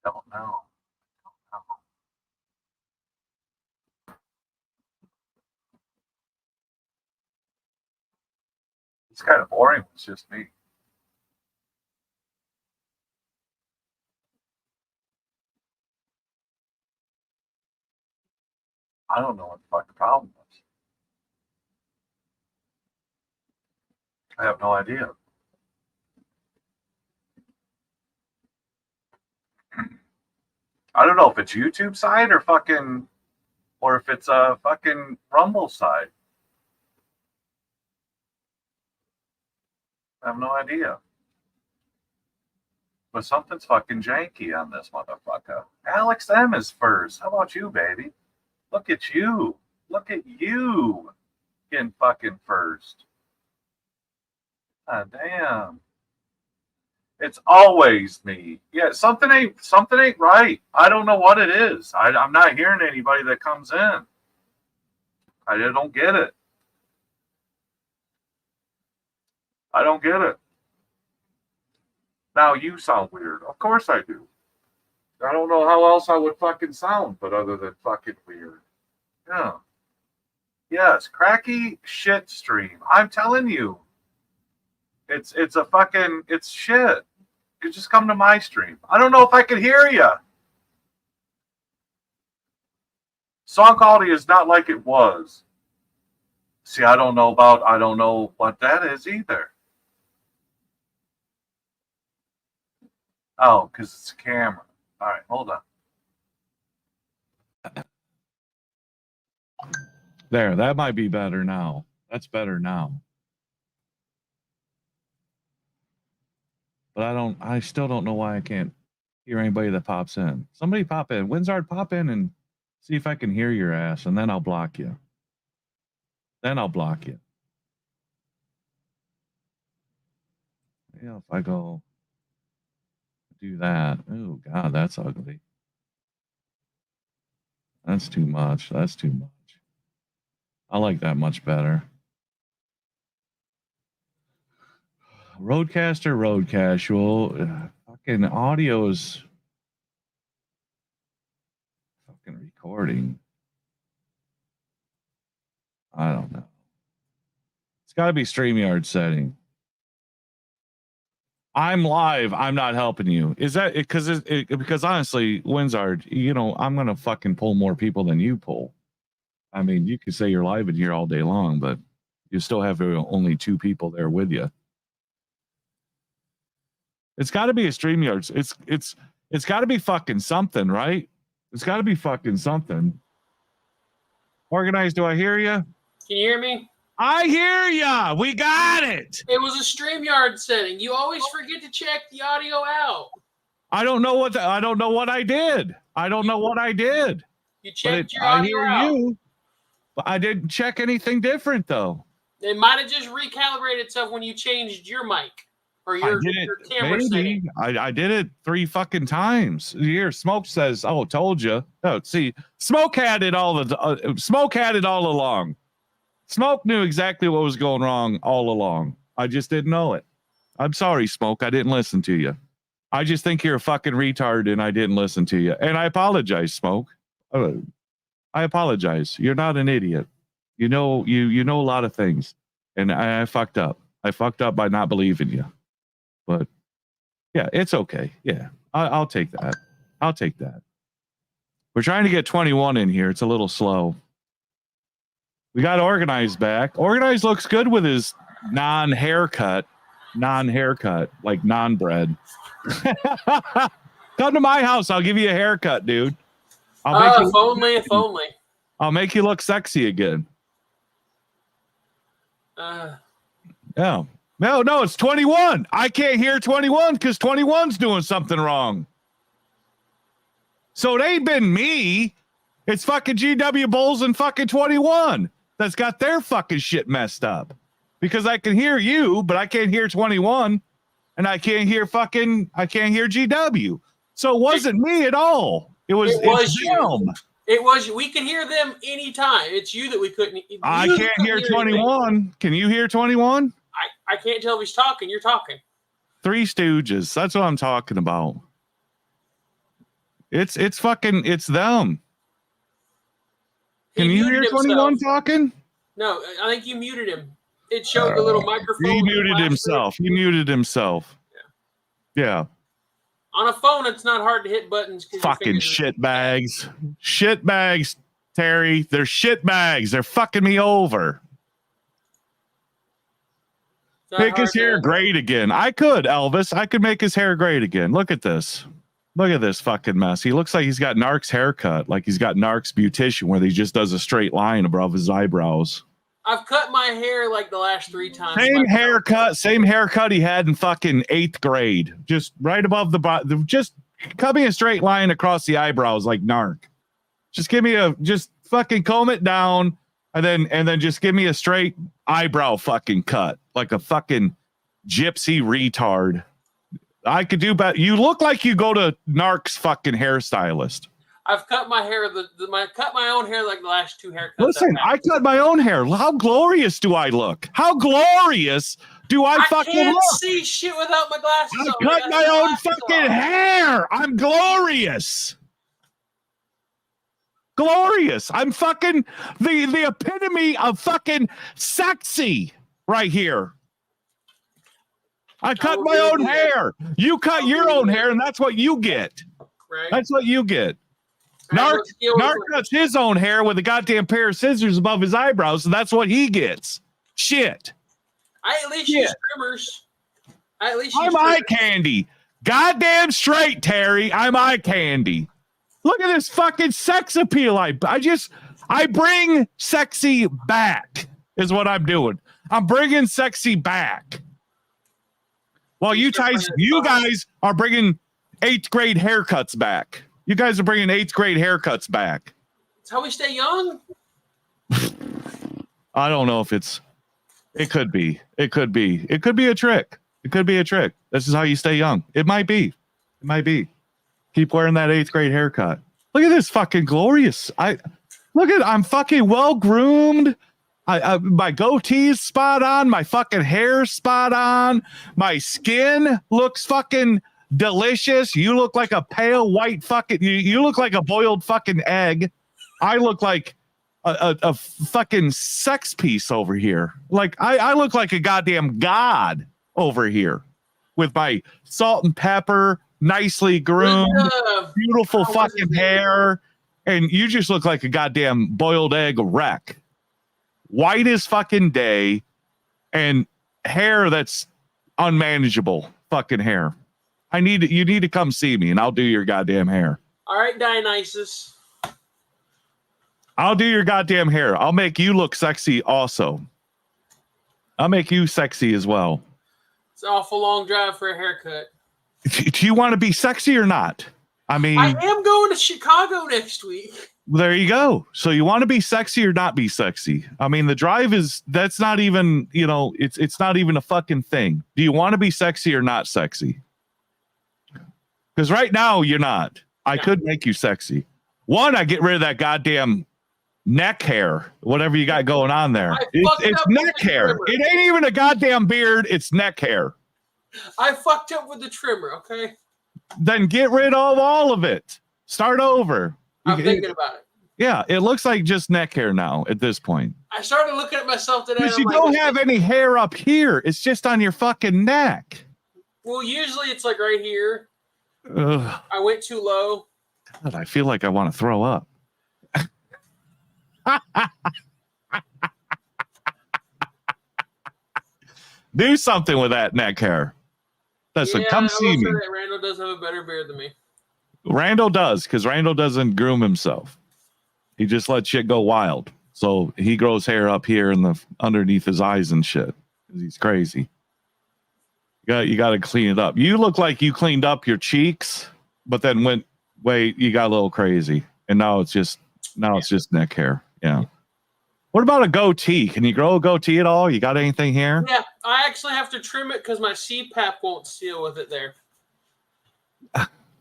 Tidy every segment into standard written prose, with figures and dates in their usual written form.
Don't know. It's kind of boring. It's just me. I don't know what the fuck the problem was. I have no idea. I don't know if it's YouTube side or if it's a fucking Rumble side. I have no idea. But something's fucking janky on this motherfucker. Alex M is first. How about you, baby? Look at you. Look at you getting fucking first. Ah, damn. It's always me. Yeah, something ain't right. I don't know what it is. I'm not hearing anybody that comes in. I don't get it. I don't get it. Now you sound weird. Of course I do. I don't know how else I would fucking sound, but other than fucking weird. Yeah. Yes, cracky shit stream. I'm telling you. It's shit. You just come to my stream. I don't know if I can hear you. Song quality is not like it was. See, I don't know what that is either. Oh, because it's a camera. All right, hold on. There, that might be better now. That's better now. But I still don't know why I can't hear anybody that pops in. Somebody pop in. Winzard, pop in and see if I can hear your ass, and then I'll block you. Yeah, if I go do that. Oh, God, that's ugly. That's too much. I like that much better. Roadcaster, Road Casual. Fucking audio is fucking recording. I don't know. It's got to be StreamYard setting. I'm live. I'm not helping you. Is that because honestly, Winzard, I'm going to fucking pull more people than you pull. I mean, you could say you're live in here all day long, but you still have only 2 people there with you. It's got to be a StreamYard. It's got to be fucking something, right? It's got to be fucking something. Organized, do I hear you? Can you hear me? I hear ya. We got it. It was a StreamYard setting. You always forget to check the audio out. I don't know what I did. You checked your audio out. You, but I didn't check anything different though. It might have just recalibrated itself when you changed your mic or your camera setting. I did it 3 fucking times. Here, Smoke says, "Oh, told you." Oh, see, Smoke had it all along. Smoke knew exactly what was going wrong all along. I just didn't know it. I'm sorry, Smoke. I didn't listen to you. I just think you're a fucking retard and I didn't listen to you. And I apologize, Smoke. I apologize. You're not an idiot. You know a lot of things. And I fucked up. I fucked up by not believing you. But yeah, it's okay. Yeah, I'll take that. We're trying to get 21 in here. It's a little slow. We got Organized back. Organized looks good with his non-haircut, like non-bread. Come to my house. I'll give you a haircut, dude. If only. I'll make you look sexy again. Yeah. No, it's 21. I can't hear 21 because 21's doing something wrong. So it ain't been me. It's fucking GW Bulls and fucking 21 that's got their fucking shit messed up. Because I can hear you, but I can't hear 21. And I can't hear GW. So it wasn't me at all. It was you. It was. We can hear them anytime. It's you that we couldn't. I can't hear 21. Anything. Can you hear 21? I can't tell if he's talking. You're talking. Three Stooges. That's what I'm talking about. It's them. He Can you muted hear himself. 21 talking? No, I think you muted him. It showed the little microphone. He muted himself. He muted himself. Yeah. On a phone, it's not hard to hit buttons. Fucking shit bags. Shit bags, Terry. They're shit bags. They're fucking me over. Make his hair great again. I could, Elvis. I could make his hair great again. Look at this. Look at this fucking mess. He looks like he's got Narc's haircut. Like he's got Narc's beautician where he just does a straight line above his eyebrows. I've cut my hair like the last 3 times. Same haircut he had in fucking 8th grade. Just right above the bottom. Just cut me a straight line across the eyebrows like Narc. Just fucking comb it down and then just give me a straight eyebrow fucking cut like a fucking gypsy retard. I could do better. You look like you go to Narc's fucking hairstylist. I've cut my hair. Cut my own hair like the last 2 haircuts. Listen, I cut my own hair. How glorious do I look? How glorious do I fucking look? I can't see shit without my glasses. I cut my own fucking hair. I'm glorious. Glorious. I'm fucking the epitome of fucking sexy right here. I cut my own hair. You cut your own hair, and that's what you get. Right. That's what you get. Narc cuts his own hair with a goddamn pair of scissors above his eyebrows, and that's what he gets. Shit. I at least use trimmers. I'm eye candy. Goddamn straight, Terry. I'm eye candy. Look at this fucking sex appeal. I bring sexy back is what I'm doing. I'm bringing sexy back. While you guys are bringing 8th grade haircuts back. You guys are bringing 8th grade haircuts back. It's how we stay young. I don't know if it could be. It could be a trick. It could be a trick. This is how you stay young. It might be. Keep wearing that 8th grade haircut. Look at this fucking glorious. I'm fucking well groomed. My goatee's spot on. My fucking hair's spot on. My skin looks fucking delicious. You look like a pale white fucking. You look like a boiled fucking egg. I look like a fucking sex piece over here. Like I look like a goddamn god over here with my salt and pepper, nicely groomed, beautiful fucking hair, and you just look like a goddamn boiled egg wreck. White as fucking day, and hair that's unmanageable fucking hair. You need to come see me and I'll do your goddamn hair. All right, Dionysus. I'll do your goddamn hair. I'll make you look sexy also. I'll make you sexy as well. It's an awful long drive for a haircut. Do you want to be sexy or not? I mean, I am going to Chicago next week. There you go. So you want to be sexy or not be sexy? I mean, the drive that's not even, it's not even a fucking thing. Do you want to be sexy or not sexy? Because right now you're not. I could make you sexy. One, I get rid of that goddamn neck hair, whatever you got going on there. It's neck hair. It ain't even a goddamn beard. It's neck hair. I fucked up with the trimmer, okay? Then get rid of all of it. Start over. I'm thinking about it. Yeah, it looks like just neck hair now at this point. I started looking at myself today. Because you don't have any hair up here. It's just on your fucking neck. Well, usually it's like right here. Ugh. I went too low. God, I feel like I want to throw up. Do something with that neck hair. Listen, come see me. Randall does have a better beard than me. Randall does, because Randall doesn't groom himself. He just lets shit go wild. So he grows hair up here and underneath his eyes and shit. He's crazy. You got to clean it up. You look like you cleaned up your cheeks, but then you got a little crazy, and now it's just neck hair. Yeah. What about a goatee? Can you grow a goatee at all? You got anything here? Yeah, I actually have to trim it because my CPAP won't seal with it there.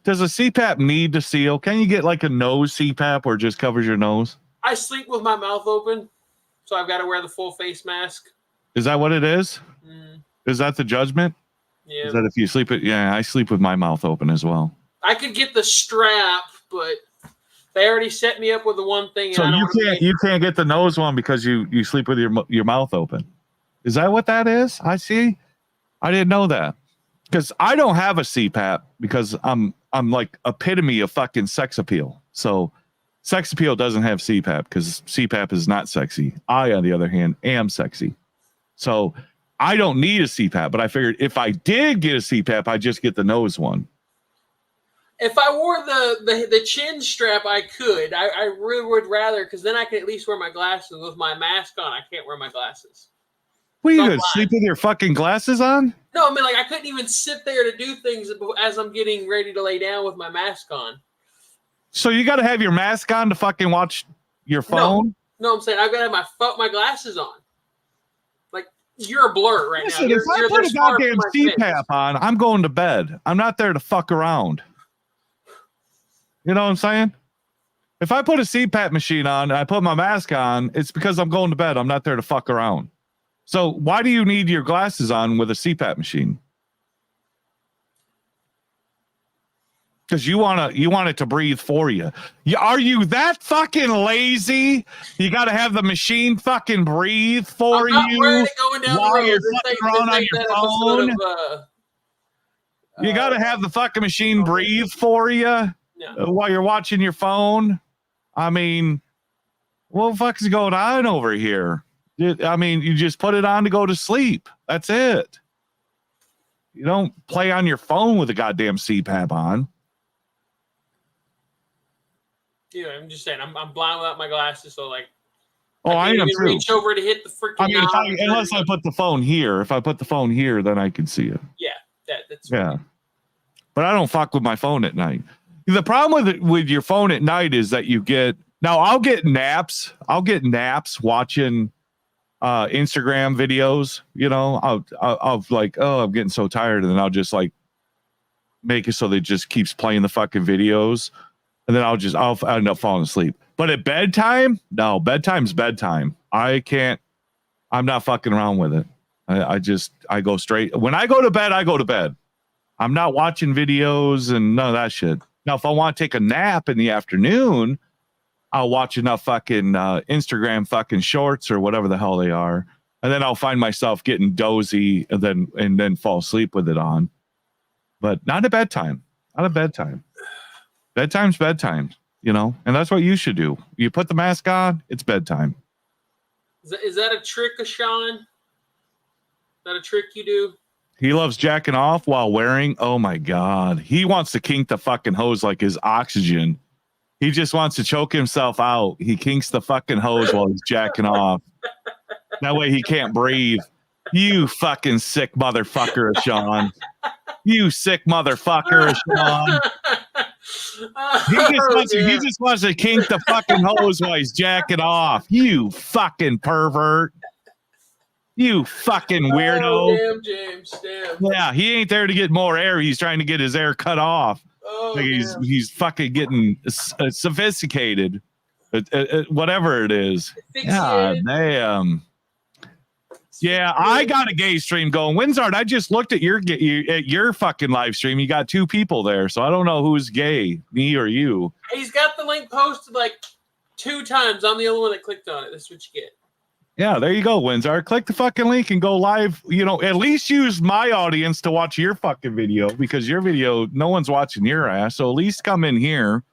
Does a CPAP need to seal? Can you get like a nose CPAP or just covers your nose? I sleep with my mouth open, so I've got to wear the full face mask. Is that what it is? Mm. Is that the judgment? Yeah. Is that if you sleep it? Yeah, I sleep with my mouth open as well. I could get the strap but they already set me up with the one thing. So you can't get the nose one because you sleep with your mouth open. Is that what that is? I see. I didn't know that because I don't have a CPAP because I'm like epitome of fucking sex appeal. So sex appeal doesn't have CPAP because CPAP is not sexy. I, on the other hand, am sexy. So I don't need a CPAP, but I figured if I did get a CPAP, I'd just get the nose one. If I wore the chin strap, I could. I really would rather, because then I could at least wear my glasses. With my mask on, I can't wear my glasses. What, you gonna sleep with your fucking glasses on? No, I mean, like, I couldn't even sit there to do things as I'm getting ready to lay down with my mask on. So you got to have your mask on to fucking watch your phone? No, I'm saying I've got to have my glasses on. Like, you're a blur right now. If I put a goddamn CPAP on, I'm going to bed. I'm not there to fuck around. You know what I'm saying? If I put a CPAP machine on and I put my mask on, it's because I'm going to bed. I'm not there to fuck around. So why do you need your glasses on with a CPAP machine? Because you want it to breathe for you. Are you that fucking lazy? You got to have the machine fucking breathe for you while you're fucking around on your phone. You got to have the fucking machine breathe for you while you're watching your phone. I mean, what the fuck is going on over here? I mean, you just put it on to go to sleep. That's it. You don't play on your phone with a goddamn CPAP on. Yeah, I'm just saying, I'm blind without my glasses, so like, I am too. Reach over to hit the freaking. I mean, unless I put the phone here. If I put the phone here, then I can see it. Yeah, that's yeah. Right. But I don't fuck with my phone at night. The problem with your phone at night is that you get. Now I'll get naps. I'll get naps watching Instagram videos. You know, I'll like, oh, I'm getting so tired, and then I'll just like make it so that it just keeps playing the fucking videos. And then I'll end up falling asleep. But at bedtime, no, bedtime's bedtime. I'm not fucking around with it. I go straight. When I go to bed, I go to bed. I'm not watching videos and none of that shit. Now, if I want to take a nap in the afternoon, I'll watch enough fucking Instagram fucking shorts or whatever the hell they are. And then I'll find myself getting dozy and then fall asleep with it on. But not at bedtime. Not at bedtime. Bedtime's bedtime, you know, and that's what you should do. You put the mask on, it's bedtime. Is that a trick of Sean? Is that a trick you do? He loves jacking off while wearing. Oh my God. He wants to kink the fucking hose like his oxygen. He just wants to choke himself out. He kinks the fucking hose while he's jacking off. That way he can't breathe. You fucking sick motherfucker, Sean. You sick motherfucker, Sean. He just wants to kink the fucking hose while he's jacking off. You fucking pervert. You fucking weirdo. Oh, damn, James. Damn. Yeah, he ain't there to get more air. He's trying to get his air cut off. Oh, like he's fucking getting sophisticated. Whatever it is. Yeah, damn. Yeah, I got a gay stream going. Windsard, I just looked at your fucking live stream. You got 2 people there, so I don't know who's gay, me or you. He's got the link posted like 2 times. I'm the only one that clicked on it. That's what you get. Yeah, there you go, Windsard. Click the fucking link and go live. You know, at least use my audience to watch your fucking video because your video, no one's watching your ass. So at least come in here.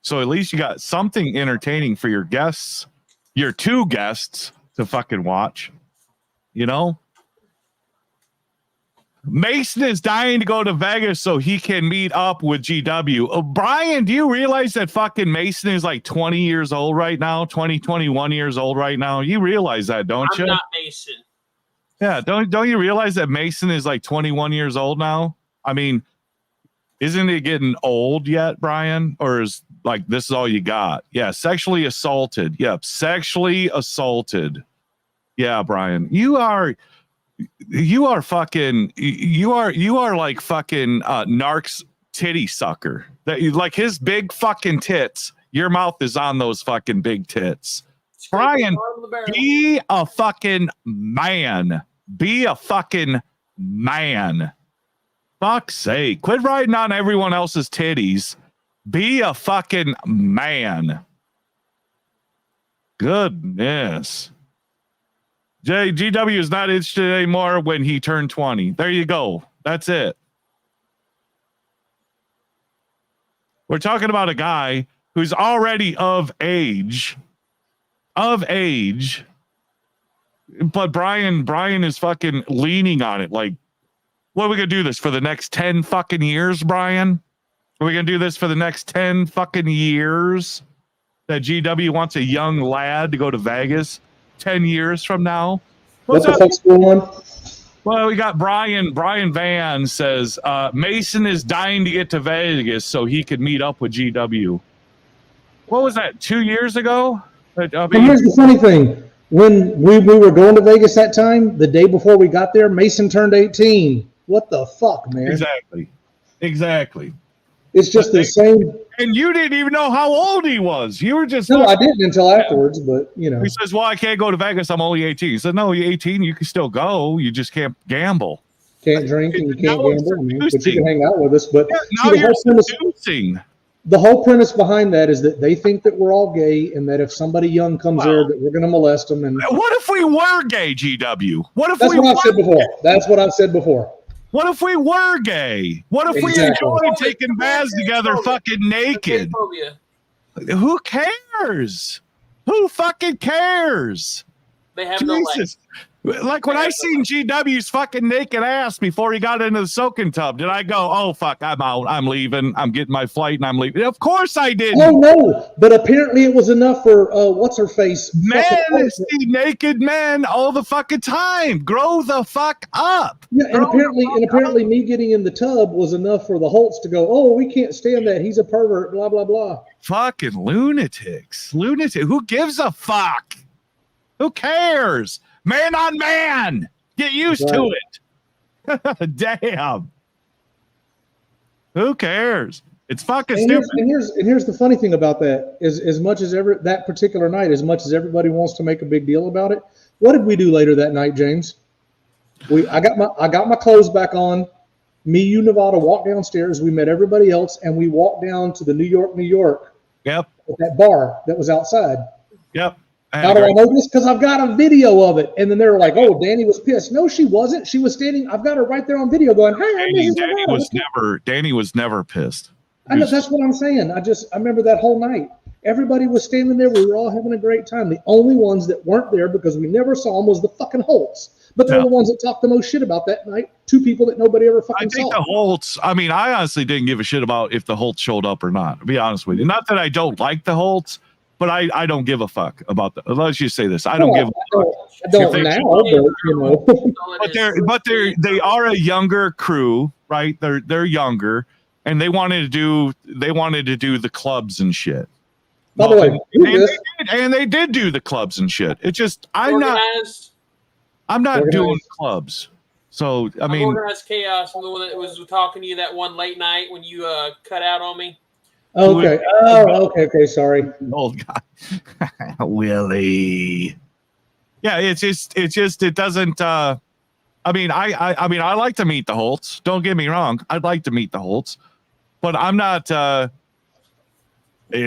So at least you got something entertaining for your guests, your 2 guests to fucking watch. You know, Mason is dying to go to Vegas so he can meet up with GW. Brian, do you realize that fucking Mason is like 20 years old right now? 21 years old right now. You realize that, don't you? I'm not Mason. Yeah, don't you realize that Mason is like 21 years old now? I mean, isn't it getting old yet, Brian? Or is like this is all you got? Yeah, sexually assaulted. Yep, sexually assaulted. Yeah, Brian, you are fucking, you are like fucking Narc's titty sucker. That you like his big fucking tits. Your mouth is on those fucking big tits. Brian, be a fucking man. Be a fucking man. Fuck's sake. Quit riding on everyone else's titties. Be a fucking man. Goodness. GW is not interested anymore when he turned 20. There you go. That's it. We're talking about a guy who's already of age. But Brian is fucking leaning on it. Like, what are we gonna do this for the next 10 fucking years, Brian? Are we gonna do this for the next 10 fucking years? That GW wants a young lad to go to Vegas 10 years from now. What the fuck's going on? Well, we got Brian. Brian Van says Mason is dying to get to Vegas so he could meet up with GW. What was that? 2 years ago? But here's the funny thing. When we were going to Vegas that time, the day before we got there, Mason turned 18. What the fuck, man? Exactly. It's just the same. And you didn't even know how old he was. You were just... No, I didn't until afterwards, but, you know. He says, well, I can't go to Vegas. I'm only 18. He said, no, you're 18. You can still go. You just can't gamble. Can't drink and you can't gamble, man, but you can hang out with us. But now you're seducing. The whole premise behind that is that they think that we're all gay and that if somebody young comes there, that we're going to molest them. And what if we were gay, GW? That's what I've said before. That's what I've said before. What if we were gay? What if we enjoyed taking baths together fucking naked? Who cares? Who fucking cares? They have no life. Like when I seen GW's fucking naked ass before he got into the soaking tub, did I go, oh, fuck, I'm out, I'm leaving, I'm getting my flight and I'm leaving? Of course I didn't. Oh, no, but apparently it was enough for, what's-her-face? Men see naked men all the fucking time. Grow the fuck up. Yeah, and apparently me getting in the tub was enough for the Holtz to go, oh, we can't stand that, he's a pervert, blah, blah, blah. Fucking lunatics. Who gives a fuck? Who cares? Man on man. Get used to it. Damn. Who cares? It's fucking stupid. And here's the funny thing about that is as much as that particular night, as much as everybody wants to make a big deal about it, what did we do later that night, James? I got my clothes back on. Me, you, Nevada walked downstairs. We met everybody else, and we walked down to the New York. Yep. At that bar that was outside. Yep. How do I know this? Because I've got a video of it. And then they were like, oh, Danny was pissed. No, she wasn't. She was standing. I've got her right there on video going, hey, Danny was never pissed. I know, that's what I'm saying. I remember that whole night. Everybody was standing there. We were all having a great time. The only ones that weren't there because we never saw them was the fucking Holtz. But they're the ones that talked the most shit about that night. Two people that nobody ever fucking saw. I think the Holtz, I mean, I honestly didn't give a shit about if the Holtz showed up or not, to be honest with you. Not that I don't like the Holtz, but I don't give a fuck about the. Let's just say this: I don't give a fuck. I don't now, but you know. They are a younger crew, right? They're younger, and they wanted to do the clubs and shit. By the way, they did do the clubs and shit. It's just I'm not doing clubs. So I mean, Organized Chaos, the one that was talking to you that one late night when you cut out on me. Okay. Oh, okay. Sorry. Old guy. Willie. Yeah, it doesn't I mean, I like to meet the Holtz. Don't get me wrong. I'd like to meet the Holtz, but I'm not it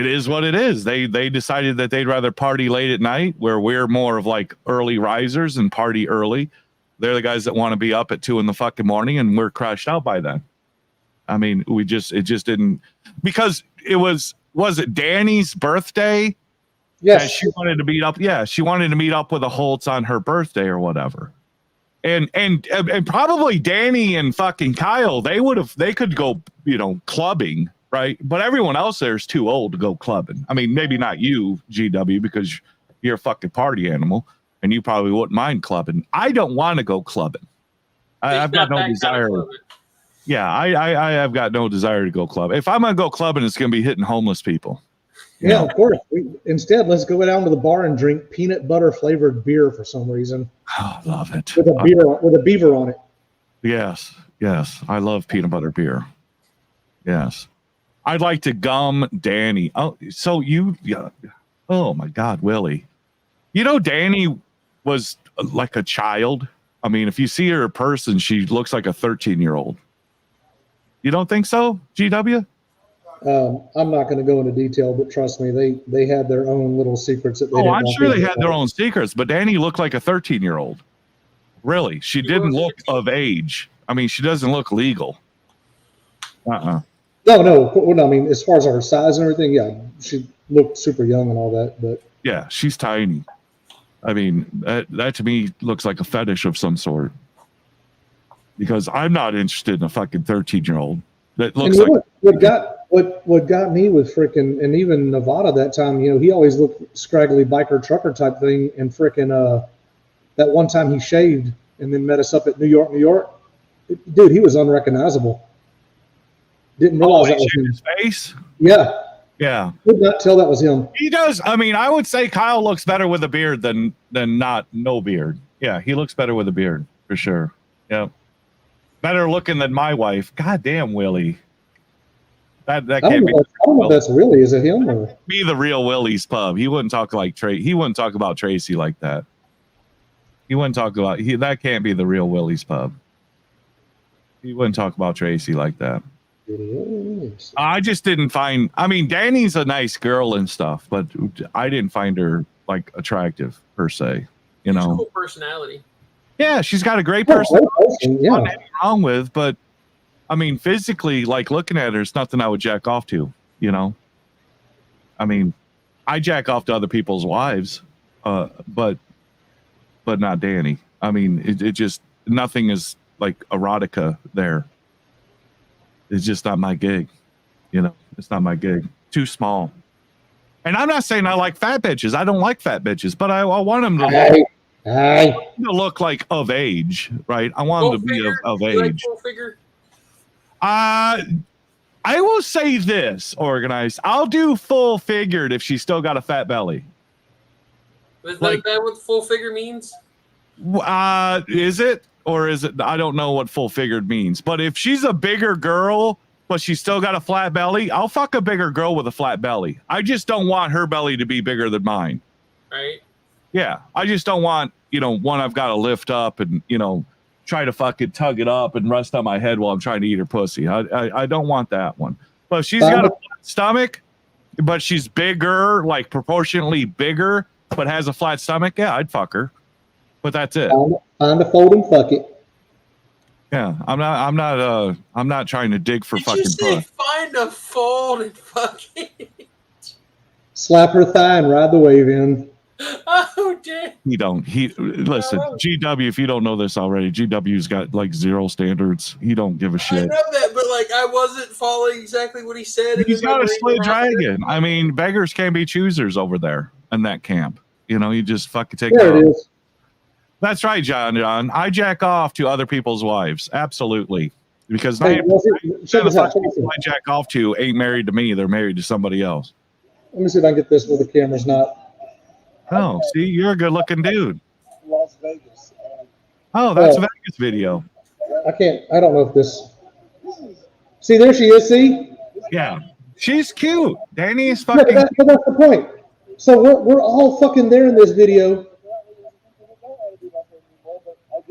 is what it is. They decided that they'd rather party late at night where we're more of like early risers and party early. They're the guys that want to be up at 2 a.m, and we're crashed out by then. I mean, it just didn't, because it was it Danny's birthday? Yes. She wanted to meet up. Yeah, she wanted to meet up with a Holtz on her birthday or whatever. And probably Danny and fucking Kyle, they could go, clubbing, right? But everyone else there is too old to go clubbing. I mean, maybe not you, GW, because you're a fucking party animal and you probably wouldn't mind clubbing. I don't want to go clubbing. I've got no desire. Yeah, I have got no desire to go club. If I'm gonna go clubbing, it's gonna be hitting homeless people. Yeah, of course. Instead, let's go down to the bar and drink peanut butter flavored beer for some reason. Oh, love it. With a beaver on it. Yes, I love peanut butter beer. Yes, I'd like to gum Danny. Oh, so oh my God, Willie. Danny was like a child. I mean, if you see her in person, she looks like a 13-year-old. You don't think so, GW? I'm not going to go into detail, but trust me, they had their own little secrets that they. Oh, didn't I'm want sure they people had to their know. own secrets, but Danny looked like a 13-year-old. Really, she didn't was look of age. I mean, she doesn't look legal. No. I mean, as far as her size and everything, yeah, she looked super young and all that. But Yeah, she's tiny. I mean, that to me looks like a fetish of some sort. Because I'm not interested in a fucking 13-year-old that looks like. What got me with freaking, and even Nevada that time, he always looked scraggly biker trucker type thing, and freaking that one time he shaved and then met us up at New York. Dude, he was unrecognizable. Didn't realize that was him. His face. Yeah, could not tell that was him. He does. I mean, I would say Kyle looks better with a beard than not no beard. Yeah, he looks better with a beard for sure. Yeah, better looking than my wife. God damn, Willie. That can't be. I don't know if that's Willie. Is it him or be the real Willie's pub? He wouldn't talk like He wouldn't talk about Tracy like that. He wouldn't talk about that. Can't be the real Willie's pub. He wouldn't talk about Tracy like that. I just didn't find. I mean, Danny's a nice girl and stuff, but I didn't find her like attractive per se. Cool personality. Yeah, she's got a great personality. Yeah, nothing wrong with, but I mean, physically, like looking at her, it's nothing I would jack off to. I mean, I jack off to other people's wives, but not Danny. I mean, it just nothing is like erotica there. It's just not my gig. It's not my gig. Too small. And I'm not saying I like fat bitches. I don't like fat bitches, but I want them to look like of age, right? I want them to be of age. Like full figure? I will say this, organized. I'll do full figured if she's still got a fat belly. Is that what full figure means? Is it? Or is it? I don't know what full figured means. But if she's a bigger girl, but she's still got a flat belly, I'll fuck a bigger girl with a flat belly. I just don't want her belly to be bigger than mine. Right. Yeah. I just don't want, one I've got to lift up and, try to fucking tug it up and rest on my head while I'm trying to eat her pussy. I don't want that one. But if she's got a flat stomach, but she's bigger, like proportionally bigger, but has a flat stomach, yeah, I'd fuck her. But that's it. Find a fold and fuck it. Yeah, I'm not trying to dig for Did fucking you say puss. find a fold and fuck it? Slap her thigh and ride the wave in. Oh, damn. Listen, GW, if you don't know this already, GW's got like zero standards. He don't give a shit. I know that, but I wasn't following exactly what he said. He's got a split dragon. I mean, beggars can be choosers over there in that camp. You just fucking take There it is. That's right, John. I jack off to other people's wives. Absolutely. Because Hey, check this out. I jack off to ain't married to me. They're married to somebody else. Let me see if I can get this where the camera's not. Oh, see, you're a good looking dude. Las Vegas. Oh, that's a Vegas video. I don't know if this. See, there she is. See? Yeah. She's cute. Danny is Yeah, fucking. that's the point. So we're all fucking there in this video.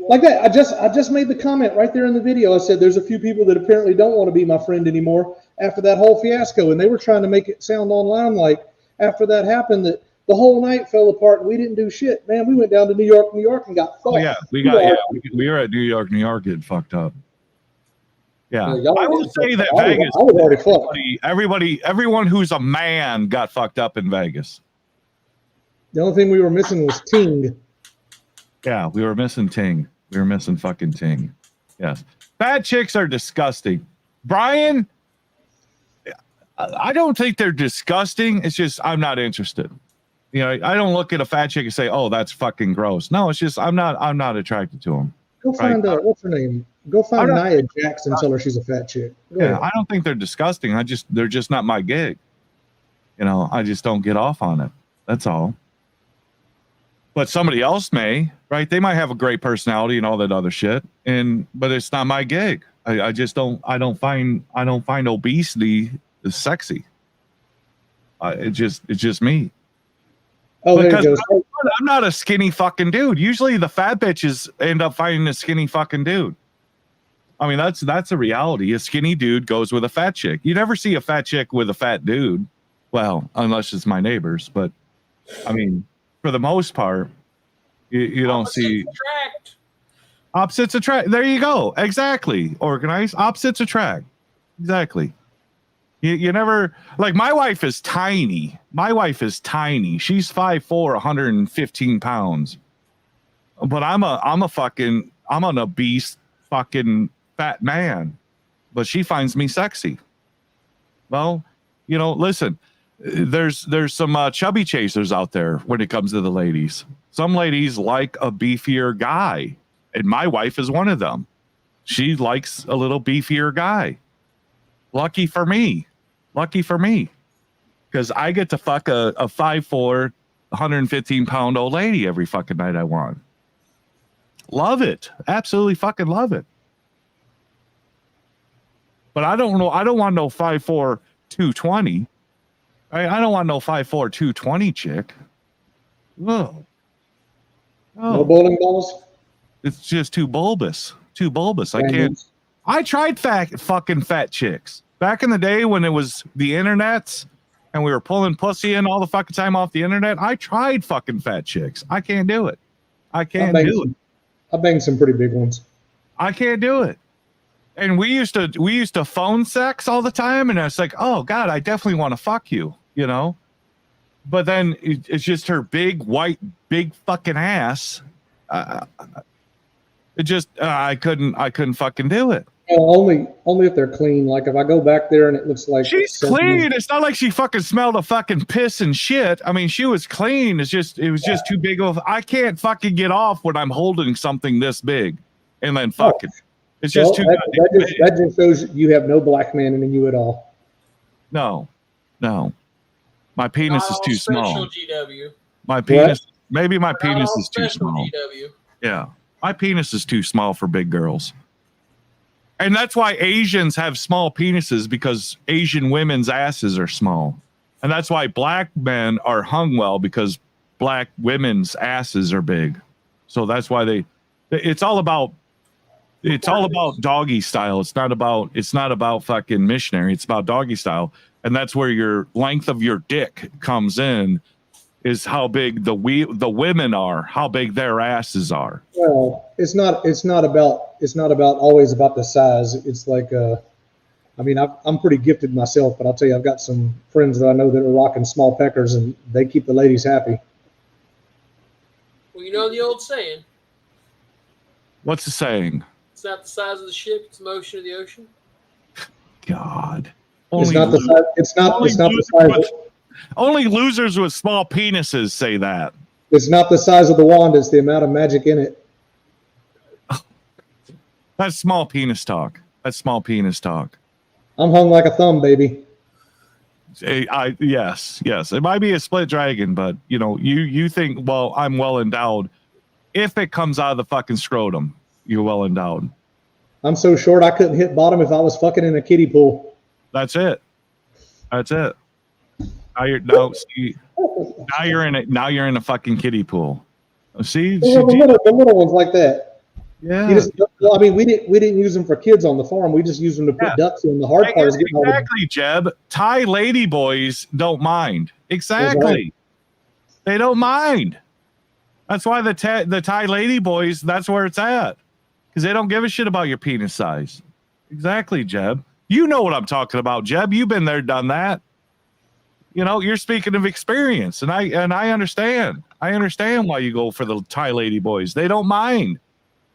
Like that, I just made the comment right there in the video. I said there's a few people that apparently don't want to be my friend anymore after that whole fiasco, and they were trying to make it sound online like after that happened that the whole night fell apart and we didn't do shit. Man, we went down to New York, and got fucked. Oh yeah, we were at New York, getting fucked up. Yeah, I will say that Vegas. I was already fucked. Everyone who's a man got fucked up in Vegas. The only thing we were missing was Ting. Yeah, we were missing Ting. We were missing fucking Ting. Yes. Fat chicks are disgusting. Brian, I don't think they're disgusting. It's just I'm not interested. I don't look at a fat chick and say, "Oh, that's fucking gross." No, it's just I'm not attracted to them. Go find what's her name? Go find Nia Jax and tell her she's a fat chick. Yeah, I don't think they're disgusting. They're just not my gig. I just don't get off on it. That's all. But somebody else may, right? They might have a great personality and all that other shit, but it's not my gig. I just don't. I don't find obesity sexy. It's just me. Oh, because there you go. I'm not a skinny fucking dude. Usually the fat bitches end up finding a skinny fucking dude. I mean, that's a reality. A skinny dude goes with a fat chick. You never see a fat chick with a fat dude. Well, unless it's my neighbors, but I mean, for the most part, you don't see attract. opposites attract. There you go. Exactly. Organized. Opposites attract. Exactly. You never, like, my wife is tiny. She's 5'4", 115 pounds. But I'm an obese fucking fat man. But she finds me sexy. Well, listen, there's some chubby chasers out there when it comes to the ladies. Some ladies like a beefier guy, and my wife is one of them. She likes a little beefier guy. Lucky for me, because I get to fuck a 5'4", 115-pound old lady every fucking night I want. Love it, absolutely fucking love it. But I don't want no 5'4", 220. I don't want no 5'4", 220 chick. Whoa. No bowling balls? It's just too bulbous. I can't. I tried fucking fat chicks. Back in the day when it was the internet and we were pulling pussy in all the fucking time off the internet, I tried fucking fat chicks. I can't do it. I banged some pretty big ones. I can't do it. And we used to phone sex all the time, and it's like, oh God, I definitely want to fuck you, But then it's just her big fucking ass. I couldn't fucking do it. Well, only if they're clean. Like if I go back there and it looks like she's clean. It's not like she fucking smelled of fucking piss and shit. I mean, she was clean. It was just too big of. I can't fucking get off when I'm holding something this big, and then fucking. It's just too. That just shows you have no black man in you at all. No. My penis is too small. GW. My penis. Maybe my penis is too small. GW. Yeah, my penis is too small for big girls. And that's why Asians have small penises, because Asian women's asses are small. And that's why black men are hung well, because black women's asses are big. So that's why it's all about doggy style. It's not about fucking missionary. It's about doggy style. And that's where your length of your dick comes in, is how big the women are, how big their asses are. Well, it's not always about the size. It's like, I'm pretty gifted myself, but I'll tell you, I've got some friends that I know that are rocking small peckers, and they keep the ladies happy. Well, you know the old saying. What's the saying? It's not the size of the ship; it's the motion of the ocean. God, it's not the size. Only losers with small penises say that. It's not the size of the wand; it's the amount of magic in it. That's small penis talk. I'm hung like a thumb, baby. Yes. It might be a split dragon, but you think, well, I'm well endowed. If it comes out of the fucking scrotum, you're well endowed. I'm so short I couldn't hit bottom if I was fucking in a kiddie pool. That's it. Now you're in a fucking kiddie pool. See, the little ones like that. Yeah. We didn't use them for kids on the farm. We just used them to put ducks in. The hard part is getting exactly, Jeb. Thai lady boys don't mind. Exactly. Right. They don't mind. That's why the Thai lady boys, that's where it's at, because they don't give a shit about your penis size. Exactly, Jeb. You know what I'm talking about, Jeb. You've been there, done that. You're speaking of experience, and I understand. I understand why you go for the Thai lady boys. They don't mind.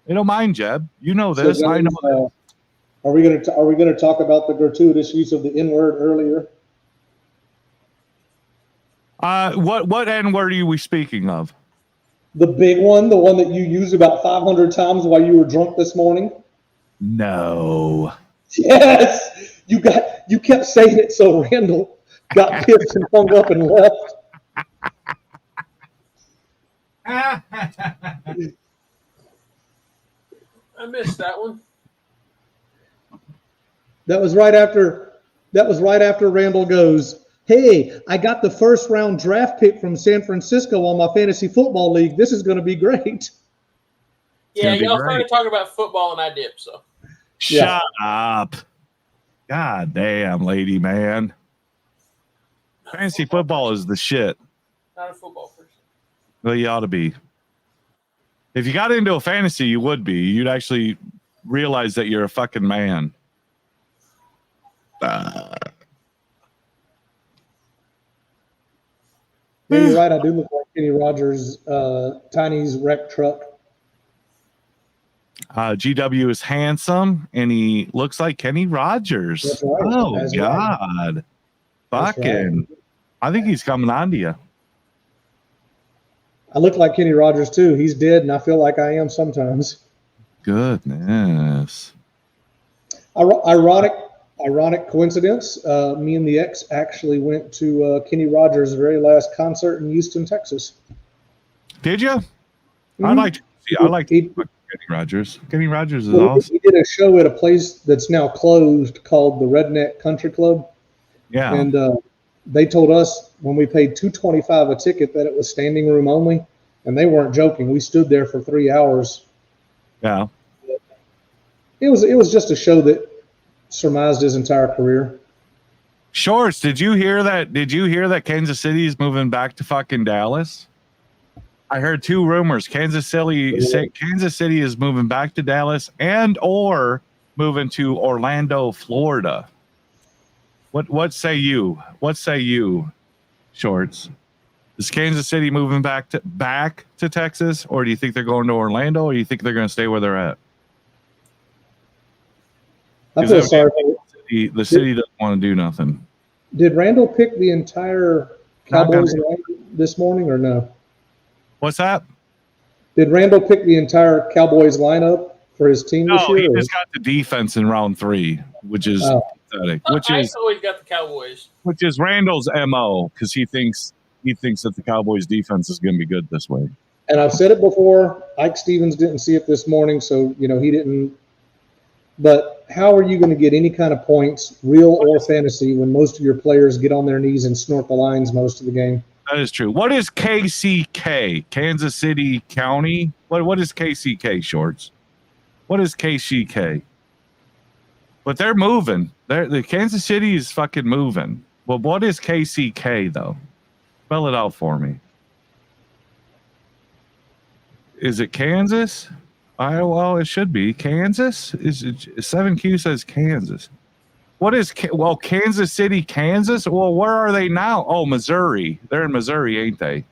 They don't mind, Jeb. You know this. I know. Are we gonna talk about the gratuitous use of the N-word earlier? What N-word are we speaking of? The big one, the one that you used about 500 times while you were drunk this morning. No. Yes, you kept saying it, so Randall got pissed and hung up and left. I missed that one. That was right after Randall goes, "Hey, I got the first round draft pick from San Francisco on my fantasy football league. This is going to be great." Yeah, y'all started talking about football and I dipped, so. Shut up. God damn, lady man. Fantasy football is the shit. Not a football person. Well, you ought to be. If you got into a fantasy, you would be. You'd actually realize that you're a fucking man. Yeah, you're right. I do look like Kenny Rogers' Tiny's wreck truck. GW is handsome, and he looks like Kenny Rogers. That's right. Oh, That's God. right. That's Fucking. right. I think he's coming on to you. I look like Kenny Rogers too. He's dead, and I feel like I am sometimes. Goodness. Ironic coincidence. Me and the ex actually went to Kenny Rogers' very last concert in Houston, Texas. Did you? Mm-hmm. I like Kenny Rogers. Kenny Rogers is awesome. He did a show at a place that's now closed called the Redneck Country Club. Yeah. And they told us when we paid $225 a ticket that it was standing room only, and they weren't joking. We stood there for 3 hours. Yeah. It was just a show that surmised his entire career. Shorts, did you hear that? Did you hear that Kansas City is moving back to fucking Dallas? I heard two rumors. Kansas City is moving back to Dallas and or moving to Orlando, Florida. What say you? What say you, Shorts? Is Kansas City moving back to Texas, or do you think they're going to Orlando, or do you think they're going to stay where they're at? I feel sorry. The city doesn't want to do nothing. Did Randall pick the entire Cowboys line this morning or no? What's that? Did Randall pick the entire Cowboys lineup for his team this year? No, he just got the defense in round 3, which is pathetic. I always got the Cowboys. Which is Randall's MO, because he thinks that the Cowboys defense is going to be good this way. And I've said it before. Ike Stevens didn't see it this morning, so he didn't. But how are you going to get any kind of points, real or fantasy, when most of your players get on their knees and snort the lines most of the game? That is true. What is KCK? Kansas City County? What is KCK, Shorts? What is KCK? But they're moving. The Kansas City is fucking moving. Well, what is KCK though? Spell it out for me. Is it Kansas? Well, it should be Kansas. Is it 7Q says Kansas? What is Kansas City, Kansas? Well, where are they now? Oh, Missouri. They're in Missouri, ain't they?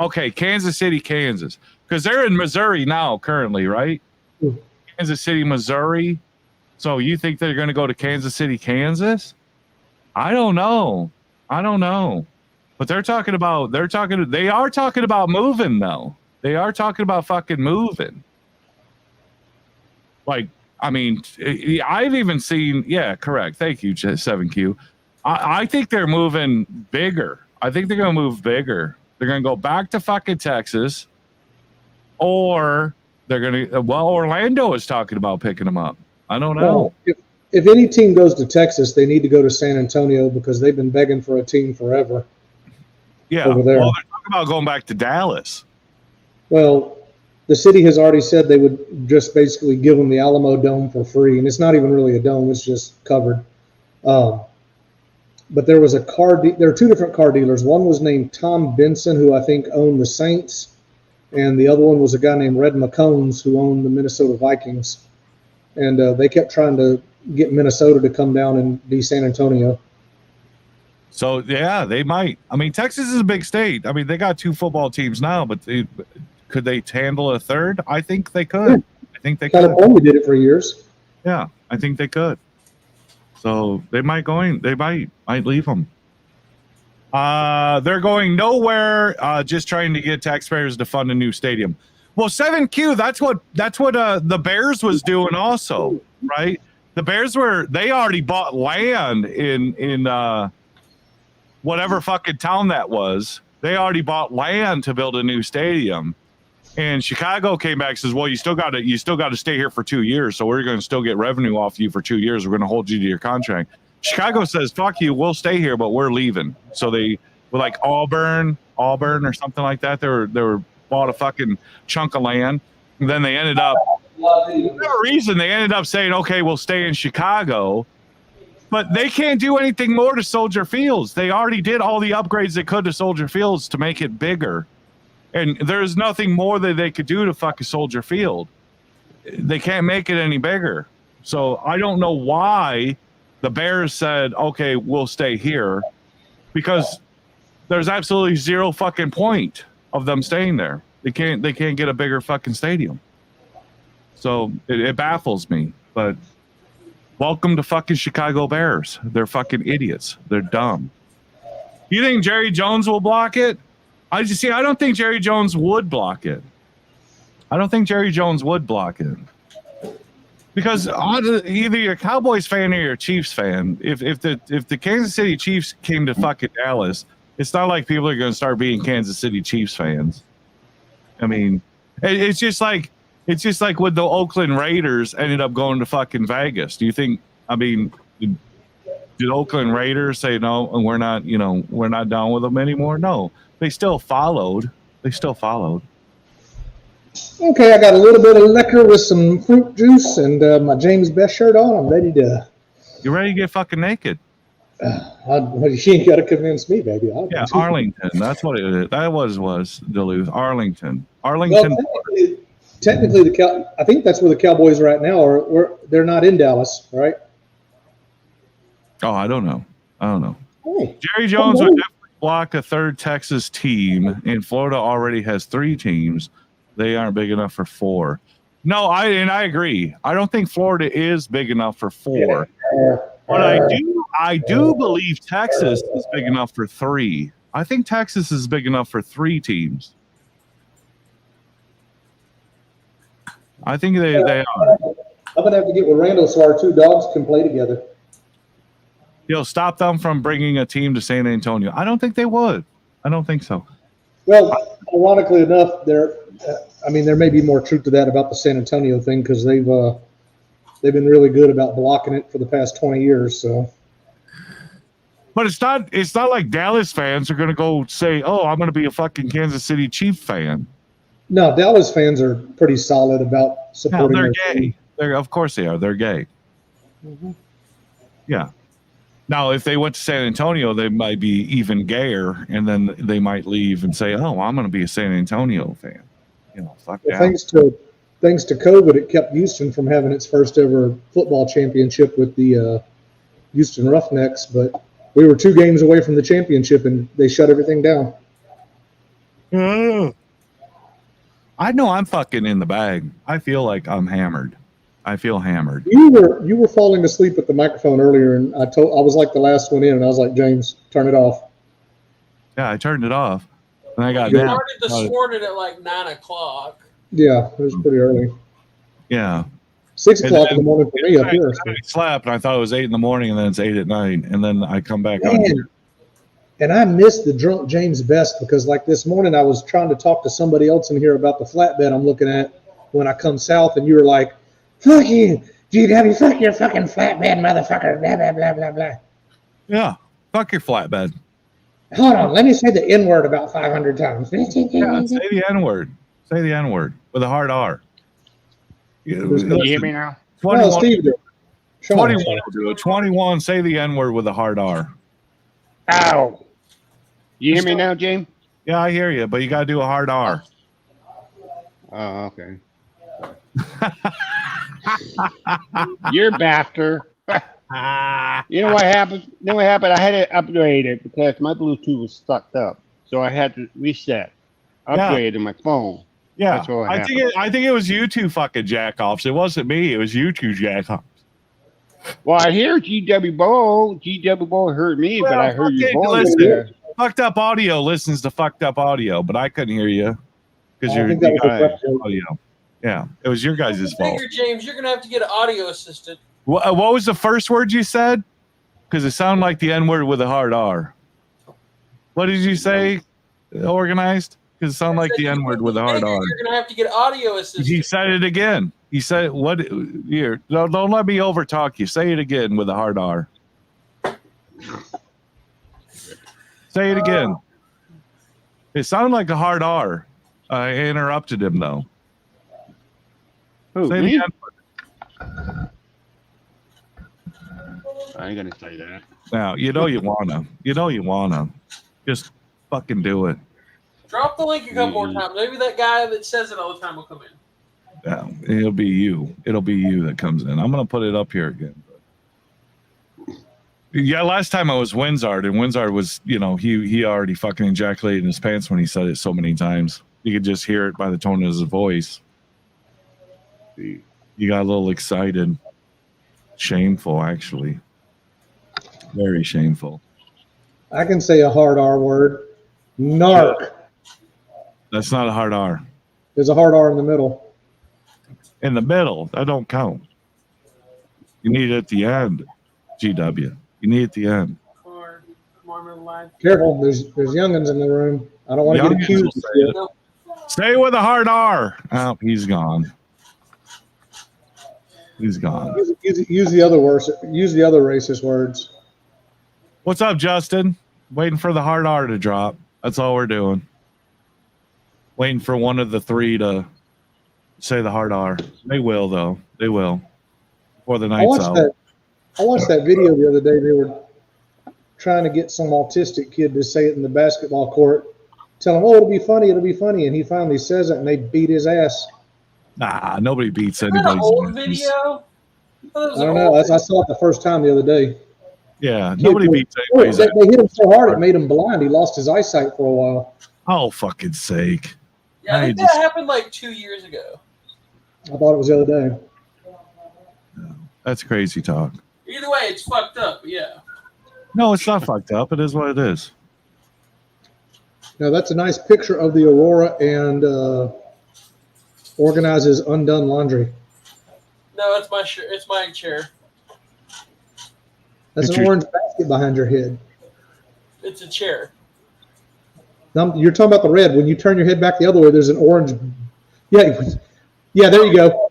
Okay, Kansas City, Kansas, because they're in Missouri now, currently, right? Kansas City, Missouri. So you think they're going to go to Kansas City, Kansas? I don't know. But they are talking about moving though. They are talking about fucking moving. Like, I mean, I've even seen, yeah, correct. Thank you, 7Q. I think they're moving bigger. I think they're going to move bigger. They're going to go back to fucking Texas, or they're going to, Orlando is talking about picking them up. I don't know. Well, if any team goes to Texas, they need to go to San Antonio because they've been begging for a team forever. Yeah. Over there. Well, they're talking about going back to Dallas. Well, the city has already said they would just basically give them the Alamo Dome for free, and it's not even really a dome; it's just covered. But there was there are two different car dealers. One was named Tom Benson, who I think owned the Saints, and the other one was a guy named Red McCombs, who owned the Minnesota Vikings. And they kept trying to get Minnesota to come down and be San Antonio. So yeah, they might. I mean, Texas is a big state. I mean, they got 2 football teams now, but could they handle a third? I think they could. Yeah. I think they could. California did it for years. Yeah, I think they could. So they might leave them. They're going nowhere. Just trying to get taxpayers to fund a new stadium. Well, 7Q. That's what the Bears was doing also, right? The Bears they already bought land in whatever fucking town that was. They already bought land to build a new stadium. And Chicago came back and says, well, you still got to stay here for 2 years. So we're going to still get revenue off you for 2 years. We're going to hold you to your contract. Chicago says, fuck you. We'll stay here, but we're leaving. So they were like Auburn or something like that. They were bought a fucking chunk of land. And then they ended up whatever reason, they ended up saying, okay, we'll stay in Chicago. But they can't do anything more to Soldier Fields. They already did all the upgrades they could to Soldier Fields to make it bigger. And there's nothing more that they could do to fucking Soldier Field. They can't make it any bigger. So I don't know why the Bears said, okay, we'll stay here, because there's absolutely zero fucking point of them staying there. They can't get a bigger fucking stadium. So it baffles me. But welcome to fucking Chicago Bears. They're fucking idiots. They're dumb. You think Jerry Jones will block it? I don't think Jerry Jones would block it. I don't think Jerry Jones would block it. Because either you're a Cowboys fan or you're a Chiefs fan. If the Kansas City Chiefs came to fucking Dallas, it's not like people are going to start being Kansas City Chiefs fans. I mean, it's just like when the Oakland Raiders ended up going to fucking Vegas. Do you think? I mean, did Oakland Raiders say no, and we're not down with them anymore? No, they still followed. Okay, I got a little bit of liquor with some fruit juice and my James Best shirt on. I'm ready to. You ready to get fucking naked? You ain't got to convince me, baby. Yeah, Arlington. That's what it is. That was Duluth. Arlington. Well, technically, I think that's where the Cowboys are right now. They're not in Dallas, right? Oh, I don't know. Hey, Jerry Jones would definitely block a third Texas team, and Florida already has 3 teams. They aren't big enough for 4. No, I agree. I don't think Florida is big enough for 4. But I do believe Texas is big enough for 3. I think Texas is big enough for 3 teams. I think they are. I'm gonna have to get with Randall so our 2 dogs can play together. Stop them from bringing a team to San Antonio. I don't think they would. I don't think so. Well, ironically enough, there may be more truth to that about the San Antonio thing, because they've been really good about blocking it for the past 20 years. So, but it's not like Dallas fans are going to go say, "Oh, I'm going to be a fucking Kansas City Chief fan." No, Dallas fans are pretty solid about supporting. No, they're gay. Of course they are. They're gay. Mm-hmm. Yeah. Now, if they went to San Antonio, they might be even gayer, and then they might leave and say, "Oh, I'm going to be a San Antonio fan." Fuck that. Thanks to COVID, it kept Houston from having its first ever football championship with the Houston Roughnecks, but we were 2 games away from the championship, and they shut everything down. I know I'm fucking in the bag. I feel like I'm hammered. I feel hammered. You were falling asleep at the microphone earlier, and I was like the last one in, and I was like, James, turn it off. Yeah, I turned it off, and I got You started this morning at like 9 o'clock. Yeah, it was pretty early. Yeah. 6 o'clock in the morning for me up here. I slept, and I thought it was 8 in the morning, and then it's 8 at night, and then I come back on here. And I missed the drunk James Best, because like this morning I was trying to talk to somebody else in here about the flatbed I'm looking at when I come south, and you were like, "Fuck you, GW, fuck your fucking flatbed, motherfucker, blah, blah, blah, blah, blah." Yeah, fuck your flatbed. Hold on, let me say the N-word about 500 times. Yeah, say the N-word. Say the N-word with a hard R. You hear me now? 21, No, Steve, 21 will do it. 21, say the N-word with a hard R. Ow. You hear me now, James? Yeah, I hear you, but you got to do a hard R. Oh, okay. You're bastard. You know what happened? I had to upgrade it because my Bluetooth was stuck up. So I had to reset. Upgrade my phone. Yeah. That's what I think it was you 2 fucking jack-offs. It wasn't me. It was you 2 jack-offs. Well, I hear GW Ball. GW Ball heard me, but I heard your voice there. Fucked up audio listens to fucked up audio, but I couldn't hear you because you're audio. Yeah, it was your guys' fault. James, you're gonna have to get an audio assistant. What was the first word you said? Because it sounded like the N-word with a hard R. What did you say? Organized? Because it sounded like the N-word with a hard R. You're gonna have to get audio assistant. He said it again. He said, "What? Here, don't let me overtalk you. Say it again with a hard R." Say it again. It sounded like a hard R. I interrupted him though. Who, Say me? the N-word. I ain't gonna say that. Now, you know you wanna. You know you wanna. Just fucking do it. Drop the link a couple more times. Maybe that guy that says it all the time will come in. Yeah, it'll be you. It'll be you that comes in. I'm gonna put it up here again. Yeah, last time I was Winzard, and Winzard was, he already fucking ejaculated in his pants when he said it so many times. You could just hear it by the tone of his voice. You got a little excited. Shameful, actually. Very shameful. I can say a hard R word. Narc. That's not a hard R. There's a hard R in the middle. In the middle, that don't count. You need it at the end, GW. You need it at the end. Or more live. Careful, there's youngins in the room. I don't want to get Youngins accused will of say shit. it. Say it with a hard R. Oh, he's gone. He's gone. Use the other words. Use the other racist words. What's up, Justin? Waiting for the hard R to drop. That's all we're doing. Waiting for one of the three to say the hard R. They will, though. They will. Before the night's out. I watched that video the other day. They were trying to get some autistic kid to say it in the basketball court. Tell him, oh, it'll be funny, and he finally says it, and they beat his ass. Nah, nobody beats Is that anybody. an old video? I don't know. I saw it the first time the other day. Yeah, nobody beats They anybody. hit him so hard it made him blind. He lost his eyesight for a while. Oh, fucking sake. Yeah, I think that happened like 2 years ago. I thought it was the other day. That's crazy talk. Either way, it's fucked up. Yeah. No, it's not fucked up. It is what it is. Now that's a nice picture of the Aurora and organizes undone laundry. No, it's my shirt. It's my chair. That's an orange basket behind your head. It's a chair. Now, you're talking about the red. When you turn your head back the other way, there's an orange. Yeah, there you go.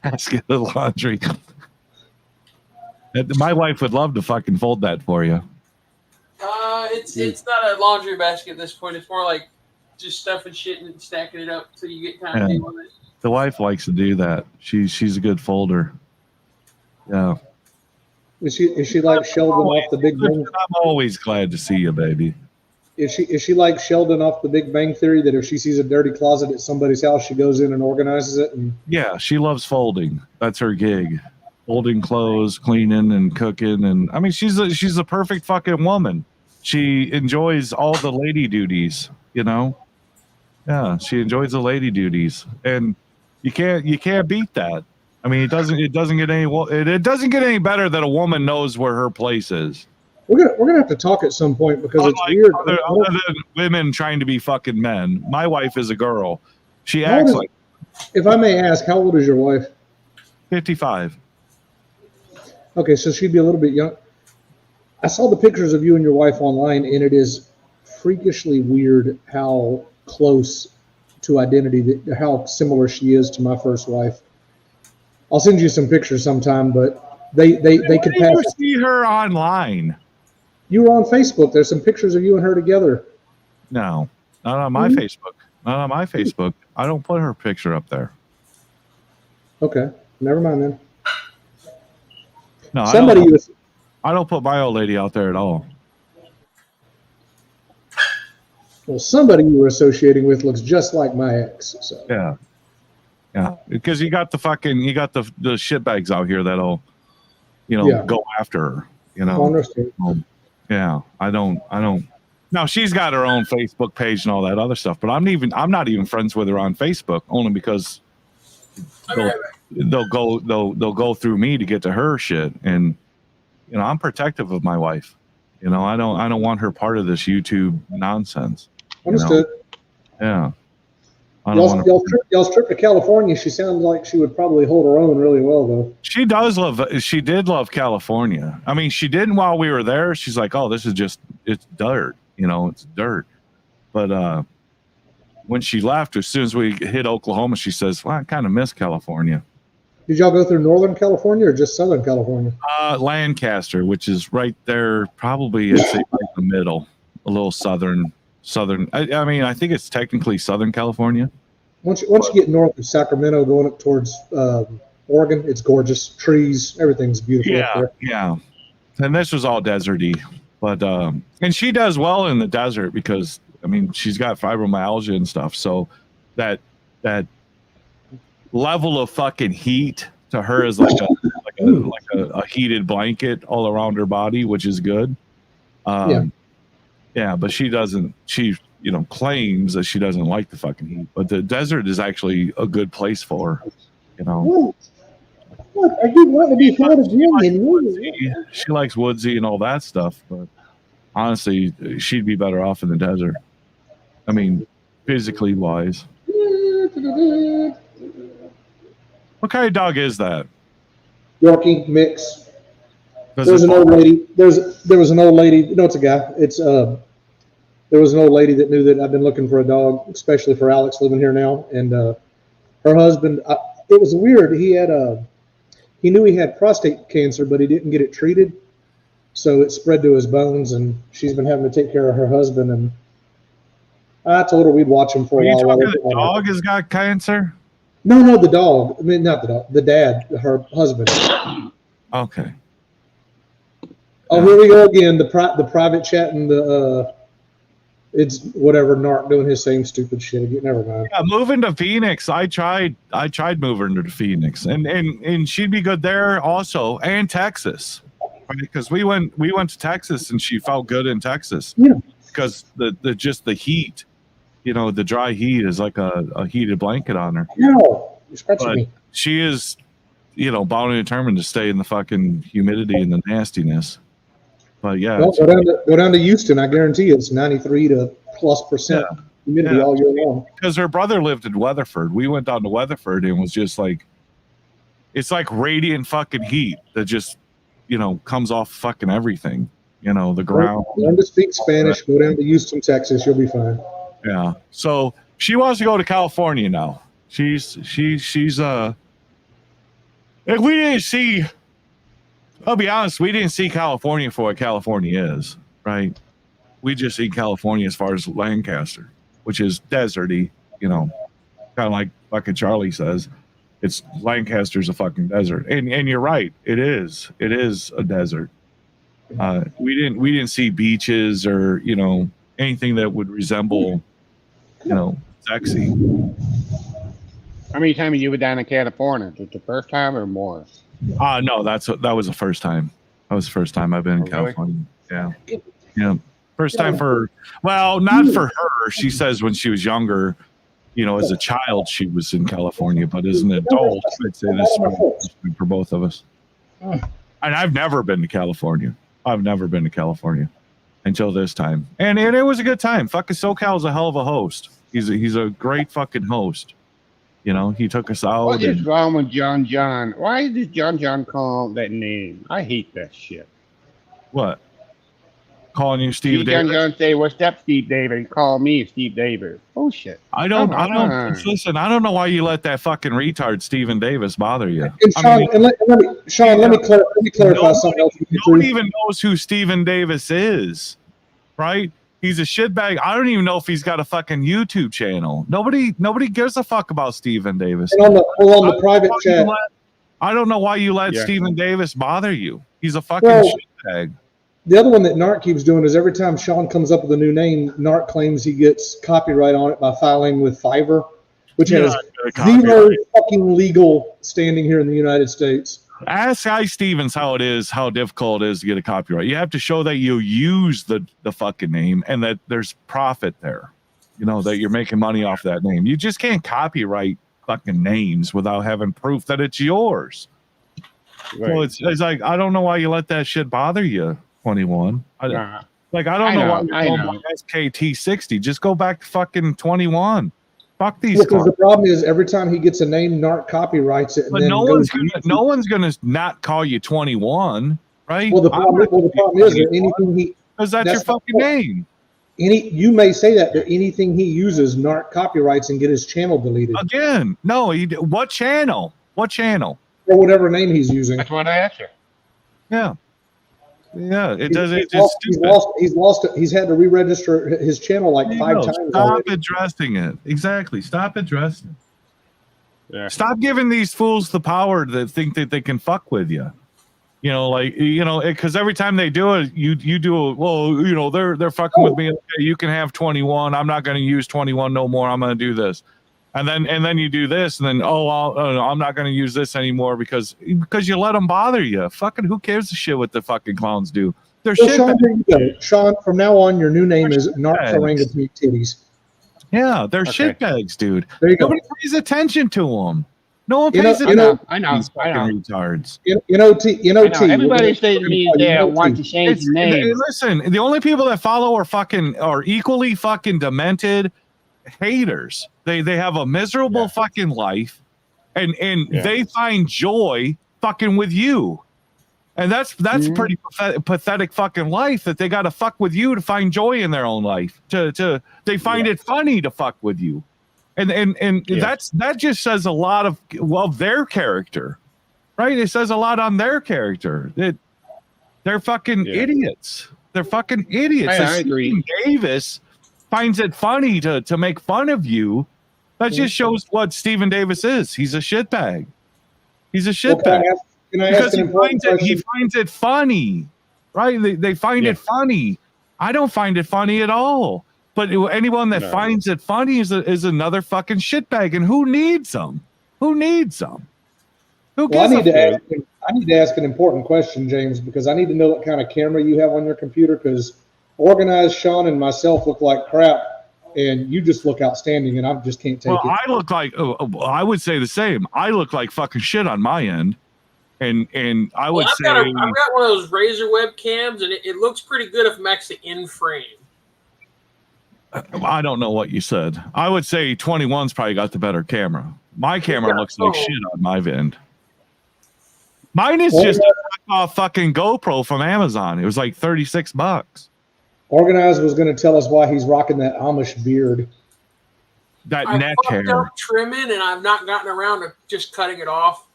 Basket of laundry. My wife would love to fucking fold that for you. It's not a laundry basket at this point. It's more like just stuffing shit and stacking it up so you get time to deal with it. The wife likes to do that. She's a good folder. Yeah. Is she like Sheldon off the Big Bang? I'm always glad to see you, baby. Is she like Sheldon off the Big Bang Theory, that if she sees a dirty closet at somebody's house, she goes in and organizes it? And Yeah, she loves folding. That's her gig. Folding clothes, cleaning and cooking, and I mean she's a perfect fucking woman. She enjoys all the lady duties, Yeah, she enjoys the lady duties, and you can't beat that. I mean, it doesn't get any better that a woman knows where her place is. we're gonna have to talk at some point because it's weird. Other than women trying to be fucking men. My wife is a girl. She How acts old like If I may ask, how old is your wife? 55. Okay, so she'd be a little bit young. I saw the pictures of you and your wife online, and it is freakishly weird how close to identity, how similar she is to my first wife. I'll send you some pictures sometime, but they could pass. You see her online? You were on Facebook. There's some pictures of you and her together. No, not on my Facebook. Not on my Facebook. I don't put her picture up there. Okay, never mind then. No, Somebody I don't put my old lady out there at all. Well, somebody you were associating with looks just like my ex. So Yeah, because you got the shitbags out here that'll, go after her. I understand. Yeah, I don't. Now she's got her own Facebook page and all that other stuff, but I'm not even friends with her on Facebook, only because they'll go through me to get to her shit, and I'm protective of my wife. I don't want her part of this YouTube nonsense. Understood. Yeah. Y'all's trip to California, she sounds like she would probably hold her own really well, though. She did love California. I mean, she didn't while we were there. She's like, oh, this is it's dirt. It's dirt. But when she left, as soon as we hit Oklahoma, she says, well, I kind of miss California. Did y'all go through Northern California or just Southern California? Lancaster, which is right there, probably, I'd say, right in the middle, a little southern southern. I mean, I think it's technically Southern California. Once you get north of Sacramento, going up towards Oregon, it's gorgeous. Trees, everything's beautiful up there. Yeah. And this was all deserty, but and she does well in the desert because I mean she's got fibromyalgia and stuff. So that level of fucking heat to her is like a heated blanket all around her body, which is good. Yeah, but she doesn't. She claims that she doesn't like the fucking heat, but the desert is actually a good place for her. What are you wanting to be part of Jimmy? She likes woodsy and all that stuff, but honestly, she'd be better off in the desert. I mean, physically wise. What kind of dog is that? Yorkie mix. There's an old lady. There was an old lady. No, it's a guy. There was an old lady that knew that I've been looking for a dog, especially for Alex living here now. And her husband. It was weird. He knew he had prostate cancer, but he didn't get it treated, so it spread to his bones. And she's been having to take care of her husband. And I told her we'd watch him for a while. The dog has got cancer? No, the dog. I mean, not the dog. The dad, her husband. Okay. Oh, here we go again. The private chat and it's whatever. Narc doing his same stupid shit again. Never mind. Yeah, moving to Phoenix. I tried moving her to Phoenix, and she'd be good there also, and Texas, right? Because we went to Texas, and she felt good in Texas. Yeah. Because the heat, the dry heat is like a heated blanket on her. No, you're scratching me. She is, bound and determined to stay in the fucking humidity and the nastiness. But yeah, well, go down to Houston. I guarantee it's 93 to +% humidity all year long. Because her brother lived in Weatherford. We went down to Weatherford and it was just like, it's like radiant fucking heat that just, comes off fucking everything. The ground. Learn to speak Spanish. Go down to Houston, Texas. You'll be fine. Yeah. So she wants to go to California now. She's and we didn't see. I'll be honest, we didn't see California for what California is, right? We just see California as far as Lancaster, which is deserty, kind of like fucking Charlie says. It's Lancaster's a fucking desert. And you're right, it is. It is a desert. We didn't see beaches or, anything that would resemble, sexy. How many times you were down in California? Was it the first time or more? No, that was the first time. That was the first time I've been in California. Yeah. Yeah. First time not for her. She says when she was younger, as a child, she was in California, but as an adult, I'd say this is for both of us. And I've never been to California. Until this time. And it was a good time. Fucking SoCal's a hell of a host. He's a great fucking host. He took us out. What is wrong with John John? Why did John call that name? I hate that shit. What? Calling you Steve Davis? John say, "What's up, Steve Davis?" Call me Steve Davis. Oh shit! I don't. Listen, I don't know why you let that fucking retard Steven Davis bother you. And Sean, let me clarify something else. No one even knows who Steven Davis is, right? He's a shitbag. I don't even know if he's got a fucking YouTube channel. Nobody gives a fuck about Steven Davis. And on the private chat, I don't know why you let Steven Davis bother you. He's a fucking shitbag. The other one that Narc keeps doing is every time Sean comes up with a new name, Narc claims he gets copyright on it by filing with Fiverr, which has zero fucking legal standing here in the United States. Ask Guy Stevens how difficult it is to get a copyright. You have to show that you use the fucking name and that there's profit there. That you're making money off that name. You just can't copyright fucking names without having proof that it's yours. Right. So it's like, I don't know why you let that shit bother you, 21. I don't know why you're going by SKT60. Just go back to fucking 21. Fuck these. Because the problem is every time he gets a name, Narc copyrights it. But no one's gonna not call you 21, right? Well, the problem is that anything because that's your fucking name. You may say that, but anything he uses, Narc copyrights and get his channel deleted. Again, no. What channel? What channel? Or whatever name he's using. That's what I asked you. Yeah. Yeah, it does. It's He's stupid. he's had to re-register his channel like There you 5 go. times Stop already. addressing it. Exactly. Stop addressing it. Yeah. Stop giving these fools the power that think that they can fuck with you. You know, like, you know, because every time they do it, you do it. Well, you know, they're fucking with me. Okay, you can have 21. I'm not going to use 21 no more. I'm going to do this, and then you do this, and then I'm not going to use this anymore because you let them bother you. Fucking who cares the shit what the fucking clowns do? They're Well, shit. Sean, there you go. Sean, from now on, your new name is Narc shitbags. Orangutan Titties. Yeah, they're Okay. shitbags, dude. There you go. Nobody pays attention to them. No one You know- pays you attention know- to I know. these fucking retards. Everybody says to me they want to change the name. Listen, the only people that follow are equally fucking demented haters. They have a miserable fucking life, and they find joy fucking with you, and that's pretty pathetic fucking life that they got to fuck with you to find joy in their own life. They find it funny to fuck with you, and that just says a lot of their character. Right, it says a lot on their character. They're fucking idiots. They're fucking idiots. I agree. Stephen Davis finds it funny to make fun of you. That just shows what Stephen Davis is. He's a shitbag. He's a shitbag. Can I ask an important question? He finds it funny, right? They find it funny. I don't find it funny at all. But anyone that finds it funny is another fucking shitbag. And who needs them? Who needs them? Well, I need to ask an important question, James, because I need to know what kind of camera you have on your computer. Because Organized Sean and myself look like crap, and you just look outstanding, and I just can't take it. I look like I would say the same. I look like fucking shit on my end, and I would say I've got one of those Razor webcams, and it looks pretty good if I'm actually in frame. I don't know what you said. I would say 21's probably got the better camera. My camera looks like shit on my end. Mine is just a fucking GoPro from Amazon. It was like $36. Organized was going to tell us why he's rocking that Amish beard. That I neck fucked hair. up trimming, and I've not gotten around to just cutting it off.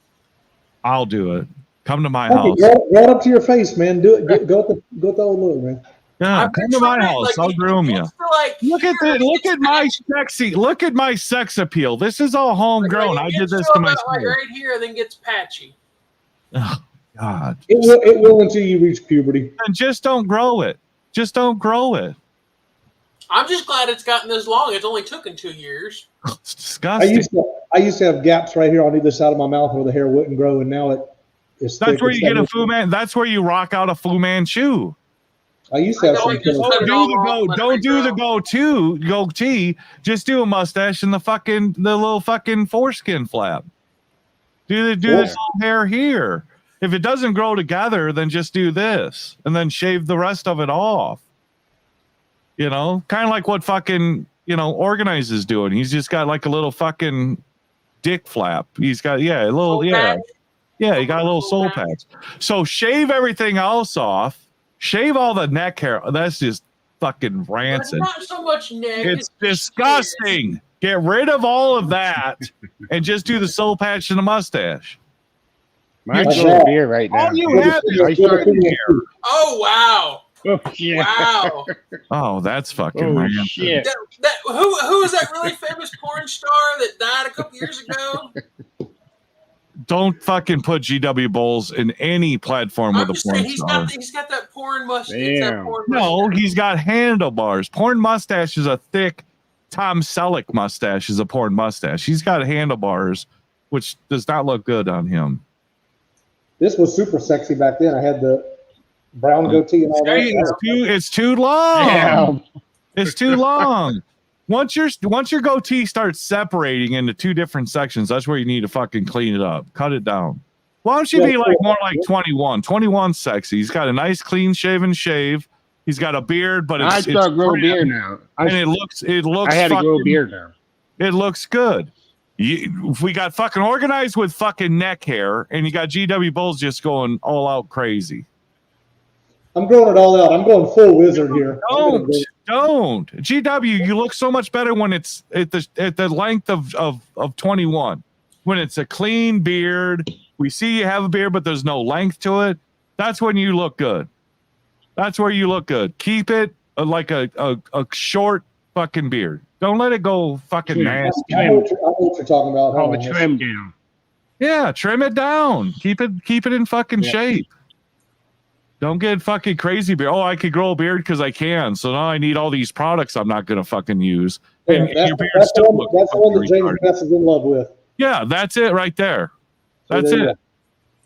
I'll do it. Come to my Okay, house. roll it up to your face, man. Do it. Go with the old look, man. Yeah, come to my house. I'll groom you. Look at my sex appeal. This is all homegrown. I did this to myself. Like right here, then gets patchy. Oh God. It will until you reach puberty. And just don't grow it. Just don't grow it. I'm just glad it's gotten this long. It's only taken 2 years. It's disgusting. I used to have gaps right here on either side of my mouth where the hair wouldn't grow, and now it's. That's where you get a Fu Man. That's where you rock out a Fu Manchu. I used to have some. Don't do the goatee. Just do a mustache and the little fucking foreskin flap. Do this little hair here. If it doesn't grow together, then just do this and then shave the rest of it off. You know, kind of like what fucking, Organize is doing. He's just got like a little fucking dick flap. He's got, he got a little soul patch. So shave everything else off. Shave all the neck hair. That's just fucking rancid. It's not so much neck. It's disgusting. Get rid of all of that and just do the soul patch and the mustache. Mine's a beer right now. All you have is hair. Oh, wow. Oh, yeah. Wow. Oh, that's fucking rancid. Shit. Who is that really famous porn star that died a couple years ago? Don't fucking put GW Bowles in any platform with a porn star. He's got that porn mustache. No, he's got handlebars. Porn mustache is a thick Tom Selleck mustache is a porn mustache. He's got handlebars, which does not look good on him. This was super sexy back then. I had the brown goatee and all that. It's too long. Yeah. It's too long. Once your goatee starts separating into two different sections, that's where you need to fucking clean it up. Cut it down. Why don't you be more like 21? 21's sexy. He's got a nice clean shaven shave. He's got a beard, but I start grow beard now. It looks. I had to grow a beard now. It looks good. If we got fucking Organized with fucking neck hair, and you got GW Bulls just going all out crazy. I'm growing it all out. I'm going full wizard here. Don't. GW, you look so much better when it's at the length of 21. When it's a clean beard, we see you have a beard, but there's no length to it. That's when you look good. That's where you look good. Keep it like a short fucking beard. Don't let it go fucking Trim. nasty. I know what you're talking about. Oh, Hold the on, trim down. Yeah, trim it down. Keep it in fucking shape. Don't get fucking crazy beard. Oh, I could grow a beard because I can. So now I need all these products I'm not gonna fucking use. And Yeah, your beard that's still the looks one that fucking James retarded. Best is in love with. Yeah, that's it right there. So That's there you it.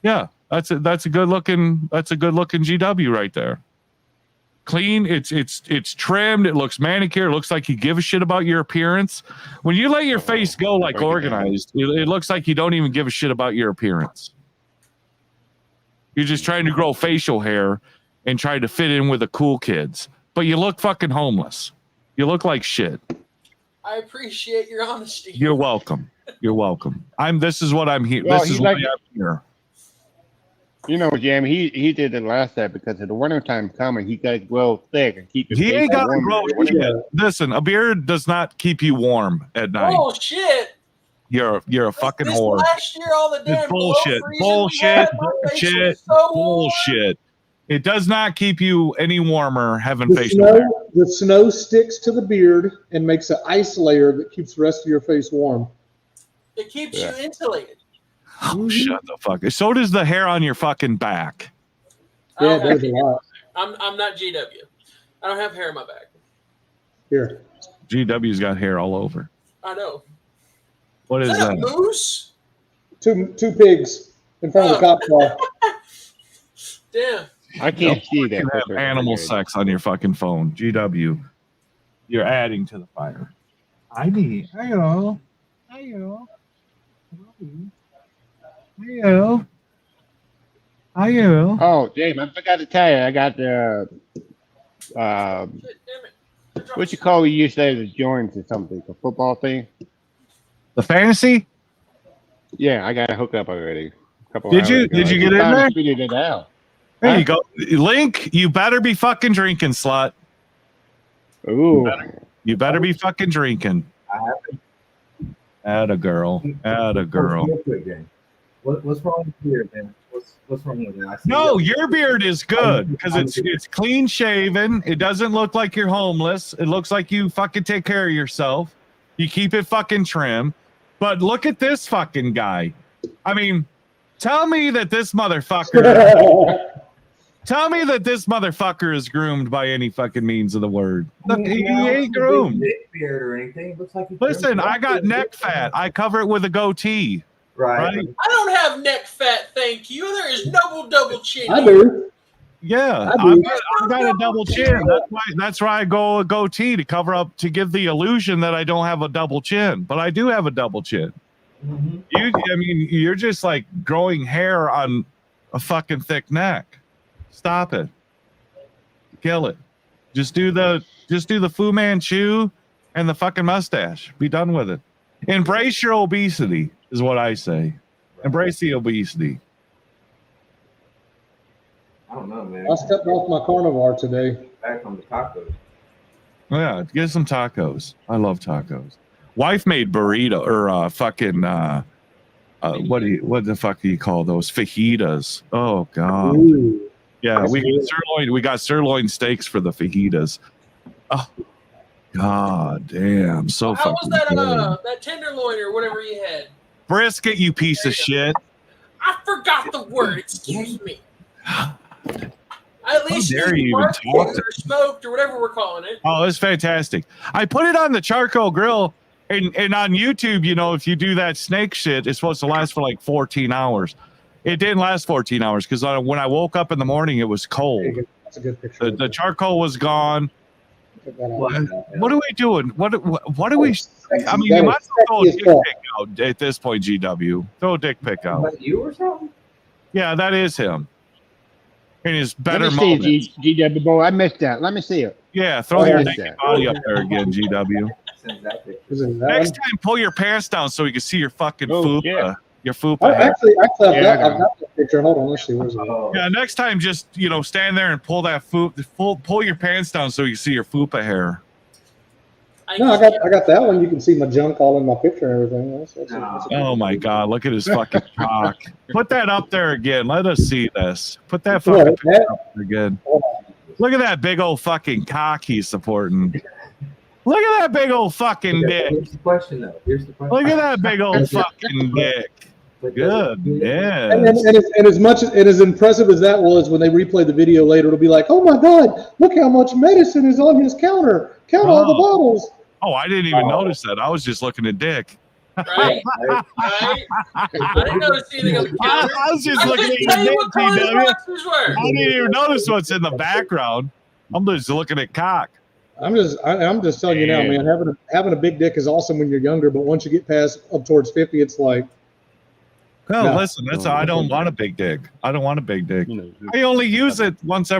Yeah, that's it. That's a good looking GW right there. Clean. It's trimmed. It looks manicured. It looks like you give a shit about your appearance. When you let your face go like organized, it looks like you don't even give a shit about your appearance. You're just trying to grow facial hair and try to fit in with the cool kids, but you look fucking homeless. You look like shit. I appreciate your honesty. You're welcome. You're welcome. This is what I'm here. Well, This is why I'm here. You know, Jamie, he did it last time because of the wintertime coming. He got to grow thick and keep his He face ain't got to warm. grow shit. Listen, a beard does not keep you warm at night. Oh shit! You're a fucking This whore. last year, all the damn It's bullshit. below freezing we had, my face was so warm. Bullshit. It does not keep you any warmer having The facial hair. snow sticks to the beard and makes an ice layer that keeps the rest of your face warm. It keeps you insulated. Oh, shut the fuck. So does the hair on your fucking back. Yeah, I it don't have does a hair. lot. I'm not GW. I don't have hair in my back. Here. GW's got hair all over. I know. What is Is that a that? moose? Two pigs in front of the cop car. Damn. I can't see You that. have animal sex on your fucking phone. GW. You're adding to the fire. Hello. Oh, James, I forgot to tell you. I got the Shit, damn it. what you call you say the joints or something, the football thing. The fantasy? Yeah, I got a hookup already. Did you get in there? Figured it out. There you go. Link, you better be fucking drinking, slut. Ooh. You better be fucking drinking. Atta girl. What's wrong with your beard, man? What's wrong with it? No, your beard is good because it's clean shaven. It doesn't look like you're homeless. It looks like you fucking take care of yourself. You keep it fucking trim. But look at this fucking guy. I mean, tell me that this motherfucker is groomed by any fucking means of the word. Look, he ain't groomed. Dick beard or anything. It looks like he Listen, I got neck fat. I cover it with a goatee. Right. I don't have neck fat, thank you. There is double chin. I do. Yeah, I do. I got a double chin. That's why I go a goatee to cover up, to give the illusion that I don't have a double chin, but I do have a double chin. Mm-hmm. You're just like growing hair on a fucking thick neck. Stop it. Kill it. Just do the Fu Manchu and the fucking mustache. Be done with it. Embrace your obesity is what I say. Embrace the obesity. I don't know, man. I stepped off my carnivore today. Back on the tacos. Yeah, get some tacos. I love tacos. Wife made burrito or fucking what the fuck do you call those? Fajitas. Oh god. Ooh. Yeah, we got sirloin steaks for the fajitas. Oh god damn. So How was fucking that good. that tenderloin or whatever you had? Brisket, you piece of shit. I forgot the word. Excuse me. At least dare you you even talk barbecued to- or smoked or whatever we're calling it. Oh, it's fantastic. I put it on the charcoal grill, and on YouTube, you know, if you do that snake shit, it's supposed to last for like 14 hours. It didn't last 14 hours because when I woke up in the morning, it was cold. That's a good picture. The charcoal was gone. Put that on. What are we doing? What are we? I mean, That you is might as well throw a sexy as dick fuck. pic out at this point, GW. Throw a dick pic out. Was that you or something? Yeah, that is him. In his better Let me see moments. it, GW boy. I missed that. Let me see it. Yeah, throw Oh, your yeah. naked body up there again, GW. Send that picture. Is it that Next one? time, pull your pants down so we can see your fucking Oh, fupa. yeah. Your fupa. Oh, hair. actually, I've Yeah, I got got that picture. Hold on, let's see. Where's it? Oh, Yeah, next time, just stand there and pull that pull your pants down so you can see your fupa hair. No, I got that one. You can see my junk all in my picture and everything. That's a- Oh my god, look at his fucking cock. Put that up there again. Let us see this. Put that fucking What, picture that? up there again. the Look at that big old fucking cock he's supporting. Look at that big old fucking dick. Here's the question, though. Here's the question. Look at that big old fucking dick. Good. Yeah. And as much and as impressive as that was, when they replay the video later, it'll be like, oh my God, look how much medicine is on his counter. Count all the bottles. Oh, I didn't even notice that. I was just looking at dick. Right. I didn't notice anything on the counter. I was just looking at tell your you dick, what color the TW. boxers were. I didn't even notice what's in the background. I'm just looking at cock. I'm just telling you now, man. Having a big dick is awesome when you're younger, but once you get past up towards 50, it's like. No, listen. I don't want a big dick. I don't want a big dick. I only use it once,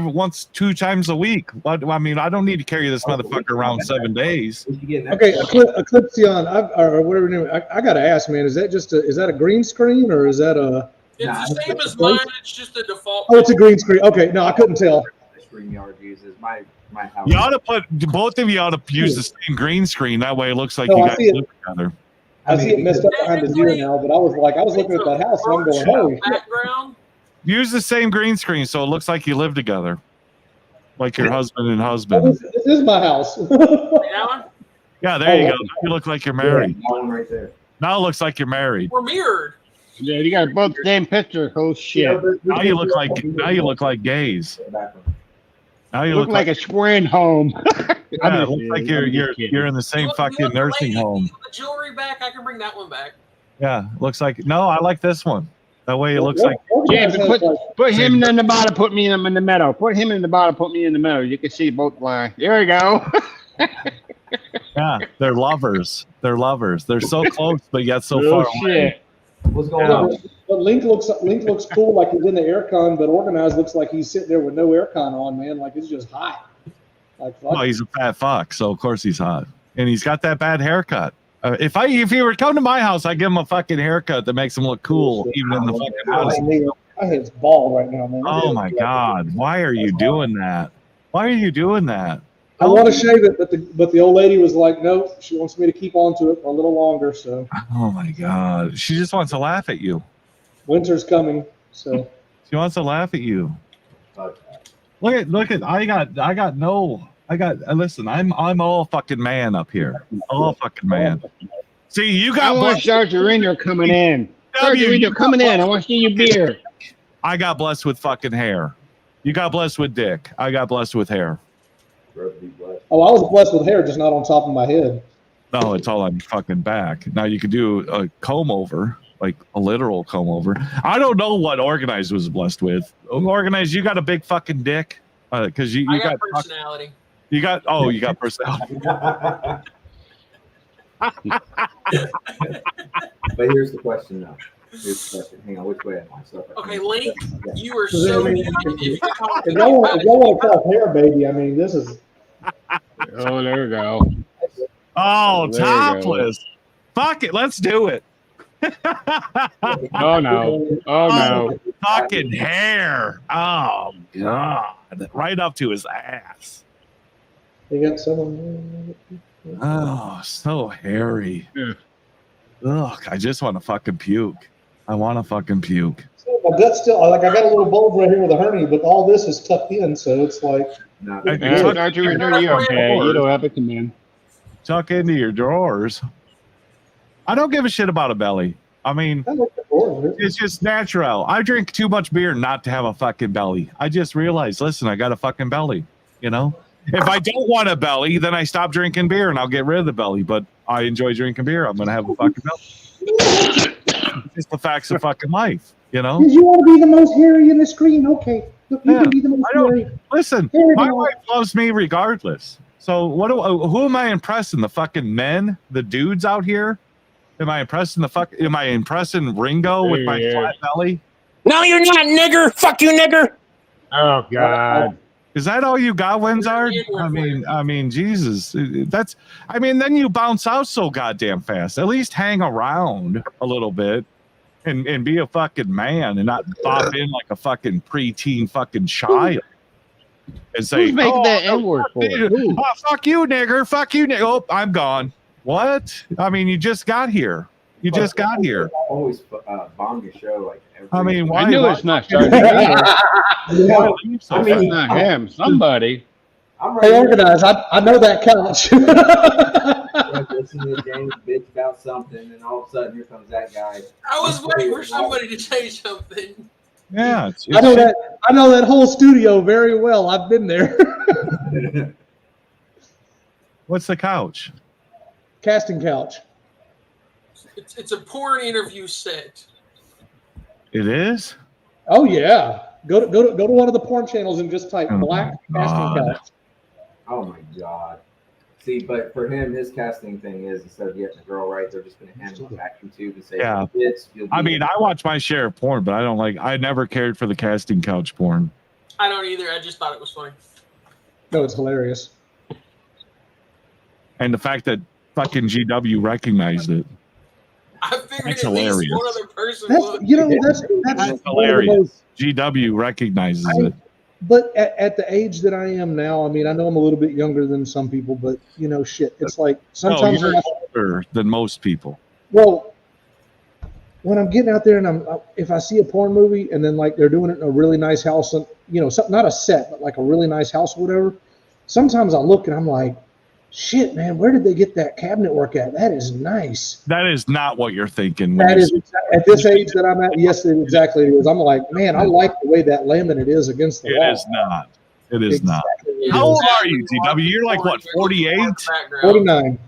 2 times a week. I mean, I don't need to carry this motherfucker around 7 days. Okay, Eclipsion, or whatever name. I gotta ask, man. Is that a green screen or is that a? It's the same as mine. It's just a default. Oh, it's a green screen. Okay, no, I couldn't tell. StreamYard uses my house. You ought to both of you ought to use the same green screen. That way, it looks like No, you I guys see it. live together. I see it messed up behind the zero now, but I was looking at that house and I'm going, holy shit. Background. Use the same green screen so it looks like you live together, like your husband and husband. This is my house. That one? Yeah, there you go. Now you look like you're married. That one right there. Now it looks like you're married. We're mirrored. Yeah, you got both the same picture. Oh shit! Now you look like gays. Now you Look like a swearing home. Yeah, it looks like you're in the same fucking nursing home. The jewelry back. I can bring that one back. Yeah, looks like I like this one. That way it looks like James, put him in the bottom. Put me in the middle. Put him in the bottom. Put me in the middle. You can see both lines. There we go. yeah, they're lovers. They're lovers. They're so close but yet so Oh far away. shit! What's going on? But Link looks cool, like he's in the aircon, but Organized looks like he's sitting there with no aircon on, man. Like it's just hot. Like Well, he's a fat fuck, so of course he's hot, and he's got that bad haircut. If he were to come to my house, I'd give him a fucking haircut that makes him look cool, even in the fucking house. My head's bald right now, man. Oh my god, why are you doing that? Why are you doing that? I want to shave it, but the old lady was like, no, she wants me to keep on to it for a little longer. So. Oh my god, she just wants to laugh at you. Winter's coming, so. She wants to laugh at you. Look at listen, I'm all fucking man up here. All fucking man. See, you I got want Sergeant Ranger coming in. Sergeant Ranger coming in. I want to see your beer. I got blessed with fucking hair. You got blessed with dick. I got blessed with hair. Oh, I was blessed with hair, just not on top of my head. No, it's all on your fucking back. Now you could do a comb over, like a literal comb over. I don't know what Organized was blessed with. Organized, you got a big fucking dick, because you I got got personality. You got personality. But here's the question now. Here's the question. Hang on, which way am I? So Okay, Link, you are so young. If you're talking If y'all about want to talk hair, baby, I mean, this is. Oh, there we go. Oh, There you topless. Fuck it, let's do it. Oh no! Oh no! Fucking hair. Oh god. Right up to his ass. They got someone. Oh, so hairy. Yeah. Ugh, I just want to fucking puke. I want to fucking puke. My gut's still like I got a little bulge right here with a hernia, but all this is tucked in, so it's like. no, Yeah, Sergeant Ranger, you okay? You don't have to come in. Tuck into your drawers. I don't give a shit about a belly. I mean, it's just natural. I drink too much beer not to have a fucking belly. I just realized, listen, I got a fucking belly, you know? If I don't want a belly, then I stop drinking beer and I'll get rid of the belly. But I enjoy drinking beer. I'm going to have a fucking belly. It's the facts of fucking life, you know? Because you want to be the most hairy in the screen, okay. Look, you Yeah, can be the most I don't- hairy. Listen, There my you wife loves me regardless. So who am I impressing? The fucking men, the dudes out here? Am I impressing am I impressing Ringo with my Yeah. flat belly? No, you're not, nigger. Fuck you, nigger. Oh God! Is that all you got, Wenzard? I mean, Jesus. Then you bounce out so goddamn fast. At least hang around a little bit and be a fucking man and not pop in like a fucking preteen fucking child. And say, Who's making that N-word for? Who? fuck you, nigger. Fuck you, nigger. Oh, I'm gone. What? I mean, you just got here. You just got here. Always bomb your show like every. I mean, why? I knew why it's not Sergeant Major. why leave so I mean, fast? It's not him. Somebody. I'm Hey, ready organize. I know that couch. to listen to James bitch about something, and all of a sudden here comes that guy. I was waiting for somebody to say something. Yeah, I know that whole studio very well. I've been there. What's the couch? Casting couch. It's a porn interview set. It is. Oh yeah. Go to one of the porn channels and just type Oh, black my casting God. couch. Oh my god. See, but for him, his casting thing is instead of getting the girl right, they're just going to hand him a vacuum tube and say, Yeah. you'll I be mean, in. I watch my share of porn, but I never cared for the casting couch porn. I don't either. I just thought it was funny. No, it's hilarious. And the fact that fucking GW recognized it. I figured That's at least hilarious. one other person That's would. that's That's one of the hilarious. most. GW recognizes it. But at the age that I am now, I mean, I know I'm a little bit younger than some people, but you know, shit. It's like sometimes you're when older than most people. well, when I'm getting out there and if I see a porn movie and then like they're doing it in a really nice house, and you know, not a set, but like a really nice house or whatever. Sometimes I look and I'm like, shit, man, where did they get that cabinet work at? That is nice. That is not what you're thinking. when That you is at this age that I'm at. Yes, it exactly is. I'm like, man, I like the way that laminate is against the It wall. is not. It is not. Exactly. How old are you, GW? You're like what, 48? 49.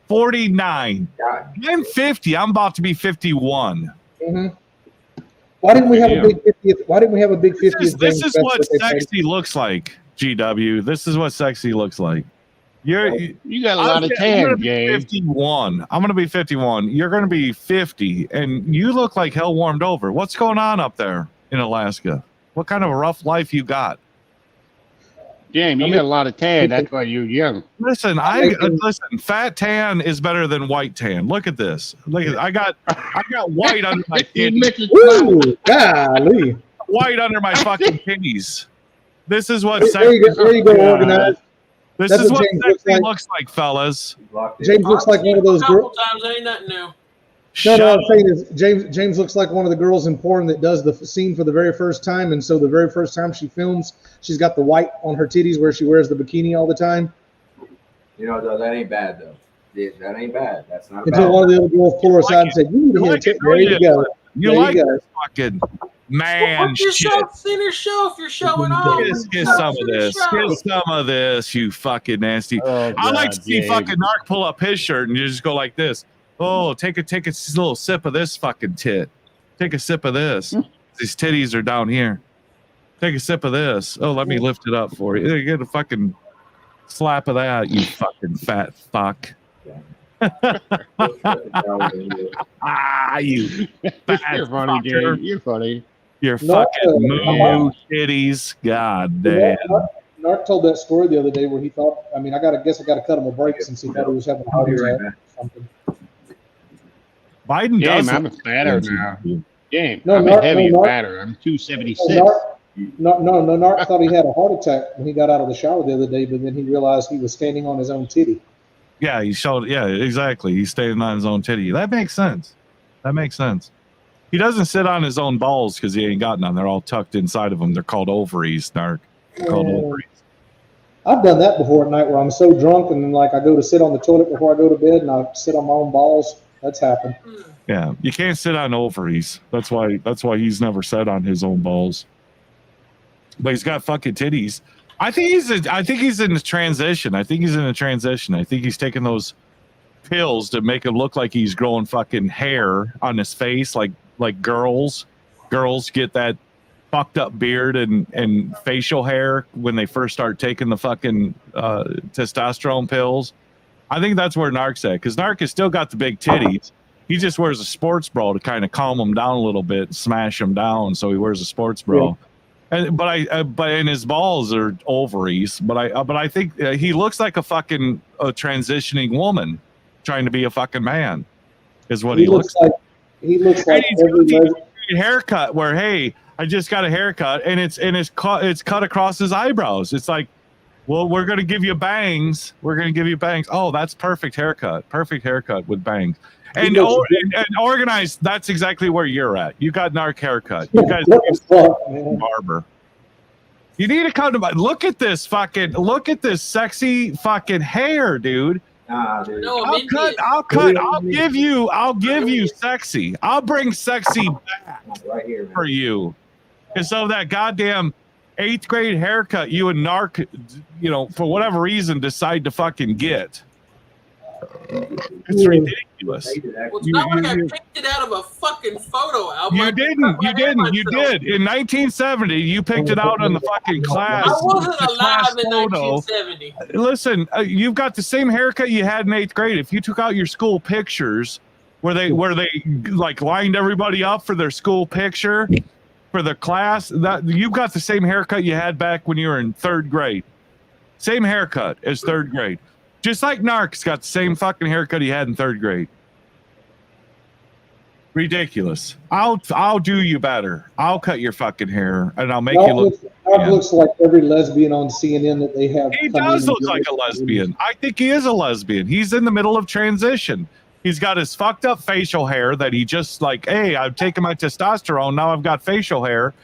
49. God. I'm 50. I'm about to be 51. Mm-hmm. Why didn't we have a big 50th? Why didn't we have a big 50th? This is what sexy looks like, GW. This is what sexy looks like. You got a lot of tan, James. 51. I'm gonna be 51. You're gonna be 50, and you look like hell warmed over. What's going on up there in Alaska? What kind of a rough life you got? James, you got a lot of tan. That's why you're young. Listen, listen. Fat tan is better than white tan. Look at this. Look at I got white under my titties. Woo, golly. White under my fucking titties. This is what There you go, organized. This That's is what what James sexy looks looks like, fellas. James looks like one of those A couple girls. times, ain't nothing new. No, what I'm saying is James looks like one of the girls in porn that does the scene for the very first time, and so the very first time she films, she's got the white on her titties where she wears the bikini all the time. You know, though, that ain't bad, though. That ain't bad. That's not Until bad. one of the other girls pull her aside and say, "You need to hit a tit." There you go. You There like you go. fucking man Put shit. yourself in your show if you're showing off. Get some of this. Get some of this, you fucking nasty. Oh, I like God, to see James. fucking Narc pull up his shirt and you just go like this. Oh, take a little sip of this fucking tit. Take a sip of this. These titties are down here. Take a sip of this. Oh, let me lift it up for you. There, get a fucking slap of that, you fucking fat fuck. You fat You're funny, fucker. James. You're funny. You're No, fucking moo titties. God damn. Narc told that story the other day where he thought, I mean, I guess I got to cut him a break since he thought he was having a heart attack or something. Biden James, does. I'm fatter now. James, No, I'm Narc- a heavy no, Narc- fatter. I'm 276. Narc thought he had a heart attack when he got out of the shower the other day, but then he realized he was standing on his own titty. Yeah, he showed. Yeah, exactly. He's standing on his own titty. That makes sense. That makes sense. He doesn't sit on his own balls because he ain't got none. They're all tucked inside of him. They're called ovaries, Narc. They're called ovaries. I've done that before at night where I'm so drunk and then like I go to sit on the toilet before I go to bed and I sit on my own balls. That's happened. Yeah, you can't sit on ovaries. That's why he's never sat on his own balls. But he's got fucking titties. I think he's in a transition. I think he's taking those pills to make him look like he's growing fucking hair on his face, like girls. Girls get that fucked up beard and facial hair when they first start taking the fucking testosterone pills. I think that's where Narc's at, because Narc has still got the big titties. He just wears a sports bra to kind of calm them down a little bit, smash them down. So he wears a sports bra. Yeah. But his balls are ovaries. But I think he looks like a fucking transitioning woman trying to be a fucking man. Is what he looks like. He looks like he's every got lesbian. the haircut where, hey, I just got a haircut and it's cut across his eyebrows. It's like, well, we're gonna give you bangs. We're gonna give you bangs. Oh, that's perfect haircut. Perfect haircut with bangs. And, and organized, that's exactly where you're at. You got narc haircut. You guys What the fuck, man? barber. You need to come to my look at this sexy fucking hair, dude. Nah, dude. No, I'll give you sexy. I'll bring sexy back Right here, man. for you. And so that goddamn 8th grade haircut you and narc, for whatever reason decide to fucking get. It's ridiculous. Well, it's not like I picked it out of a fucking photo album. You didn't. You did. In 1970, you picked it out on the fucking class. I wasn't the class alive in photo. 1970. Listen, you've got the same haircut you had in 8th grade. If you took out your school pictures where they like lined everybody up for their school picture for the class, that you've got the same haircut you had back when you were in 3rd grade. Same haircut as 3rd grade. Just like Narc's got the same fucking haircut he had in 3rd grade. Ridiculous. I'll do you better. I'll cut your fucking hair and I'll make you look. Narc looks like every lesbian on CNN that they have. He does look like a lesbian. I think he is a lesbian. He's in the middle of transition. He's got his fucked up facial hair that he just like, hey, I've taken my testosterone. Now I've got facial hair.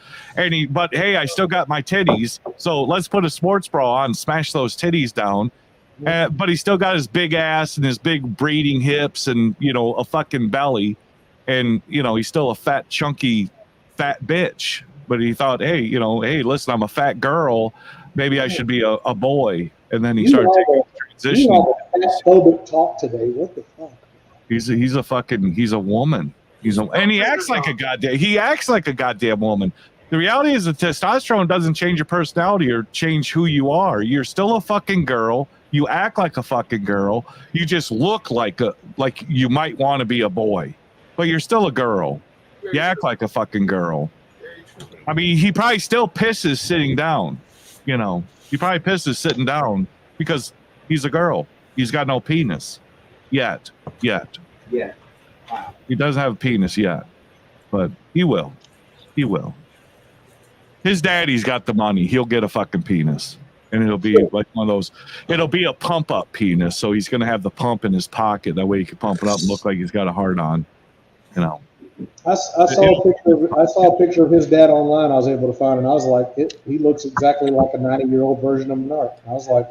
But hey, I still got my titties. So let's put a sports bra on, smash those titties down. But he's still got his big ass and his big breeding hips and, a fucking belly. And, he's still a fat, chunky, fat bitch. But he thought, hey, hey, listen, I'm a fat girl. Maybe I should be a boy. And then he started taking transition. Phobic talk today. What the fuck? He's a woman. And he acts like a goddamn woman. The reality is that testosterone doesn't change your personality or change who you are. You're still a fucking girl. You act like a fucking girl. You just look like you might want to be a boy, but you're still a girl. You act like a fucking girl. I mean, he probably still pisses sitting down. He probably pisses sitting down because he's a girl. He's got no penis yet. Yeah. Wow. He doesn't have a penis yet, but he will. He will. His daddy's got the money. He'll get a fucking penis. And it'll be like one of those, it'll be a pump up penis. So he's going to have the pump in his pocket. That way he can pump it up and look like he's got a heart on, I saw a picture of his dad online. I was able to find, and I was like, he looks exactly like a 90-year-old version of Narc. I was like,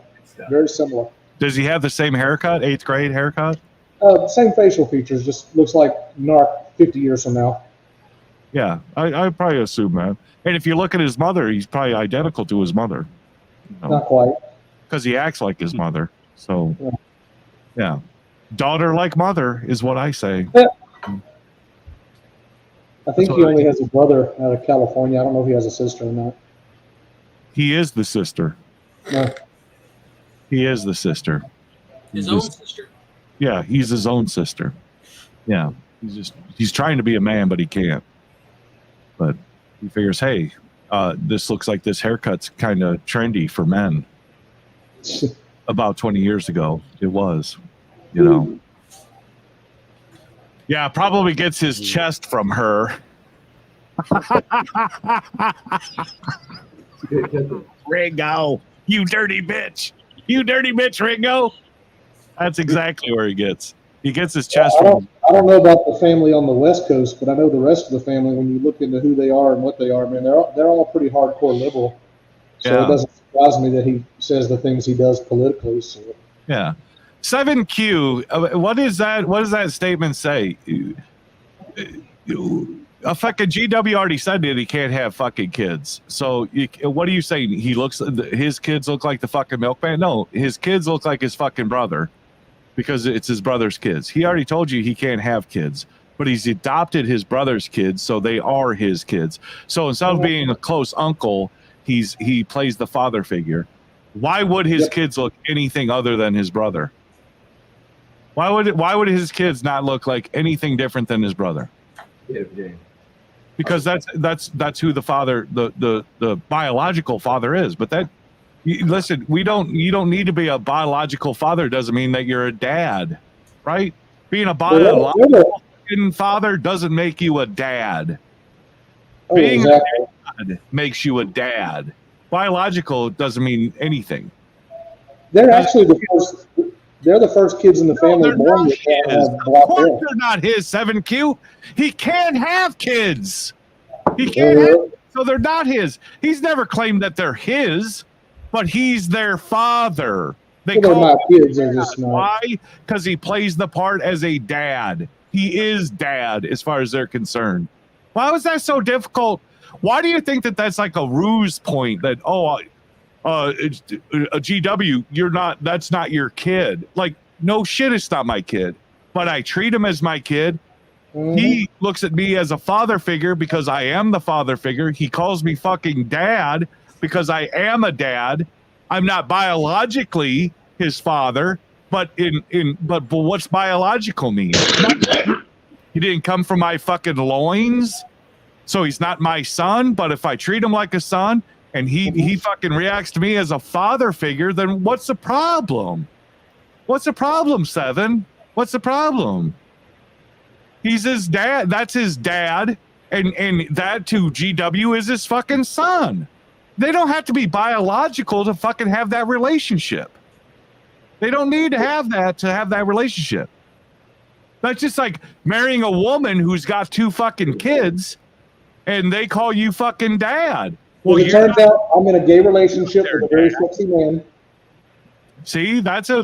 very similar. Does he have the same haircut, 8th grade haircut? Same facial features, just looks like Narc 50 years from now. Yeah, I probably assume that. And if you look at his mother, he's probably identical to his mother. Not quite. Because he acts like his mother. So, yeah. Daughter like mother is what I say. I think he only has a brother out of California. I don't know if he has a sister or not. He is the sister. No. He is the sister. His own sister. Yeah, he's his own sister. Yeah. He's trying to be a man, but he can't. But he figures, hey, this looks like this haircut's kind of trendy for men. About 20 years ago, it was, Yeah, probably gets his chest from her. Ringo, you dirty bitch. You dirty bitch, Ringo. That's exactly where he gets. He gets his chest from. I don't know about the family on the West Coast, but I know the rest of the family, when you look into who they are and what they are, man, they're all pretty hardcore liberal. So it doesn't surprise me that he says the things he does politically. So. Yeah. 7Q, what is that? What does that statement say? A fucking GW already said that he can't have fucking kids. So what are you saying? His kids look like the fucking milkman? No, his kids look like his fucking brother because it's his brother's kids. He already told you he can't have kids, but he's adopted his brother's kids, so they are his kids. So instead of being a close uncle, he plays the father figure. Why would his kids look anything other than his brother? Why would his kids not look like anything different than his brother? Because that's who the father, the biological father is. But listen, you don't need to be a biological father doesn't mean that you're a dad, right? Being a biological father doesn't make you a dad. Being a dad makes you a dad. Biological doesn't mean anything. They're actually They're the first kids in the family they're born not with that his. have Of black course hair. they're not his, 7Q. He can't have kids. He can't have, so they're not his. He's never claimed that they're his, but he's their father. They Well, they're call not him kids. They're dad. just not. Why? Because he plays the part as a dad. He is dad as far as they're concerned. Why was that so difficult? Why do you think that that's like a ruse point that, it's a GW, you're not, that's not your kid. Like, no shit, it's not my kid, but I treat him as my kid. He looks at me as a father figure because I am the father figure. He calls me fucking dad because I am a dad. I'm not biologically his father, but but what's biological mean? He didn't come from my fucking loins, so he's not my son. But if I treat him like a son and he fucking reacts to me as a father figure, then what's the problem? What's the problem, Seven? What's the problem? He's his dad. That's his dad. And that to GW is his fucking son. They don't have to be biological to fucking have that relationship. They don't need to have that relationship. That's just like marrying a woman who's got 2 fucking kids and they call you fucking dad. Well, it turns out I'm in a gay relationship with a very sexy man. See, that's a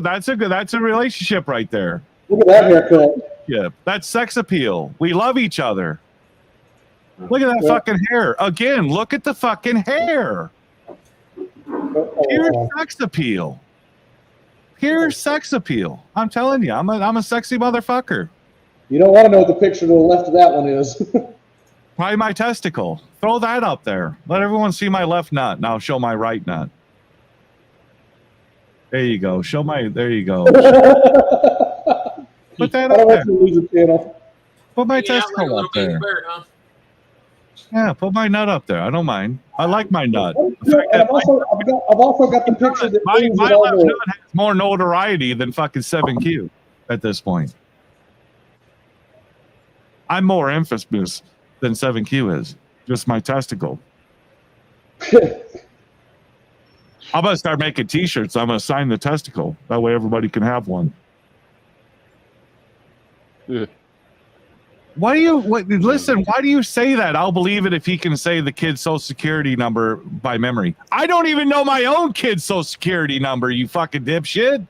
relationship right there. Look at that haircut. Yeah, that's sex appeal. We love each other. Look at that fucking hair. Again, look at the fucking hair. Pure sex appeal. Pure sex appeal. I'm telling you, I'm a sexy motherfucker. You don't want to know what the picture to the left of that one is. Probably my testicle. Throw that up there. Let everyone see my left nut, and I'll show my right nut. There you go. There you go. Put that up there. Put my testicle up there. Bird, huh? Yeah, put my nut up there. I don't mind. I like my nut. I've also got the picture that my proves left it all nut has more notoriety than fucking 7Q at this point. I'm more infamous than 7Q is. Just my testicle. I'm gonna start making T-shirts. I'm gonna sign the testicle. That way everybody can have one. Yeah. Listen, why do you say that? I'll believe it if he can say the kid's social security number by memory. I don't even know my own kid's social security number, you fucking dipshit.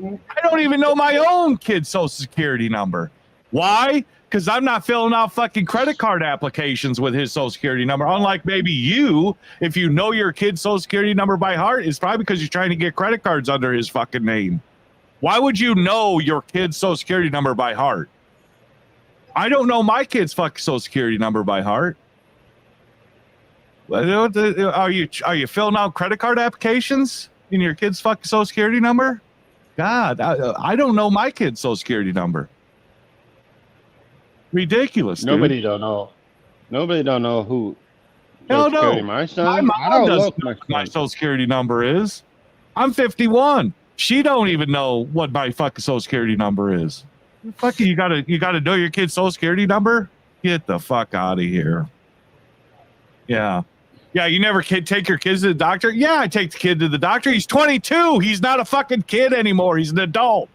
I don't even know my own kid's social security number. Why? Because I'm not filling out fucking credit card applications with his social security number. Unlike maybe you, if you know your kid's social security number by heart, it's probably because you're trying to get credit cards under his fucking name. Why would you know your kid's social security number by heart? I don't know my kid's fucking social security number by heart. Are you filling out credit card applications in your kid's fucking social security number? God, I don't know my kid's social security number. Ridiculous. Nobody dude. don't know. Nobody don't know who. Hell no. My son. My mom doesn't know what my social security number is. I'm 51. She don't even know what my fucking social security number is. Fucking, you gotta know your kid's social security number? Get the fuck out of here. Yeah. Yeah, you never take your kids to the doctor? Yeah, I take the kid to the doctor. He's 22. He's not a fucking kid anymore. He's an adult.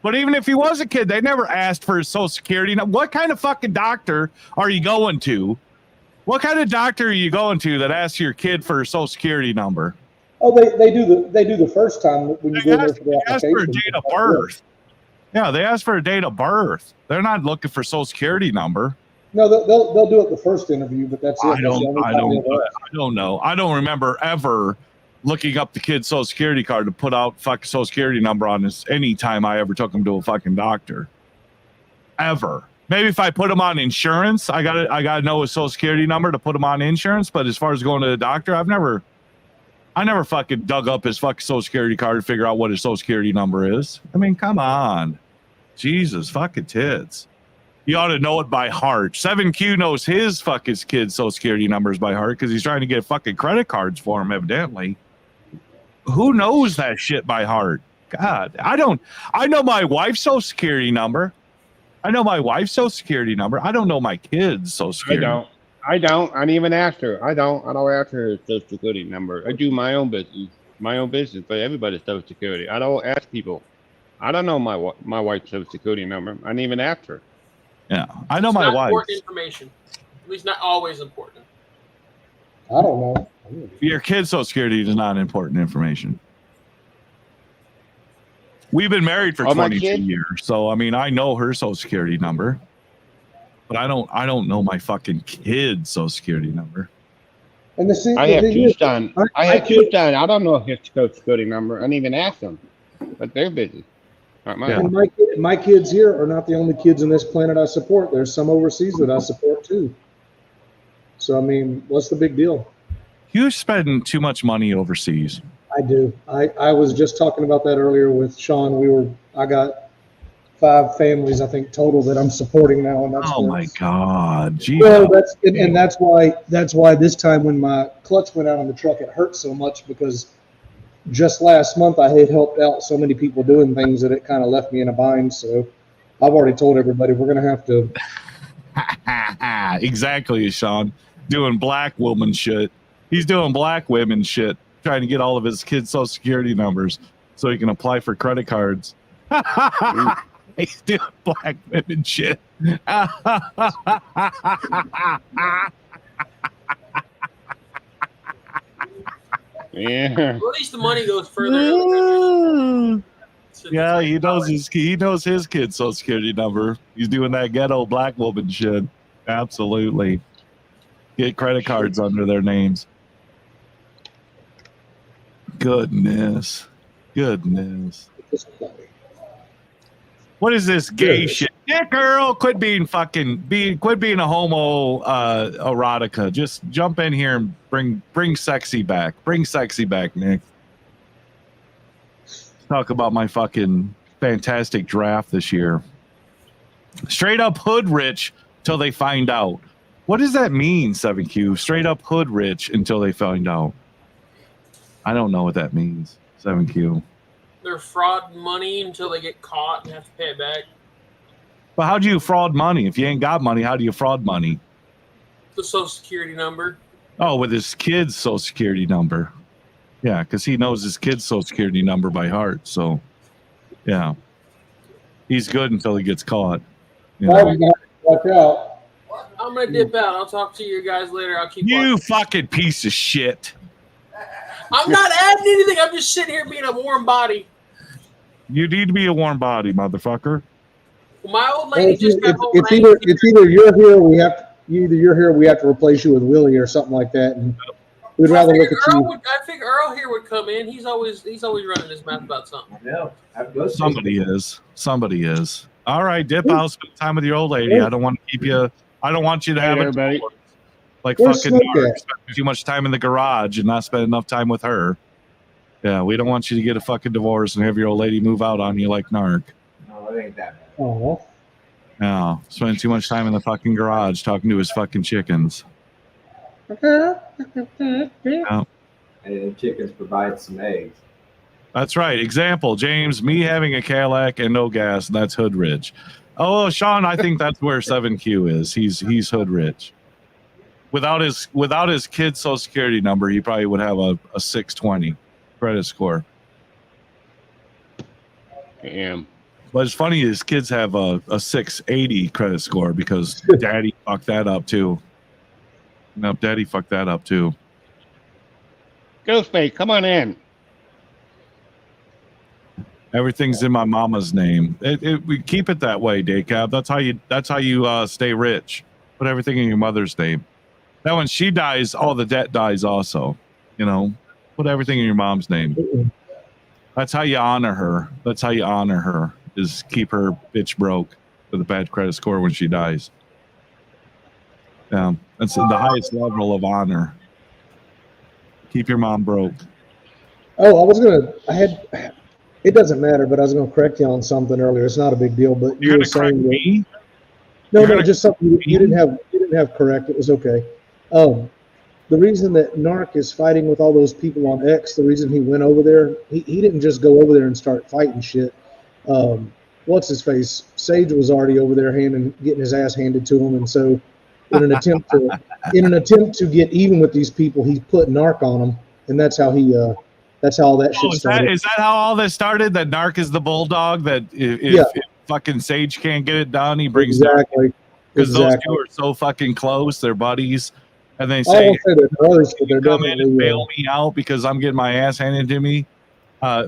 But even if he was a kid, they never asked for his social security. Now, what kind of fucking doctor are you going to? What kind of doctor are you going to that asks your kid for a social security number? Oh, they do the first time when you go there for the application. They ask for a date of birth. Yeah, they ask for a date of birth. They're not looking for social security number. No, they'll do it the first interview, but that's it. I don't know. I don't remember ever looking up the kid's social security card to put out fucking social security number on this any time I ever took him to a fucking doctor. Ever. Maybe if I put him on insurance, I gotta know his social security number to put him on insurance. But as far as going to the doctor, I never fucking dug up his fucking social security card to figure out what his social security number is. I mean, come on. Jesus fucking tits. You ought to know it by heart. 7Q knows his fucking kid's social security numbers by heart because he's trying to get fucking credit cards for him, evidently. Who knows that shit by heart? God, I know my wife's social security number. I know my wife's social security number. I don't know my kid's social security. I don't even ask her. I don't ask her her social security number. I do my own business. But everybody's social security. I don't ask people I don't know my wife's social security number. I didn't even ask her. Yeah, I know It's my not wife. important information. At least not always important. I don't know. Your kid's social security is not important information. We've been married for Oh, my 22 kid? years, so I mean, I know her social security number, but I don't know my fucking kid's social security number. And the I have thing two is, sons. I I have two can't- sons. I don't know his social security number. I didn't even ask them, but they're busy. Not mine. Yeah. And my kids here are not the only kids on this planet I support. There's some overseas that I support too. So I mean, what's the big deal? You spend too much money overseas. I do. I was just talking about that earlier with Sean. I got 5 families, I think, total that I'm supporting now, and that's Oh my God, geez. well, that's why this time when my clutch went out on the truck, it hurt so much because just last month I had helped out so many people doing things that it kind of left me in a bind. So I've already told everybody we're gonna have to. Exactly, Sean. Doing black woman shit. He's doing black women shit, trying to get all of his kids' social security numbers so he can apply for credit cards. He's doing black women shit. Yeah. Well, at least the money goes further. Yeah, he knows his kid's social security number. He's doing that ghetto black woman shit. Absolutely. Get credit cards under their names. Goodness. What is this gay shit? Yeah, girl, quit being a homo erotica. Just jump in here and bring sexy back. Bring sexy back, Nick. Talk about my fucking fantastic draft this year. Straight up hood rich till they find out. What does that mean, 7Q? Straight up hood rich until they find out. I don't know what that means, 7Q. They're fraud money until they get caught and have to pay it back. But how do you fraud money? If you ain't got money, how do you fraud money? The social security number. Oh, with his kid's social security number. Yeah, because he knows his kid's social security number by heart. So, yeah. He's good until he gets caught. You know? Watch out. I'm gonna dip out. I'll talk to you guys later. I'll keep You watching. fucking piece of shit. I'm not adding anything. I'm just sitting here being a warm body. You need to be a warm body, motherfucker. Well, my old Well, lady just got home. it's and I either you're here, we have to replace you with Willie or something like that, and we'd rather look at you. I figure Earl here would come in. He's always running his mouth about something. I know. I've ghosted Somebody is. All right, dip out, spend time with your old lady. I don't want to keep you. I don't want you to have everybody. like Where's fucking Smoke Narc, at? spending too much time in the garage and not spend enough time with her. Yeah, we don't want you to get a fucking divorce and have your old lady move out on you like Narc. No, it ain't that bad. Oh, No, spending too much time in the fucking garage talking to his fucking chickens. And the chickens provide some eggs. That's right. Example, James, me having a Cadillac and no gas, and that's hood rich. Oh, Sean, I think that's where 7Q is. He's hood rich. Without his kid's social security number, he probably would have a 620 credit score. Damn. But it's funny, his kids have a 680 credit score because daddy fucked that up too. No, daddy fucked that up too. Ghostface, come on in. Everything's in my mama's name. We keep it that way, Daycab. That's how you stay rich. Put everything in your mother's name. That when she dies, all the debt dies also. You know, put everything in your mom's name. That's how you honor her. That's how you honor her, is keep her bitch broke with a bad credit score when she dies. Yeah, that's the highest level of honor. Keep your mom broke. Oh, it doesn't matter, but I was going to correct you on something earlier. It's not a big deal, but You're you were gonna correct saying that, me? no, just something you didn't have correct. It was okay. The reason that Narc is fighting with all those people on X, the reason he went over there, he didn't just go over there and start fighting shit. What's his face? Sage was already over there getting his ass handed to him, and so in an attempt to get even with these people, he put Narc on them, and that's how That's how all that shit Is started. that how all this started? That Narc is the bulldog. That if Yeah. fucking Sage can't get it done, he brings Narc. Exactly. Because those Exactly. two are so fucking close. They're buddies. And they I say, won't say they're brothers, but they're come in and definitely. bail me out because I'm getting my ass handed to me.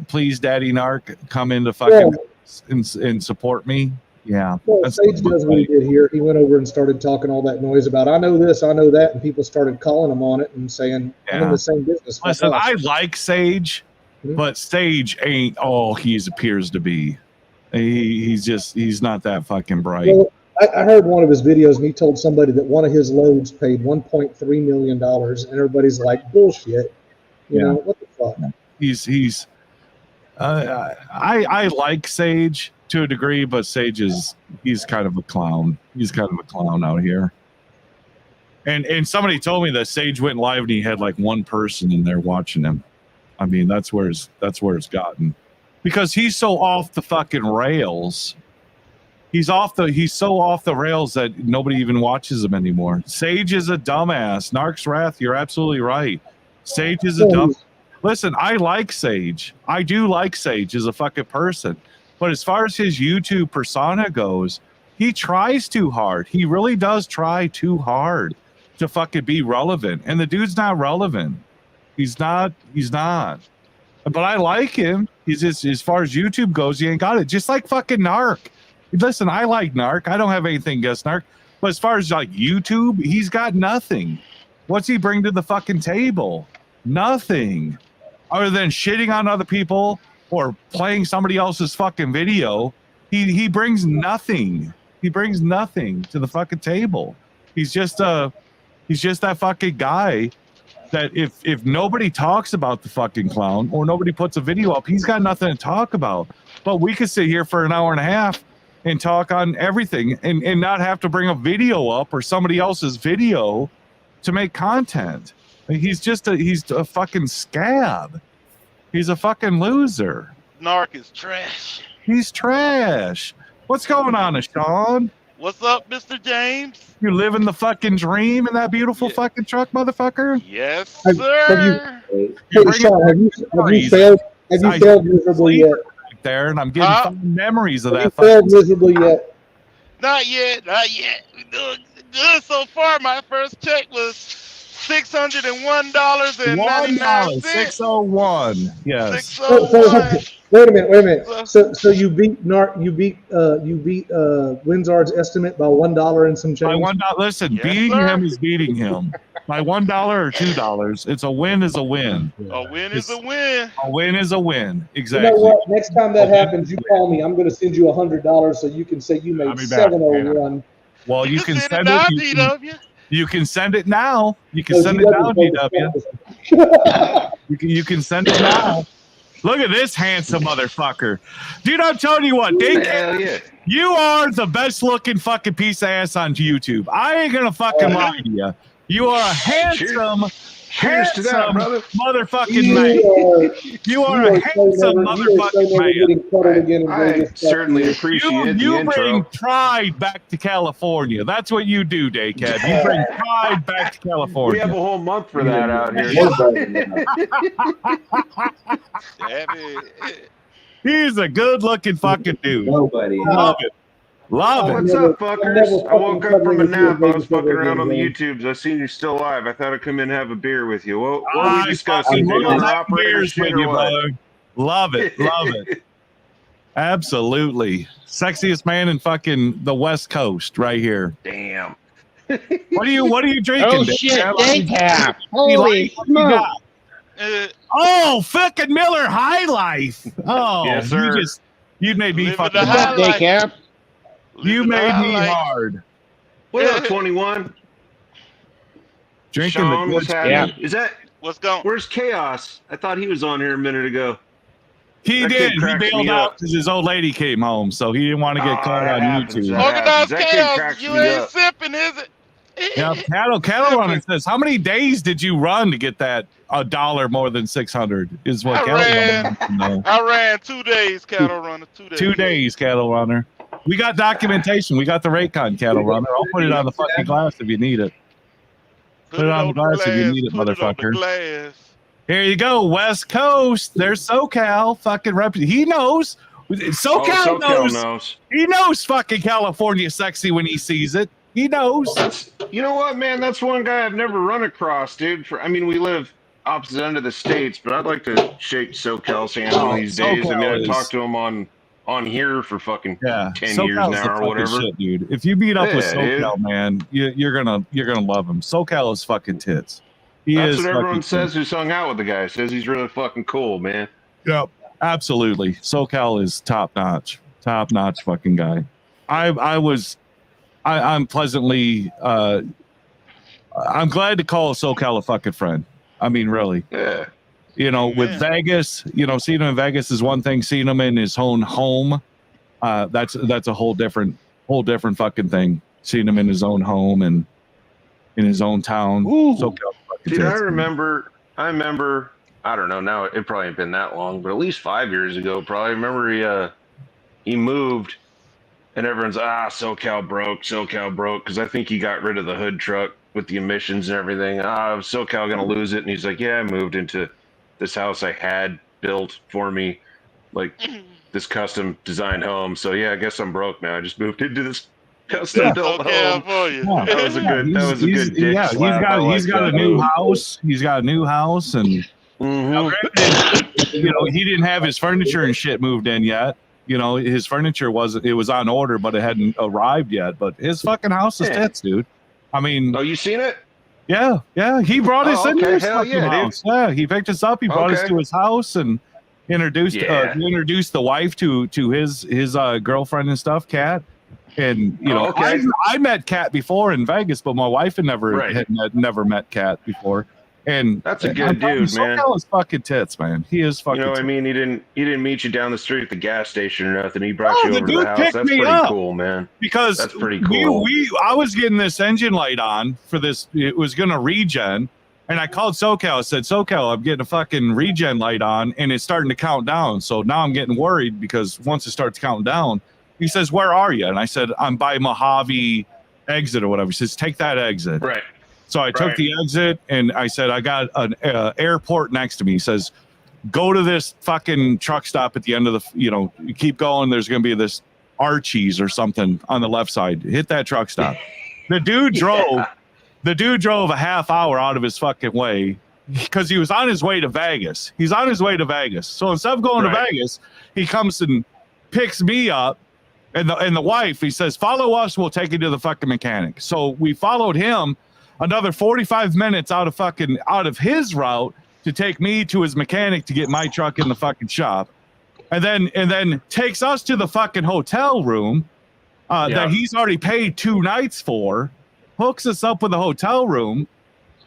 Please, Daddy Narc, come in to fucking and support me. Yeah. Well, Sage does what he did here. He went over and started talking all that noise about, I know this, I know that, and people started calling him on it and saying, I'm in the same business. Listen, I like Sage, but Sage ain't all he appears to be. He's not that fucking bright. Well, I heard one of his videos, and he told somebody that one of his loads paid $1.3 million, and everybody's like, bullshit. You know, what the fuck? I like Sage to a degree, but Sage he's kind of a clown. He's kind of a clown out here. And somebody told me that Sage went live and he had like one person in there watching him. I mean, that's where it's gotten, because he's so off the fucking rails. He's so off the rails that nobody even watches him anymore. Sage is a dumbass. Narc's Wrath, you're absolutely right. Sage is a dumb. Listen, I like Sage. I do like Sage as a fucking person. But as far as his YouTube persona goes, he tries too hard. He really does try too hard to fucking be relevant. And the dude's not relevant. He's not. But I like him. He's just, as far as YouTube goes, he ain't got it. Just like fucking Narc. Listen, I like Narc. I don't have anything against Narc. But as far as like YouTube, he's got nothing. What's he bring to the fucking table? Nothing. Other than shitting on other people or playing somebody else's fucking video. He brings nothing. He brings nothing to the fucking table. He's just that fucking guy that if nobody talks about the fucking clown or nobody puts a video up, he's got nothing to talk about. But we could sit here for an hour and a half and talk on everything and not have to bring a video up or somebody else's video to make content. He's a fucking scab. He's a fucking loser. Narc is trash. He's trash. What's going on, Sean? What's up, Mr. James? You living the fucking dream in that beautiful fucking truck, motherfucker? Yes, sir. Hey, Sean, have you failed miserably yet? There, and I'm getting fun memories of that. Have you failed miserably yet? Not yet. We're doing good so far. My first check was $601.99. 601. Yes. 601. Wait a minute. So you beat Winzard's estimate by $1 and some change. By $1. Listen, Yes, beating sir. him is beating him. By $1 or $2. It's a win is a win. A win is a win. A win is a win. Exactly. You know what? Next time that happens, you call me. I'm going to send you $100 so you can say you I'll made be back. 701. Well, you can send it. it. You can send it now. You can send it now, DW. You can send it now. Look at this handsome motherfucker. Dude, I'm telling you what, Hell yeah. you are the best looking fucking piece of ass on YouTube. I ain't gonna fucking lie to you. You are a handsome, Cheers to that, brother. motherfucking man. You are a handsome motherfucking man. I certainly appreciate the You intro. bring pride back to California. That's what you do, Daycat. You bring pride back to We California. have a whole month for that out here. He's a good looking fucking dude. Nobody. Love it. Love it. What's up, fuckers? I woke up from a nap. I was fucking around on the YouTubes. I seen you're still alive. I thought I'd come in and have a beer with you. What are we discussing? fucking Big old love operator beers shit with you, or what? brother. Love it. Love it. Absolutely. Sexiest man in fucking the West Coast right here. Damn. What are you drinking? Oh Dave? shit, What Daycap. do you Holy like? What you smoke. got? Oh, fucking Miller High Life. Oh, Yes, sir. you made me Living fucking the What's high hard. up, life. Daycap? You Living the made high me life. hard. What up, 21? Drinking Sean, the what's good happening? Yeah. Is that What's going? where's Chaos? I thought he was on here a minute ago. He That did. kid He cracks bailed me out up. because his old lady came home, so he didn't want to get caught that on happens, YouTube. that Organized That kid chaos. cracks You me ain't up. sipping, is it? Yeah, Cattle Runner says, how many days did you run to get that $1 more than 600? Is what I Cattle Runner ran. wants to know. I ran 2 days, Cattle Runner. 2 days. 2 days, Cattle Runner. We got documentation. We got the Raycon Cattle Runner. I'll put it on the fucking glass if you need it. Put it on the glass if you need it, Put it on the motherfucker. glass. Here you go, West Coast. There's SoCal. Fucking he knows. SoCal knows. He knows fucking California sexy when he sees it. He knows. You know what, man? That's one guy I've never run across, dude. We live opposite end of the states, but I'd like to shake SoCal's hand one of these days. I mean, I talked to him on here for fucking 10 years now or whatever. Shit, dude. If you meet up with SoCal, man, you're gonna love him. SoCal is fucking tits. That's what everyone says who's hung out with the guy. Says he's really fucking cool, man. Yep, absolutely. SoCal is top notch fucking guy. I'm pleasantly I'm glad to call SoCal a fucking friend. I mean, really. Yeah. You know, with Vegas, seeing him in Vegas is one thing. Seeing him in his own home, that's a whole different fucking thing. Seeing him in his own home and in his own town. SoCal. Dude, I remember, I don't know, now it probably ain't been that long, but at least 5 years ago, probably. I remember he moved and everyone's, SoCal broke, because I think he got rid of the hood truck with the emissions and everything. SoCal going to lose it. And he's like, yeah, I moved into this house I had built for me, like this custom designed home. So yeah, I guess I'm broke now. I just moved into this custom built home. That was a good dick slap. He's got a new house. He's got a new house, and he didn't have his furniture and shit moved in yet. His furniture was on order, but it hadn't arrived yet. But his fucking house is tits, dude. I mean, you seen it? Yeah. He brought us into his fucking house. Dude. Yeah, he picked us up. He brought us to his house and introduced the wife to his girlfriend and stuff, Kat. And I met Kat before in Vegas, but my wife had never met Kat before. And that's a good dude, man. SoCal is fucking tits, man. He is fucking. I mean, he didn't meet you down the street at the gas station or nothing. He brought you over to the house. That's pretty cool, man. Because that's pretty cool. I was getting this engine light on for this. It was going to regen, and I called SoCal. I said, SoCal, I'm getting a fucking regen light on, and it's starting to count down. So now I'm getting worried because once it starts counting down, he says, where are you? And I said, I'm by Mojave exit or whatever. He says, take that exit. Right. So I took the exit and I said, I got an airport next to me. He says, go to this fucking truck stop at the end of you keep going. There's going to be this Archie's or something on the left side. Hit that truck stop. The dude drove a half hour out of his fucking way because he was on his way to Vegas. He's on his way to Vegas. So instead of going to Vegas, he comes and picks me up and the wife, he says, follow us. We'll take you to the fucking mechanic. So we followed him another 45 minutes out of his route to take me to his mechanic to get my truck in the fucking shop, and then takes us to the fucking hotel room that he's already paid 2 nights for, hooks us up with a hotel room,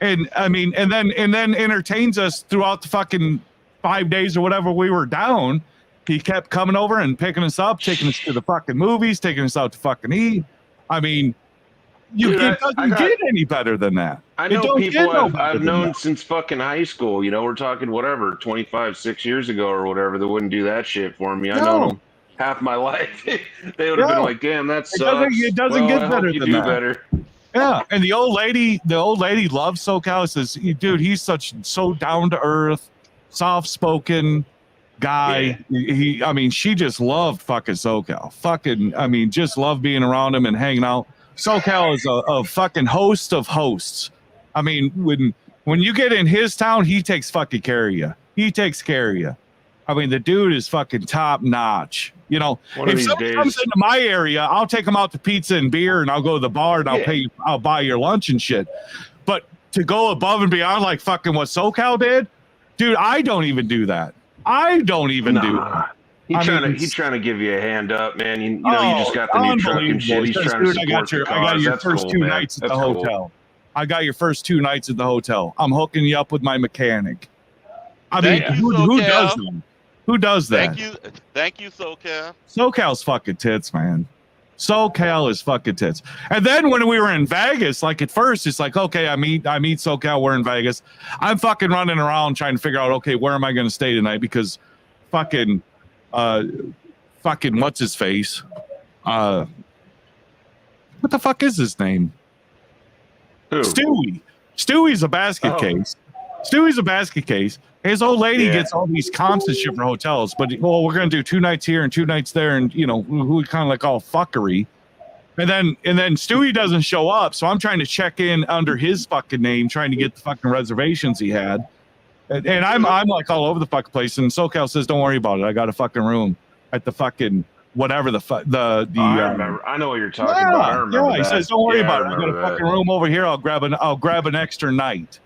and then entertains us throughout the fucking 5 days or whatever we were down. He kept coming over and picking us up, taking us to the fucking movies, taking us out to fucking eat. I mean, it doesn't get any better than that. I know people I've known since fucking high school. We're talking 26 years ago or whatever, that wouldn't do that shit for me. I've known them half my life. They would have been like, damn, that sucks. It doesn't get better than that. Better. Yeah, and the old lady loves SoCal. Says, dude, he's so down to earth, soft spoken guy. Yeah. She just loved fucking SoCal. Just loved being around him and hanging out. SoCal is a fucking host of hosts. When you get in his town, he takes fucking care of you. The dude is fucking top notch. If someone comes into my area, I'll take them out to pizza and beer, and I'll go to the bar and I'll buy your lunch and shit. But to go above and beyond like fucking what SoCal did, dude, I don't even do that. do that. He's trying to give you a hand up, man. You just got the new truck and shit. He's trying to support your cause. I got your first 2 nights at the hotel. I got your first 2 nights at the hotel. I'm hooking you up with my mechanic. Who does that? Who does that? Thank you, SoCal. SoCal's fucking tits, man. SoCal is fucking tits. And then when we were in Vegas, like at first, it's like, okay, I meet SoCal. We're in Vegas. I'm fucking running around trying to figure out, okay, where am I going to stay tonight? Because fucking what's his face? What the fuck is his name? Who? Stewie. Stewie's a basket case. Stewie's a basket case. His old lady Yeah. gets all these comps and shit for hotels, but well, we're gonna do 2 nights here and 2 nights there, and you know, who kind of like all fuckery. And then Stewie doesn't show up, so I'm trying to check in under his fucking name, trying to get the fucking reservations he had. And I'm like all over the fucking place. And SoCal says, "Don't worry about it. I got a fucking room at the fucking whatever the I remember. I know what you're talking about. I remember yeah. He that. says, "Don't worry Yeah, about it. I got a remember fucking that. room over here. I'll grab an extra night,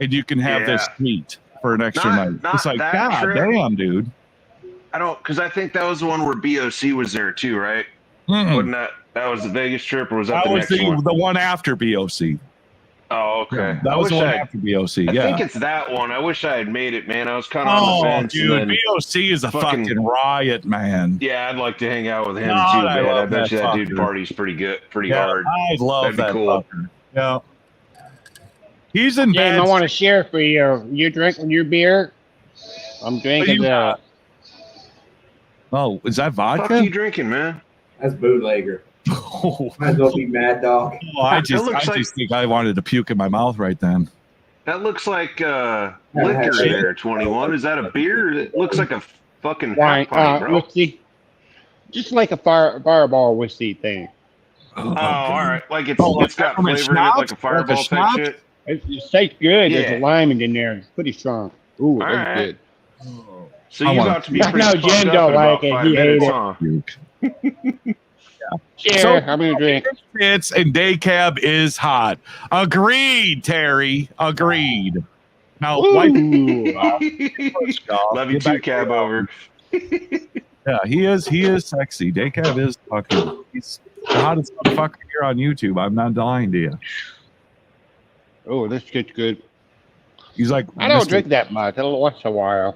and you can have this Yeah. suite for an extra night." Not It's like, that God trip. damn, dude. I don't, because I think that was the one where BOC was there too, right? Mm-mm. Wasn't that was the Vegas trip, or was that That the was next one? the one after BOC. Oh, okay. That I was the wish one I after BOC. I Yeah. think it's that one. I wish I had made it, man. I was kind of on the Oh, fence. dude, and then, BOC is a fucking riot, man. yeah, I'd like to hang out with him God, too, I man. I love bet you that that dude fucker. parties pretty good, pretty Yeah, hard. I love That'd be that cool. fucker. Yeah. He's in Jim, bad. I want to share for you. You drinking your beer? I'm drinking you the. got? Oh, is that What the fuck vodka? are you drinking, man? That's bootlegger. Oh, Might as well be Mad Dog. I It just looks like- think I wanted to puke in my mouth right then. That looks like liquor shit. there, 21. Is that a beer? It looks like a fucking Wine, half pint, bro. whiskey. Just like a fireball whiskey thing. Oh, all right. Like it's Oh, like it's got peppermint flavor in it, like schnapps? a fireball Like a type schnapps? shit. It tastes good. Yeah. There's a lime in there. It's pretty strong. Ooh, All that's right. good. So I you want- about to be I pretty know fucked Jen up don't in about like it. 5 He minutes, hated huh? Share. So- I'm gonna drink. It's and day cab is hot. Agreed, Terry. Agreed. Now, wipe Ooh. off. Love you Get too, back cab to- over. Yeah, he is sexy. Day cab is fucking. He's the hottest motherfucker here on YouTube. I'm not lying to you. Oh, this gets good. He's like, I don't Mr. drink that much. Once in a while.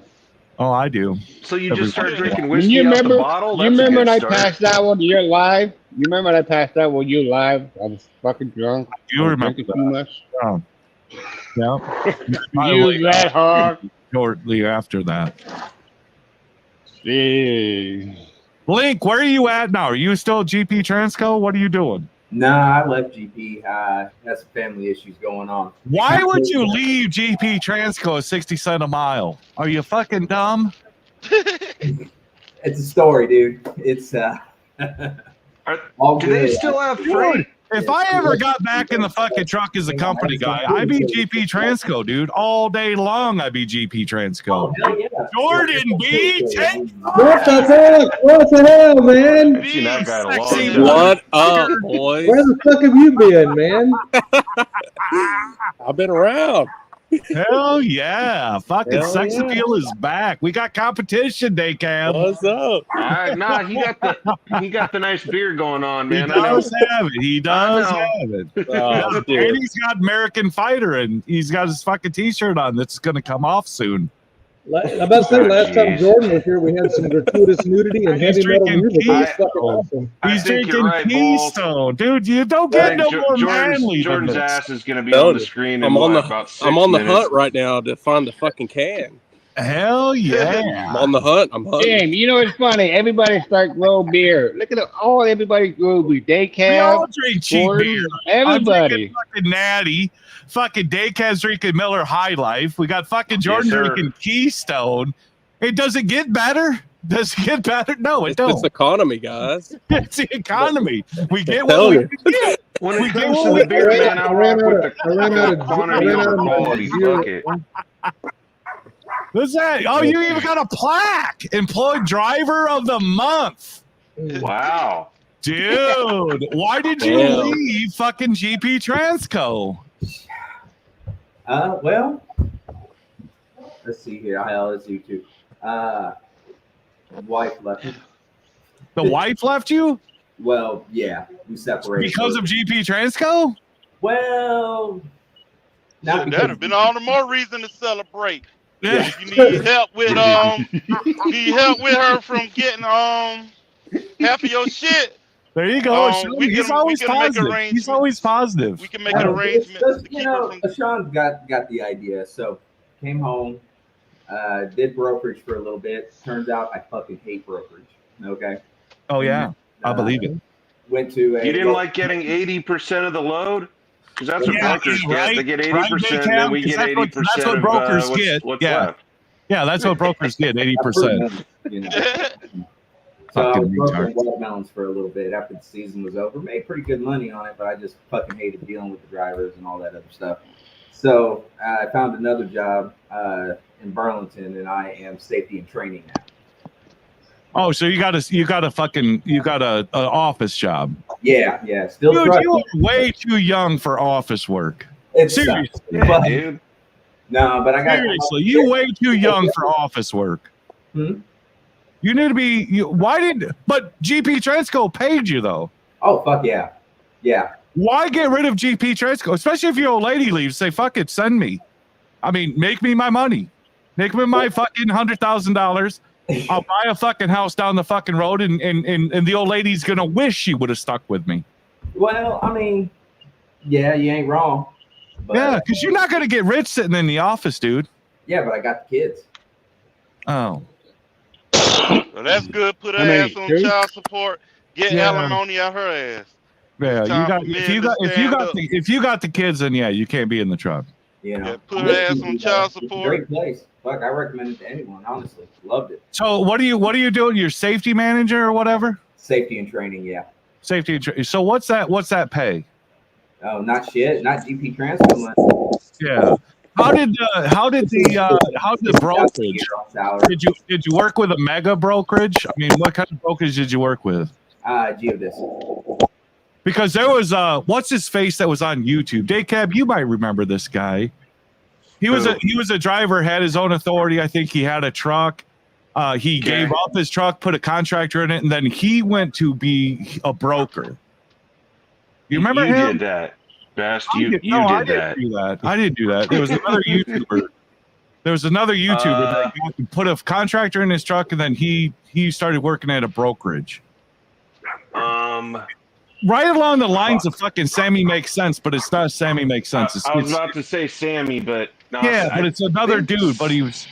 Oh, I do. So you Every just start once in a drinking while. whiskey You out remember? the bottle? You That's a remember when good I start. passed that one? You're live. You remember when I passed that one? You live. I was fucking drunk. You I was remember drinking too much. Oh. Yeah. You that hard. Shortly after that. Yeah. Link, where are you at now? Are you still GP Transco? What are you doing? Nah, I left GP. Had some family issues going on. Why would you leave GP Transco at 60 cents a mile? Are you fucking dumb? It's a story, dude. It's all Do they good. still have freight? If I ever got back in the fucking truck as a company guy, I'd be GP Transco, dude. All day long, I'd be GP Transco. Oh, hell yeah. Jordan B, take What the fuck? What the hell, man? Haven't seen that guy in a long Sexy time. What up, boys? Where the fuck have you been, man? I've been around. Hell yeah. Fucking Hell sex yeah. appeal is back. We got competition, day cab. What's up? Nah, he got the nice beer going on, He man. I know. does have it. He does I know. have it. Oh, And dude. he's got American Fighter, and he's got his fucking t-shirt on that's going to come off soon. I'm about to say, last time Jeez. Jordan was here, we had some gratuitous nudity and He's heavy metal drinking music. It was Keystone. fucking awesome. I He's think you're drinking right, Balls. Keystone. Dude, you don't I get think no more manly than Jordan's this. ass is going to be Told on the you. screen in I'm on what, the about 6 I'm on the minutes. hunt right now to find the fucking can. Hell I'm yeah. on the hunt. I'm hunting. Damn, you know it's funny. Everybody starts low beer. Look at all everybody go with day We all cab. drink cheap Gordon, beer. I'm everybody. drinking fucking Natty. Fucking Daycab's drinking Miller High Life. We got fucking Jordan sir. drinking Keystone. It doesn't get better. Does it get better? No, it It's don't. economy, guys. It's the economy. We get what Tell we you. can get. When We it get comes what to we the beer, can man, get. I rock with the I ran out of quantity over my quality. beer. Fuck it. What's that? Oh, you even got a plaque. Employed driver of the month. Wow. Dude, why did you Damn. leave fucking GP Transco? Well, let's see here. Let's YouTube. Wife left me. The wife left you Well, yeah, we separated. because of GP Transco? Well, not That'd because have been all the more reason to celebrate. Yeah. If you need help with her from getting half of your shit, There you go. we He's can- always we can make positive. He's arrangements. always positive. we can make arrangements to keep her from. Sean got the idea. So came home, did brokerage for a little bit. Turns out I fucking hate brokerage. Okay. Oh yeah, I believe it. Went to a. You didn't like getting 80% of the load? Because that's what Yeah, brokers right, get. They get right, 80%, Big then Cam? we 'Cause get that's what- 80% that's what of brokers what's, get. what's Yeah. left. Yeah, that's what brokers get, 80%. You know. So I Fucking was brokering retards. watermelons for a little bit after the season was over. Made pretty good money on it, but I just fucking hated dealing with the drivers and all that other stuff. So I found another job in Burlington, and I am safety and training now. Oh, so you got a office job. Yeah, still Dude, trucking. you are way too young for office work. It's Seriously. Yeah, dude. No, but I got Seriously, you way too young for office work. Hmm? You need to be. But GP Transco paid you though. Oh fuck yeah, yeah. Why get rid of GP Transco? Especially if your old lady leaves, say fuck it, send me. I mean, make me my money. Make me my fucking $100,000. I'll buy a fucking house down the fucking road, and the old lady's gonna wish she would have stuck with me. Well, I mean, yeah, you ain't wrong. But, Yeah, because you're not gonna get rich sitting in the office, dude. Yeah, but I got the kids. Oh. Well, that's good. Put her ass on child support. Get Yeah. alimony out her ass. Yeah, It's time for men to stand up. if you got the kids, then yeah, you can't be in the truck. You know, Yeah, put her ass on child It's a support. great place. Fuck, I recommend it to anyone. Honestly, loved it. So what are you doing? You're safety manager or whatever? Safety and training, yeah. Safety and so what's that pay? Oh, not shit. Not GP transfer money. Yeah. How did the brokerage? Did you work with a mega brokerage? I mean, what kind of brokerage did you work with? Geodis. Because there was what's his face that was on YouTube. Daycab, you might remember this guy. He was a driver, had his own authority. I think he had a truck. He gave up his truck, put a contractor in it, and then he went to be a broker. You remember him? You did that. Best. You did that. I didn't do that. There was another YouTuber. That put a contractor in his truck, and then he started working at a brokerage. Right along the lines of fucking Sammy Makes Sense, but it's not Sammy Makes Sense. I was about to say Sammy, but no, yeah, but it's another dude. But he was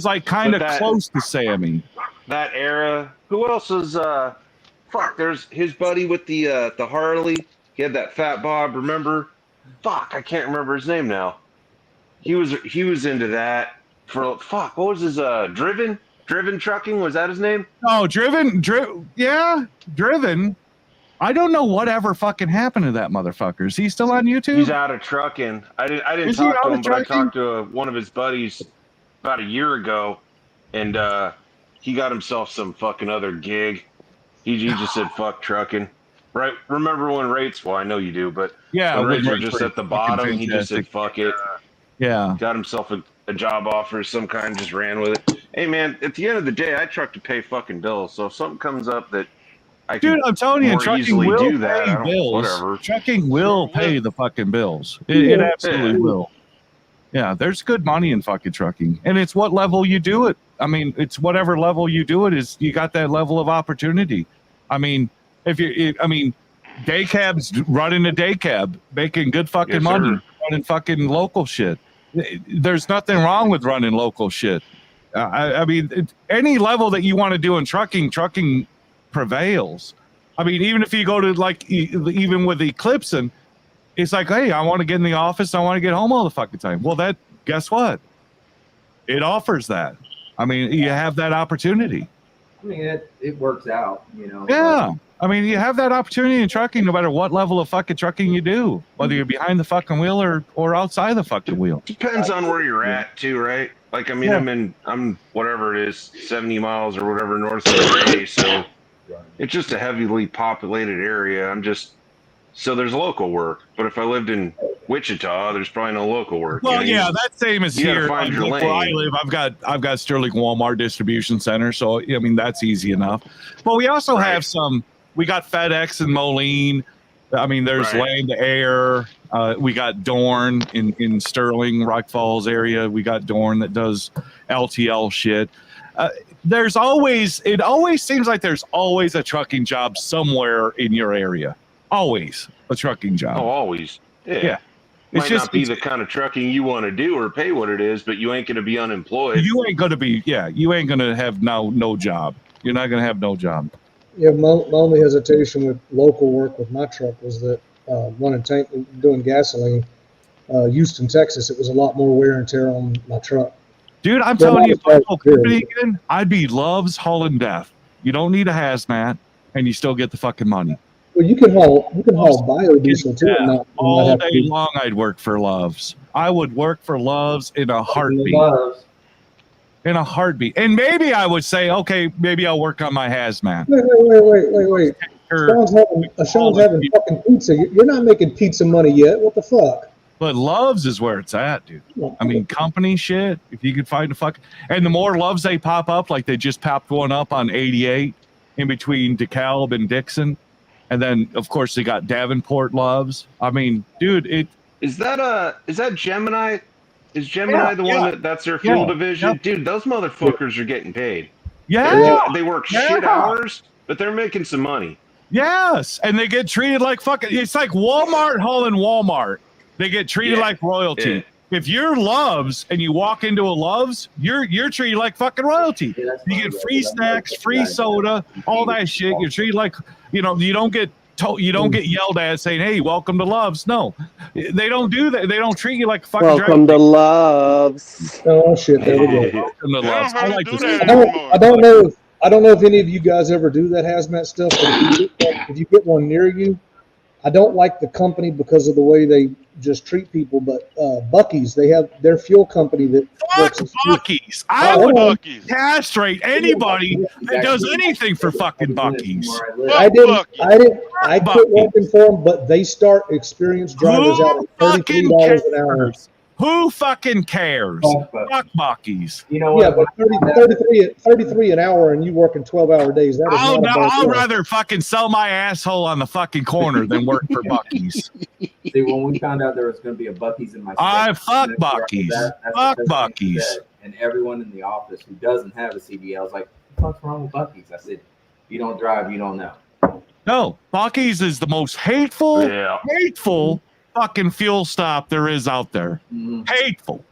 like kind of But that- close to Sammy. that era. Who else was? Fuck. There's his buddy with the Harley. He had that fat Bob. Remember? Fuck. I can't remember his name now. He was into that for fuck. What was his Driven trucking? Was that his name? Oh, Driven. I don't know whatever fucking happened to that motherfucker. Is he still on YouTube? He's out of trucking. I didn't Is he talk out to of him, but I trucking? talked to one of his buddies about a year ago, and he got himself some fucking other gig. He just said fuck trucking. Right? Remember when rates? Well, I know you do, but Yeah, when rates were rates just were at the fucking bottom, he just said fantastic. fuck it. Yeah. Got himself a job offer of some kind, just ran with it. Hey man, at the end of the day, I truck to pay fucking bills. So if something comes up that I Dude, can I'm telling you, more trucking easily will do that, I pay don't- bills. whatever. Trucking will pay the fucking bills. It absolutely will. Yeah, there's good money in fucking trucking, and it's what level you do it. I mean, it's whatever level you do it is. You got that level of opportunity. I mean, day cabs running a day cab, making good fucking Yes, money, sir. running fucking local shit. There's nothing wrong with running local shit. I mean, any level that you want to do in trucking prevails. I mean, even if you go to like, even with Eclipse, and it's like, hey, I want to get in the office. I want to get home all the fucking time. Well, guess what? It offers that. I mean, you have that opportunity. I mean, it works out, you know. Yeah. I mean, you have that opportunity in trucking no matter what level of fucking trucking you do, whether you're behind the fucking wheel or outside the fucking wheel. Depends on where you're at too, right? Like, I mean, Yeah. I'm whatever it is, 70 miles or whatever north of the bay, so it's just a heavily populated area. So there's local work, but if I lived in Wichita, there's probably no local work. Well, you know? yeah, that's same as you gotta here. find your Like where I lane. live, I've got Sterling Walmart distribution center, so I mean that's easy enough. But we also have some. We got FedEx and Moline. I mean, there's Right. Land Air. We got Dorn in Sterling, Rock Falls area. We got Dorn that does LTL shit. It always seems like there's always a trucking job somewhere in your area. Always a trucking job. Oh, always. Yeah. Yeah. Might not be the kind of trucking you want to do or pay what it is, but you ain't going to be unemployed. You ain't gonna have no job. You're not gonna have no job. Yeah, my only hesitation with local work with my truck was that running tank, doing gasoline, Houston, Texas, it was a lot more wear and tear on my truck. Dude, I'm Well, telling you, that is local true. company again, I'd be Love's hauling death. You don't need a hazmat, and you still get the fucking money. Well, you can haul biodiesel too, and not All have day to. long, I'd work for Love's. I would work for Love's in a heartbeat. Loves. In a heartbeat. And maybe I would say, okay, maybe I'll work on my hazmat. Wait. Or- Sean's having fucking pizza. You're not making pizza money yet. What the fuck? But Love's is where it's at, dude. I mean, company shit. If you could find a fuck, and the more Loves they pop up, like they just popped one up on 88 in between DeKalb and Dixon, and then of course they got Davenport Loves. I mean, dude, Is that Gemini? Is Gemini the one that's their fuel division? Dude, those motherfuckers are getting paid. They work shit hours, but they're making some money. Yes, and they get treated like fucking. It's like Walmart hauling Walmart. They get treated like royalty. Yeah. If you're Loves and you walk into a Loves, you're treated like fucking royalty. You get free snacks, free soda, all that shit. You're treated like, you don't get yelled at saying, "Hey, welcome to Loves." No, they don't do that. They don't treat you like a fucking. Welcome to Loves. Oh shit! There we go. Welcome to Loves. I like this. I don't know if any of you guys ever do that hazmat stuff, but if you get one near you, I don't like the company because of the way they just treat people. But Buc-ee's, they have their fuel company that Fuck works. Buc-ee's. I would castrate anybody that does anything for fucking Buc-ee's. I quit working for them, but they start experienced drivers out at $33 an hour. Who fucking cares? Fuck Buc-ee's. You know what? Yeah, but 33 an hour, and you working 12-hour days. That is I'll rather fucking sell my asshole on the fucking corner than work for Buc-ee's. See, when we found out there was going to be a Buc-ee's in my fuck Buc-ee's. Fuck Buc-e's. And everyone in the office who doesn't have a CDL was like, "What's wrong with Buc-ee's?" I said, "You don't drive, you don't know." No, Buc-ee's is the most hateful fucking fuel stop there is out there. Hateful.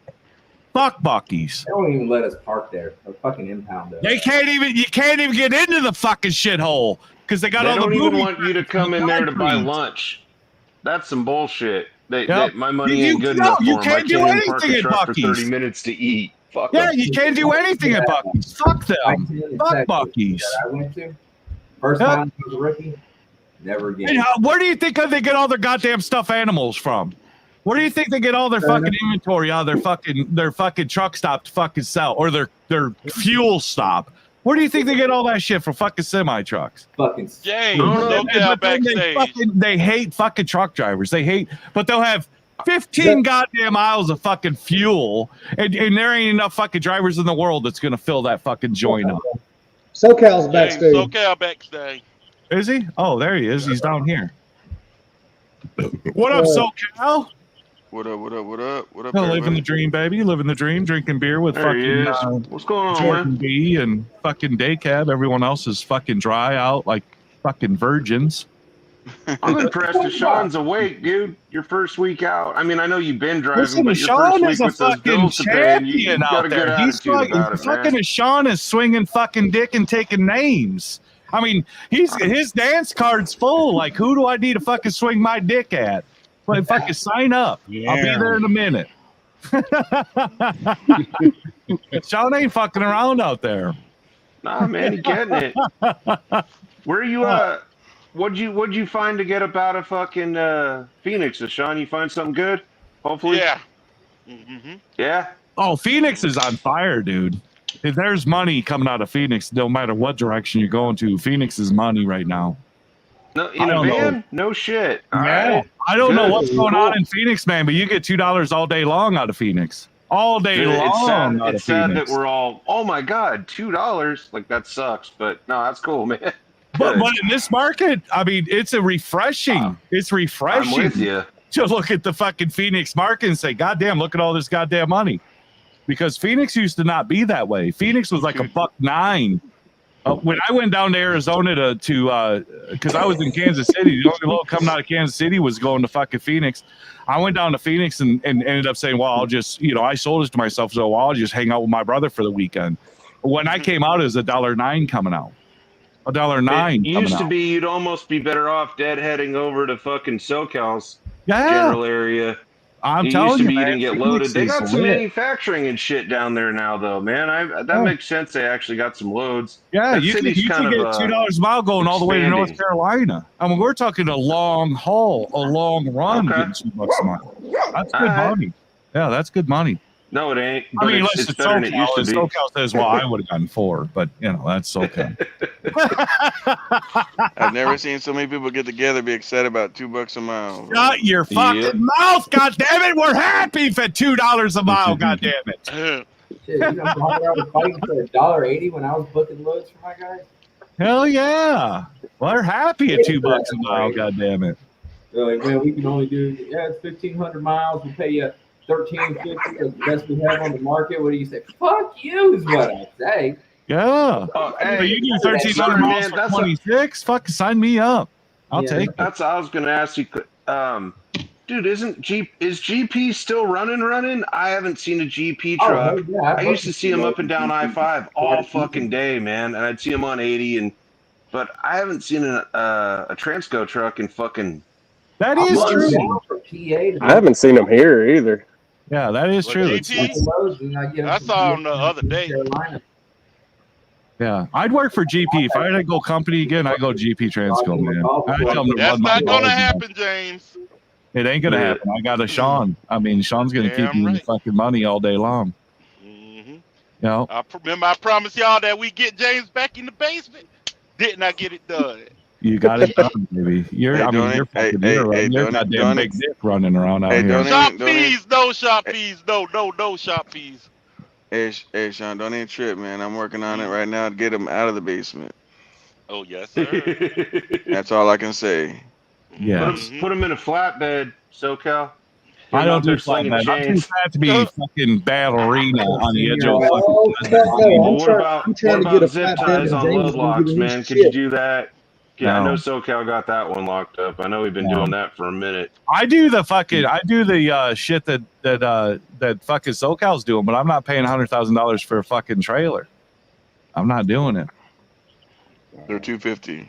Fuck Buc-ee's. They don't even let us park there. They'll fucking impound us. You can't even get into the fucking shithole because they got all the They don't even movie want you to come in there to buy lunch. That's some bullshit. My money ain't good enough for them. I can't even park a truck for 30 minutes to eat. Fuck them. You can't do anything at Buc-ee's. Fuck them. Fuck Buc-ee's. I went to first time I was a rookie. Never again. And where do you think they get all their goddamn stuffed animals from? Where do you think they get all their fucking inventory out of their fucking truck stop to fucking sell, or their fuel stop? Where do you think they get all that shit from fucking semi trucks? Fucking James, they hate fucking truck drivers. But they'll have 15 goddamn miles of fucking fuel, and there ain't enough fucking drivers in the world that's gonna fill that fucking joint up. SoCal's backstage. SoCal backstage. Is he? Oh, there he is. He's down here. What up, SoCal? What up? Living the dream, baby. Living the dream. Drinking beer with What's going on, Jordan man? B and fucking Daycab. Everyone else is fucking dry out like fucking virgins. I'm impressed that Sean's awake, dude. Your first week out. I mean, I know you've been driving, Listen, but your Sean first is week a with those fucking bills to pay, and you champion got out a good there. He's attitude about it, man. fucking Sean is swinging fucking dick and taking names. I mean, his dance card's full. Like, who do I need to fucking swing my dick at? Like, fucking sign up. Yeah. I'll be there in a minute. Sean ain't fucking around out there. Nah, man, you getting it. Where are you what'd you find to get up out of fucking Phoenix, Sean? You find something good? Hopefully. Yeah. Yeah. Oh, Phoenix is on fire, dude. If there's money coming out of Phoenix, no matter what direction you're going to, Phoenix is money right now. No, in a van? No shit. All right. I don't know what's going on in Phoenix, man, but you get $2 all day long out of Phoenix. All day long. It's sad that we're all, oh my God, $2. Like, that sucks. But no, that's cool, man. But in this market, I mean, it's refreshing. It's refreshing. I'm with you. To look at the fucking Phoenix market and say, God damn, look at all this goddamn money. Because Phoenix used to not be that way. Phoenix was like $1.09. When I went down to Arizona to because I was in Kansas City, the only load coming out of Kansas City was going to fucking Phoenix. I went down to Phoenix and ended up saying, well, I'll just, I sold it to myself, so I'll just hang out with my brother for the weekend. When I came out, it was $1.09 coming out. $1.09. It used to be you'd almost be better off deadheading over to fucking SoCal's Yeah. general area I'm It telling used to you, be you man, didn't get Phoenix loaded. They is got some lit. manufacturing and shit down there now, though, man. That Oh. makes sense. They actually got some loads. Yeah, That you can city's kind get of $2 a mile going all the way to North expanding. Carolina. I mean, we're talking a long haul, a long run, Okay. getting $2 a mile. That's All good right. money. Yeah, that's good money. No, it ain't. I But mean, it's listen, better than it used to be. SoCal says, well, I would have gotten 4, but you know, that's SoCal. I've never seen so many people get together and be excited about $2 a mile. Bro. Shut your fucking mouth, goddammit! We're happy for $2 a mile, goddammit! Shit, you know, I was fighting for $1.80 when I was booking loads for my guys. Hell yeah! We're happy at $2 a mile, goddammit. They're like, man, we can only do it's 1,500 miles. We'll pay you $13.50. That's the best we have on the market. What do you say? Fuck you is what I say. Yeah. Hey, you do 1,300 sorry, miles man, for 26? Fucking sign me up. I'll take it. That's I was gonna ask you. Dude, is GP still running? I haven't seen a GP truck. Oh, yeah, I used to see them up and down I-5 all fucking day, man, and I'd see them on 80, but I haven't seen a Transco truck in fucking. That is true. I haven't seen them here either. Yeah, that is true. GP? I saw him the other day. Yeah, I'd work for GP. If I had to go company again, I'd go GP Transco, man. I'd tell them to That's run my not gonna balls, happen, man. James. It ain't gonna happen. I got a Sean. I mean, Sean's gonna keep me the fucking money all day long. You know? I promised y'all that we get James back in the basement. Didn't I get it done? You got it done, baby. You're goddamn big dick running around out here. Shop fees, no shop fees, no shop fees. Hey, Sean, don't even trip, man. I'm working on it right now to get him out of the basement. Oh, yes, sir. That's all I can say. Yeah. Put him in a flatbed, SoCal. I don't do flatbed. I'm too fat to be fucking ballerina on the edge of a What about zip ties on load locks, man? Could you do that? Yeah, I know SoCal got that one locked up. I know we've been doing that for a minute. I do the shit that fucking SoCal's doing, but I'm not paying $100,000 for a fucking trailer. I'm not doing it. They're $250.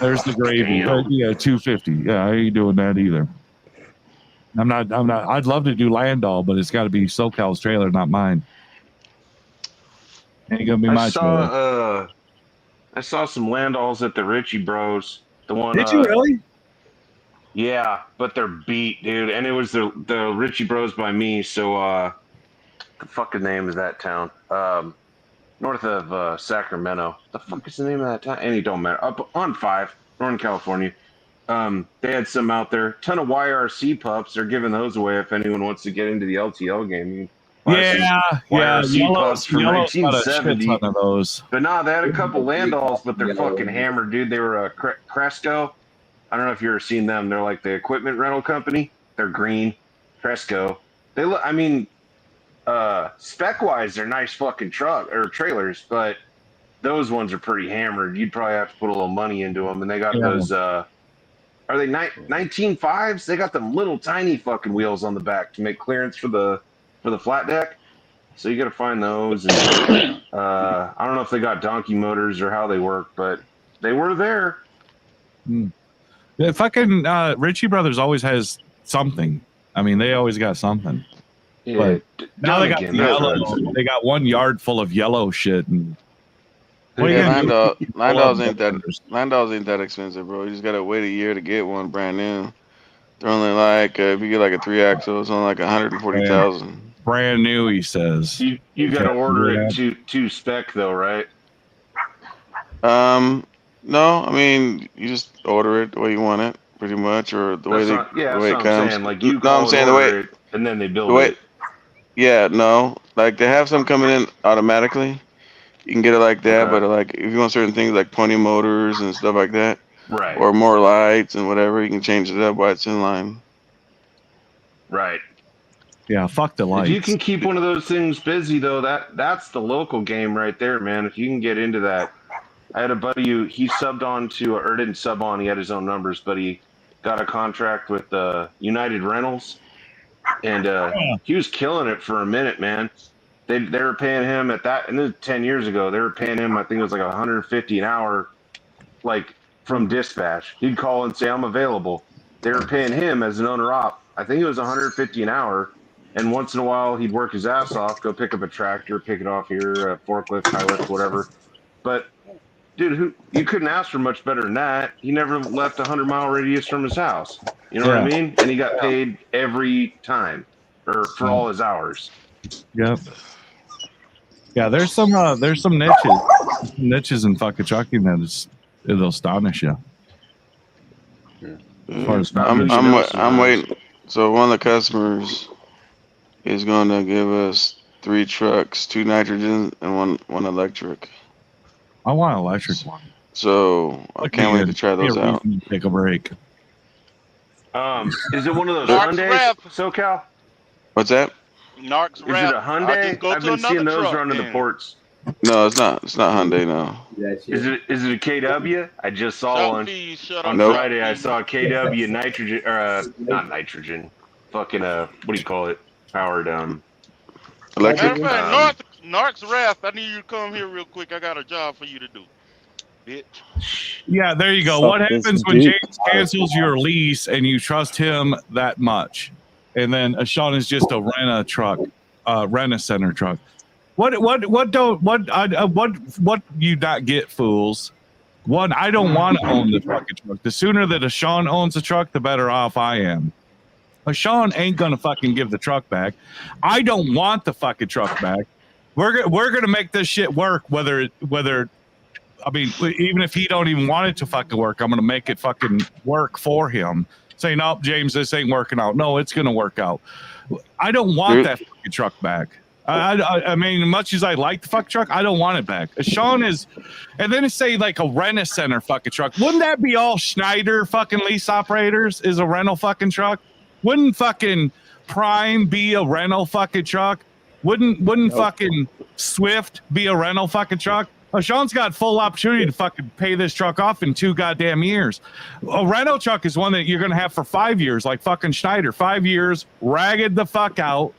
There's the gravy. Yeah, $250. Yeah, I ain't doing that either. I'm not. I'd love to do Landau, but it's got to be SoCal's trailer, not mine. Ain't gonna be my trailer. I saw some Landauls at the Ritchie Bros. The one. Did you really? Yeah, but they're beat, dude. And it was the Ritchie Bros by me. So, the fucking name is that town? North of Sacramento. The fuck is the name of that town? And it don't matter. Up on 5, Northern California. They had some out there. Ton of YRC pups. They're giving those away if anyone wants to get into the LTL game. YRC pups from 1970. Of those. But no, they had a couple Landauls, but they're fucking hammered, dude. They were a Cresco. I don't know if you've ever seen them. They're like the equipment rental company. They're green. Cresco. They look, I mean, spec wise, they're nice fucking truck or trailers, but those ones are pretty hammered. You'd probably have to put a little money into them. And they got those, are they 19.5s? They got them little tiny fucking wheels on the back to make clearance for the flat deck. So you got to find those. And, I don't know if they got donkey motors or how they work, but they were there. The fucking Ritchie Brothers always has something. I mean, they always got something. Yeah, but now they got yellow. They got 1 yard full of yellow shit. And Landau's ain't that expensive, bro. You just gotta wait a year to get one brand new. They're only like if you get like a 3-axle, it's only like 140,000. Brand new, he says. You got to order it to spec though, right? No, I mean you just order it the way you want it, pretty much, or the way it comes. Saying. Like you I'm saying the way it, and then they build it. Yeah, no, like they have some coming in automatically. You can get it like that, but like if you want certain things like pony motors and stuff like that, right, or more lights and whatever, you can change it up while it's in line. Right. Yeah, fuck the lights. If you can keep one of those things busy though, that's the local game right there, man. If you can get into that. I had a buddy who he subbed on to, or didn't sub on, he had his own numbers, but he got a contract with United Rentals, and he was killing it for a minute, man. They were paying him at that, and this was 10 years ago, they were paying him, I think it was like $150 an hour, like from dispatch. He'd call and say, I'm available. they were paying him as an owner op. I think it was $150 an hour. And once in a while, he'd work his ass off, go pick up a tractor, pick it off here, a forklift, high lift, whatever. But dude, you couldn't ask for much better than that. He never left a 100-mile radius from his house. You know what I mean? And he got paid every time, or for all his hours. Yep. Yeah, there's some niches in fucking trucking it'll astonish you. As far as I'm waiting. So one of the customers is going to give us 3 trucks, 2 nitrogen and one electric. I want an electric one. So I can't wait to try those out. Take a break. Is it one of those Hyundais, SoCal? What's that? Narc's Is it a Hyundai? I've been seeing those running the ports. No, it's not. It's not Hyundai. No. Is it a KW? I just saw one on Nope. Friday. I saw a KW nitrogen, not nitrogen. Fucking what do you call it? Powered electric. Matter of fact, Narc's Wrath, I need you to come here real quick. I got a job for you to do, bitch. Yeah, there you go. What happens when James cancels your lease and you trust him that much? And then Sean is just a rent-a-center truck. What you not get, fools? One, I don't want to own the fucking truck. The sooner that a Sean owns the truck, the better off I am. A Sean ain't gonna fucking give the truck back. I don't want the fucking truck back. We're gonna make this shit work. Whether I mean, even if he don't even want it to fucking work, I'm gonna make it fucking work for him. Say, no, James, this ain't working out. No, it's gonna work out. I don't want that fucking truck back. I mean, much as I like the fucking truck, I don't want it back. Sean is, and then say like a rent-a-center fucking truck. Wouldn't that be all Schneider fucking lease operators? Is a rental fucking truck? Wouldn't fucking Prime be a rental fucking truck? Wouldn't fucking Swift be a rental fucking truck? Sean's got full opportunity to fucking pay this truck off in 2 goddamn years. A rental truck is one that you're gonna have for 5 years, like fucking Schneider. 5 years, ragged the fuck out.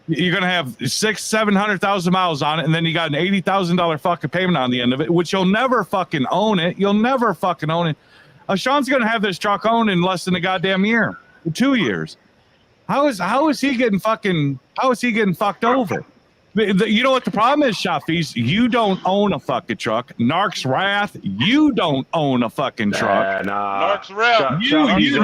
You're gonna have 600,000-700,000 miles on it, and then you got an $80,000 fucking payment on the end of it, which you'll never fucking own it. You'll never fucking own it. Sean's gonna have this truck owned in less than a goddamn year, 2 years. How is he getting fucked over? You know what the problem is, Shafi's? You don't own a fucking truck. Narc's Wrath, you don't own a fucking truck. Narc's Wrath. Neither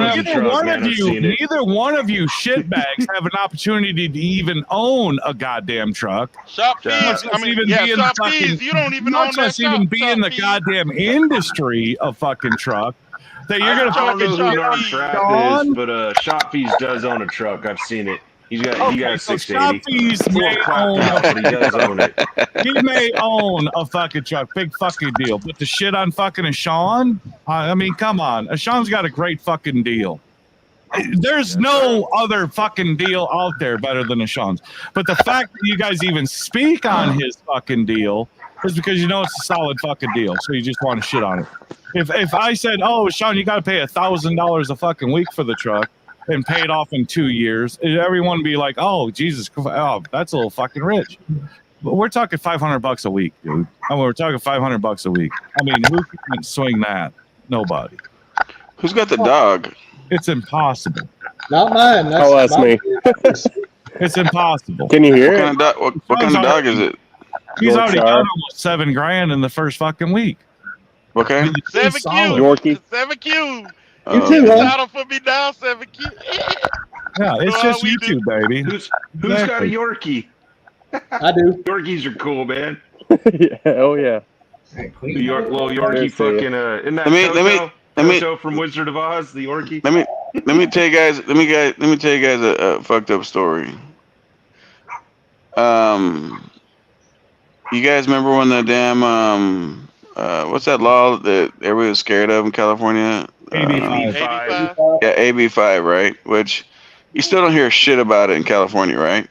one of you shitbags have an opportunity to even own a goddamn truck. Shop fees. I mean, shop fees. You don't even own that truck. Even be in the goddamn industry of fucking truck. That you're gonna fucking Narc's Wrath is, but Shop Fees does own a truck. I've seen it. He got a 680. He may own but he does own it. He may own a fucking truck. Big fucking deal. But the shit on fucking a Sean? I mean, come on. A Sean's got a great fucking deal. There's no other fucking deal out there better than a Sean's. But the fact that you guys even speak on his fucking deal is because you know it's a solid fucking deal. So you just want to shit on it. If I said, oh, Sean, you got to pay $1,000 a fucking week for the truck, and pay it off in 2 years, everyone would be like, oh, Jesus, oh, that's a little fucking rich. But we're talking $500 a week, dude. I mean, we're talking $500 a week. I mean, who can swing that? Nobody. Who's got the dog? It's impossible. Not mine. That's me. It's impossible. Can you hear it? What kind of dog is it? He's already done almost $7,000 in the first fucking week. Okay. 7Q. Yorkie. 7Q. You too, huh? Saddle for me now, 7Q. Yeah, it's just YouTube, baby. Who's got a Yorkie? I do. Yorkies are cool, man. Yeah, oh yeah. The little Yorkie fucking isn't that Toto from Wizard of Oz, the Yorkie? Let me tell you guys a fucked up story. You guys remember when the damn what's that law that everybody was scared of in California? AB5. Yeah, AB5, right? Which you still don't hear shit about it in California, right?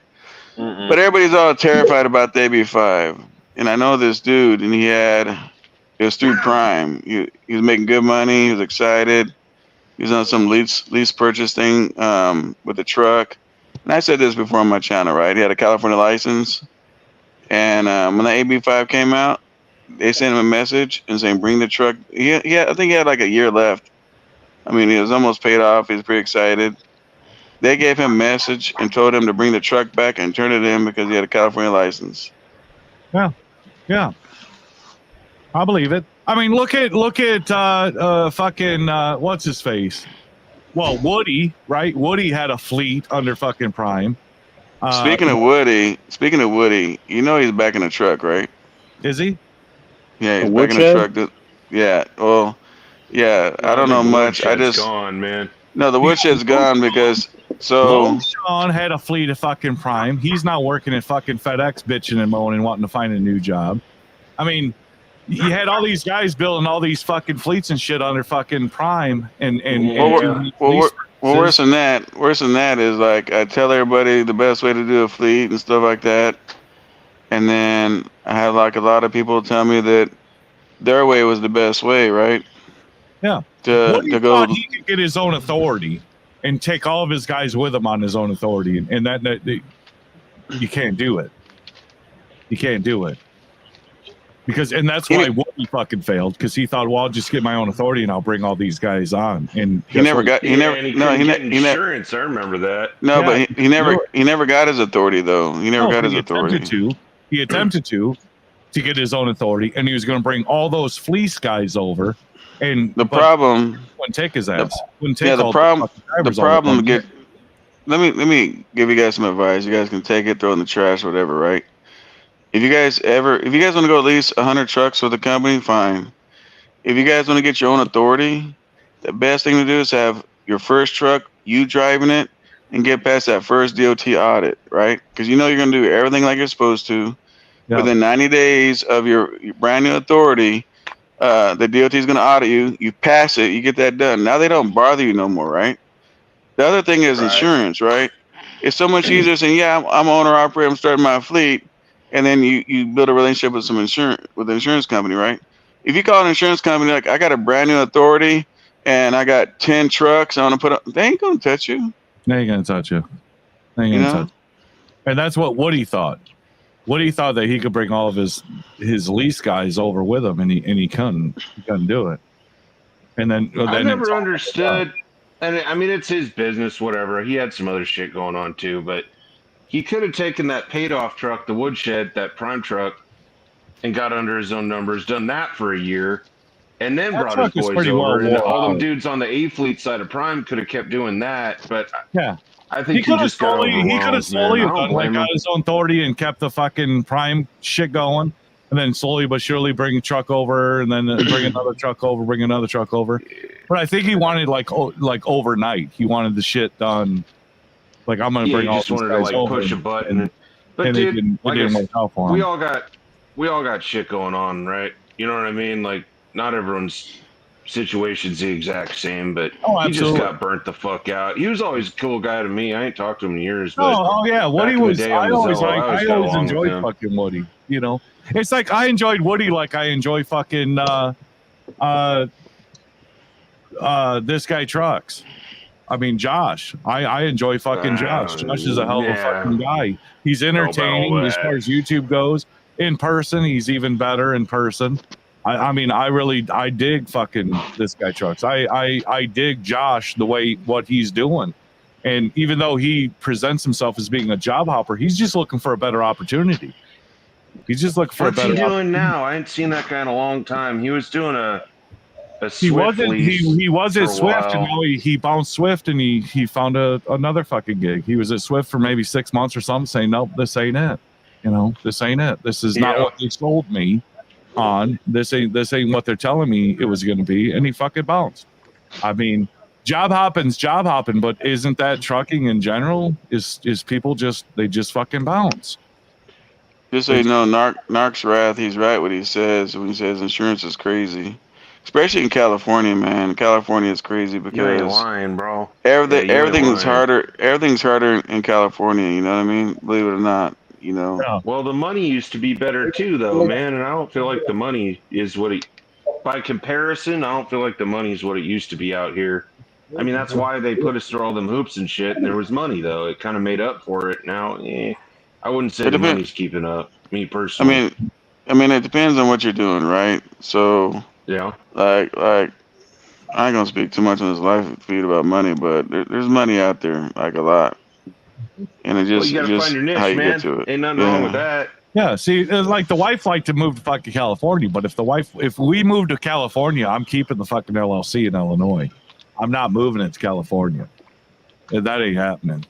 Mm-mm. But everybody's all terrified about the AB5. And I know this dude, and it was through Prime. He was making good money. He was excited. He was on some lease purchase thing with the truck. And I said this before on my channel, right? He had a California license. And when the AB5 came out, they sent him a message and saying, bring the truck. I think he had like a year left. I mean, he was almost paid off. He's pretty excited. They gave him a message and told him to bring the truck back and turn it in because he had a California license. Yeah. I believe it. I mean, look at fucking what's his face? Well, Woody, right? Woody had a fleet under fucking Prime. Speaking of Woody, you know he's back in the truck, right? Is he? Yeah, he's A back in the woodshed? truck. Yeah. Well, yeah. I don't know much. I just gone, man. no. The woodshed's gone because Lone Sean had a fleet of fucking Prime. He's not working at fucking FedEx, bitching and moaning, wanting to find a new job. I mean, you had all these guys building all these fucking fleets and shit under fucking Prime, and worse than that is like I tell everybody the best way to do a fleet and stuff like that, and then I had like a lot of people tell me that their way was the best way, right? Yeah. To go. He could get his own authority and take all of his guys with him on his own authority, and that you can't do it. You can't do it. And that's why Woody fucking failed, because he thought, well, I'll just get my own authority and I'll bring all these guys on. And he never insurance. I remember that. No, yeah, but he never got his authority though. He never got his authority. He attempted to get his own authority, and he was going to bring all those fleece guys over. And the problem wouldn't take his ass. The problem. Let me give you guys some advice. You guys can take it, throw it in the trash, whatever, right? If you guys want to go at least 100 trucks with the company, fine. If you guys want to get your own authority, the best thing to do is have your first truck, you driving it, and get past that first DOT audit, right? Because you know you're going to do everything like you're supposed to. Yeah. Within 90 days of your brand new authority, the DOT is going to audit you. You pass it, you get that done. Now they don't bother you no more, right? The other thing is insurance, right? It's so much easier saying, yeah, I'm owner operator, I'm starting my fleet. And then you build a relationship with the insurance company, right? If you call an insurance company like, I got a brand new authority and I got 10 trucks, I want to put up, they ain't gonna touch you. They ain't gonna touch you. They ain't gonna touch you. And that's what Woody thought. Woody thought that he could bring all of his lease guys over with him, and he couldn't do it. And then I never understood. And I mean, it's his business, whatever. He had some other shit going on too, but he could have taken that paid-off truck, the woodshed, that Prime truck, and got under his own numbers, done that for a year, and then brought his boys over. And all them dudes on the A-Fleet side of Prime could have kept doing that, but yeah, I think he just got overwhelmed. He could have slowly got his own authority and kept the fucking Prime shit going, and then slowly but surely bring a truck over, and then bring another truck over, bring another truck over. But I think he wanted like overnight. He wanted the shit done. Like, I'm gonna bring all these guys over, push a button, but and dude, it didn't work out for him. we all got shit going on, right? You know what I mean? Like, not everyone's situation's the exact same, but he just got burnt the fuck out. He was always a cool guy to me. I ain't talked to him in years. But yeah, Woody was. I always enjoyed fucking Woody. You know, it's like I enjoyed Woody like I enjoy fucking this guy Trucks. I mean, Josh. I enjoy fucking Josh. Josh is a hell of a fucking guy. He's entertaining as far as YouTube goes. In person, he's even better in person. I mean, I dig fucking this guy Trucks. I dig Josh the way what he's doing. And even though he presents himself as being a job hopper, he's just looking for a better opportunity. He's just looking for What's a better. What's he doing now? I ain't seen that guy in a long time. He was doing a he was at Swift, and now he bounced Swift, and he found another fucking gig. He was at Swift for maybe 6 months or something, saying, nope, this ain't it. You know, this ain't it. This is not what they sold me on. This ain't what they're telling me it was going to be. And he fucking bounced. I mean, job hopping's job hopping, but isn't that trucking in general? Is people just fucking bounce? Just so you know, Narc's wrath, he's right what he says when he says insurance is crazy. Especially in California, man. California is crazy because you ain't lying, bro. Everything's harder. Everything's harder in California. You know what I mean? Believe it or not. You know. Yeah. Well, the money used to be better too, though, man. And I don't feel like the money is what it. By comparison, I don't feel like the money is what it used to be out here. I mean, that's why they put us through all them hoops and shit. And there was money, though. It kind of made up for it. Now, I wouldn't say the money's keeping up. Me personally. I mean, it depends on what you're doing, right? So. Yeah. Like I ain't gonna speak too much on this life feed about money, but there's money out there, like a lot, and it Well, just you gotta just find your niche, how you man. get to it. Ain't nothing wrong with that. Yeah, see, like the wife liked to move to fucking California, but if we move to California, I'm keeping the fucking LLC in Illinois. I'm not moving it to California. That ain't happening.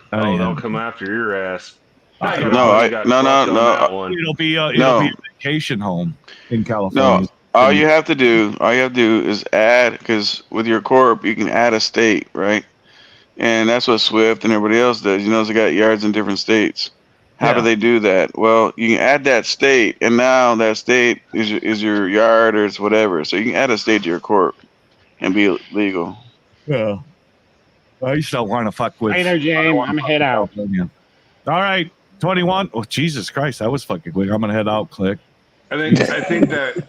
That Oh, ain't they'll happening. come after your ass. No, It'll be a vacation home in California. No, all you have to do is add, because with your corp you can add a state, right? And that's what Swift and everybody else does. You know, they got yards in different states. How do they do that? Well, you can add that state, and now that state is your yard or it's whatever. So you can add a state to your corp and be legal. Yeah. I used to want to fuck with. Later, James. I'm head out. California. All right, 21. Oh, Jesus Christ, that was fucking quick. I'm gonna head out. Click. I think that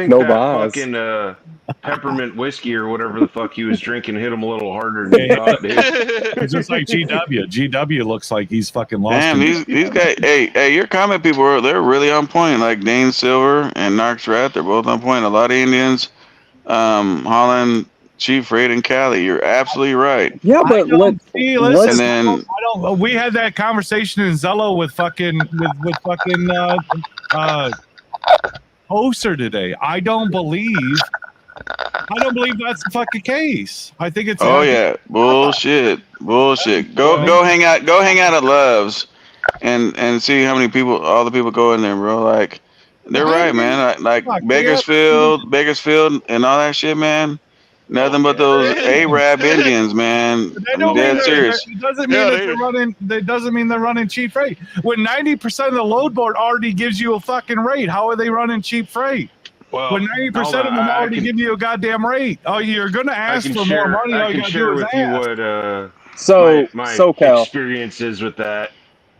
No that buys. fucking peppermint whiskey or whatever the fuck he was drinking hit him a little harder than he thought, dude. It's just like GW. GW looks like he's fucking lost. Damn, these guys. Hey, your comment people they're really on point. Like Dane Silver and Narcs Rat, they're both on point. A lot of Indians, Holland, Chief Raid, and Cali. You're absolutely right. Yeah, but and then we had that conversation in Zello with fucking Hoser today. I don't believe that's the fucking case. I think it's bullshit. Go hang out at Love's and see how many people, all the people go in there, bro. Like they're right, man. Like Bakersfield and all that shit, man. Nothing but those Arab Indians, man. I'm dead serious. It doesn't mean that they're running. That doesn't mean they're running cheap freight. When 90% of the load board already gives you a fucking rate, how are they running cheap freight? Well, when 90% of them already give you a goddamn rate, oh, you're gonna ask for more money. All you gotta do is ask. My SoCal experiences with that.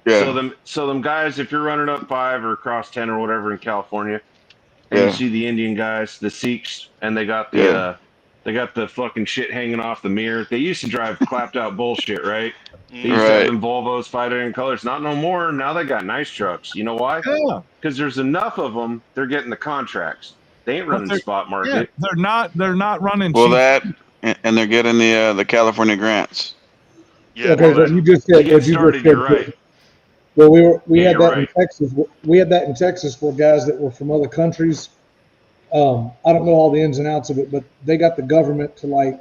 Yeah. So them guys, if you're running up 5 or across 10 or whatever in California, and you see the Indian guys, the Sikhs, and they got the they got the fucking shit hanging off the mirror. They used to drive clapped out bullshit, right? They used to have them Volvos, 5 different colors. Not no more. Now they got nice trucks. You know why? Yeah. Because there's enough of them. They're getting the contracts. They ain't running the spot market. Yeah, they're not running. Well, cheap. that and they're getting the California grants. Yeah. Okay, so you just said what you started, just said. you're right. Well, we had that right. in Texas. We had that in Texas for guys that were from other countries. I don't know all the ins and outs of it, but they got the government to like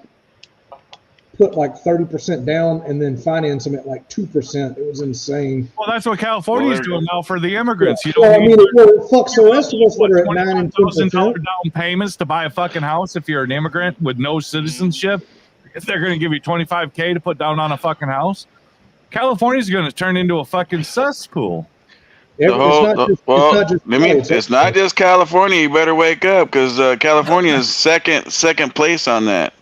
put like 30% down and then finance them at like 2%. It was insane. Well, that's what California's doing now for the immigrants. You Well, I don't mean, need it fucks the rest of us that are at 9 and 10%. $20,000 down payments to buy a fucking house if you're an immigrant with no citizenship. If they're going to give you $25,000 to put down on a fucking house, California's going to turn into a fucking cesspool. It's not just California. You better wake up because California is second place on that.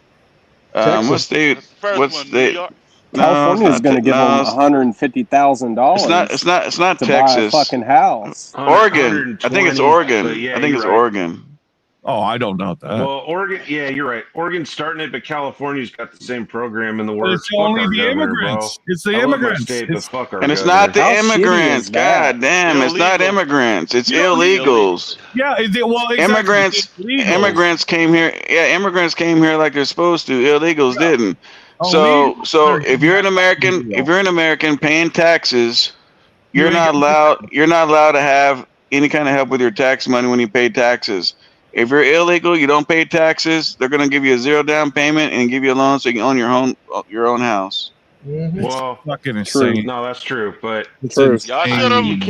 What state? California is going to give them $150,000. It's not to Texas. Buy a fucking house. Oregon. I think it's Oregon. I think it's Oregon. Oh, I don't know that. Well, Oregon, yeah, you're right. Oregon's starting it, but California's got the same program in the works. It's only the immigrants. It's the immigrants. And it's not the immigrants. God damn, it's not immigrants. It's illegals. Yeah, well, exactly. Immigrants came here. Yeah, immigrants came here like they're supposed to. Illegals didn't. So if you're an American paying taxes, you're not allowed to have any kind of help with your tax money when you pay taxes. If you're illegal, you don't pay taxes, they're going to give you a 0 down payment and give you a loan so you can own your own house. Well, fucking insane. No, that's true, but y'all should have voted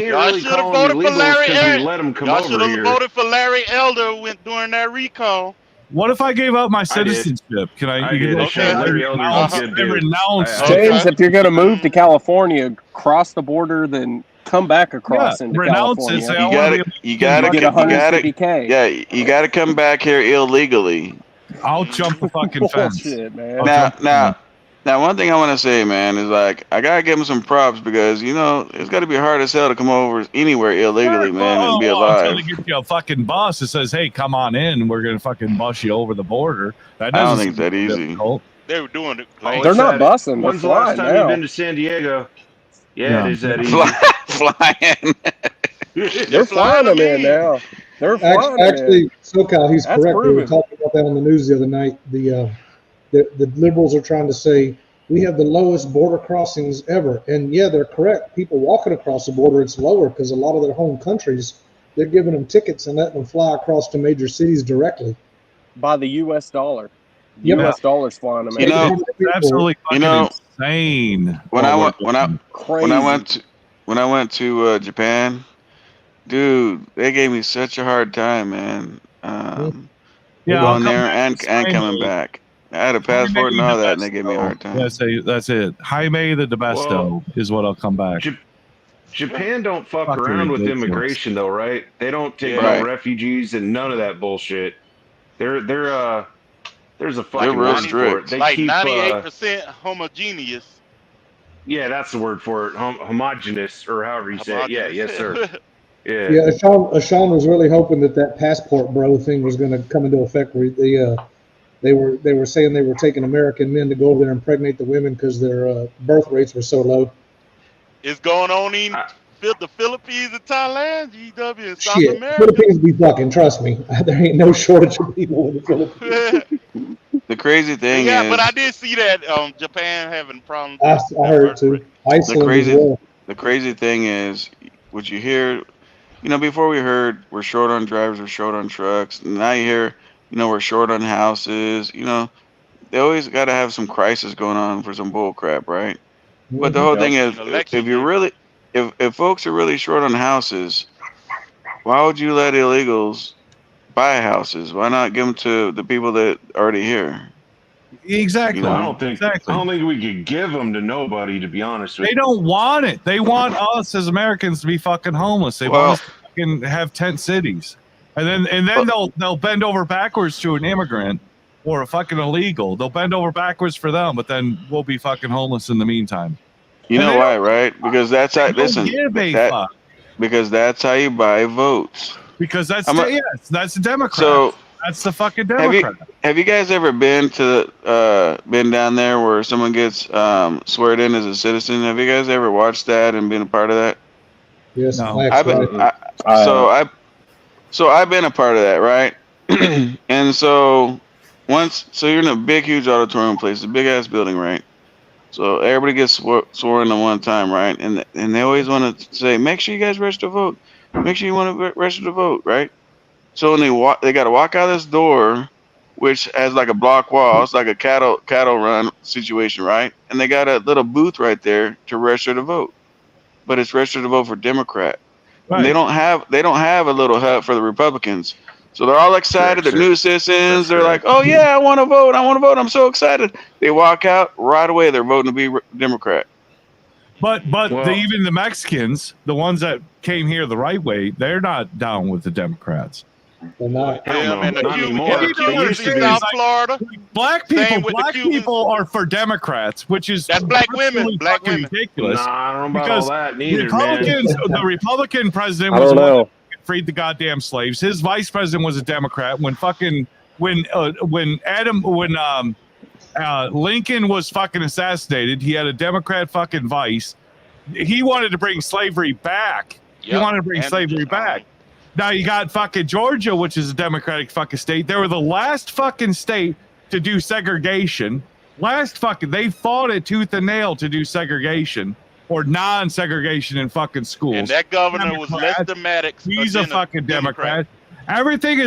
for Larry Elder. Y'all should have voted for Larry Elder during that recall. What if I gave up my citizenship? Can I? James, if you're going to move to California, cross the border, then come back across into California. You gotta get $150K. Yeah, you gotta come back here illegally. I'll jump the fucking fence. Bullshit, man. Now, one thing I want to say, man, is like I gotta give him some props because it's got to be hard as hell to come over anywhere illegally, man, and be alive. Until they get you a fucking bus that says, "Hey, come on in. We're gonna fucking bus you over the border." I don't think it's that easy. They were doing it. They're not busing. When's the last time you've been to San Diego? Yeah, it is that easy. Flying. They're flying them in now. They're flying Actually, SoCal, he's correct. We were talking about that on the news the other night. The liberals are trying to say we have the lowest border crossings ever, and yeah, they're correct. People walking across the border, it's lower because a lot of their home countries, they're giving them tickets and letting them fly across to major cities directly. By the U.S. dollar. The Yep. U.S. dollar's flying them. You know, It's absolutely fucking insane. when I went Crazy. when I went to Japan, dude, they gave me such a hard time, man. Yeah, going there and coming back. I had a passport and all that, and they gave me a hard time. That's it. Jaime the Debesto is what I'll come back. Japan don't fuck Fucking around with ridiculous. immigration though, right? They don't take Right. no refugees and none of that bullshit. There's a fucking They're real word for strict. it. They Like keep 98% homogeneous. yeah, that's the word for it. Homogenous or however you say it. Yeah, yes sir. Yeah. Yeah, Ashawn was really hoping that passport bro thing was going to come into effect. Where they were saying they were taking American men to go over there and impregnate the women because their birth rates were so low. It's going on in the Philippines and Thailand, GW, and South Shit, America. Philippines be fucking. Trust me, there ain't no shortage of people in the Philippines. The crazy thing Yeah, is, but I did see that Japan having problems. I with heard birth too. rate. Iceland as well. the crazy thing is, what you hear, before we heard we're short on drivers, we're short on trucks. And now you hear, we're short on houses. They always got to have some crisis going on for some bull crap, right? But the whole thing is, if you're really, if folks are really short on houses, why would you let illegals buy houses? Why not give them to the people that are already here? Exactly. I don't think we could give them to nobody, to be honest with you. They don't want it. They want us as Americans to be fucking homeless. They want us to fucking have tent cities, and then they'll bend over backwards to an immigrant or a fucking illegal. They'll bend over backwards for them, but then we'll be fucking homeless in the meantime. You know why, right? Because that's how. Listen, fuck. because that's how you buy votes. Because that's a Democrat. So that's the fucking Democrat. Have you guys ever been down there where someone gets sworn in as a citizen? Have you guys ever watched that and been a part of that? Yes, No. So I've been a part of that, right? And so you're in a big, huge auditorium place, a big ass building, right? So everybody gets sworn at one time, right? And they always want to say, make sure you guys register to vote. Make sure you want to register to vote, right? So when they got to walk out this door, which has like a block wall, it's like a cattle run situation, right? And they got a little booth right there to register to vote, but it's registered to vote for Democrat. Right. And they don't have a little hut for the Republicans. So they're all excited. They're new citizens. They're like, oh yeah, I want to vote. I'm so excited. They walk out right away. They're voting to be Democrat. But even the Mexicans, the ones that came here the right way, they're not down with the Democrats. They're not. And the Not anymore. Cubans in South Florida. Black people are for Democrats, which is that's black women. Black women. Ridiculous. Nah, I don't know about all that neither, The Republican president was one that freed the goddamn slaves. His vice president was a Democrat. When Lincoln was fucking assassinated, he had a Democrat fucking vice. He wanted to bring slavery back. He wanted to bring slavery back. Now you got fucking Georgia, which is a Democratic fucking state. They were the last fucking state to do segregation. They fought it tooth and nail to do segregation or non-segregation in fucking schools. And that governor was less dramatic. He's a fucking Democrat. Everything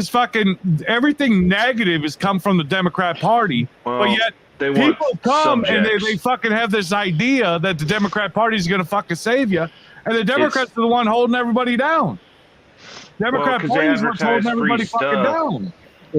negative has come from the Democrat Party, but yet people come and they fucking have this idea that the Democrat Party is going to fucking save you, and the Democrats are the one holding everybody down. Democrat Party is what's holding everybody fucking down.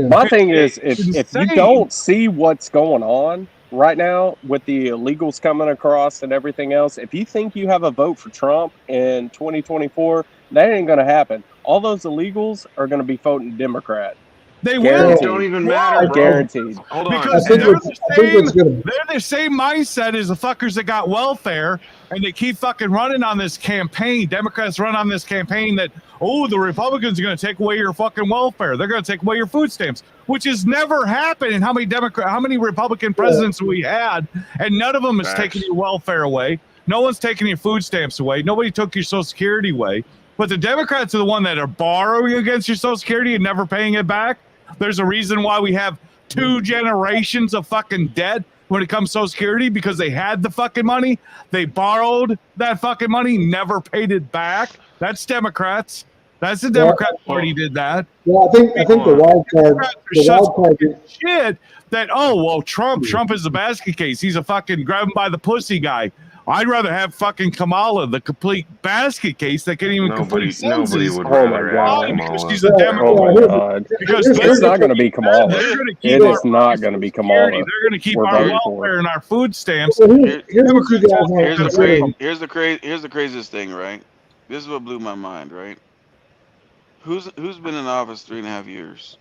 My thing is, if you don't see what's going on right now with the illegals coming across and everything else, if you think you have a vote for Trump in 2024, that ain't going to happen. All those illegals are going to be voting Democrat. They will. It don't even matter, bro. Guaranteed. Hold on. Because they're the same mindset as the fuckers that got welfare, and they keep fucking running on this campaign. Democrats run on this campaign that, the Republicans are going to take away your fucking welfare. They're going to take away your food stamps, which has never happened. And how many Republican presidents we had, and none of them is taking your welfare away. No one's taking your food stamps away. Nobody took your Social Security away. But the Democrats are the one that are borrowing against your Social Security and never paying it back. There's a reason why we have 2 generations of fucking debt when it comes to Social Security, because they had the fucking money. They borrowed that fucking money, never paid it back. That's Democrats. That's the Democrat Party did that. Well, I think the wild card shit that, Trump is a basket case. He's a fucking grab him by the pussy guy. I'd rather have fucking Kamala, the complete basket case that can't even complete sentences. Nobody would rather have because she's Kamala. a Democrat. Oh my God. Because It's not going to be Kamala. It is not going to be Kamala. They're going to keep our welfare and our food stamps. Here's the craziest thing, right? This is what blew my mind, right? Who's been in office 3.5 years?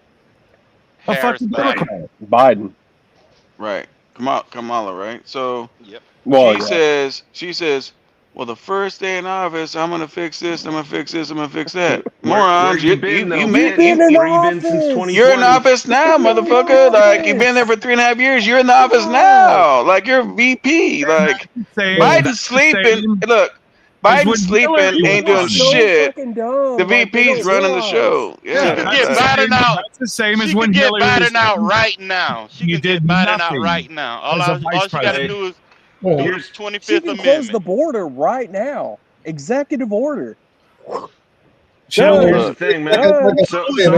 A fucking Democrat. Biden. Right. Kamala, right? So Well, she says, well, the first day in office, I'm gonna fix this, I'm gonna fix this, I'm gonna fix that. Morons, you've been since 2020. You're in office now, motherfucker. Like, you've been there for 3.5 years. You're in the office now. Like, you're VP. Like, Biden's sleeping. Look, Biden's sleeping, ain't doing shit. The VP's running the show. Yeah, she could get Biden out. That's the same as She when could get Hillary was Biden out right now. She could get Biden out right now. All she got to do is Here's 25th she can Amendment. close the border right now. Executive order. Here's the thing, man. So we get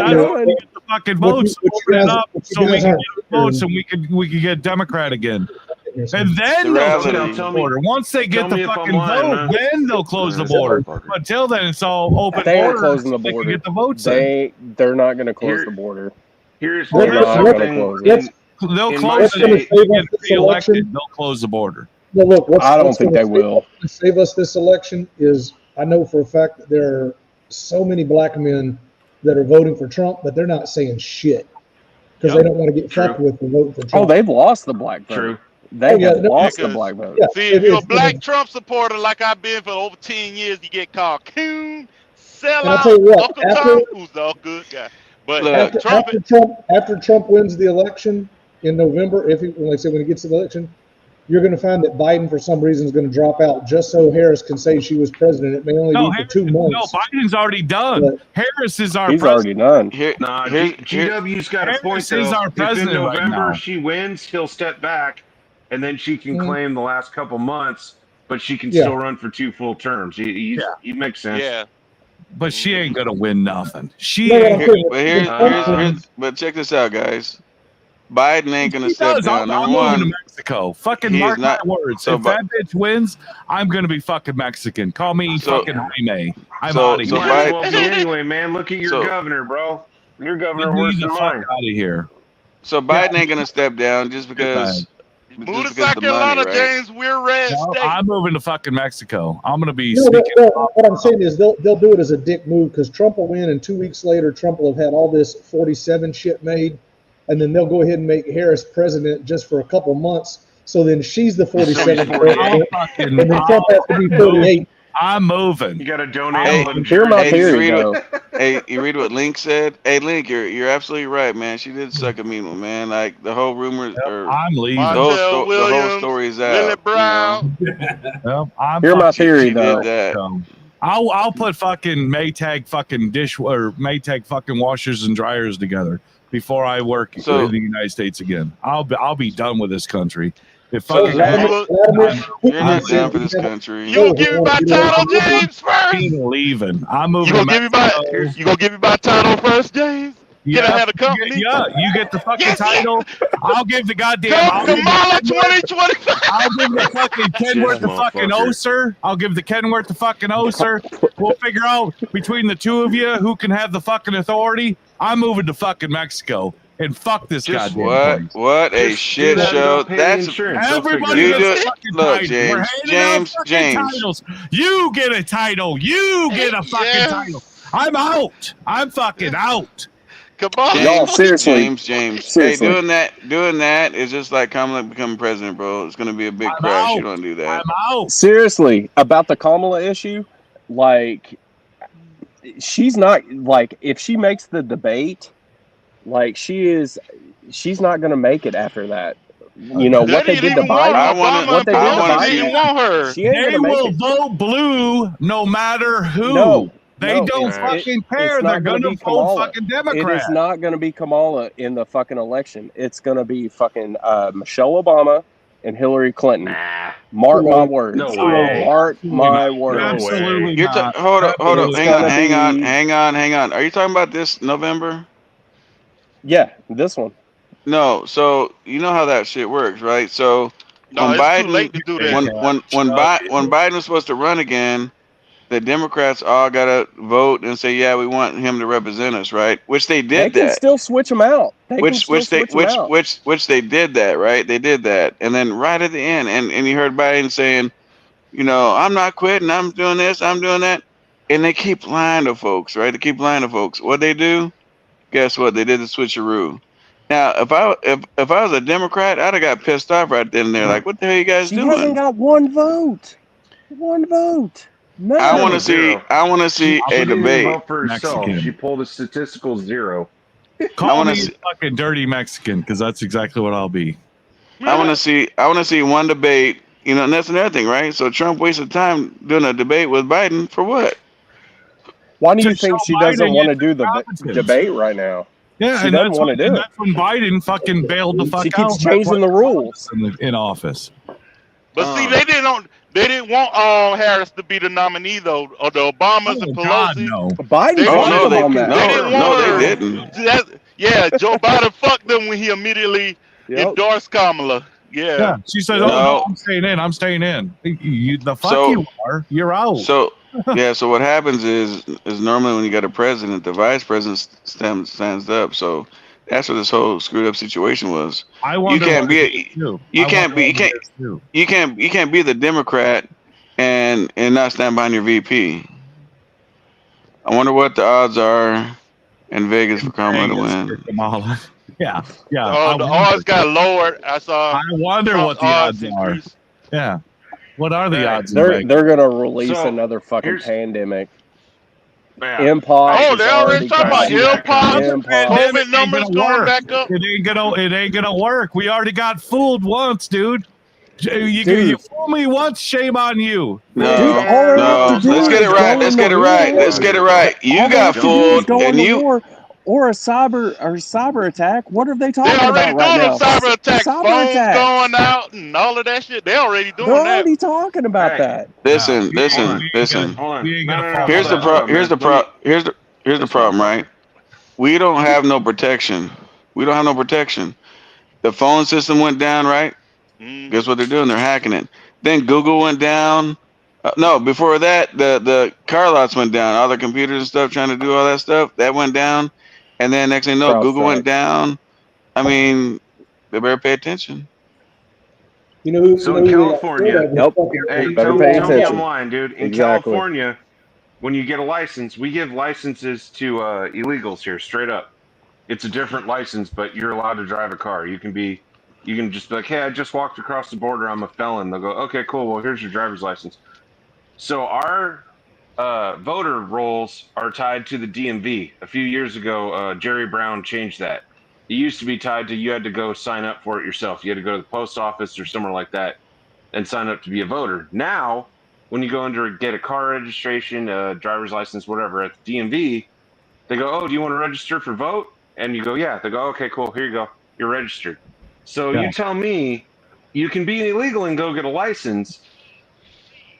the fucking votes, open it up so we can get votes and we can get Democrat again. And then they'll close the border. Once they get the fucking vote, then they'll close the border. But until then, it's all open They ain't border. closing the They can border. get the votes. They're not going to close the border. Here's They're not going to close it. They'll close it. If they get re-elected, they'll close the border. Well, look, I don't think they will. Save us this election is, I know for a fact that there are so many black men that are voting for Trump, but they're not saying shit because they don't want to get fucked with the vote for Trump. Oh, they've lost the black vote. True. They have lost the black vote. Yeah, See, if you're a black Trump supporter like I've been for over 10 years, you get called coon, sell And I'll out, tell you what, Uncle Tom, who's the good guy. But after Trump wins the election in November, when he gets to the election, you're going to find that Biden, for some reason, is going to drop out just so Harris can say she was president. It may only be for 2 months. No, Biden's already done. Harris is our He's president. already done. GW's got a point, Harris is though. our If in president right November now. she wins, he'll step back, and then she can claim the last couple months, but she can Yeah. still run for 2 full terms. He makes sense. yeah. But she ain't gonna win nothing. She No, ain't. But check this out, guys. Biden ain't gonna step down. I'm Number moving to one, Mexico. Fucking he is mark not- my words. so If that bitch wins, I'm gonna be fucking Mexican. Call me fucking Jaime. I'm out of so here. Might as well be anyway, man. Look at your governor, bro. Your governor worse Get the than fuck mine. out of here. so Biden ain't gonna step down just because. Move to Just because South of the money, Carolina, right? James. We're red No, state. I'm moving to fucking Mexico. I'm gonna be No, speaking. what I'm saying is they'll do it as a dick move because Trump will win, and 2 weeks later, Trump will have had all this 47 shit made, and then they'll go ahead and make Harris president just for a couple months. So then she's the 47th president, and then Trump has to be 38. I'm moving. You got to donate Hey, all them hear my Hey, theory, you read though. you read what Link said? Hey, Link, you're absolutely right, man. She did suck a mean one, man. Like the whole rumor, or I'm leaving. the whole, Montel the whole Williams, story is out. Lily Brown. Well, I'm Hear my fucking- theory, She though. did that. I'll put fucking Maytag fucking Maytag fucking washers and dryers together before I work So- in the United States again. I'll be done with this country. If So fucking You're not down for this country. You gonna give me my title, James, first? I'm leaving. I'm moving. You gonna to give me my Mexico. you gonna give me my title first, James? Can I have a company? Yeah, you get the fucking Yes, title. I'll give the goddamn. Come Kamala 2025. I'll give the fucking Kenworth the Yes, fucking motherfucker. Oser. I'll give the Kenworth the fucking Oser. We'll figure out between the two of you who can have the fucking authority. I'm moving to fucking Mexico and fuck this Just goddamn place. what a shit show. That's Everybody You gets do a it. fucking Look, title. We're handing out fucking titles. You get a title. You get a fucking title. I'm out. I'm fucking out. Kamala. Y'all, seriously. James. Seriously. Hey, doing that is just like Kamala becoming president, bro. It's gonna be a big crash. You don't do that. I'm out. Seriously, about the Kamala issue, like, she's not, like, if she makes the debate, like, she's not going to make it after that. You know, what they did to Biden, what they did to Biden, want her. she ain't They going to make will it. vote blue no matter who. No, They No, don't it's- fucking it's care. not They're gonna gonna be vote Kamala. fucking It Democrat. is not going to be Kamala in the fucking election. It's going to be fucking Michelle Obama and Hillary Clinton. Nah, Mark Too my late. words. no way. Mark Too my late. words. No Absolutely way. not. Hold up, Absolutely hang on, gonna be- hang on. Are you talking about this November? Yeah, this one. No, so you know how that shit works, right? So No, when it's too Biden, late to do that. when Biden was supposed to run again, the Democrats all gotta vote and say, yeah, we want him to represent us, right? Which they They did can that. still switch them out. Which They did that, right? They did that, and then right at the end, and you heard Biden saying, you know, I'm not quitting, I'm doing this, I'm doing that, and they keep lying to folks, right? They keep lying to folks. What they do? Guess what? They did the switcheroo. Now, if I was a Democrat, I'd have got pissed off right then and there. Like, what the hell you guys She doing? hasn't got one vote. One vote. No. I want to see She a didn't even debate. vote for herself. Mexican. She pulled a statistical 0. Call wanna me see- fucking dirty Mexican, because that's exactly what I'll be. I want to see one debate. You know, and that's another thing, right? So Trump wasted time doing a debate with Biden for what? Why do To you think show she doesn't Biden want to it's do the competence. debate right now? Yeah, She and doesn't that's wanna when, do and it. that's when Biden fucking bailed the fuck She out. keeps changing the rules. in office. But see, they didn't want Harris to be the nominee though, or the Obamas and Oh, God, Pelosi. no. Biden They fucked wanted- them on that. They didn't want they her. didn't. Yeah, Joe Biden fucked them when he immediately Yep. endorsed Kamala. Yeah, she said, No. "Oh no, I'm staying in. I'm staying in." The fuck So- you are. You're out. So yeah, so what happens is normally when you got a president, the vice president stands up. So that's what this whole screwed up situation was. I wonder. You can't what be it is, too. you I can't wonder be you what it can't is, too. you can't be the Democrat and not stand behind your VP. I wonder what the odds are in Vegas for Kamala to Vegas win. for Kamala. Yeah, yeah. The odds got lowered. I saw. I wonder Trump's what the odds are. increased. Yeah. What are the Hey, odds? in They're Vegas? they're gonna release So, another fucking here's- pandemic. Yeah. Impost. Oh, is they already talking about coming. Impost. Impost. COVID numbers gonna going work. back up. It ain't gonna work. We already got fooled once, dude. You fool me once, shame on you. No, all they have to do let's get is it right. go Let's in get it the right. war. Let's get it right. You All they got have to do is fooled, go and in the you. war or a cyber attack. What are they They talking already about right doing now? a cyber attack. Cyber Phones attacks. going out and all of that shit. They already doing They're that. already talking about Hey. that. Listen. Hold on. We ain't No, gonna no, fall no, Here's the hold on, Here's the man. Here's the problem, right? We don't have no protection. We don't have no protection. The phone system went down, right? Mm. Guess what they're doing? They're hacking it. Then Google went down. No, before that, the car lots went down. All the computers and stuff trying to do all that stuff that went down. And then next thing you know, Google went down. I mean, they better pay attention. You know, So you in know, California, Nope. hey, Better tell pay me attention. I'm lying, dude. In Exactly. California, when you get a license, we give licenses to illegals here, straight up. It's a different license, but you're allowed to drive a car. You can just be like, hey, I just walked across the border. I'm a felon. They'll go, okay, cool. Well, here's your driver's license. So our voter rolls are tied to the DMV. A few years ago, Jerry Brown changed that. It used to be tied to you had to go sign up for it yourself. You had to go to the post office or somewhere like that and sign up to be a voter. Now, when you go in to get a car registration, a driver's license, whatever, at the DMV, they go, oh, do you want to register for vote? And you go, yeah. They go, okay, cool. Here you go. You're registered. So Yeah. you tell me you can be illegal and go get a license.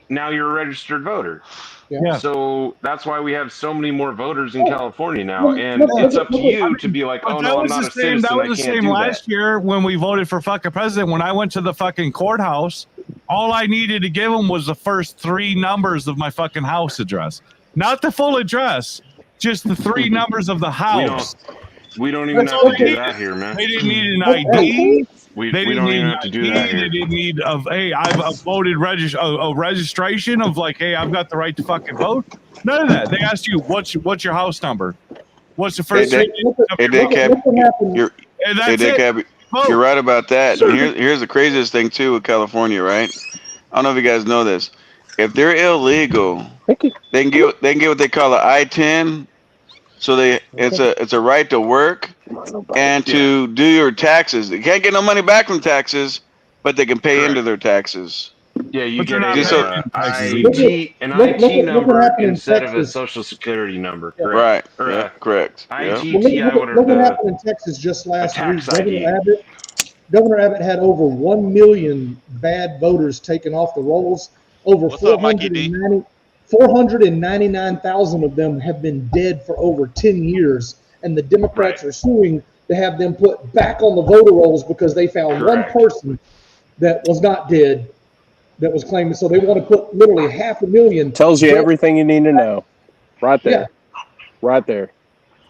Now you're a registered voter. Yeah. So that's why we have so many more voters in California now. And look, it's look, up to look, you to be like, But oh, that no, I'm was not the a same. citizen. That I was the can't same do last that. year when we voted for fucking president. When I went to the fucking courthouse, all I needed to give them was the first 3 numbers of my fucking house address, not the full address, just the 3 numbers of the house. We don't even That's have all to they do needed. that here, man. They didn't need an Hey, ID. We They didn't don't need even an have to do ID. that They here. didn't need hey, I've voted a registration of like, hey, I've got the right to fucking vote. None of that. They asked you what's your house number, what's the first. Hey, Dick Cab, you're And Hey, that's Dick it. Cab, Vote. you're right about that. And here's the craziest thing too with California, right? I don't know if you guys know this. If they're illegal, they can get what they call an I-10. So it's a right to work and to do your taxes. They can't get no money back from taxes, but they can pay into their taxes. Yeah, you But they're get not a Just so- an Look IT what number happened in instead of a Texas. social security number, Yeah. correct? right. Or Yeah, correct. Yeah. ITT, Look what happened in Texas just last tax week. ID. Governor Abbott had over 1 million bad voters taken off the rolls. Over What's up, Mikey D? 499,000 of them have been dead for over 10 years. And the Democrats are suing to have them put back on the voter rolls because they found Correct. one person that was not dead that was claiming. So they want to put literally 500,000. Tells you dead. everything you need to know. Right there. Yeah. Right there.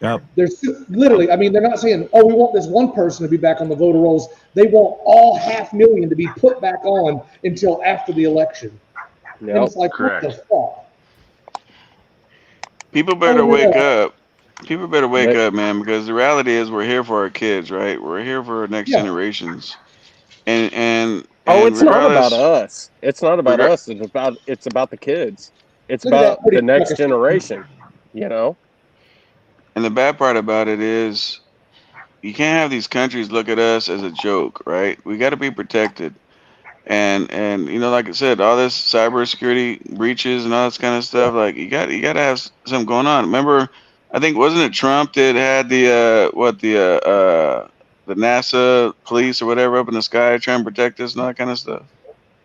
Yep. There's literally, I mean, they're not saying, oh, we want this one person to be back on the voter rolls. They want all 500,000 to be put back on until after the election. And Yep. it's like, Correct. what the fuck? People better Oh, wake yeah. up. People better wake They- up, man, because the reality is we're here for our kids, right? We're here for our next Yeah. generations. And Oh, and it's not about regardless, us. It's not about Regar- us. It's about the kids. It's Look at that about pretty the next fucking- generation. You know? and the bad part about it is you can't have these countries look at us as a joke, right? We got to be protected. And you know, like I said, all this cybersecurity breaches and all this kind of stuff, like you got to have something going on. Remember, I think wasn't it Trump that had the NASA police or whatever up in the sky trying to protect us and all that kind of stuff.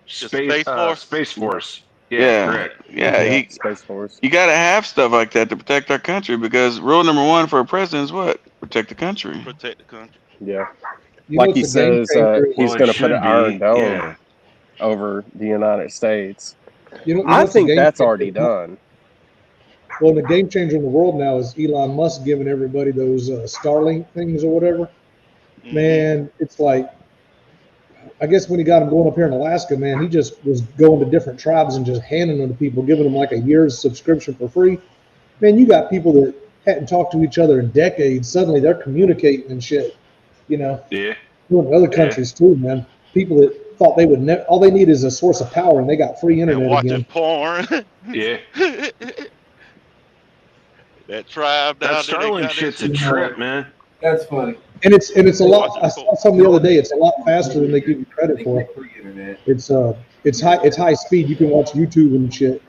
Space Force? Space Force. Yeah, Correct. yeah. Space Force. You got to have stuff like that to protect our country because rule number one for a president is what? Protect the country. Protect the country. Yeah. You know Like he what's a game says, changer? he's Well, it going to put should an Iron be, Dome yeah. over the United States. You know I what's a think game that's changer? already done. Well, the game changer in the world now is Elon Musk giving everybody those Starlink things or whatever. Mhm. Man, it's like, I guess when he got them going up here in Alaska, man, he just was going to different tribes and just handing them to people, giving them like a year's subscription for free. Man, you got people that hadn't talked to each other in decades. Suddenly they're communicating and shit, you know, Yeah. doing in other countries too, man. People that thought they would never, all they need is a source of power and they got free And internet watching again. porn. Yeah. That tribe down That there. they Starlink got shit's a that shit. trip, man. That's funny. And it's a lot, I saw something the other day, it's a lot faster than they give you credit They for. get free internet. It's high speed. You can watch YouTube and shit.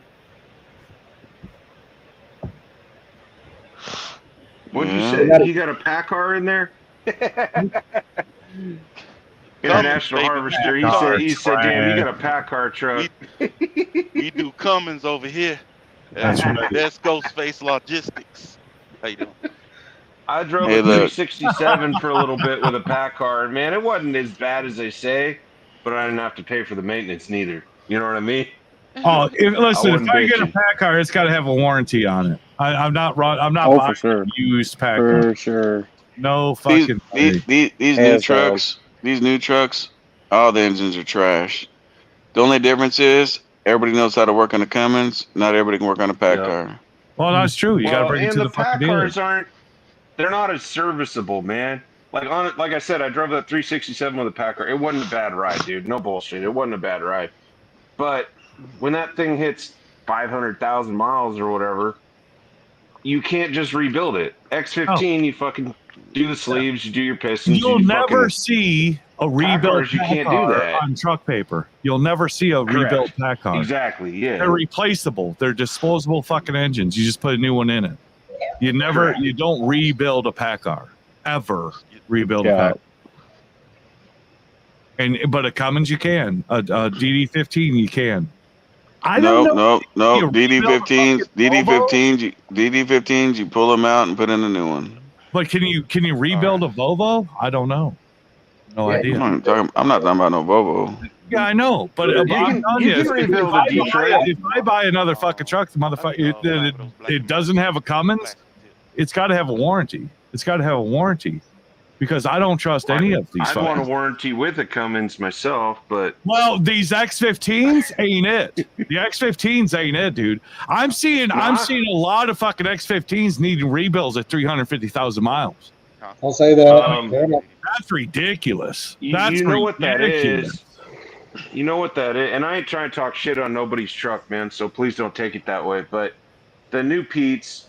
What'd you Yeah. say? You got a PACCAR in there? International baby. Harvester. He PACCAR said, damn, you trash. got a PACCAR truck. We do Cummins over here. That's right. That's Ghostface Logistics. How you doing? I drove Hey, a look. 367 for a little bit with a PACCAR. Man, it wasn't as bad as they say, but I didn't have to pay for the maintenance neither. You know what I mean? Oh, listen, if wasn't I get a bitching. pack car, it's got to have a warranty on it. I'm not Oh, buying for sure. a used pack car. For sure. No These fucking these, way. these new Hands trucks, all the engines are trash. The only difference is everybody knows how to work on the Cummins. Not everybody can work on a pack Yep. car. Well, that's true. You got to Well, bring it and to the the fucking dealer. PACCARs they're not as serviceable, man. Like I said, I drove that 367 with a PACCAR. It wasn't a bad ride, dude. No bullshit. It wasn't a bad ride. But when that thing hits 500,000 miles or whatever, you can't just rebuild it. X15, you fucking do the sleeves, you do your pistons. You'll you never fucking, see a rebuilt PACCARs, you pack can't do car that. on truck paper. You'll never see a Correct. rebuilt pack car. Exactly, yeah. They're replaceable. They're disposable fucking engines. You just put a new one in it. You don't rebuild a pack car. Ever rebuild a Yeah. pack. But a Cummins you can. A DD15 you can. I don't know. No. You rebuild a DD15s, you pull them out and put in a new one. But can you rebuild a Volvo? I don't know. No idea. I'm not talking about no Volvo. Yeah, I know, but You I'm can- telling you you, can if rebuild I a Detroit. if I buy another fucking truck, the motherfucker it doesn't have a Cummins, it's got to have a warranty. It's got to have a warranty because I don't trust any of these. I'd want a fuckers. warranty with a Cummins myself, but Well, these X15s ain't it. The X15s ain't it, dude. I'm seeing a lot of fucking X15s needing rebuilds at 350,000 miles. I'll say that. That's ridiculous. you That's know what that ridiculous. is. You know what that is, and I ain't trying to talk shit on nobody's truck, man. So please don't take it that way. But the new Pete's,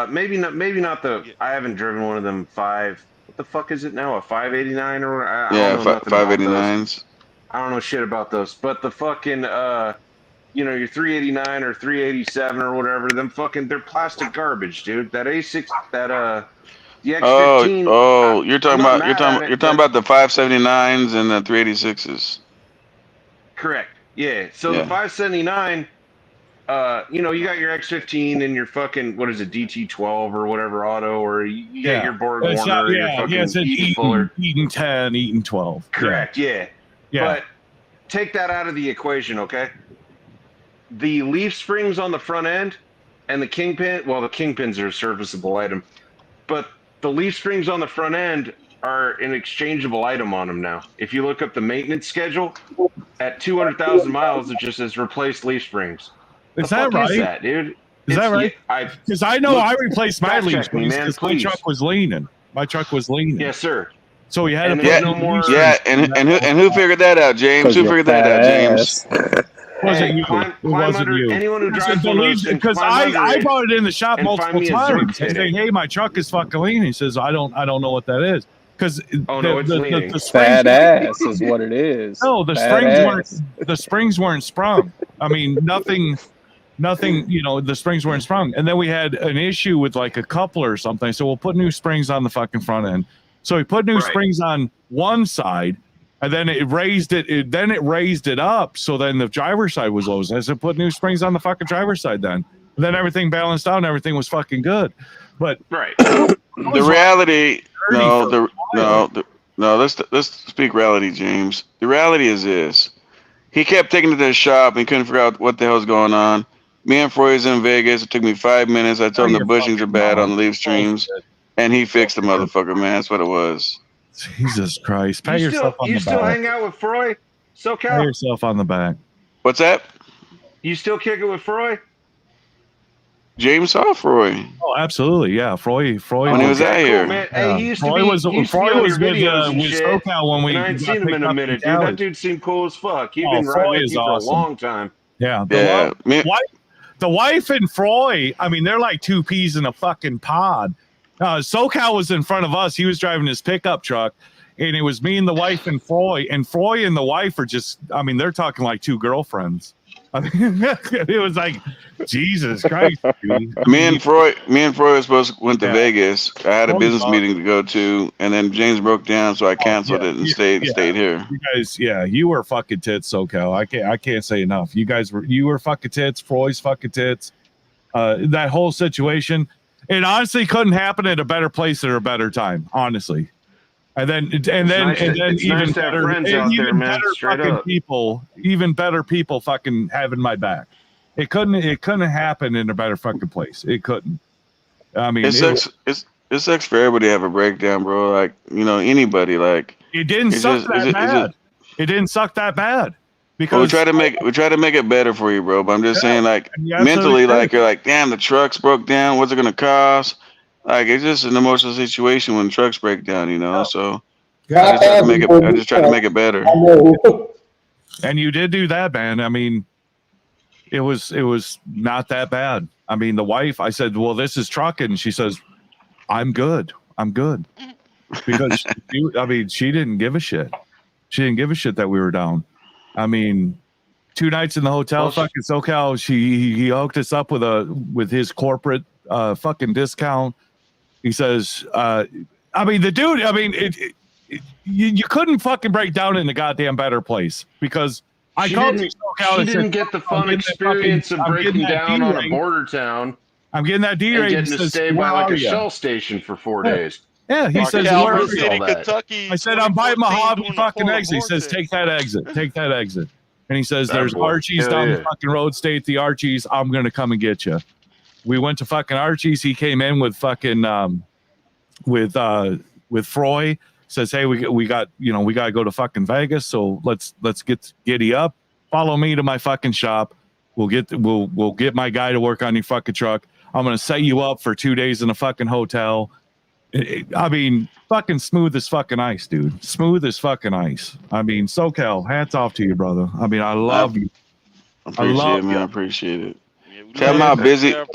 maybe not the. I haven't driven one of them What the fuck is it now? A 589 or I don't know nothing about those. 589s. I don't know shit about those, but the fucking your 389 or 387 or whatever, they're plastic garbage, dude. That A6, the X15. You're I'm talking not about mad at it, you're talking but- about the 579s and the 386s. Correct. Yeah. So Yeah. the 579, you got your X15 and your fucking, what is it, DT12 or whatever auto, or you get your Borg It's Warner, or your yeah, fucking yeah, it's Eden Fuller. Eden 10, Eden 12. Correct. Yeah. But take that out of the equation, okay? The leaf springs on the front end and the kingpin, well, the kingpins are a serviceable item, but the leaf springs on the front end are an exchangeable item on them now. If you look up the maintenance schedule, at 200,000 miles, it just says replace leaf springs. Is that right? Is that, dude? Is that right? Because I know I replaced my leaf springs because my truck was leaning. My truck was leaning. Yes, sir. So we had to Yeah, put no more. yeah, and who figured that out, James? Who figured that out, James? Wasn't you? Climb It wasn't under, you. anyone who drives one of those things, because climb under I it brought it in the shop and multiple find me a times. Zerk I say, hey, my truck is fucking leaning. He says, I don't know what that is. Because the springs, fat ass is what it is. No, the springs weren't sprung. I mean, nothing. The springs weren't sprung. And then we had an issue with like a coupler or something. So we'll put new springs on the fucking front end. So we put new springs on one side, and then it raised it. Then it raised it up. So then the driver's side was low. So I said, put new springs on the fucking driver's side. Then everything balanced out, and everything was fucking good. But the reality, let's speak reality, James. The reality is this: he kept taking it to the shop and he couldn't figure out what the hell's going on. Me and Froy's in Vegas. It took me 5 minutes. I told him the bushings are bad on the leaf streams, and he fixed the motherfucker, man. That's what it was. Jesus Christ! Pat yourself on the back. You still hang out with Froy? SoCal? Pat yourself on the back. What's that? You still kick it with Froy? James saw Froy. Oh, absolutely, yeah. Froy. When he was out here. Man. Hey, he used to Froy be, was he used to be Froy on was your with videos and shit. SoCal when we. And I ain't seen him in a minute, dude. That dude seemed cool as fuck. He's been riding with you for a long time. Yeah. The wife and Froy, I mean, they're like two peas in a fucking pod. SoCal was in front of us. He was driving his pickup truck, and it was me and the wife and Froy. And Froy and the wife are just, I mean, they're talking like two girlfriends. I mean, it was like, Jesus Christ. Dude. Me and Froy went to Vegas. I had a business meeting to go to, and then James broke down, so I canceled it and stayed here. You guys, you were fucking tits, SoCal. I can't say enough. You were fucking tits. Froy's fucking tits. That whole situation, it honestly couldn't happen at a better place at a better time, honestly. And then even better people fucking having my back. It couldn't happen in a better fucking place. It couldn't. I mean, it sucks for everybody to have a breakdown, bro. Like, anybody, like, it didn't suck that bad. It didn't suck that bad. Because we try to make it better for you, bro. But I'm just saying, like, mentally, like, you're like, damn, the trucks broke down. What's it gonna cost? Like, it's just an emotional situation when trucks break down, So I just try to make it better. And you did do that, man. I mean, it was not that bad. I mean, the wife, I said, well, this is trucking. And she says, I'm good. Because she didn't give a shit. She didn't give a shit that we were down. I mean, 2 nights in the hotel, fucking SoCal. He hooked us up with his corporate fucking discount. He says, the dude, you couldn't fucking break down in a goddamn better place because I called you SoCal. She didn't get the fun experience of breaking down on a border town. I'm getting that D rate. And getting to stay by like a Shell station for 4 days. Yeah, he says, Calvert City, Kentucky. I said, I'm by Mojave fucking exit. He says, take that exit. And he says, there's Archie's down the fucking road. Stay at the Archie's. I'm going to come and get you. We went to fucking Archie's. He came in with fucking, with Froy. Says, hey, we got to go to fucking Vegas. So let's get giddy up. Follow me to my fucking shop. We'll get my guy to work on your fucking truck. I'm going to set you up for 2 days in a fucking hotel. I mean, fucking smooth as fucking ice, dude. Smooth as fucking ice. I mean, SoCal, hats off to you, brother. I mean, I love you. I appreciate it. Tell them how busy that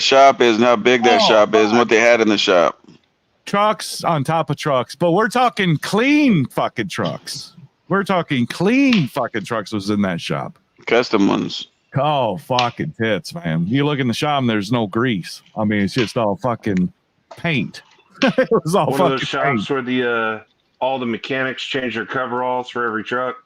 shop is and how big that shop is and what they had in the shop. trucks on top of trucks, but we're talking clean fucking trucks. We're talking clean fucking trucks was in that shop. Custom ones. Oh, fucking tits, man. You look in the shop and there's no grease. I mean, it's just all fucking paint. It was all One of fucking those shops paint. where the all the mechanics change their coveralls for every truck.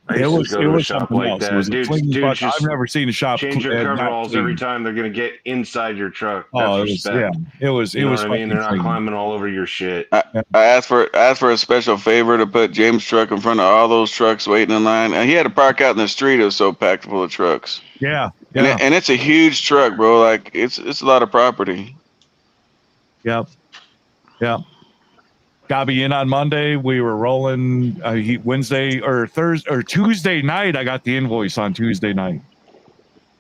I It used was, to go it to a was shop something like else. It that. was a Dudes clean fuck. just I've never seen a shop change their not coveralls every clean. time they're going to get inside your truck. That's Oh, it was, respect. yeah. It was, You it know was what I mean? fucking They're not clean. climbing all over your shit. I asked for a special favor to put James' truck in front of all those trucks waiting in line, and he had to park out in the street. It was so packed full of trucks. Yeah, And, yeah. and it's a huge truck, bro. Like it's a lot of property. Yep. Yep. Got me in on Monday. We were rolling Wednesday or Thursday or Tuesday night. I got the invoice on Tuesday night.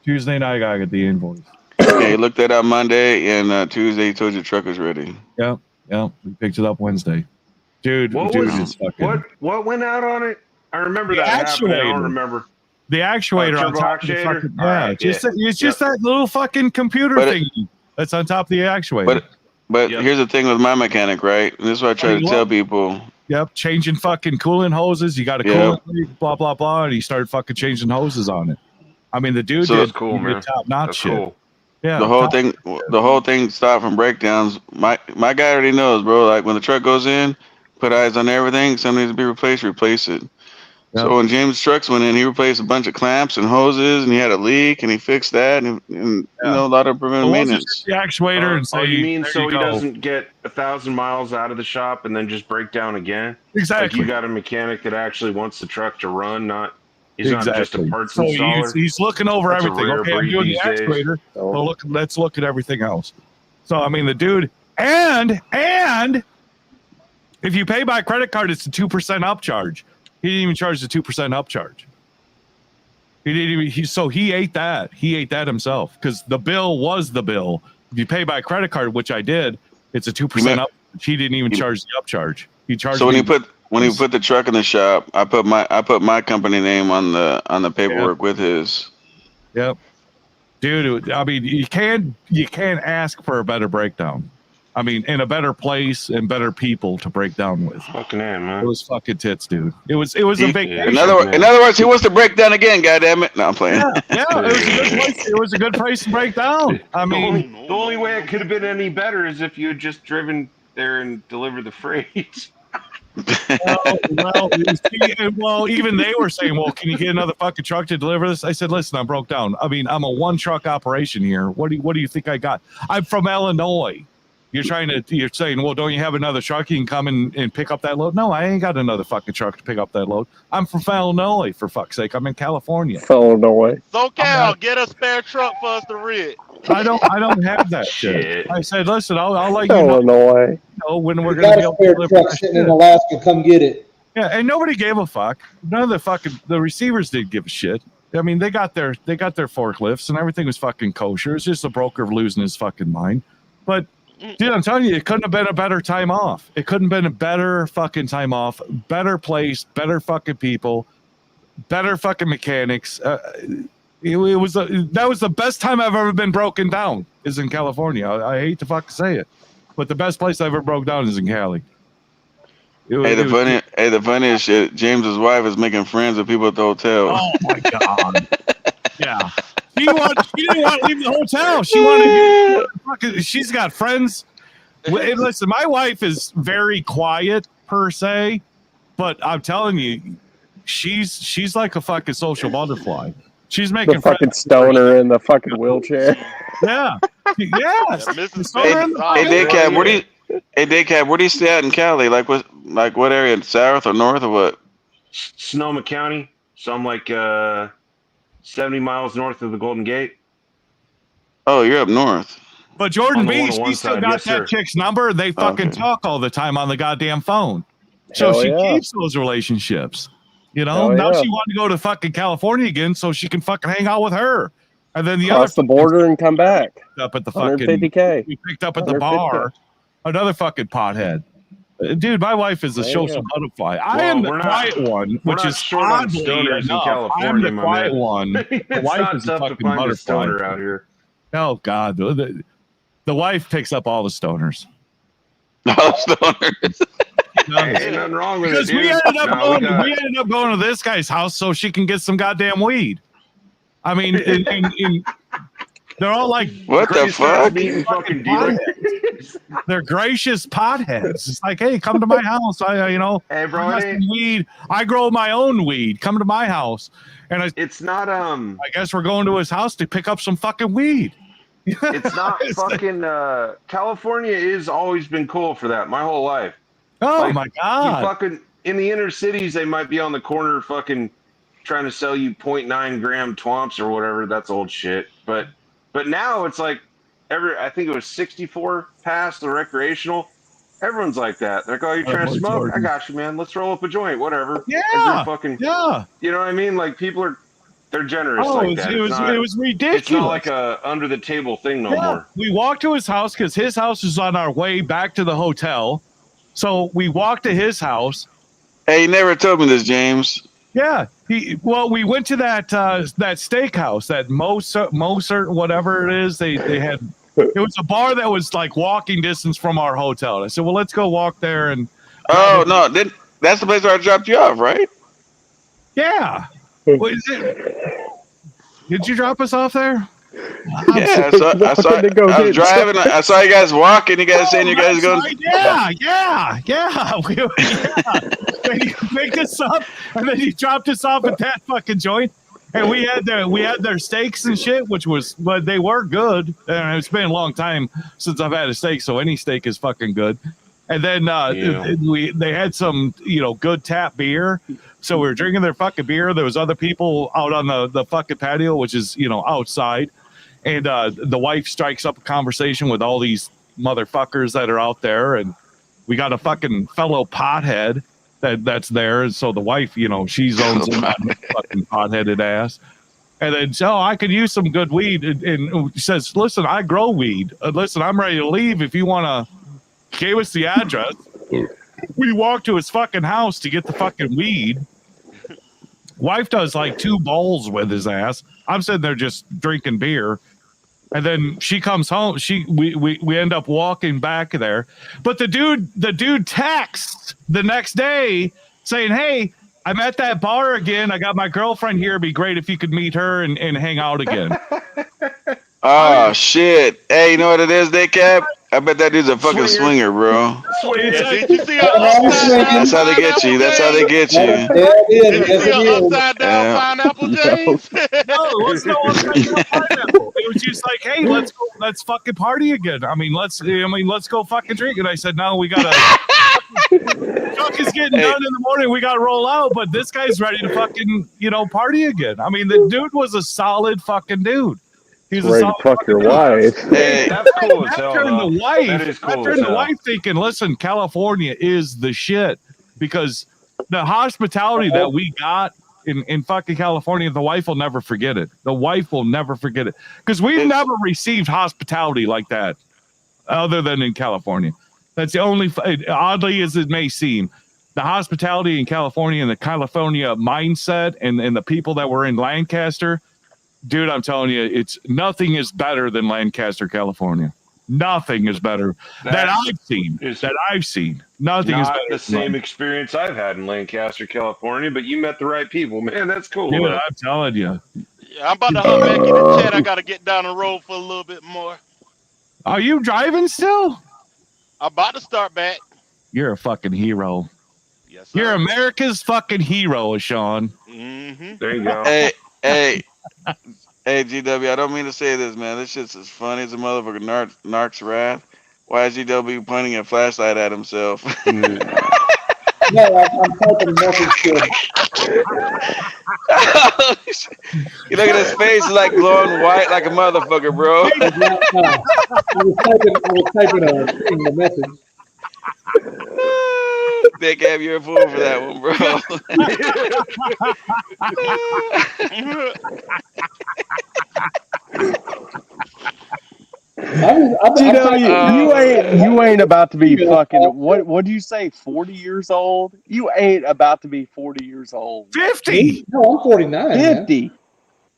Tuesday night, I got the invoice. Yeah, he looked that up Monday, and Tuesday he told you the truck was ready. Yep. Yep. We picked it up Wednesday. Dude, What fucking. what went out on it? I remember The that happening. I don't actuator. remember. The actuator on turbo top of the actuator? fucking, All yeah, right, just yeah. it's just that little fucking computer But thing that's on top of the actuator. But here's the thing with my mechanic, right? And this is what I try to tell people. Yep, changing fucking coolant hoses. You got a coolant leak, blah blah blah, and he started fucking changing hoses on it. I mean, the dude So did, that's cool, he did man. top notch That's shit. cool. Yeah, The whole thing stopped from breakdowns. My guy already knows, bro. Like when the truck goes in, put eyes on everything. Something needs to be replaced, replace it. So when James' trucks went in, he replaced a bunch of clamps and hoses, and he had a leak, and he fixed that, and you know, a lot of preventive maintenance. The actuator and say, you mean there so you he go. doesn't get 1,000 miles out of the shop and then just break down again? Exactly. Like you got a mechanic that actually wants the truck to run, not he's not just a parts So installer. he's looking over That's a everything. rare Okay, I'm breed doing the these days. actuator. Well, let's look at everything else. So I mean, the dude, and if you pay by credit card, it's a 2% upcharge. He didn't even charge the 2% upcharge. He didn't even. So he ate that. He ate that himself because the bill was the bill. If you pay by credit card, which I did, it's a 2% up. He didn't even charge the upcharge. He charged. So when me- he put the truck in the shop, I put my company name on the paperwork with his. Yep, dude. I mean, you can't ask for a better breakdown. I mean, in a better place and better people to break down with. Fucking man. It was fucking tits, dude. It was a vacation. In other words, he wants to break down again. Goddammit! No, I'm playing. Yeah, it was a good place. It was a good place to break down. I mean, the only way it could have been any better is if you had just driven there and delivered the freight. well, even they were saying, "Well, can you get another fucking truck to deliver this?" I said, "Listen, I'm broke down. I mean, I'm a one truck operation here. What do you think I got? I'm from Illinois. You're saying, well, don't you have another truck you can come and pick up that load? No, I ain't got another fucking truck to pick up that load. I'm from Illinois, for fuck's sake. I'm in California. Illinois. So Cal, get a spare truck for us to rig. I don't have that shit. I said, listen, I'll let you Illinois. know when we're You gonna got be a able to spare deliver truck that sitting shit. in Alaska. Come get it. Yeah, and nobody gave a fuck. None of the receivers did give a shit. I mean, they got their forklifts and everything was fucking kosher. It's just a broker losing his fucking mind. But dude, I'm telling you, it couldn't have been a better time off. It couldn't have been a better fucking time off. Better place, better fucking people, better fucking mechanics. That was the best time I've ever been broken down. Is in California. I hate to fucking say it, but the best place I ever broke down is in Cali. The funniest shit. James's wife is making friends with people at the hotel. Oh my god! Yeah, she didn't want to leave the hotel. She wanted. She's got friends. Hey, listen, my wife is very quiet per se, but I'm telling you, she's like a fucking social butterfly. She's making The fucking stoner in the fucking wheelchair. Yeah. Yes. Hey, Daycab, where do you stay out in Cali? Like what area? South or north or what? Sonoma County. So I'm like 70 miles north of the Golden Gate. Oh, you're up north. But Jordan On the B, 101 she still side, got yes, that sir. chick's number. They fucking talk all the time on the goddamn phone. So Hell she yeah. keeps those relationships. You know, Hell now yeah. she wanted to go to fucking California again so she can fucking hang out with her. And then the Cross other the border and come back. up at the fucking 150K. we picked up at the bar. Another fucking pothead. Dude, my wife is a social butterfly. I am the quiet one, we're which not is short on oddly stoners in enough, California, I'm the my quiet man. one. The It's wife not is a tough to fucking find a butterfly. stoner out here. Oh God, the wife picks up all the stoners. stoners. Hey, ain't nothing wrong with Because it, dude. we No, ended up going to this guy's house so she can get some goddamn weed. I mean, they're all like, What the fuck? Eating fucking deer. they're gracious potheads. It's like, hey, come to my house. Hey, bro, I got some weed. I grow my own weed. Come to my house. And it's not I guess we're going to his house to pick up some fucking weed. It's not fucking California has always been cool for that my whole life. Oh my You god. fucking in the inner cities they might be on the corner fucking trying to sell you 0.9 gram twomps or whatever. That's old shit. But now it's like I think it was 64 past the recreational. Everyone's like that. They're like, oh, you're trying to smoke? I got you, man. Let's roll up a joint, whatever. Yeah. Fucking, yeah. You know what I mean? Like people they're generous Oh, like that. it was ridiculous. It's not like a under the table thing no more. We walked to his house because his house is on our way back to the hotel. So we walked to his house. Hey, you never told me this, James. Yeah. We went to that steakhouse, that Moser, whatever it is. They had. It was a bar that was like walking distance from our hotel. And I said, well, let's go walk there. And oh no, that's the place where I dropped you off, right? Yeah. What is it? Did you drop us off there? Yeah, I saw I was driving. I saw you guys walking. You guys saying you guys going? Right. Yeah. Then you picked us up, and then you dropped us off at that fucking joint. And we had their steaks and shit, but they were good. And it's been a long time since I've had a steak, so any steak is fucking good. And then they had some good tap beer. So we were drinking their fucking beer. There was other people out on the fucking patio, which is outside. And the wife strikes up a conversation with all these motherfuckers that are out there, and we got a fucking fellow pothead that's there. And so the wife, she's owns a fucking potheaded ass. And then, so I could use some good weed. And says, listen, I grow weed. Listen, I'm ready to leave if you want to. Gave us the address. We walked to his fucking house to get the fucking weed. Wife does like 2 bowls with his ass. I'm sitting there just drinking beer. And then she comes home. We end up walking back there. But the dude texts the next day saying, hey, I'm at that bar again. I got my girlfriend here. It'd be great if you could meet her and hang out again. Oh shit. Hey, you know what it is, Daycap? I bet that dude's a fucking swinger, bro. Did you see That's how they get you. That's how they get you. Did you see an upside down pineapple, James? No, it was no upside down pineapple. It was just like, hey, let's fucking party again. I mean, let's go fucking drink. And I said, no, we gotta. Chuck is getting done in the morning. We gotta roll out, but this guy's ready to fucking party again. I mean, the dude was a solid fucking dude. He's ready to fuck your wife. Hey, that's cool as hell. That is cool. The wife thinking, listen, California is the shit, because the hospitality that we got in fucking California, the wife will never forget it. The wife will never forget it, because we've never received hospitality like that other than in California. That's the only, oddly as it may seem, the hospitality in California and the California mindset and the people that were in Lancaster. Dude, I'm telling you, nothing is better than Lancaster, California. Nothing is better that I've seen. Nothing is better. The same experience I've had in Lancaster, California, but you met the right people, man. That's cool. Dude, I'm telling you. Yeah, I'm about to hop back in the chat. I got to get down the road for a little bit more. Are you driving still? I'm about to start back. You're a fucking hero. Yes, sir. You're America's fucking hero, Sean. Mm-hmm. There you go. Hey, GW, I don't mean to say this, man. This shit's as funny as a motherfucking narc's wrath. Why is GW pointing a flashlight at himself? No, I'm typing message to him. You look at his face, like glowing white like a motherfucker, bro. I was typing a message. They gave you a fool for that one, bro. You ain't about to be fucking what do you say, 40 years old? You ain't about to be 40 years old. 50. No, I'm 49. 50. Man.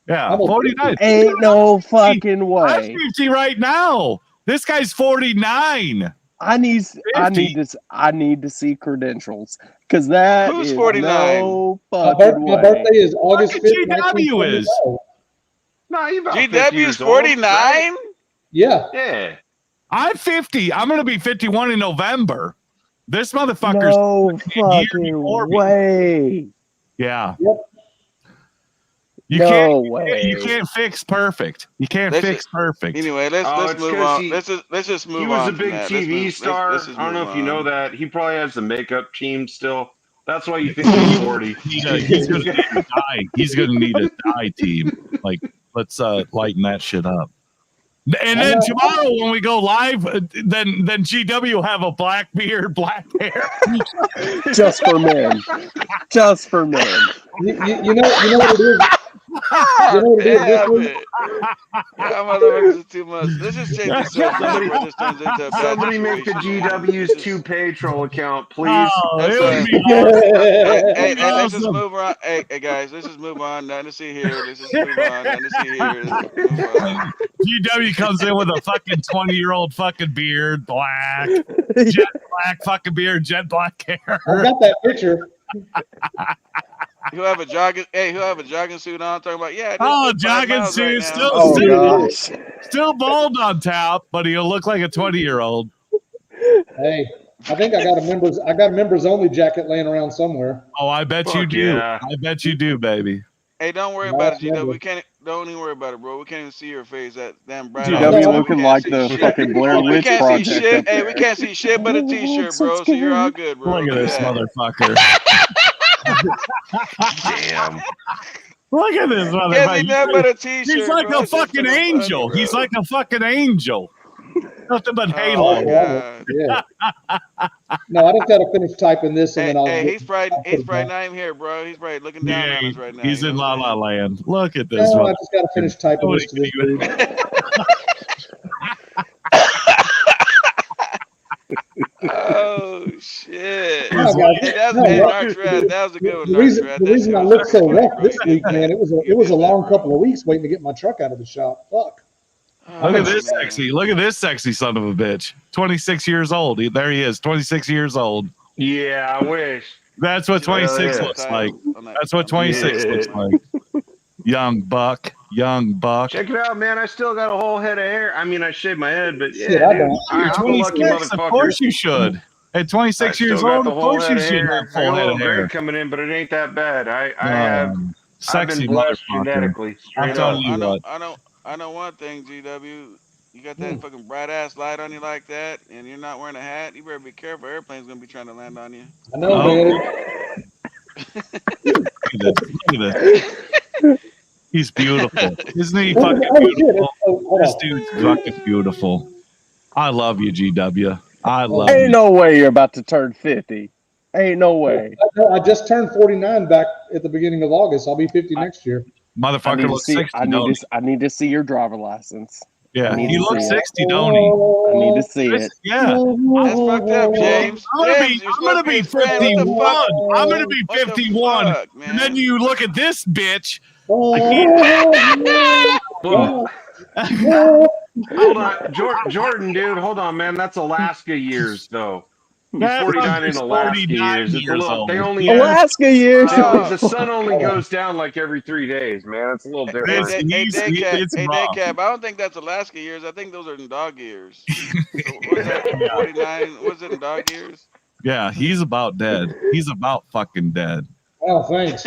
Yeah, 49. Ain't no fucking way. I'm 50 right now. This guy's 49. I need to see credentials because that Who's is 49? no fucking My way. birthday is August Look 5th, at GW is. 1979. No, you about 50 GW's years old, 49? right? Yeah. Yeah. I'm 50. I'm going to be 51 in November. This motherfucker's No fucking way. Yeah. Yep. No way. You can't fix perfect. You can't fix perfect. Anyway, let's it's move 'cause on. Let's just move on. He was a from big that. TV star. Let's just I don't know move if you know on. that. He probably has the makeup team still. That's why you think he's 40. He's gonna need a dye. He's gonna need a dye team. Like, let's lighten that shit up. And then tomorrow when we go live, then GW will have a black beard, black hair. Just for men. Just for men. You know what it is? You know what it is? This one? Yeah, motherfuckers is too much. Let's just change the subject before this turns into a bad Somebody make the situation. GW's two-pay troll account, please. That's it would be hey, let's just move on. Hey, guys, let's just move on. Nothing to see here. Let's just move on. Nothing to see here. Let's move on. GW comes in with a fucking 20-year-old fucking beard, black, jet black fucking beard, jet black hair. I got that picture. Who have a jogging suit on? Talking about jogging suit, still bald on top, but he'll look like a 20-year-old. Hey, I think I got a members only jacket laying around somewhere. Oh, I bet you do. Yeah. I bet you do, baby. Hey, don't worry about it, GW. We can't. Don't even worry about it, bro. We can't even see your face. That damn bright. GW looking like the fucking Blair Witch Project. See shit. Hey, we can't see shit but a t-shirt, bro. So you're all good, bro. Look at this motherfucker. Damn. Look at this Can't see motherfucker. nothing but a t-shirt. He's like bro. a fucking angel. He's like a fucking angel. Nothing but halo. Yeah. No, I just got to finish typing this and then I'll. Hey, he's probably not even here, bro. He's probably looking down on us right now. He's in La La Land. Look at this No, one. I just got to finish typing this to this dude. Oh shit! No, guys, that was a good one. The reason I look so rough this week, man, it was a long couple of weeks waiting to get my truck out of the shop. Fuck. Look at this sexy. Look at this sexy son of a bitch. 26 years old. There he is. 26 years old. Yeah, I wish. That's what 26 looks like. That's what 26 looks like. Young buck. Check it out, man. I still got a whole head of hair. I mean, I shaved my head, but yeah, Shit, I don't. You're 26. Of course you should. At 26 years old, of course you should have full head of hair. Coming in, but it ain't that bad. I've sexy been blessed motherfucker. genetically. I'm telling you what. I know one thing, GW. You got that fucking bright ass light on you like that, and you're not wearing a hat. You better be careful. Airplane's gonna be trying to land on you. I know, man. Look at this. He's beautiful. Isn't he fucking beautiful? This dude's fucking beautiful. I love you, GW. I love you. Ain't no way you're about to turn 50. Ain't no way. I just turned 49 back at the beginning of August. I'll be 50 next year. Motherfucker looks 60. I need to see your driver license. Yeah, he looks 60, don't he? I need to see it. Yeah. That's fucked up, James. I'm gonna be 51. I'm gonna be 51. And then you look at this bitch. Hold on, Jordan, dude. Hold on, man. That's Alaska years, though. He's 49 in Alaska years. It's a little, they only Alaska years. The sun only goes down like every 3 days, man. It's a little different. Hey, Daycap, I don't think that's Alaska years. I think those are in dog years. So what's that, 49? What's it in dog years? Yeah, he's about dead. He's about fucking dead. Oh, thanks.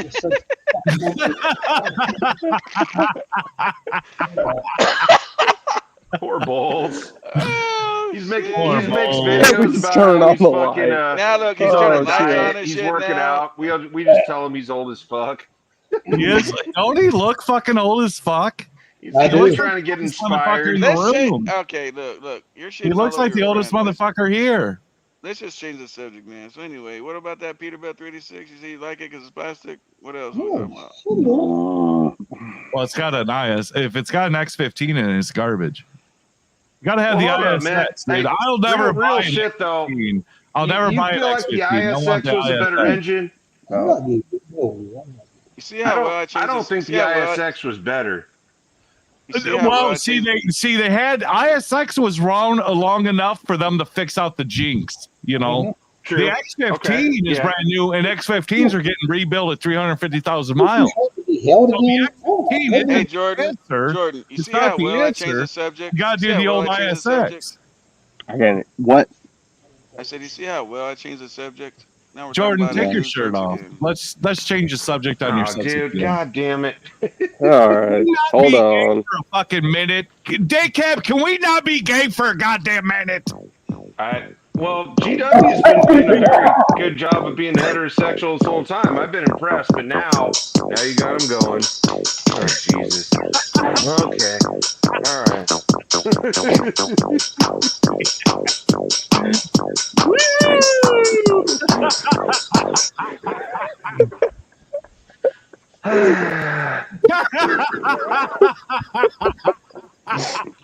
Poor Balls. He's making Poor he makes Balls. videos He's about turning how off he's the fucking light. Now look, he's he's turning on lights on diet, and he's shit working now. out. We just tell him he's old as fuck. He is. Don't he look fucking old as fuck? He's I do. trying to get This motherfucker inspired. in the room. Okay, look. You're shitting He looks all over like the your oldest brand. motherfucker here. Let's just change the subject, man. So anyway, what about that Peterbilt 386? You see, you like it because it's plastic? What else was we talking about? Well, it's got an IS. If it's got an X15 in it, it's garbage. You gotta have Well, hold the up, IS. man. Dude. Hey, I'll never real buy shit, an though. X15. I'll never buy an You feel like X15. the I want ISX was a better ISX. engine? You see how well I changed I don't this? think the See how well ISX was better. You see how Well, I see, changed- they had ISX was wrong long enough for them to fix out the jinx. You know, True. the X15 Okay, is yeah. brand new, and X15s are getting rebuilt at 350,000 miles. Held So again. the X15 Hey isn't Jordan, the answer. Jordan, you It's see not how the well I changed answer. the subject? You gotta See do how the well old I changed the subject? ISX. Again, what? I said, you see how well I changed the subject? Now we're talking Jordan, about take your anecdotes shirt off. again. Let's change the subject on your Oh, sex dude, appeal. god damn it. All right, hold on. For a fucking minute, Daycap, can we not be gay for a goddamn minute? Well, GW's been doing a very good job of being heterosexual this whole time. I've been impressed, but now you got him going. Oh, Jesus. Okay. All right.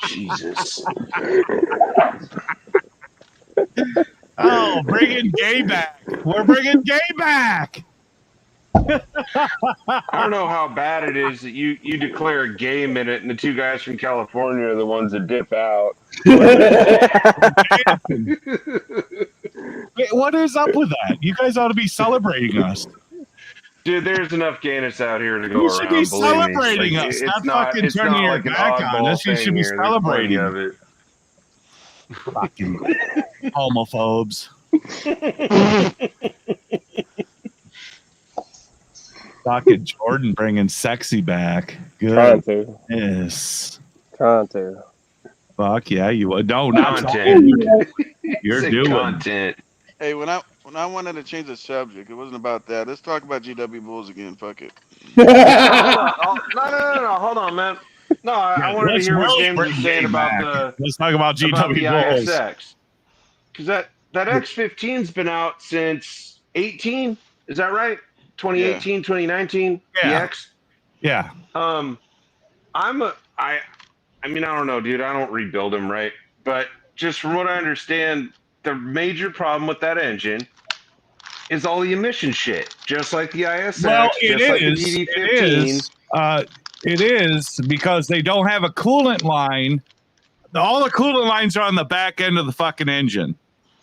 Jesus. Oh, bringing gay back. We're bringing gay back. I don't know how bad it is that you declare a gay minute and the two guys from California are the ones that dip out. Wait, what is up with that? You guys ought to be celebrating us. Dude, there's enough gayness out here to go You around. should be believe me. celebrating Like, us, it's not fucking it's turning not your like an back on oddball us. You thing should be here. There's plenty celebrating. of it. Fucking homophobes. Fucking Jordan bringing sexy back. Trying Good. to. Yes. Trying to. Fuck yeah, you would. No, not Content. You're Say doing content. Hey, when I wanted to change the subject, it wasn't about that. Let's talk about GW Bulls again. Fuck it. No, hold on, man. No, I wanted to Let's hear what really James bring was saying gay about back. Let's talk about the GW Bulls. ISX. Because that X15's been out since 18. Is that right? 2018, 2019. The Yeah. X. Yeah. I mean, I don't know, dude. I don't rebuild them, right? But just from what I understand, the major problem with that engine is all the emission shit, just like the ISX, Well, just like the DD15. It is because they don't have a coolant line. All the coolant lines are on the back end of the fucking engine.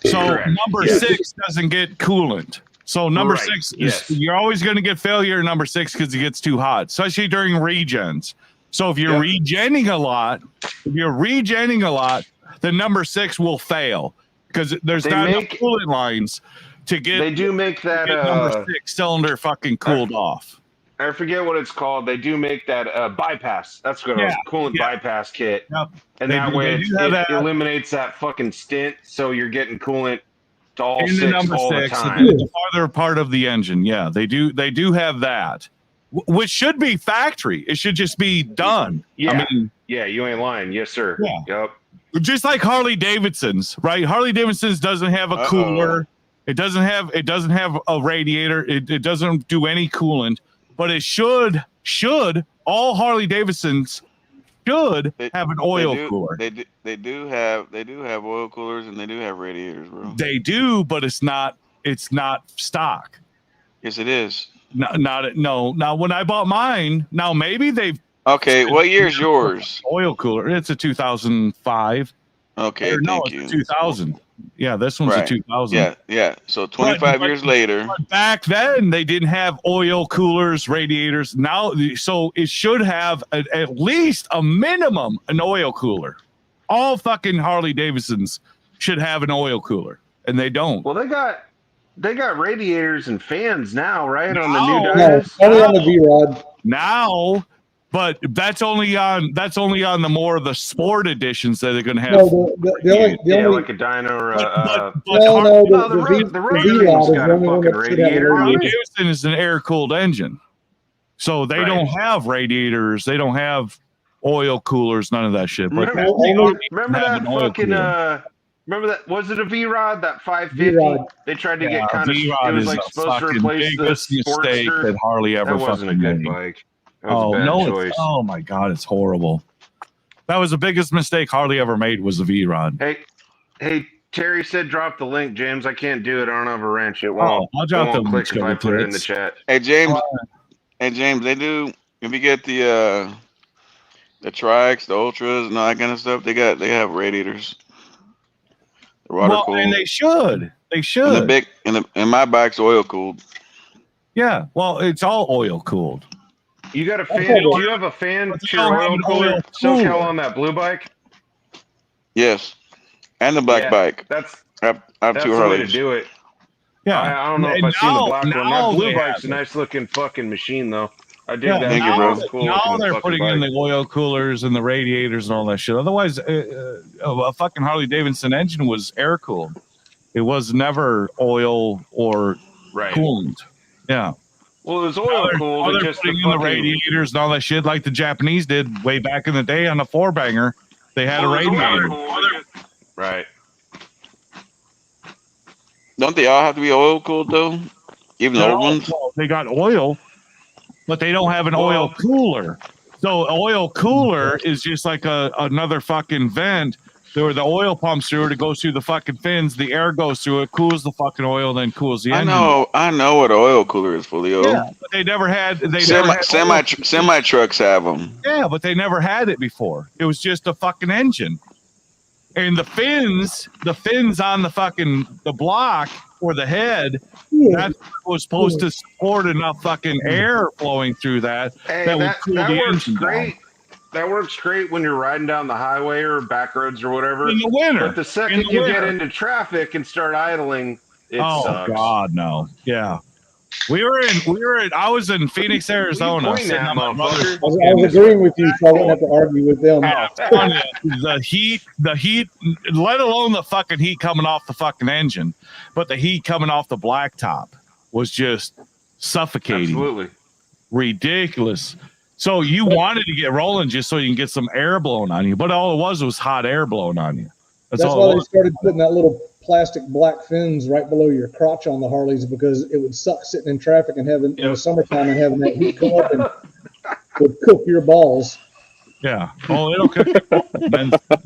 So Correct. number Yes. 6 doesn't get coolant. So number Right. 6 is Yes. you're always going to get failure in number 6 because it gets too hot, especially during regens. So if you're regenning a lot, then number 6 will fail because there's not enough coolant lines to get. They do make that number 6 cylinder fucking cooled off. I forget what it's called. They do make that bypass. That's what it was, coolant bypass kit. Yep. And They that do- way they do have it that. eliminates that fucking stint, so you're getting coolant to all In the 6 number all 6, the time. the farther part of the engine. Yeah, they do have that, which should be factory. It should just be done. Yeah. I mean, Yeah, you ain't lying. Yes, sir. Yeah. Yep. just like Harley Davidson's, right? Harley Davidson's doesn't have a cooler. It doesn't have a radiator. It doesn't do any coolant, but it should all Harley Davidsons should have an oil cooler. They do have oil coolers and they do have radiators, bro. They do, but it's not stock. Yes, it is. No. Now, when I bought mine, now maybe they've. Okay, what year is yours? Oil cooler. It's a 2005. Okay, it's a 2000. Yeah, this one's a 2000. Yeah. So 25 years later. But back then, they didn't have oil coolers, radiators. Now, so it should have at least a minimum an oil cooler. All fucking Harley Davidsons should have an oil cooler, and they don't. Well, they got radiators and fans now, right? On the No. new No, dies. only on the V-Rod. Now, but that's only on the more of the sport editions that they're going to have. No, the only like a dyno or a. the Road V-Rod is got the a only one fucking that should have a radiator. Harley radiator. Davidson is an air-cooled engine, so they don't have radiators. They don't have oil coolers. None of that shit. But Remember that fucking remember that, was it a V-Rod, that 550? V-Rod. They tried to get kind of, V-Rod it was is like a supposed to fucking replace the biggest mistake Sportster. that Harley ever That wasn't a fucking good made. bike. That was a bad choice. Oh my god, it's horrible. That was the biggest mistake Harley ever made, was a V-Rod. Hey, Terry said drop the link, James. I can't do it. I don't have a wrench. It won't. I'll drop it won't the link, click if I put it in the chat. Hey James, they do. If you get the The Trikes, the Ultras, and all that kind of stuff. They have radiators. They're water Well, cooled. and they should. They And should. the big and my bike's oil cooled. Yeah. Well, it's all oil cooled. You got a fan? Do you have a fan to your oil cooler? SoCal on that blue bike? Yes, and the black bike. That's I have that's two the way to Harleys. do it. Yeah. I don't know if And I've seen the now- black one. now That blue they bike's a have it. nice looking fucking machine, though. I dig Yeah, that. Thank you, now, bro. It's cool now looking they're fucking putting in bike. the oil coolers and the radiators and all that shit. Otherwise, a fucking Harley Davidson engine was air cooled. It was never oil or coolant. Yeah. Well, it was oil cooled. Now It they're just the putting in the fucking radiators and all that shit like the Japanese did way back in the day on the four banger. They had a radiator. Right. Don't they all have to be oil cooled though? Even the old ones? Well, they got oil, but they don't have an oil cooler. So an oil cooler is just like another fucking vent. There were the oil pumps through it. It goes through the fucking fins. The air goes through it, cools the fucking oil, then cools the engine. I know what an oil cooler is, Fulio. Yeah, but they never had. Semi trucks have them. Yeah, but they never had it before. It was just a fucking engine. And the fins on the block or the head, that was supposed to support enough fucking air flowing through that Hey, would cool the works engine great. down. That works great when you're riding down the highway or back roads or whatever. In the winter. But the second you get into traffic and start idling, it sucks. God, no. Yeah. I was in Phoenix, Arizona. Sitting on my mother's I was agreeing with you, so I wouldn't have to argue with them. I'm telling you, the heat, let alone the fucking heat coming off the fucking engine, but the heat coming off the blacktop was just suffocating. Absolutely. Ridiculous. So you wanted to get rolling just so you can get some air blown on you, but all it was hot air blown on you. That's all why it they was. started putting that little plastic black fins right below your crotch on the Harleys, because it would suck sitting in traffic and having in the summertime and having that heat come up and would cook your balls. Yeah. Oh, it'll cook your balls.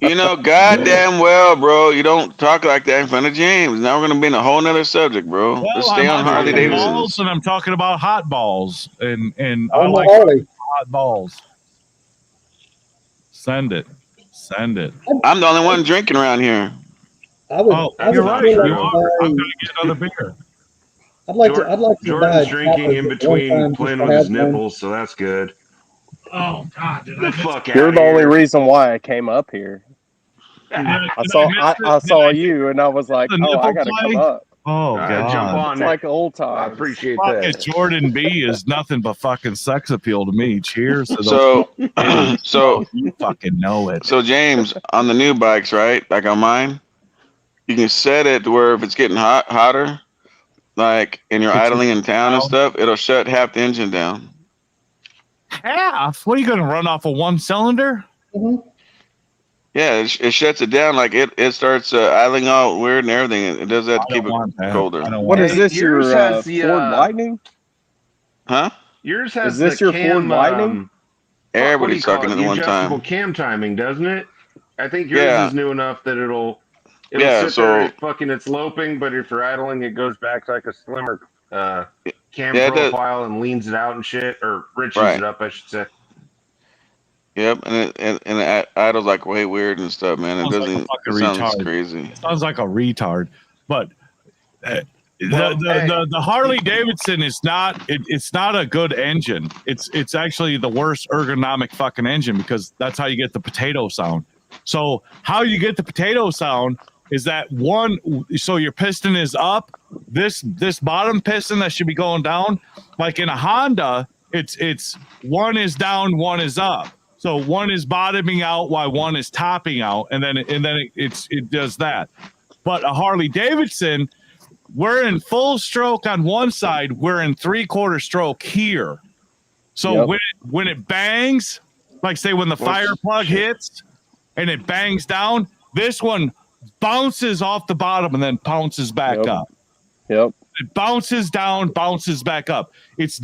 You know, goddamn well, bro. You don't talk like that in front of James. Now we're gonna be in a whole nother subject, bro. Let's stay on Harley Davidson. Balls, and I'm talking about hot balls, and I On the like Harley. hot balls. Send it. I'm the only one drinking around here. You're right. You are. I'm gonna get another beer. I'd like to. Jordan's drinking in between playing with his nipples, so that's good. Oh God! The fuck You're out the here. only reason why I came up here. I saw you, and I was like, oh, I gotta come up. Oh God! Jump on It's it. like old I times. appreciate Fucking that. Jordan B is nothing but fucking sex appeal to me. Cheers to those. So you fucking know it. So James, on the new bikes, right? Like on mine, you can set it to where if it's getting hotter, like and you're idling in town and stuff, it'll shut half the engine down. Half? What are you gonna run off of one cylinder? Mm-hmm. Yeah, it shuts it down. Like it starts idling all weird and everything. It does that to keep it colder. What is this? Your Yours has the, Ford Lightning? Huh? Yours has Is this the your cam, Ford Lightning? Everybody's talking at the one adjustable time. cam timing, doesn't it? I think yours Yeah. is new enough that it'll Yeah, sit so- there, it's loping, but if you're idling, it goes back to like a slimmer cam Yeah, it does. profile and leans it out and shit, or riches Right. it up, I should say. Yep, and it idles like way weird and stuff, man. It Sounds like a doesn't. fucking It sounds retard. crazy. Sounds like a retard, but the Harley Davidson is not. It's not a good engine. It's actually the worst ergonomic fucking engine, because that's how you get the potato sound. So how you get the potato sound is that one. So your piston is up. This bottom piston that should be going down, like in a Honda, it's one is down, one is up. So one is bottoming out while one is topping out, and then it does that. But a Harley Davidson, we're in full stroke on one side, we're in 3/4 stroke here. So when it bangs, like say when the fire plug hits and it bangs down, this one bounces off the bottom and then bounces back up. Yep. It bounces down, bounces back up. It's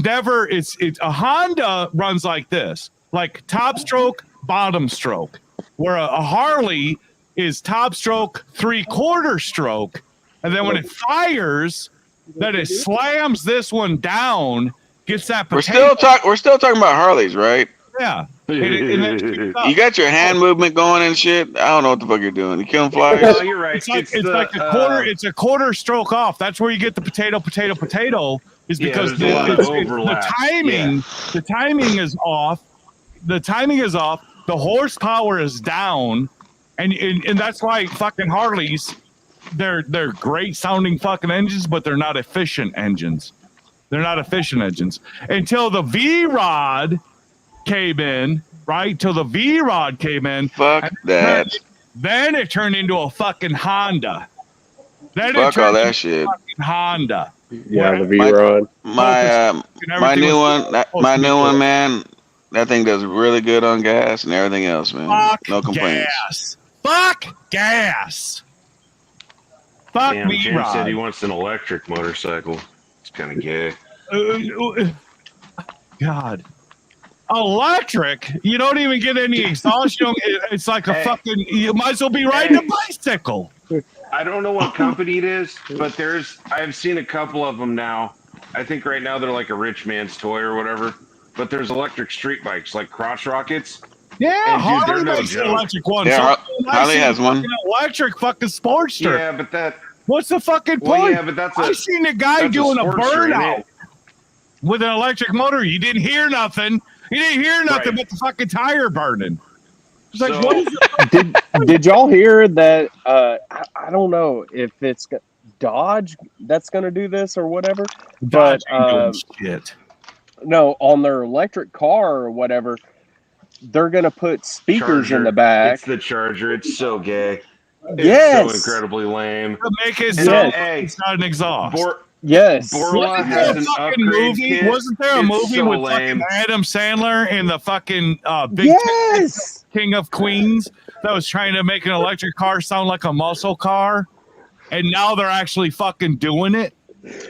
a Honda runs like this. Like top stroke, bottom stroke, where a Harley is top stroke, 3/4 stroke, and then when it fires, then it slams this one down, gets that. We're still talking about Harleys, right? Yeah. You got your hand movement going and shit. I don't know what the fuck you're doing. You killing flies? No, you're right. It's like a quarter. It's a quarter stroke off. That's where you get the potato. Is because there's a lot of the overlap. timing. The timing is off. The timing is off. The horsepower is down, and that's why fucking Harleys, they're great sounding fucking engines, but they're not efficient engines. They're not efficient engines until the V-Rod came in, right? Till the V-Rod came in. Fuck that. Then it turned into a fucking Honda. Then Fuck all that shit. Honda. Yeah, the V-Rod. My new one, man. That thing does really good on gas and everything else, man. Fuck no complaints. Gas. Fuck gas. Fuck Damn, me, James Rod. said he wants an electric motorcycle. It's kind of gay. God. Electric? You don't even get any exhaust. It's like a fucking. You might as well be riding a bicycle. I don't know what company it is, but I've seen a couple of them now. I think right now they're like a rich man's toy or whatever. But there's electric street bikes like crotch rockets. Yeah, and dude, Harley makes an electric one. Yeah, So Harley has one. Electric fucking Sportster. Yeah, but that. What's the fucking Well, point? yeah, but that's I seen a guy doing a Sportster, ain't burnout it? with an electric motor. You didn't hear nothing. You didn't hear nothing but the fucking tire burning. It's like, what is it? Did y'all hear that? I don't know if it's Dodge that's going to do this or whatever. Dodge but ain't doing shit. No, on their electric car or whatever, they're going to put speakers in the back. It's the Charger. It's so gay. It's Yes. so incredibly lame. To make it Yes. sound Hey. like it's not an exhaust. Yes. Borla Wasn't has there a an fucking upgrade movie? kit. Wasn't there a It's movie so with lame. fucking Adam Sandler and the fucking big Yes. King of Queens that was trying to make an electric car sound like a muscle car? And now they're actually fucking doing it.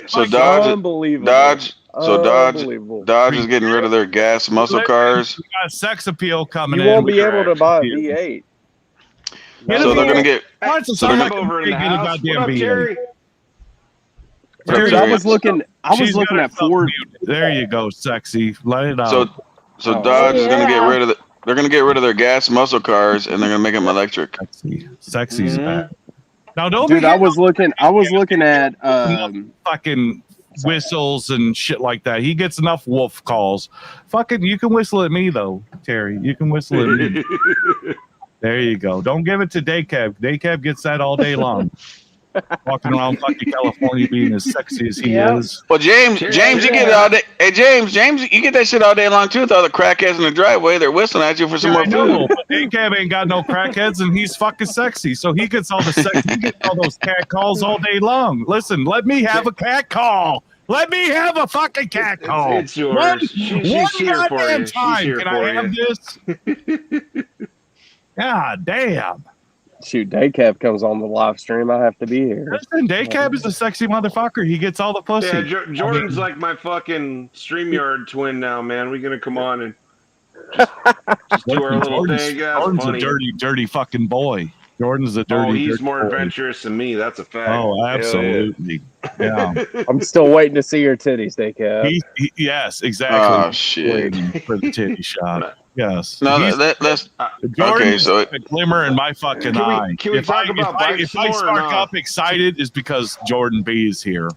So Unbelievable. Dodge Unbelievable. Dodge is getting rid of their gas muscle cars. You got sex appeal coming You in. won't be able to buy a V8. So they're gonna get. Wants to so sound they're like over a in the big house. goddamn What up, V8. Jerry? Dude, I was looking She's got at herself Ford. muted. There you go, sexy. Let it out. So Oh, Dodge is gonna get yeah. rid of they're gonna get rid of their gas muscle cars and they're gonna make them electric. Sexy's Mhm. back. Now don't Dude, I forget was looking at fucking whistles and shit like that. He gets enough wolf calls. Fucking, you can whistle at me though, Terry. You can whistle at me. There you go. Don't give it to Daycab. Daycab gets that all day long. Walking around fucking California being as sexy as he is. Well, James, you get it all day. Hey, James, you get that shit all day long too. With all the crackheads in the driveway, they're whistling at you for some Yeah, more I know, food. but Daycab ain't got no crackheads, and he's fucking sexy, so he gets all the sex. He gets all those cat calls all day long. Listen, let me have a cat call. Let me have a fucking cat call. It's yours. One She's here for goddamn you. She's time. here Can for I have this? God damn. shoot, Daycab comes on the live stream. I have to be here. Listen, Daycab is a sexy motherfucker. He gets all the pussy. Yeah, Jordan's like my fucking StreamYard twin now, man. We're gonna come on and just do our little thing. Yeah, it's Jordan's funny. a dirty fucking boy. Jordan's a dirty. Oh, he's dirty more boy. adventurous than me. That's a fact. Oh, Hell yeah. absolutely. Yeah. I'm still waiting to see your titties, Daycab. Yes, exactly. Oh shit. Waiting for the titty shot. Yes. No, He's- that's Jordan okay. is So a glimmer in my fucking Can we- eye. can we talk about bikes if I more or spark not? up excited, is because Jordan B is here.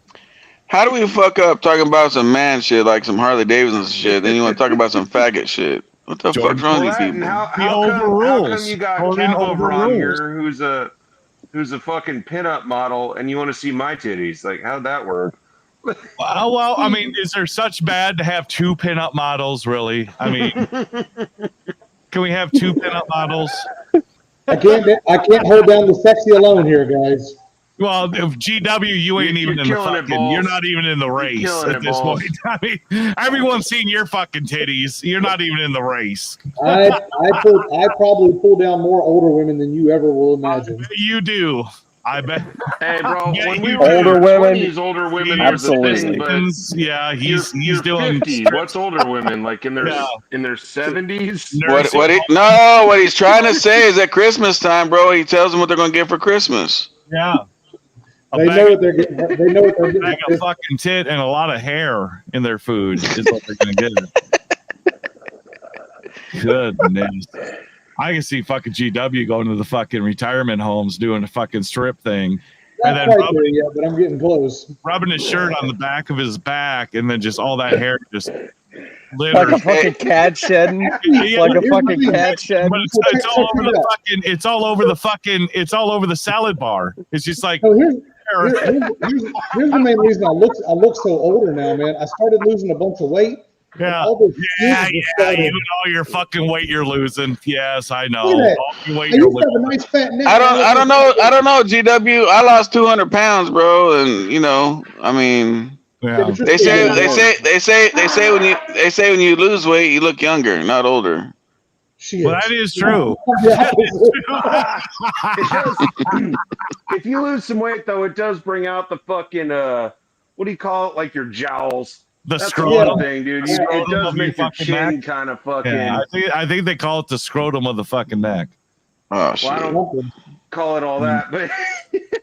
how do we fuck up talking about some man shit like some Harley Davidson shit? Then you want to talk about some faggot shit? What the fuck's wrong with Well, you and people? how come you got Jordan Cap over on overrules. here who's a fucking pinup model and you want to see my titties? Like, how'd that work? Well, I mean, is there such bad to have two pinup models, really? I mean, can we have two pinup models? I can't hold down the sexy alone here, guys. Well, if GW, you ain't even in the killing it, fucking. Balls. You're not even in the race killing at it, this Balls. point. I mean, everyone's seen your fucking titties. You're not even in the race. I probably pull down more older women than you ever will imagine. You do. I bet. Hey, bro, Yeah, when we you- were in Older our women? 20s, older women Absolutely. was a thing, but Yeah, he's you're doing 50s. What's older women? Like in their Yeah. 70s? What he's trying to say is at Christmas time, bro, he tells them what they're gonna get for Christmas. Yeah. They know what they're getting. They know what they're A bag getting. of fucking tit and a lot of hair in their food is what they're gonna get. Goodness. I can see fucking GW going to the fucking retirement homes doing a fucking strip thing. And Not then quite there yet, but I'm getting close. rubbing his shirt on the back of his back, and then just all that hair just Like a litters. fucking cat shedding. Yeah, Like a fucking cat shedding. But it's all over the fucking. It's all over the fucking. It's all over the salad bar. It's just like. So here's the main reason I look so older now, man. I started losing a bunch of weight. Yeah, all those yeah, skin you and all your fucking weight you're losing. Yes, I know. Look at that. All your weight I you're used to have a losing. nice fat neck. I don't know, GW. I lost 200 pounds, bro, and you know, I mean, Yeah. they say when you lose weight, you look younger, not older. Shit. Well, that is true. If you lose some weight, though, it does bring out the fucking what do you call it? Like your jowls. The That's scrotum. the thing, dude. The scrotum It does of your make your fucking chin neck. kind of fucking. Yeah, I think they call it the scrotum of the fucking neck. Oh shit! Well, I don't call it all that, but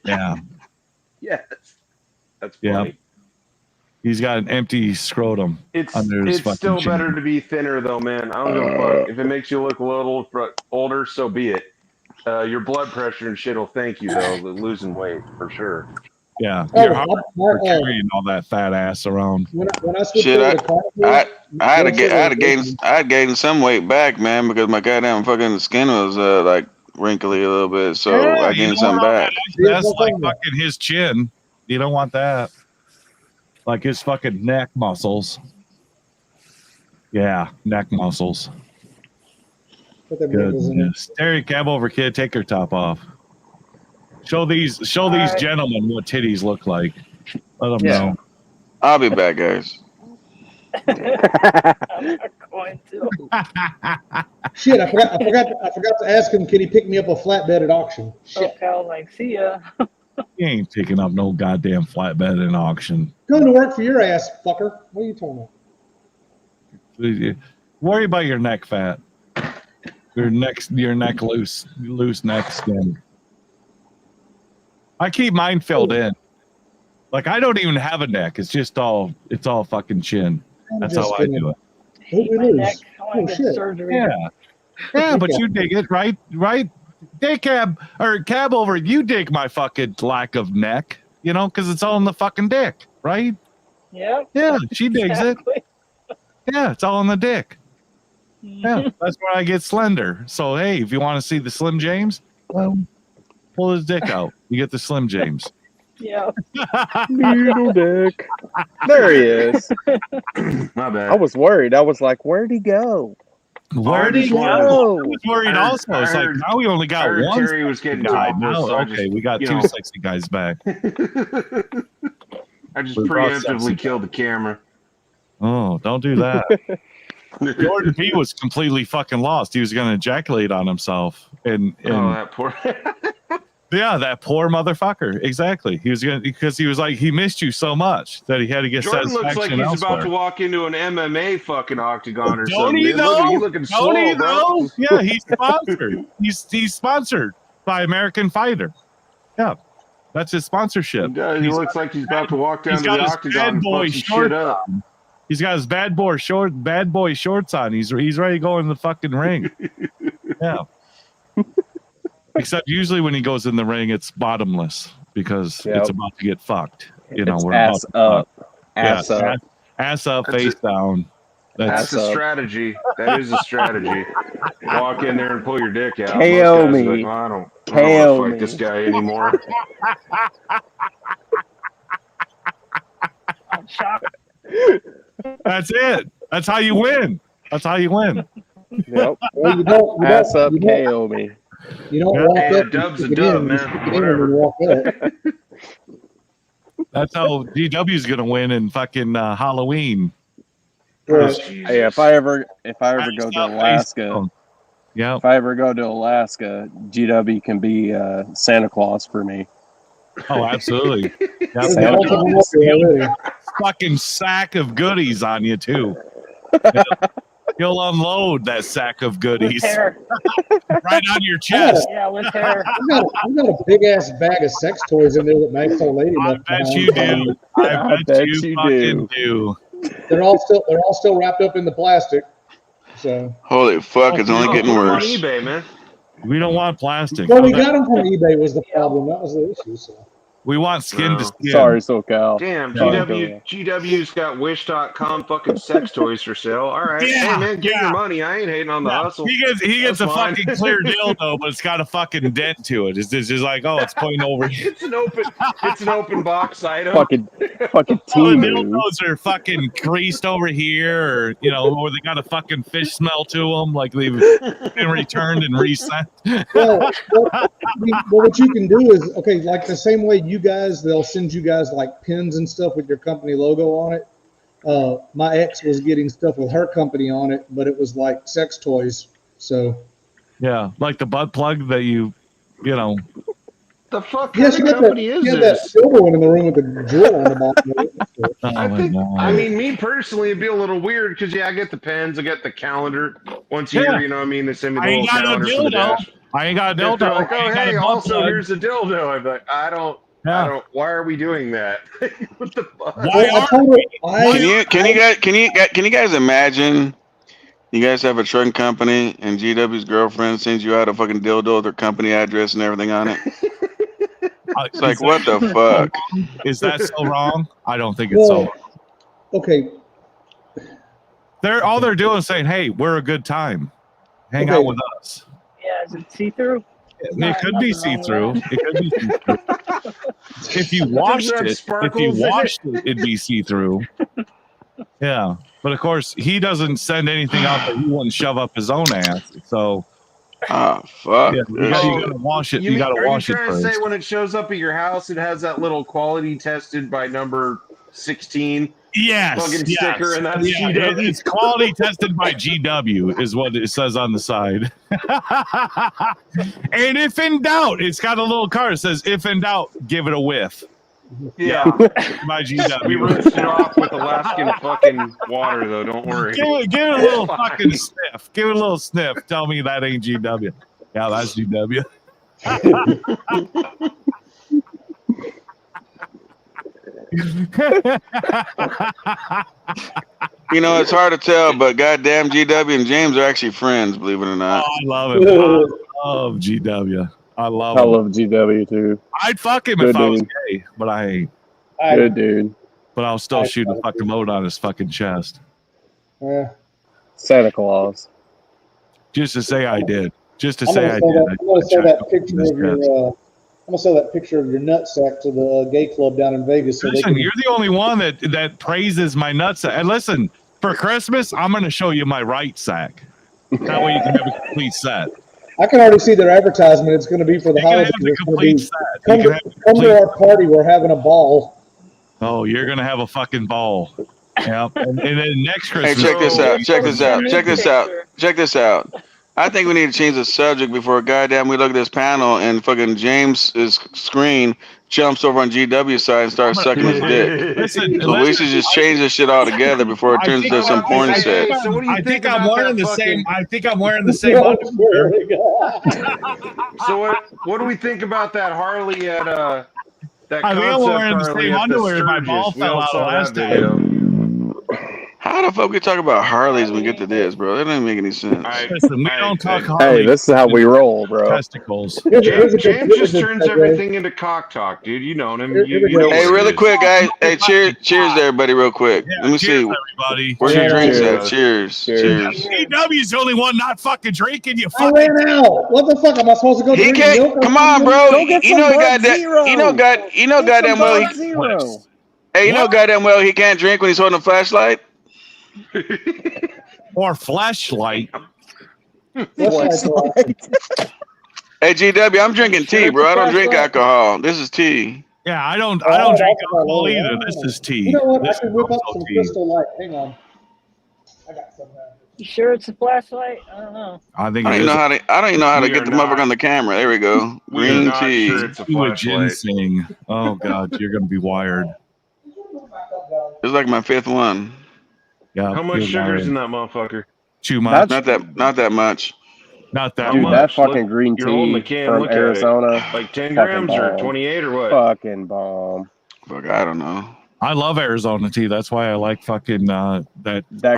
Yeah. yes, that's Yeah. funny. He's got an empty scrotum under his It's fucking still chin. better to be thinner, though, man. I don't give a fuck. If it makes you look a little older, so be it. Your blood pressure and shit will thank you, though. Losing weight for sure. Yeah, Oh, you're hard for carrying all that fat ass around. When I switched Shit, over to carnivore, I had to gain some weight back, man, because my goddamn fucking skin was like wrinkly a little bit, so Yeah, I you gained don't some want all back. that. That's like fucking his chin. You don't want that. Like his fucking neck muscles. Yeah, neck muscles. Put them wrinkles in there. Goodness. Terry, cab over, kid. Take your top off. Show these gentlemen what titties look like. Let them know. I'll be back, guys. I'm not going to. Shit, I forgot to ask him. Can he pick me up a flatbed at auction? Shit. Okay, I was like, see ya. You ain't picking up no goddamn flatbed in auction. Going to work for your ass, fucker. What are you talking about? Worry about your neck fat. Your neck loose neck skin. I keep mine filled in. Like I don't even have a neck. It's all fucking chin. That's how I do it. Hate my neck. I want to get surgery. Yeah, but you dig it, right? Hey, cab over. You dig my fucking lack of neck, because it's all in the fucking dick, right? Yep. Yeah, she digs exactly. it. Yeah, it's all in the dick. Yeah, that's where I get slender. So hey, if you want to see the Slim James, well, pull his dick out. You get the Slim James. Yeah. Needle dick. There he is. My bad. I was worried. I was like, where'd he go? Where'd he go? I was worried also. It's like now we only got one. Terry was getting guy. topless, Now, so I okay, just, we got two sexy guys back. I just We're both preemptively sexy. killed the camera. Oh, don't do that. Jordan P was completely fucking lost. He was going to ejaculate on himself, and Oh, that poor. yeah, that poor motherfucker. Exactly. He was because he was like he missed you so much that he had to get Jordan looks like satisfaction he's elsewhere. about to walk into an MMA fucking octagon or Don't something. he dude. Look at though? you looking Don't he swole, bro. though? Yeah, he's sponsored. he's sponsored by American Fighter. Yeah, that's his sponsorship. He does. He looks like he's about to walk down He's to got the his octagon bad and boy fuck some shorts shit up. on. He's got his bad boy shorts on. He's ready to go in the fucking ring. Yeah. Except usually when he goes in the ring, it's bottomless because it's about to get fucked. It's we're ass about to up. Ass up. Ass up, That's face down. That's a strategy. That is a strategy. Walk in there and pull your dick out. KO Most guys are me. like, well, I don't KO want to me. fight this guy anymore. I'm shocked. That's it. That's how you win. That's how you win. Yep. Well, you don't, Ass up, you don't, KO me. you don't walk Hey, a up. and dub's a stick it dub, in, man. you stick it in Whatever. and walk up. That's how DW's gonna win in fucking Halloween. Right. Hey, if I ever go to Alaska, Yeah. if I ever go to Alaska, GW can be Santa Claus for me. Oh, absolutely. There's Yep. multiple up there already. Fucking sack of goodies on you too. He'll unload that sack of With goodies hair. right on your chest. Yeah, with hair. I've got a big ass bag of sex toys in there that Max old lady I left bet behind. you do. I bet you fucking do. They're all still wrapped up in the plastic. So Holy fuck, it's only Oh, getting put 'em on worse. eBay, man. We don't want plastic. well, we got them from eBay was the problem. That was the issue. So We want skin to No. skin. Sorry, SoCal. Damn, Sorry, GW's got Wish.com fucking sex toys for sale. All right, Yeah, hey man, get yeah. your money. I ain't hating on the hustle. He gets That's a fine. fucking clear dildo, but it's got a fucking dent to it. It's just like, oh, it's pointing over here. It's an open box item. fucking All the Timu. dildos are fucking creased over here, or or they got a fucking fish smell to them, like they've been returned and resent. well, what you can do is okay, like the same way you guys, they'll send you guys like pins and stuff with your company logo on it. My ex was getting stuff with her company on it, but it was like sex toys. So Yeah, like the butt plug that you know. The fuck yes, kind of company is that this? silver one in the room with the drill on the bottom of it. So. I mean, me personally, it'd be a little weird because I get the pens, I get the calendar once a year. You know what I mean? They send me the I ain't little got calendar a for the dildo. dash. I ain't got a If dildo. they're like, I oh ain't got hey, a butt also plug. here's a dildo. I'd be like, I don't. Why are we doing that? What the fuck? Can you guys imagine? You guys have a trucking company and GW's girlfriend sends you out a fucking dildo with her company address and everything on it. It's like, what the fuck? Is that so wrong? I don't think it's so wrong. Okay. They're doing is saying, hey, we're a good time. Hang out with us. Yeah, is it see-through? It could be see-through. It could be see-through. If you washed it, it'd be see-through. Yeah. But of course, he doesn't send anything out that he wouldn't shove up his own ass. So fuck. Yeah, you gotta wash it. You gotta wash it Are you trying to first. say when it shows up at your house, it has that little quality tested by number 16 fucking sticker, and that's GW? It's quality tested by GW is what it says on the side. And if in doubt, it's got a little card that says, if in doubt, give it a whiff. Yeah. By GW. We rinsed it off with Alaskan fucking water, though. Don't worry. Give it a little fucking sniff. Give it a little sniff. Tell me that ain't GW. Yeah, that's GW. You know, it's hard to tell, but goddamn, GW and James are actually friends, believe it or not. I love him. I love GW. I love GW too. I'd fuck him Good if I was dude. gay, but I ain't. Good dude. But I'll still shoot a fucking load on his fucking chest. Yeah. Santa Claus. Just to say I did. Just to I'm say gonna I sell did. that, I'm gonna sell that picture of your. I'm gonna sell that picture of your nutsack to the gay club down in Vegas. So Listen, you're the only one that praises my nutsack. And listen, for Christmas, I'm going to show you my right sack. That way you can have a complete set. I can already see their advertisement. It's going to be for the holidays. It's gonna be, come to our party. We're having a ball. Oh, you're going to have a fucking ball. Yeah. And then next Christmas. Hey, check this out. Check this out. Check this out. Check this out. I think we need to change the subject before goddamn we look at this panel and fucking James's screen jumps over on GW's side and starts sucking his dick. Listen, So we should just change this shit all together before it turns into some porn set. I think I'm wearing the same. I think I'm wearing the same underwear. So what do we think about that Harley at that I think I'm concept wearing the Harley same at the underwear. My Sturgis? ball We fell all out saw last that video. time. How the fuck we talk about Harleys when we get to this, bro? That doesn't make any sense. Listen, we don't talk Hey, Harley. this is how we roll, bro. Testicles. James just turns everything into cock talk, dude. You know him. You know Hey, what it really is. quick, guys. Hey, cheers to everybody, real quick. Let me see. Everybody. Where your drinks at? Cheers. Cheers. GW's the only one not fucking drinking. You I fucking. ran out. What the fuck? Am I supposed to go He drink can't. milk? Come on, bro. Go get You know some he got Bud that. Zero. You know goddamn well. Zero. Hey, you know goddamn well he can't drink when he's holding a flashlight. Or flashlight. Hey, GW, I'm drinking tea, bro. I don't drink alcohol. This is tea. Yeah, I don't drink alcohol either. This is tea. You know what? This I can is whip up also some tea. Crystal Light. Hang on. I got some. You sure it's a flashlight? I don't know. I think I don't it even is. know how to. I don't even know how to We get are the not- motherfucker on the camera. There we go. We are Green not tea. sure it's a You with flashlight. ginseng. Oh God, you're gonna be wired. It's like my fifth one. Yeah. How much you're sugar's wired. in that motherfucker? Too much. Not that much. Not that Dude, much. that fucking green You're holding the tea can. from Look at Arizona. it. Like 10 fucking grams or bomb. 28 or what? Fucking bomb. Fuck, I don't know. I love Arizona tea. That's why I like fucking that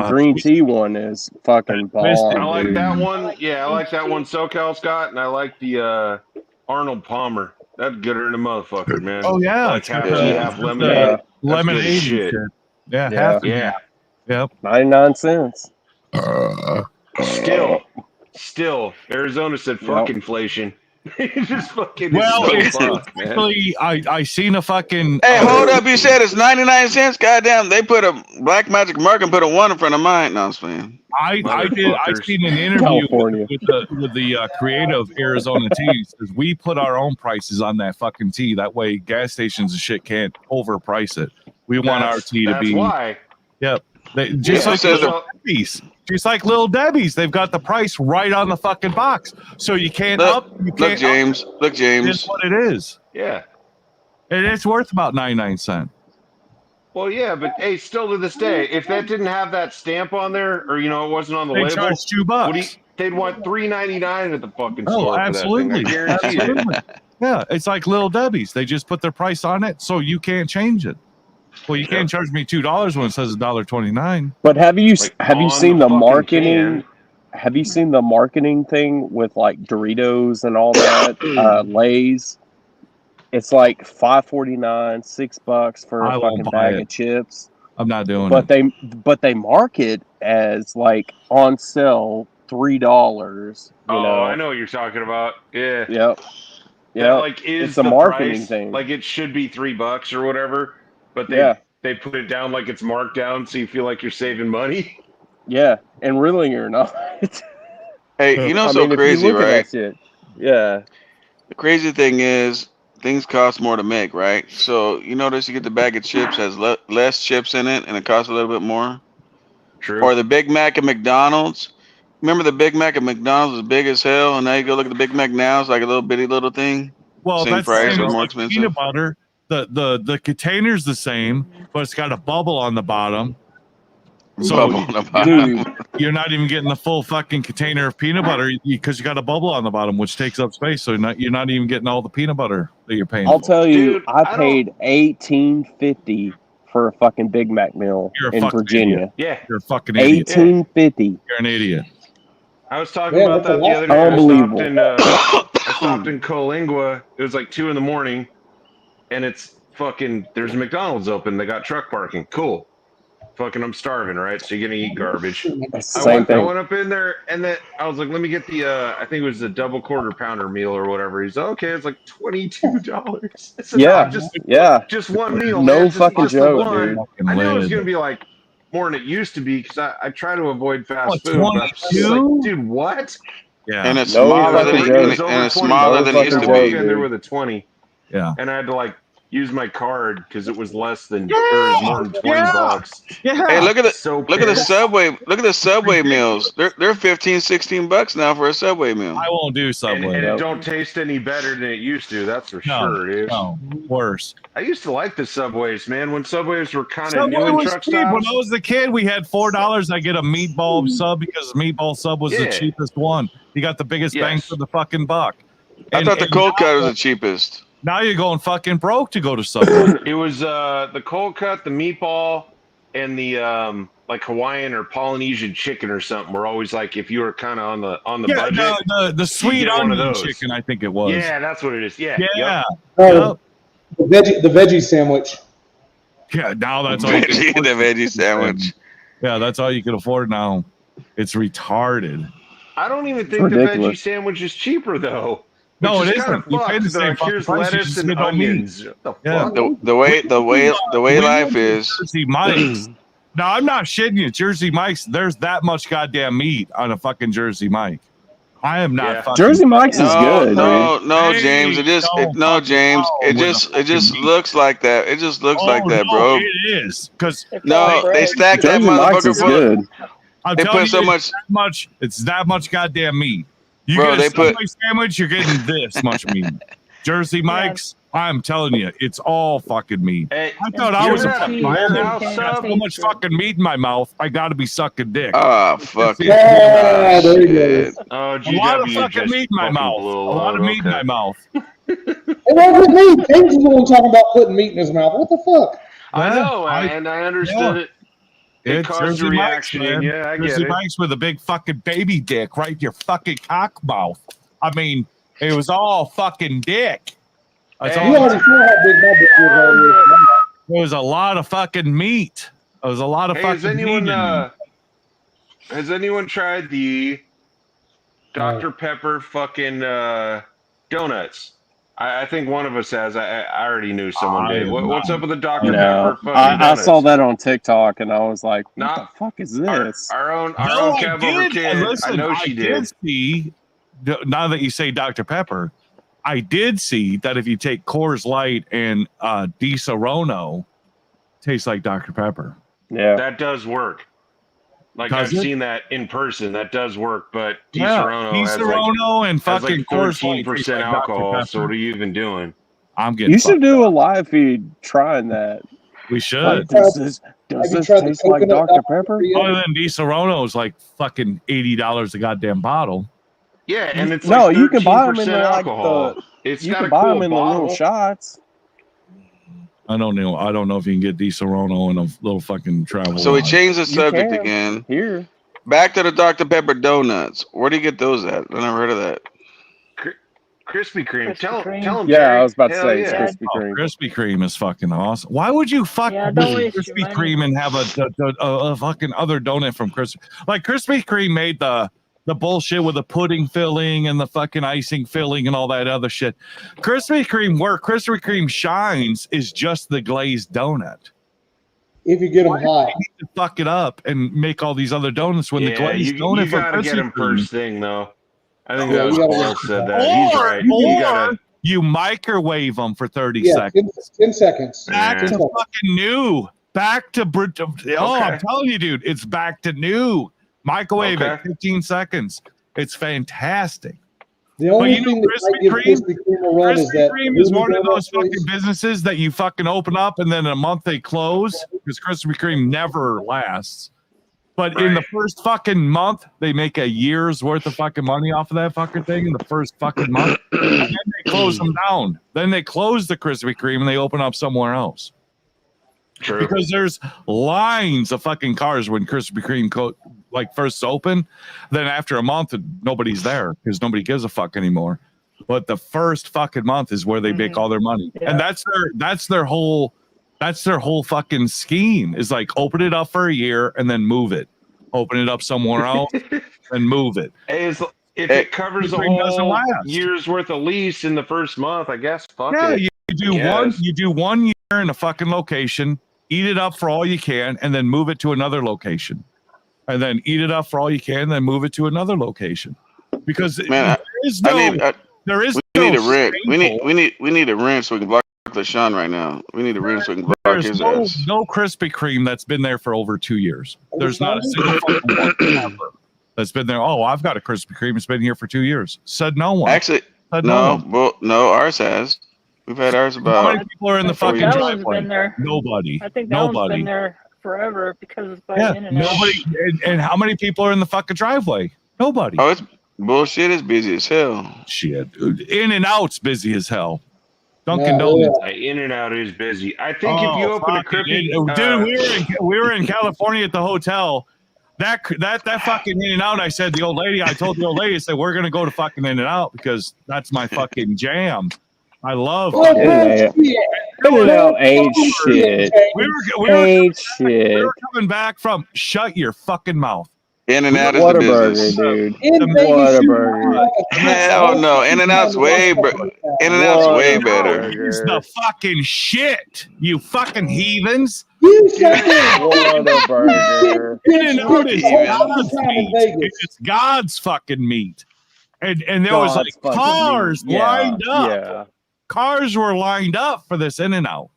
green tea one is fucking bomb. I like dude. that one. Yeah, I like that one SoCal's got, and I like the Arnold Palmer. That's gooder than a motherfucker, man. Oh yeah, Like it's got half tea, the- half the lemonade. That's good lemonade as and shit. shit. Yeah, Yeah. half. Yeah. Yep. 99 cents. Still, Arizona said fuck inflation. Just fucking Well, it's so it's fucked, man. actually I seen a fucking. Hey, hold up! You said it's 99 cents. Goddamn, they put a Black Magic Mark and put a 1 in front of mine. No, I'm saying. I Motherfuckers. seen an interview California. with the creator of Arizona Teas because we put our own prices on that fucking tea. That way, gas stations and shit can't overprice it. We want our tea to That's be. why. Yep. Just Yeah, like says Little Debbie's. Just like Little Debbie's, they've got the price right on the fucking box, so you can't Look, up. You look, can't James. up. Look, James. It's what it is, Yeah. and it's worth about 99 cents. Well, yeah, but hey, still to this day, if that didn't have that stamp on there, or it wasn't on the They label, charge $2. they'd want $3.99 at the fucking Oh, store absolutely. for that thing. I guarantee Absolutely. Yeah, it's like Little Debbie's. They just put their price on it, so you can't change it. Well, you can't charge me $2 when it says $1.29. But have you on seen the the fucking marketing? can. Have you seen the marketing thing with like Doritos and all that? Lay's. It's like $5.49, $6 for I a won't fucking buy bag it. of chips. I'm not doing But it. they mark it as like on sale $3. You Oh, know. I know what you're talking about. Yeah. Yep. That Yep. like is It's a the marketing price. thing. Like it should be $3 or whatever, but Yeah. they put it down like it's marked down, so you feel like you're saving money. Yeah, and really you're not. Hey, you know, I so mean, if crazy, you look at right? that shit, yeah. The crazy thing is, things cost more to make, right? So you notice you get the bag of chips has less chips in it, and it costs a little bit more. True. Or the Big Mac at McDonald's. Remember the Big Mac at McDonald's was big as hell, and now you go look at the Big Mac now, it's like a little bitty little thing. Well, Same that's price the same or as more like expensive. peanut butter. The container's the same, but it's got a bubble on the bottom. So Bubble on the bottom. Dude, you're not even getting the full fucking container of peanut butter because you got a bubble on the bottom, which takes up space. So you're not even getting all the peanut butter that you're paying. I'll for. tell you, Dude, I paid $18.50 for a fucking Big Mac meal You're a in fucking Virginia. idiot. Yeah. You're a fucking idiot. $18.50. You're an idiot. I was talking Yeah, about that's a that the lot. other day. Unbelievable. I stopped in Colingua. It was like 2 a.m, and it's fucking. There's a McDonald's open. They got truck parking. Cool. Fucking, I'm starving, right? So you're gonna eat garbage. It's the I same went thing. up in there, and then I was like, "Let me get the I think it was the double quarter pounder meal or whatever." He's like, "Okay, it's like $22." I said, Yeah, "No, yeah. just one meal, No man. Just fucking the joke, one." dude. I knew it was Lid. gonna be like more than it used to be because I try to avoid fast What, food. But I was just 22? like, dude, what? Yeah. And it's No smaller than fucking it, joke. and It's over it's 20 smaller No than it used fucking to I joke, be. walk in there dude. with a 20, Yeah. and I had to like use my card because it was less than or it was more than $20. Yeah. Hey, look at So look at the pissed. Subway. Look at the Subway meals. They're $15-$16 now for a Subway meal. I won't do And Subway. it Yep. don't taste any better than it used to. That's for No, sure, dude. no, worse. I used to like the Subways, man. When Subways were kind of Subway new in was truck cheap. When stops. I was a kid, we had $4. I get a meatball sub because meatball sub was the Yeah. cheapest one. You got the biggest bang Yes. for the fucking buck. I thought the cold now, cut was the cheapest. now you're going fucking broke to go to Subway. It was the cold cut, the meatball, and the like Hawaiian or Polynesian chicken or something. Were always like if you were kind of on the Yeah, budget. no, the sweet get one of onion those. chicken, I think it was. Yeah, that's what it is. Yeah. Yeah. Yep. Oh, the veggie sandwich. Yeah, now that's all you can The afford. veggie sandwich. Yeah, that's all you can afford now. It's retarded. I don't even think the ridiculous. veggie sandwich is cheaper though. No, Which it is kind isn't. of You pay fucked. the They're same like, fucking here's price, you lettuce just and get no meat. onions. What the Yeah. fuck? The way We life went to is. Jersey Mike's. No, I'm not shitting you. Jersey Mike's, there's that much goddamn meat on a fucking Jersey Mike. I am not Yeah. fucking. Jersey Mike's is good, No, dude. no, Hey, James. It just don't no, fucking James. follow It with just the it just fucking meat. looks like that. It just looks like that, no, bro. It is because No, they stack that Jersey Mike's motherfucker is full. good. I'm They telling put you, so much. it's that much goddamn meat. You Bro, get a they put- Subway sandwich, you're getting this much meat. Jersey Mike's, I'm telling you, it's all fucking meat. Hey, I thought you I was ever a had a fucking firehouse man. I got sub? so much fucking meat in my mouth, I gotta be sucking dick. Ah, fuck it. Yeah, there you Shit. go. Oh, a lot of GW fucking just meat in my fucking mouth. blew A lot of load. meat in my mouth. It wasn't me. James is the one talking about putting meat in his mouth. What the fuck? I Yeah, know, and I understood it. It It's caused a Jersey reaction Mike's, in man. you. I get Jersey it. Mike's with a big fucking baby dick right in your fucking cock mouth. I mean, it was all fucking dick. That's Hey. all. You already saw how big my dick was. There was a lot of fucking meat. There was a lot of Hey, fucking meat in there. has anyone tried the Dr. Pepper fucking donuts? I think one of us has. I already knew someone did. What's up with the Dr. Pepper fucking I donuts? saw that on TikTok and I was like, what the fuck is this? Our own No, I cab over did. kid. Listen, I know she did. see. Now that you say Dr. Pepper, I did see that if you take Coors Light and Di Serono, tastes like Dr. Pepper. Yeah, that does work. Like Does I've it? seen that in person. That does work. But Di Yeah, Serono Di has Serono and has fucking like Coors Light 13% tastes like Dr. alcohol. Pepper. So what are you even doing? I'm getting. you should fucked do up. a live feed trying that. We should. Like, does this taste like Dr. Pepper? Other than Di Serono is like fucking $80 a goddamn bottle. Yeah, and it's No, like you can buy them 13% in the, like alcohol. It's you got can a buy cool them in the bottle. little shots. I don't know. I don't know if you can get Di Serono in a little fucking travel. So we lodge. changed the subject can. again. Here. Back to the Dr. Pepper donuts. Where do you get those at? I never heard of that. Krispy Kreme. Krispy Tell Kreme. him, Yeah, Terry. I was about to Hell say it's yeah. Krispy Kreme. Krispy Kreme is fucking awesome. Why would you fuck Yeah, with don't waste your Krispy money. Kreme and have a fucking other donut from Krispy? Like Krispy Kreme made the bullshit with the pudding filling and the fucking icing filling and all that other shit. Krispy Kreme, where Krispy Kreme shines, is just the glazed donut. If you get them Why do hot. they need to fuck it up and make all these other donuts when the Yeah, glazed you donut from gotta get Krispy him Kreme? first thing though. I think Yeah, that was you gotta Paul get said that. He's right. You gotta. You microwave them for 30 Yeah, seconds. 10 seconds. Back to 10 seconds. fucking new. Back to I'm telling you, dude, it's back to new. Microwave it 15 seconds. It's fantastic. The only you know, thing that might give Krispy Kreme a run is Krispy that Kreme is Voodoo one of Donut those place- fucking businesses that you fucking open up and then in a month they close because Krispy Kreme never lasts. But in the first fucking month, they make a year's worth of fucking money off of that fucking thing in the first fucking month. And then they close them down. Then they close the Krispy Kreme and they open up somewhere else. True. Because there's lines of fucking cars when Krispy Kreme first open. Then after a month, nobody's there because nobody gives a fuck anymore. But the first fucking month is where they make all their money, and that's their whole fucking scheme. Is like open it up for a year and then move it. Open it up somewhere else and move it. Hey, if it covers a Krispy Kreme doesn't whole last. year's worth of lease in the first month, I guess. Fuck Yeah, it. you do 1 year in a fucking location, eat it up for all you can, and then move it to another location, and then eat it up for all you can, then move it to another location. Because Man, there is we need no a rent. shameful- We need a rent so we can block the Sean right now. We need a rent so we can block There's his no ass. Krispy Kreme that's been there for over 2 years. There's not a single fucking one ever that's been there. Oh, I've got a Krispy Kreme. It's been here for 2 years. Said no one. Actually, Said no, ours has. We've had ours How about. many people are in the I think fucking that one's driveway? been there. Nobody. I think that one's Nobody. been there forever because it's by Yeah, internet. nobody. And how many people are in the fucking driveway? Nobody. Oh, it's bullshit. It's busy as hell. Shit, dude. In and Out's busy as hell. Dunkin' Yeah, Donuts. In and Out is busy. I think if you open a Krispy, Dude, we were in California at the hotel. That fucking In and Out. I said I told the old lady, I said we're gonna go to fucking In and Out because that's my fucking jam. I love In-N-Out ain't shit. We were coming back from. Shut your fucking mouth. In and Out is What the a burger, business. dude. What a burger. Hell no, In and Out's way better. In and Out's way better. It's the fucking shit, you fucking heathens. What a burger. In-N-Out is God's meat. It's God's fucking meat. And there was God's like fucking cars meat. Yeah, lined up. yeah. Cars were lined up for this In-N-Out.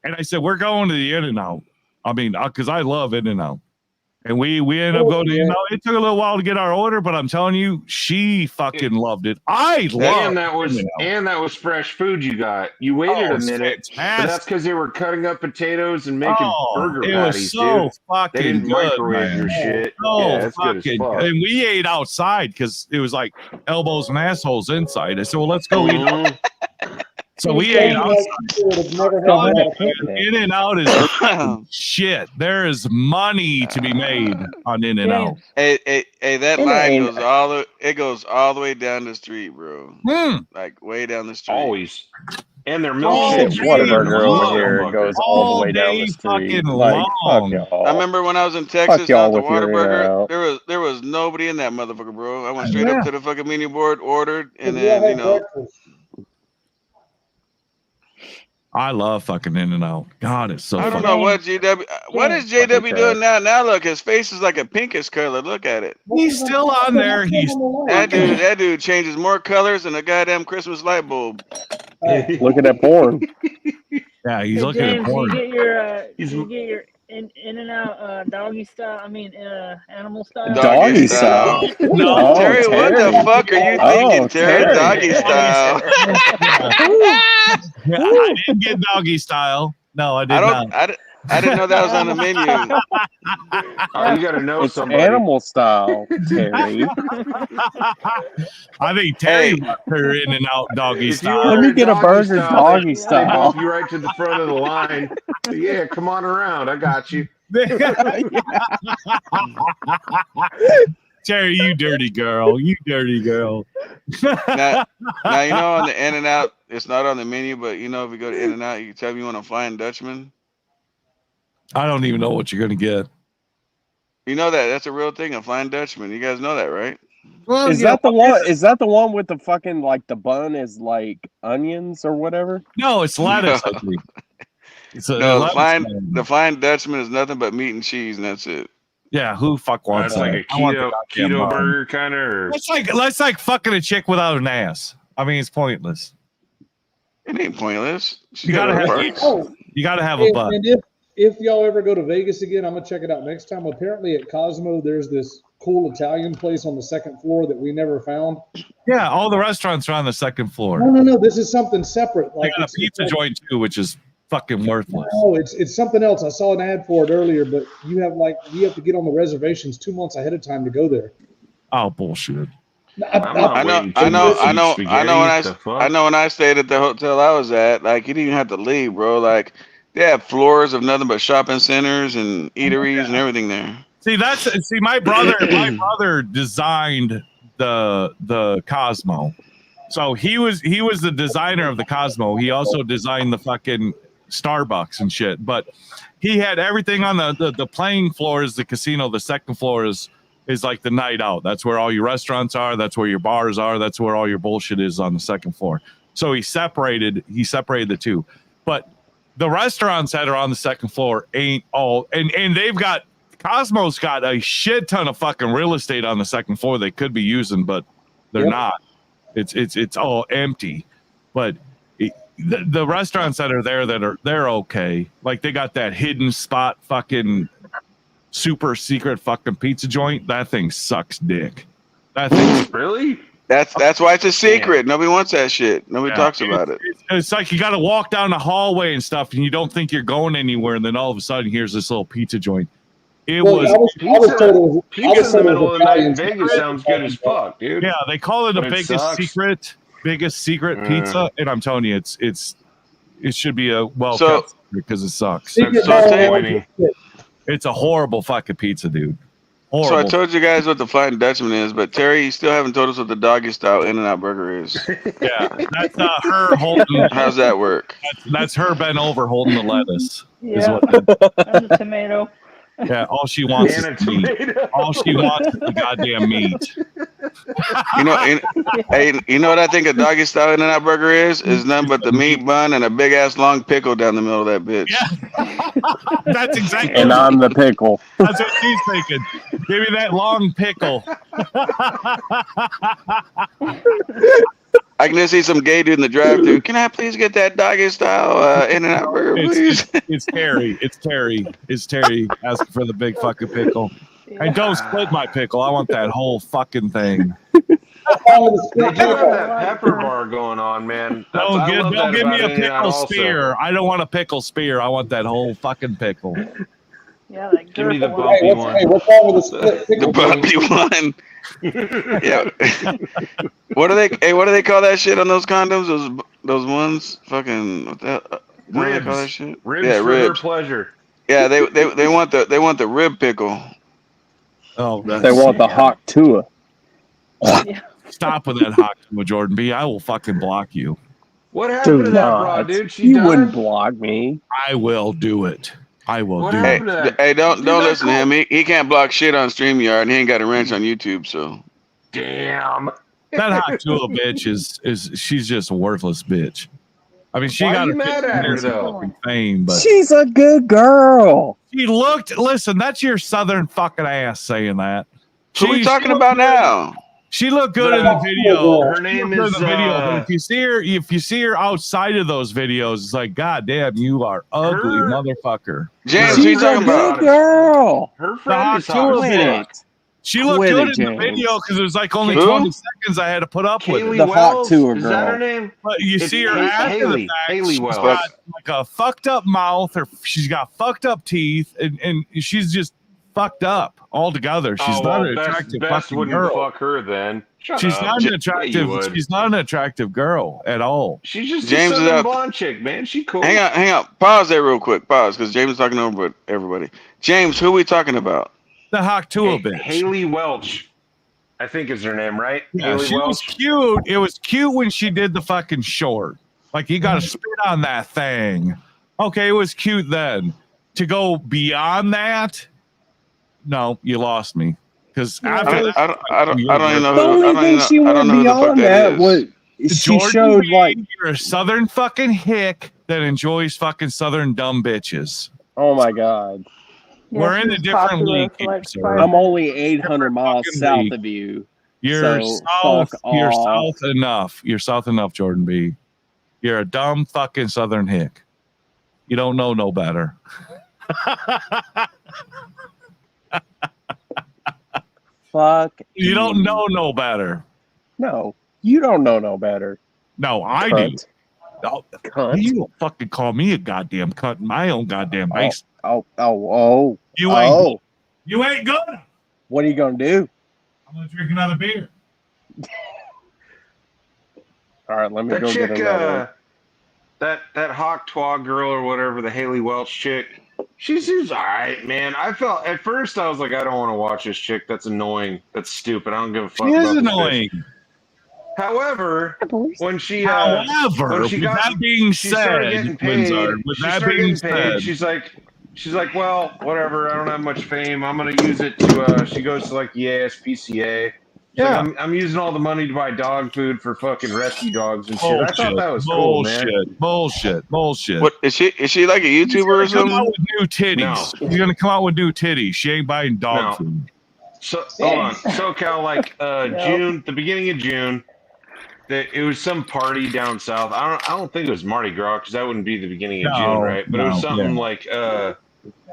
And I said, we're going to the In-N-Out. I mean, because I love In-N-Out. And we ended up going to In-N-Out. It took a little while to get our order, but I'm telling you, she fucking loved it. I love and that was fresh food you got. You waited a minute, but that's because they were cutting up potatoes and making burger it patties, was so dude. fucking They didn't good, microwave man. your shit. So Yeah, that's good as fucking fuck. And we ate outside because it was like elbows and assholes inside. I said, well, let's go eat. So we James, ate out. like, people would have never Go had ahead. that. In and Out is fucking shit. There is money to be made on In and Out. James, Hey, that And line ain't- goes all the way down the street, bro. Like way down the street. Always. And their All milkshakes. day Whataburger over long. here goes all All the way down day the street. fucking Like, long. fuck y'all. I remember when I was in Texas y'all down at the with your Whataburger, there was nobody in that motherfucker, bro. I went straight Yeah. up to the fucking menu board, ordered, and We all then had breakfast. I love fucking In and Out. God, it's so I don't fucking. know what GW. What is JW Fucking doing now? Now look, his face is like a pinkish color. Look at it. He's still on there. He's That dude changes more colors than a goddamn Christmas light bulb. Looking at porn. yeah, he's hey, looking James, at porn. you get your in and out doggy style. I mean, animal style. Doggy style. No, Oh, Terry, what the Terry. fuck are you Oh, thinking, Terry? Terry. Doggy style. Yeah, I didn't get doggy style. No, I did not. I didn't know that was on the menu. Oh, you got to know It's somebody. animal style, Terry. I think Terry left her In and Out doggy If you style. Let order me get a doggy burger doggy They style. bump you right to the front of the line. Yeah, come on around. I got you. Terry, you dirty girl. You dirty girl. Now, you know, on the In and Out, it's not on the menu, but you know, if you go to In and Out, you can tell me you want a Flying Dutchman. I don't even know what you're gonna get. You know that's a real thing, a Flying Dutchman. You guys know that, right? Well, Is that the one? Is that the one with the fucking like the bun is like onions or whatever? No, it's lettuce. I think. It's a No, lettuce the Flying Dutchman is nothing but meat and cheese, and that's it. Yeah, who fuck wants That's that? like a I want the goddamn keto bun. burger kind of. That's like fucking a chick without an ass. I mean, it's pointless. It ain't pointless. You gotta have you gotta have a And, butt. and if y'all ever go to Vegas again, I'm gonna check it out next time. Apparently at Cosmo, there's this cool Italian place on the second floor that we never found. Yeah, all the restaurants are on the second floor. No. This is something separate. They got a pizza joint too, which is fucking worthless. No, it's something else. I saw an ad for it earlier, but you have to get on the reservations 2 months ahead of time to go there. Oh bullshit. I know. When I stayed at the hotel I was at, like you didn't even have to leave, bro. Like they have floors of nothing but shopping centers and eateries and everything there. See, my brother designed the Cosmo. So he was the designer of the Cosmo. He also designed the fucking Starbucks and shit. But he had everything on the playing floor is the casino. The second floor is like the night out. That's where all your restaurants are. That's where your bars are. That's where all your bullshit is on the second floor. So he separated the two. But the restaurants that are on the second floor ain't all, and they've got Cosmo's got a shit ton of fucking real estate on the second floor they could be using, but they're not. It's all empty. But the restaurants that are there they're okay. Like they got that hidden spot fucking super secret fucking pizza joint. That thing sucks dick. That thing really. That's why it's a secret. Nobody wants that shit. Nobody talks about it. It's like you got to walk down the hallway and stuff, and you don't think you're going anywhere, and then all of a sudden, here's this little pizza joint. Pizza in the middle of the night in Vegas sounds good as fuck, dude. Yeah, they call it the But it biggest secret pizza, and I'm telling you, it should be a kept secret because it sucks. It's a horrible fucking pizza, dude. Horrible. So I told you guys what the Flying Dutchman is, but Terry, you still haven't told us what the doggy style In-N-Out burger is. Yeah, that's her holding. How's that work? That's her bent over holding the lettuce. Yeah, and the tomato. Yeah, all she wants is meat. All she wants is the goddamn meat. You know what I think a doggy style In-N-Out burger is? Is nothing but the meat bun and a big ass long pickle down the middle of that bitch. Yeah. That's exactly. And I'm the pickle. That's what she's thinking. Give me that long pickle. I can just see some gay dude in the drive-thru. Can I please get that doggy style In-N-Out burger, please? It's Terry. It's Terry asking for the big fucking pickle. And don't split my pickle. I want that whole fucking thing. They do have that pepper bar going on, man. Don't give me a pickle spear. I don't want a pickle spear. I want that whole fucking pickle. Yeah, that Give me the girth bumpy one. one. what's wrong with the split The pickle? bumpy one. Yeah. What do they? Hey, what do they call that shit on those condoms? Those ones? Fucking what the hell? What do they call that Ribs. shit? Ribs Yeah, for her ribs. pleasure. Yeah, they want the rib pickle. Oh, They that's want the hawk tua. Yeah. stop with that hawk to Jordan B. I will fucking block you. What happened to Do that broad, not. dude? She You wouldn't done? block me. I will do it. I will What do Hey, it. happened to that? hey, don't Dude, don't that listen to him. He can't block shit on StreamYard, and he ain't got a wrench on YouTube. So Damn. That hot Tula bitch is she's just a worthless bitch. I mean, she Why got are you her mad at her, though? fucking fame, but She's a good girl. she looked. Listen, that's your southern fucking ass saying that. who we She talking looked about good. now? She looked good in the The- video. Her She name looked good in is the video, but if you see her outside of those videos, it's like, God damn, you are ugly, Her- motherfucker. James, who you She's a talking about? good girl. Her The friend hot is hot Tula as Quit bitch. it. She looked Quit good it, in the James. video because it was like only Who? 20 seconds I had to put up with Kaylee it. The hot Wells? tour Is that her girl. name? But you It's see her Hay- after Haley. the fact, Haley she's Wells. got like a fucked up mouth, or she's got fucked up teeth, and she's just fucked up altogether. She's Oh, not well, an attractive Best fucking wouldn't girl. fuck her then. Shut She's up. not an Yeah, you attractive. would. She's not an attractive girl at all. She's just James a is southern out. blonde chick, man. She cool. Hang on. Pause there real quick. Pause, because James is talking over everybody. James, who we talking about? The Haktua bitch. Haley Welch, I think is her name, right? Yeah, Haley she was Welch. cute. It was cute when she did the fucking short. Like, you got to spit on that thing. Okay, it was cute then. To go beyond that, no, you lost me. Because after I that, don't even know The who. only thing she I don't went know who the fuck beyond that that is. was she Jordan showed B, like, you're a southern fucking hick that enjoys fucking southern dumb bitches. oh my god, We're Yeah, in a she's different popular league for here, like sir. 5 I'm minutes. only 800 miles fucking south league. of you. You're So, south. fuck You're off. south enough. You're south enough, Jordan B. You're a dumb fucking southern hick. You don't know no better. Fuck. You don't know no better. No, you don't know no better. No, I Cunt. do. Oh, Cunt. you don't fucking call me a goddamn cunt in my own goddamn base. Oh. You ain't. You ain't gonna. What are you gonna do? I'm gonna drink another beer. All right, let me That go chick, get another. that Hawk Twa girl or whatever, the Haley Welch chick, she seems all right, man. I felt at first I was like, I don't want to watch this chick. That's annoying. That's stupid. I don't give a fuck She about is this annoying. bitch. However, when she However, when she with got that being she started said, getting paid, Windsor, with she that started being getting paid. said, She's like, well, whatever. I don't have much fame. I'm gonna use it to. She goes to like the ASPCA. She's yeah. like, I'm using all the money to buy dog food for fucking rescue dogs and shit. I thought that was cool, man. Bullshit. What is she? Is she like a YouTuber or She's gonna come out something? with new titties. No. She's gonna come out with new titties. She ain't buying dog No. food. So hold on, SoCal, like June, the beginning of June, that it was some party down south. I don't think it was Mardi Gras because that wouldn't be the beginning of June, right? But it was something like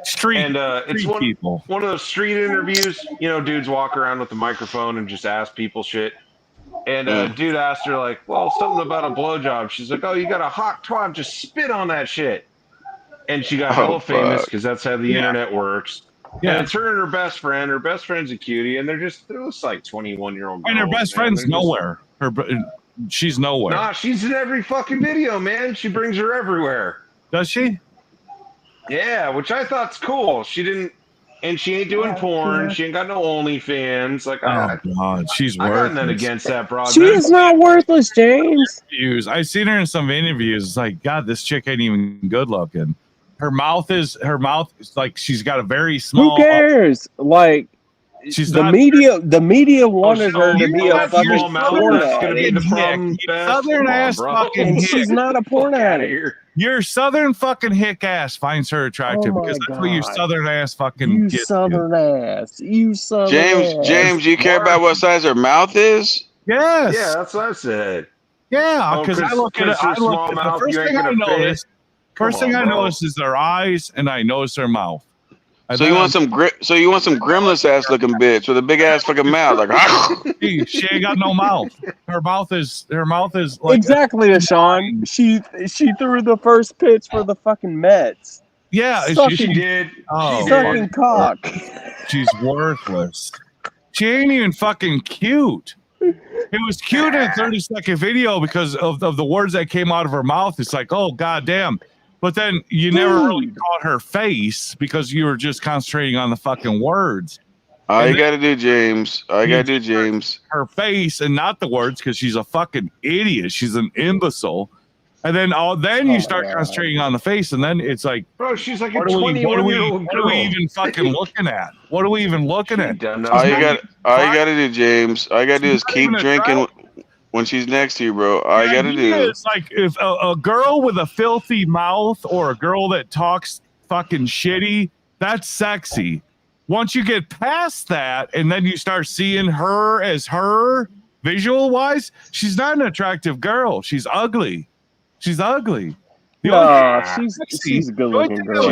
street. And it's street people. one of those street interviews. You know, dudes walk around with a microphone and just ask people shit. And dude asked her like, well, something about a blowjob. She's like, oh, you got a hot twat, just spit on that shit. And she got hella famous because that's how the internet works. Yeah. And it's her and her best friend. Her best friend's a cutie, and they're just like 21-year-old girls. And her best friend's nowhere. She's nowhere. Nah, she's in every fucking video, man. She brings her everywhere. Does she? Yeah, which I thought's cool. She didn't, and she ain't doing porn. She ain't got no OnlyFans. Like, Oh God, she's I got worthless. nothing against that broad. She is not worthless, James. I've seen her in some interviews. It's like, God, this chick ain't even good looking. Her mouth is like she's got a very small. Who cares? Like, she's the not. media wanted her to be a fucking porn That's gonna be the problem. Southern ass fucking and hick. she's not a porn addict. Your southern fucking hick ass finds her attractive because that's what your God. southern ass fucking You gets southern ass. You southern ass. James, you care about what size her mouth is? Yes. Yeah, that's what I said. Yeah, because I look at it. I look at the first thing I notice. First thing I notice is their eyes, and I notice their mouth. So you want some Gremlins ass looking bitch with a big ass fucking mouth, like she ain't got no mouth. Her mouth is like exactly, Sean. She threw the first pitch for the fucking Mets. Yeah, Sucking, did. Oh, sucking cock. she's worthless. She ain't even fucking cute. It was cute in a 30-second video because of the words that came out of her mouth. It's like, oh, goddamn. But then you never really caught her face because you were just concentrating on the fucking words. All And you got to do, James. All you got to do, James. Her face and not the words because she's a fucking idiot. She's an imbecile. And then you start concentrating on the face, and then it's like, bro, she's like a what are we 21-year-old girl. What are we even fucking looking at? What are we even looking at? All you got to do, James. All you got to do is keep drinking when she's next to you, bro. All you got to do. It's like if a girl with a filthy mouth or a girl that talks fucking shitty, that's sexy. Once you get past that, and then you start seeing her as her visual wise, she's not an attractive girl. She's ugly. She's ugly. She's a good looking girl.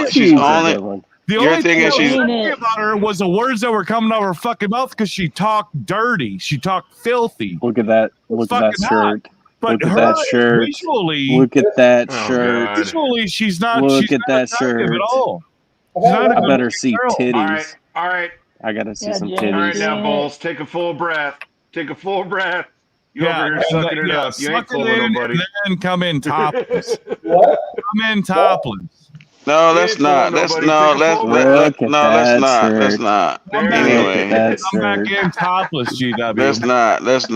She's only. The only thing that she's about her was the words that were coming out of her fucking mouth because she talked dirty. She talked filthy. Look at that. Look at that shirt. But look at that shirt. Visually, look at that shirt. Visually, she's not. Look she's at not that shirt. At all. I better see titties. All right. I gotta see some All titties. right, now, Bulls, take a full breath. Take a full breath. You over here sucking it up. You ain't fooling nobody. And then come in topless. Come in topless. No, that's not. That's no. That's not. Anyway, come back in topless, GW. That's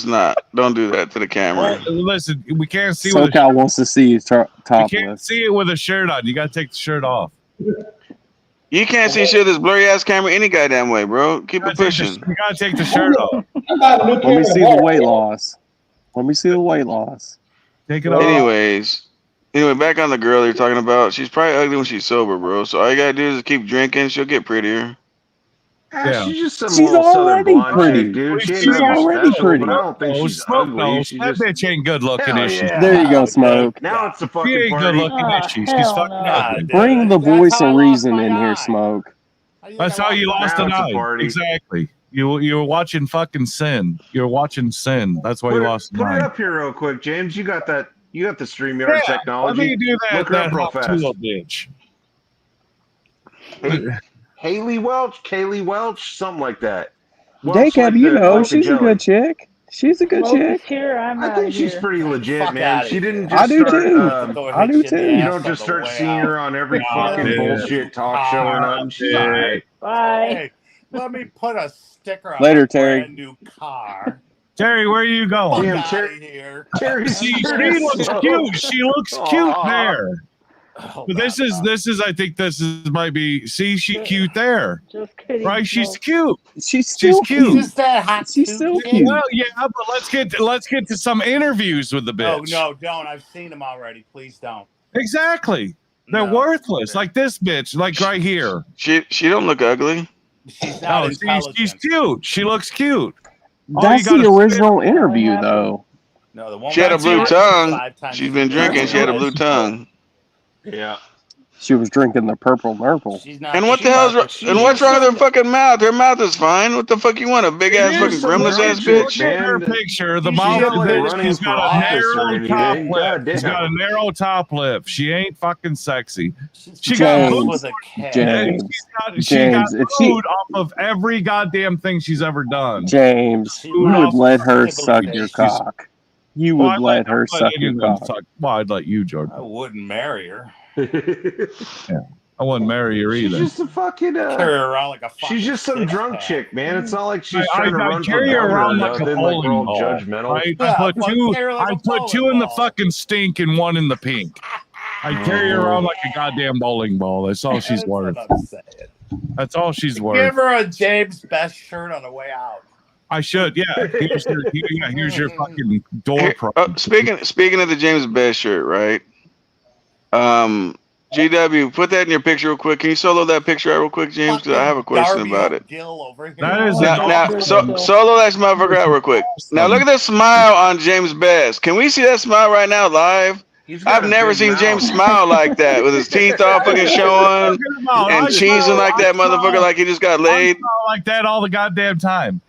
not. Don't do that to the camera. Well, listen, we can't see. SoCal wants to see you topless. You can't see it with a shirt on. You got to take the shirt off. You can't see shit with this blurry ass camera any goddamn way, bro. Keep it pushing. You gotta take the shirt off. Let me see the weight loss. Let me see the weight loss. Take it off. Anyway, back on the girl you're talking about. She's probably ugly when she's sober, bro. So all you gotta do is keep drinking. She'll get prettier. Yeah, she's just some little already blonde pretty, chick, dude. She's already pretty. But I don't think she's ugly. She's that bitch ain't good looking, is she? There you go, Smoke. Now it's the fucking She ain't party. good looking, is she? She's fucking ugly. Bring the voice of reason in here, Smoke. That's how you lost the Now it's a night. party. Exactly. You were watching fucking Sin. You were watching Sin. That's why you lost the Put it night. up here real quick, James. You got that. You got the StreamYard technology. Let me do that. Look her up real That fast. Hot bitch. Haley Welch, Kaylee Welch, something like that. Daycab, you know, she's a good chick. She's a good chick. Here, I'm I think she's here. pretty legit, Fuck man. outta She didn't I just do start. too. I do too. You don't just start seeing her on every fucking bullshit talk show or nothing. She's all right. Bye. Hey, let me put a sticker on Later, my Terry. brand new car. Terry, where are you going? Damn, Fuck Terry. outta here. Terry, She looks cute. She looks cute there. But this is. I think might be. See, she cute there, Just kidding. right? She's cute. She's still cute. Is that hot? She's still chick? cute. Well, yeah, but let's get to some interviews with the bitch. No, don't. I've seen them already. Please don't. Exactly. They're No. worthless. Like this bitch, like right here. She don't look ugly. She's not No, intelligent. she's cute. She looks cute. All That's you the gotta original interview, though. No, the one She had a blue five tongue. times She's been drinking. She had a blue tongue. Yeah. She was drinking the purple nurple. She's not. And what she's the hell's not- and what's wrong with her fucking mouth? Her mouth is fine. What the fuck you want? A big ass fucking gremlins ass bitch? Look at her picture. The She's mouth not of like this, running she's for got a office or narrow top anything. lip. God She's damn. got a narrow top lip. She ain't fucking sexy. She James, got food. with a cat. James, She got James, if she- food off of every goddamn thing she's ever done. James, She you loves would let her to suck nibble your bitch. cock. You Well, would let her suck your anyone cock. suck. Well, I'd let you, Jordan. I wouldn't marry her. I wouldn't marry her She's either. just a fucking. Carry her around like a fucking She's just some six drunk pack. chick, man. It's not like she's I trying to run for carry her governor or around like a nothing. Like we're all bowling ball. judgmental. Right? Yeah, I put well, two. carry her like I a put two bowling in the ball. fucking stink and one in the pink. I carry her around like a goddamn bowling ball. That's all she's That's worth. what I'm saying. That's all she's Give worth. her a James Best shirt on the way out. I should. Yeah. Here's your fucking door prize. Speaking of the James Best shirt, right? GW, put that in your picture real quick. Can you solo that picture out real quick, James? Because I have a question Darby about it. O'Gill over here. That is Solo that motherfucker out real quick. Now look at the smile on James Best. Can we see that smile right now live? I've never seen James smile like that with his teeth all fucking showing and cheesing like that motherfucker like he just got laid. I smile like that all the goddamn time.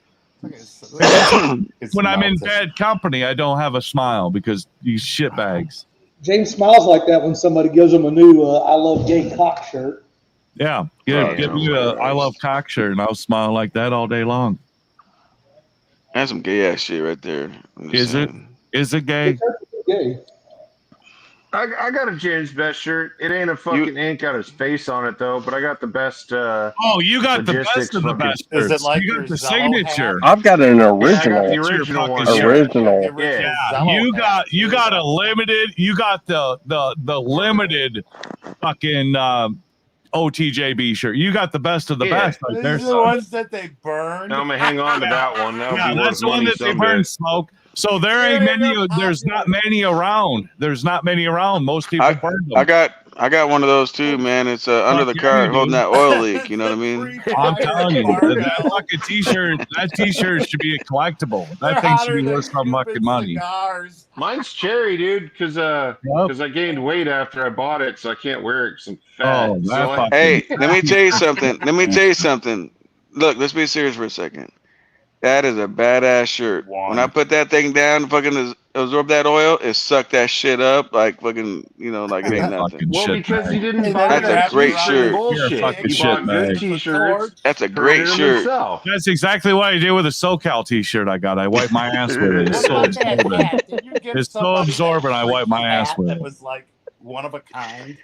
When I'm in bad company, I don't have a smile because these shitbags. James smiles like that when somebody gives him a new "I love gay cock" shirt. Yeah, give me a I love cock shirt, and I'll smile like that all day long. That's some gay ass shit right there. Is it? Is it gay? Gay. I got a James Best shirt. It ain't a fucking ink got his face on it though, but I got the best. Oh, you got the best of the best. Is it like you your got the Zello signature? I've got an Yeah, I original. got the original one. Original. Yeah, you got a limited. You got the limited fucking OTJB shirt. You got the best of the best right there. These are the ones that they burned. Now I'm gonna hang on to that one. That'll be that's worth the one money that they someday. burn, Smoke. So there ain't many. There's not many around. There's not many around. Most people burn them. I got one of those too, man. It's under the car holding that oil leak. You know what I mean? I'm telling you, that fucking t-shirt. That t-shirt should be a collectible. That thing should be worth some fucking money. Mine's cherry, dude, because I gained weight after I bought it, so I can't wear it. 'Cause I'm fat. Oh, So Hey, let me tell you something. Let me tell you something. Look, let's be serious for a second. That is a badass shirt. When I put that thing down, fucking absorb that oil, it sucked that shit up like fucking, like it ain't nothing. well, because he didn't buy That's a great shirt. bullshit. He bought good t-shirts. That's a great shirt. That's exactly what I did with a SoCal t-shirt I got. I wiped my ass with it. It's so absorbent. It's so absorbent. I wipe my ass with That it. was like one of a kind.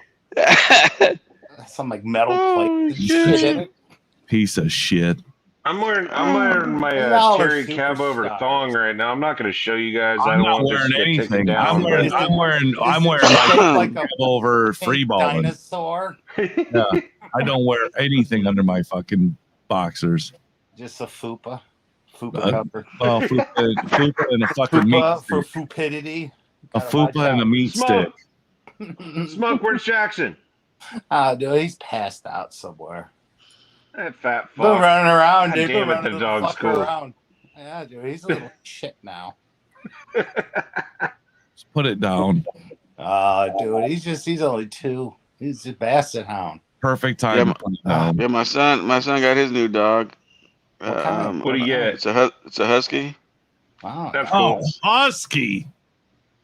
Some like metal plate and shit. shit in it. Piece of shit. I'm wearing my Y'all are cherry cab over superstars. thong right now. I'm not going to show you guys. I I'm don't not want this wearing to get taken anything. down. I'm wearing like over free balling. Dinosaur. Yeah, I don't wear anything under my fucking boxers. Just a fupa. Fupa cover. Well, fupa and a fucking meat Fupa for stick. fupidity. A fupa and a meat stick. Smoke, where's Jackson? Dude, he's passed out somewhere. That fat fuck. Been running around, God dude. damn Been it, running the the dog's fuck cool. around. Yeah, dude, he's a little shit now. Just put it down. Dude, he's only 2. He's a basset hound. Perfect time to put it down. Yeah, my son got his new dog. What do you get? It's a husky. Wow. That's cool. Husky.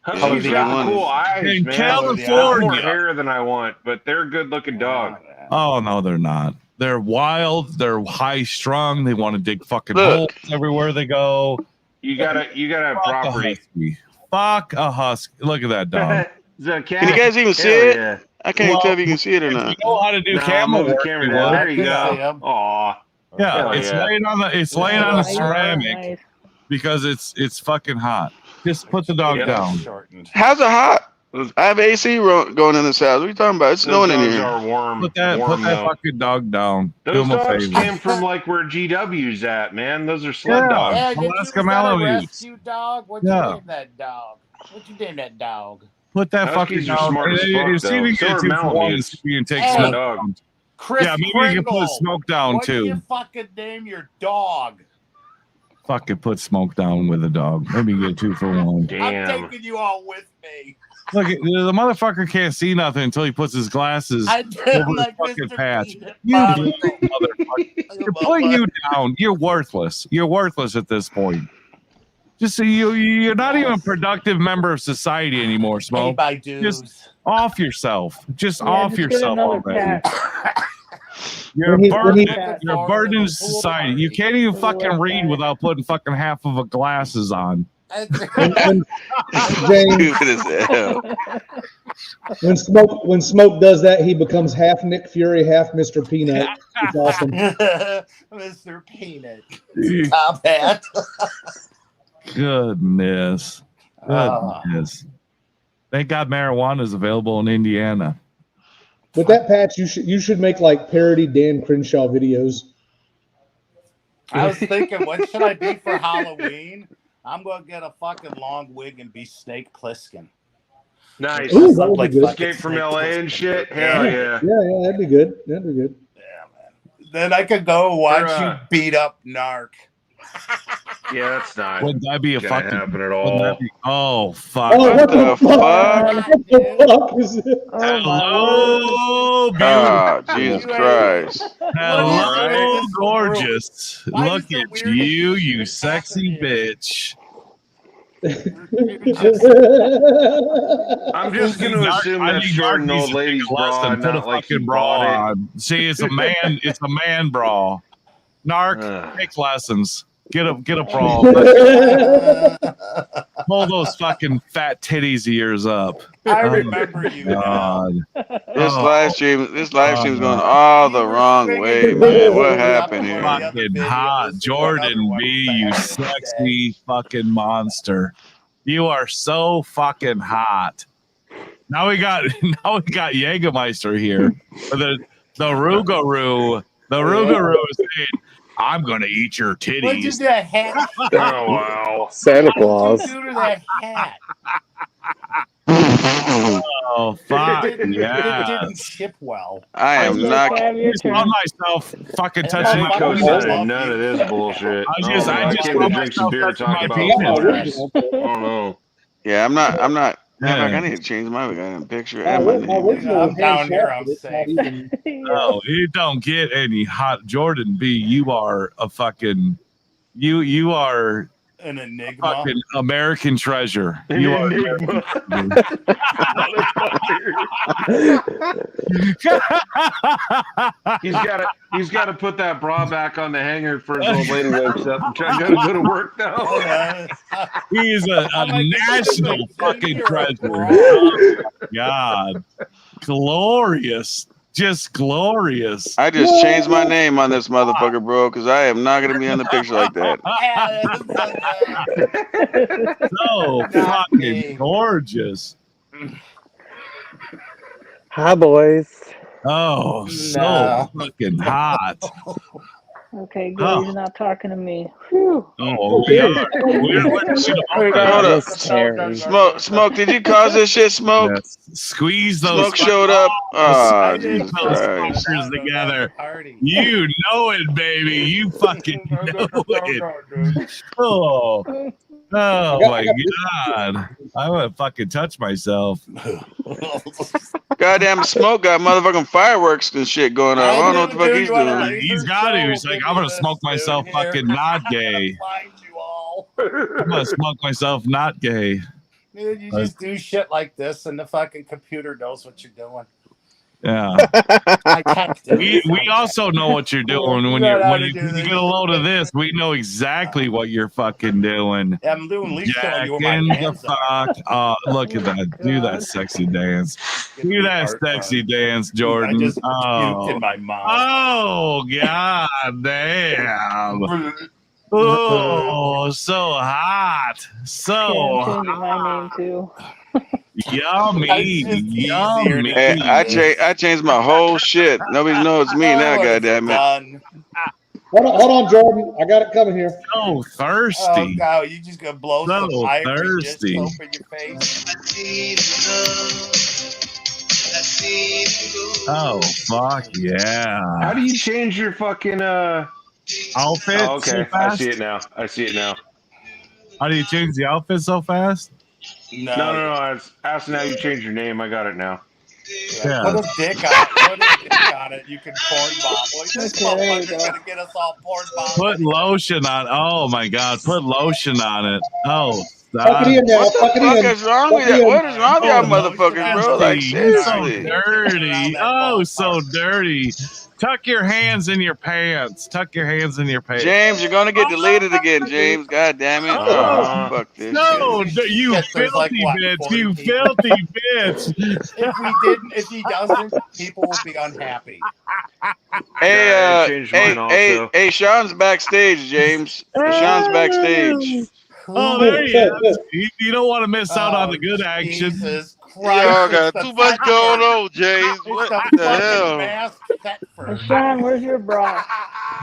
Huskies got cool eyes, In man. California. More hair than I want, but they're a good-looking dog. Oh no, they're not. They're wild. They're high strung. They want to dig fucking Look. holes everywhere they go. You gotta have Fuck property. a husky. Fuck a husky. Look at that dog. Is that a cat? Can you guys even see Hell it? yeah. I can't even tell if you can see it or If not. you know how to do Nah, camera move the work, camera you down. would. There you go. Aw. Yeah, Hell it's yeah. laying on the ceramic Nice. because it's fucking hot. Just put the dog Yeah. down. Shortened. How's it hot? I have AC going in this house. What are you talking about? It's snowing in Those dogs here. are warm. Put that though. fucking dog down. Do Those him a dogs favor. came from like where GW's at, man. Those are sled Yeah. dogs. Yeah, Alaska was that a Malamutes. rescue dog? What'd Yeah. you name that dog? What'd you name that dog? Put that Huskies fucking are dog. smart as fuck, See if though. you So can are get 2 for 1 and Malamutes. see if you can take Hey. smoke Dog. down. Chris Yeah, maybe Kringle. you can put smoke down What do you too. fucking name your dog? Fucking put smoke down with a dog. Maybe you get 2 for 1. I'm Damn. taking you all with me. Look, the motherfucker can't see nothing until he puts his glasses I over did his like fucking Mr. patch. Peanut You Barnacle. motherfucker. You're putting you down. You're worthless. You're worthless at this point. Just so you're not even a productive member of society anymore, Hey, Smoke. by dudes. Just off yourself. Just Yeah, off just get yourself another already. cat. You're a When he- burden. You're a burden to society. You can't even fucking read without putting fucking half of a glasses on. When James, Stupid as hell. when Smoke does that, he becomes half Nick Fury, half Mr. Peanut. It's awesome. Mr. Peanut. Top hat. Goodness. Goodness. Thank God marijuana is available in Indiana. With that patch, you should make like parody Dan Crenshaw videos. I was thinking, what should I be for Halloween? I'm gonna get a fucking long wig and be Snake Plissken. Nice. Ooh, that would be good. Escape from LA and shit. Hell yeah. Yeah, that'd be good. That'd be good. Then I could go watch They're, you beat up Narc. Yeah, that's not Wouldn't that be a gonna fucking happen at wouldn't that all. be- oh fuck. Oh, what the fuck? fuck? What the fuck is it? Hello, beautiful. Oh, Jesus Christ. Hello, This gorgeous. Why Look is the at weirdest you, shit you sexy happening? bitch. I'm just going to assume I that's think short Mark an needs old to take lady's a bra, lesson. Put a not like he fucking bra bought it. on. See, it's a man. It's a man bra. Narc, take lessons. Get a bra. Pull those fucking fat titties of yours up. I remember you now. God. This Oh, live stream's going all the wrong way, man. What happened here? fucking hot, Jordan B. You sexy fucking monster. You are so fucking hot. Now we got Jägermeister here. The Rougarou. The Rougarou is saying, "I'm gonna eat your What'd you titties." do that hat? Oh, wow. Santa Claus. What'd you do to that hat? Oh fuck It yeah! didn't ship well. I am Okay, not. Cav, your I turn. saw myself fucking And touching I'm my Coach fucking penis. said none of this bullshit. I just I came saw to drink some myself beer and touching talk my about penis. fuckers. I don't know. Yeah, I'm not. Matter of fact, Yeah. I need to change my goddamn picture My and my ori- my name. original I'm was down here. handcrafted. I'm It's not safe. even. No, it don't get any hot. Jordan B, you are a fucking you are An a enigma. fucking American treasure. An You are enigma. He's got to put that bra back on the hanger for his old lady wakes up and try to go to work now. He's a I'm like, national fucking you're a treasure. bra. Oh my God. Glorious. Just glorious. I just changed my name on this motherfucker, bro, because I am not gonna be on the picture like that. So fucking gorgeous. Hi, boys. Oh, so No. fucking hot. Okay, good. Oh. He's not talking to me. Whew. Oh, we are. We're Hold up. Terry. Smoke, did you cause this shit, Smoke? Yes. Squeeze those Smoke showed up. Oh, Jesus those Christ. fuckers together. You know it, baby. You fucking know it. Oh, my God. I want to fucking touch myself. Goddamn Smoke got motherfucking fireworks and shit going on. I don't know what the fuck he's doing. He's got to. He's like, I'm going to smoke myself fucking not gay. I'm going to smoke myself not gay. Dude, you just do shit like this, and the fucking computer knows what you're doing. Yeah. I text it. We also know what you're doing when you get a load of this. We know exactly what you're fucking doing. I'm doing least showing you where Jacking my the hands are. fuck. Oh, look at that. Do that sexy dance. Do that sexy dance, Jordan. I just puked in my mouth. Oh, God damn. Oh, so hot. So Yeah, I'm changing hot. my name too. Yummy. Yummy. Hey, I changed my whole shit. Nobody knows me now, goddamn it. Hold on, Jordan. I got it coming here. So thirsty. Oh, God, you just gonna blow some So ivory thirsty. disc over your face. Oh, fuck yeah. How do you change your fucking outfit? Oh, okay, so I fast? see it now. I see it now. How do you change the outfit so fast? No. I was asking how you change your name. I got it now. Yeah. Put a dick on it. Put a dick on it. You can porn bop. Like, this Okay, there you motherfucker's go. gonna get us all porn bop. Put lotion on. Oh my God. Put lotion on it. Oh, Tuck it in now. What the Tuck it fuck in. is wrong Tuck with it that? in. What is wrong with y'all motherfuckers, bro? Like, You're so seriously. dirty. Oh, so dirty. Tuck your hands in your pants. Tuck your hands in your pants. James, you're gonna get deleted again, James. God damn it. Oh, fuck this No, shit. you Yes, there's filthy like, what, bitch. 40 You people? filthy bitch. If he doesn't, people will be unhappy. Hey, mine also. hey, Sean's backstage, James. Sean's backstage. Oh, there he is. You don't want to miss out on the good action. Jesus Christ. Y'all got it's too the much fat going part. on, James. It's What the the fucking hell? masked Thetford. Sean, where's your bra?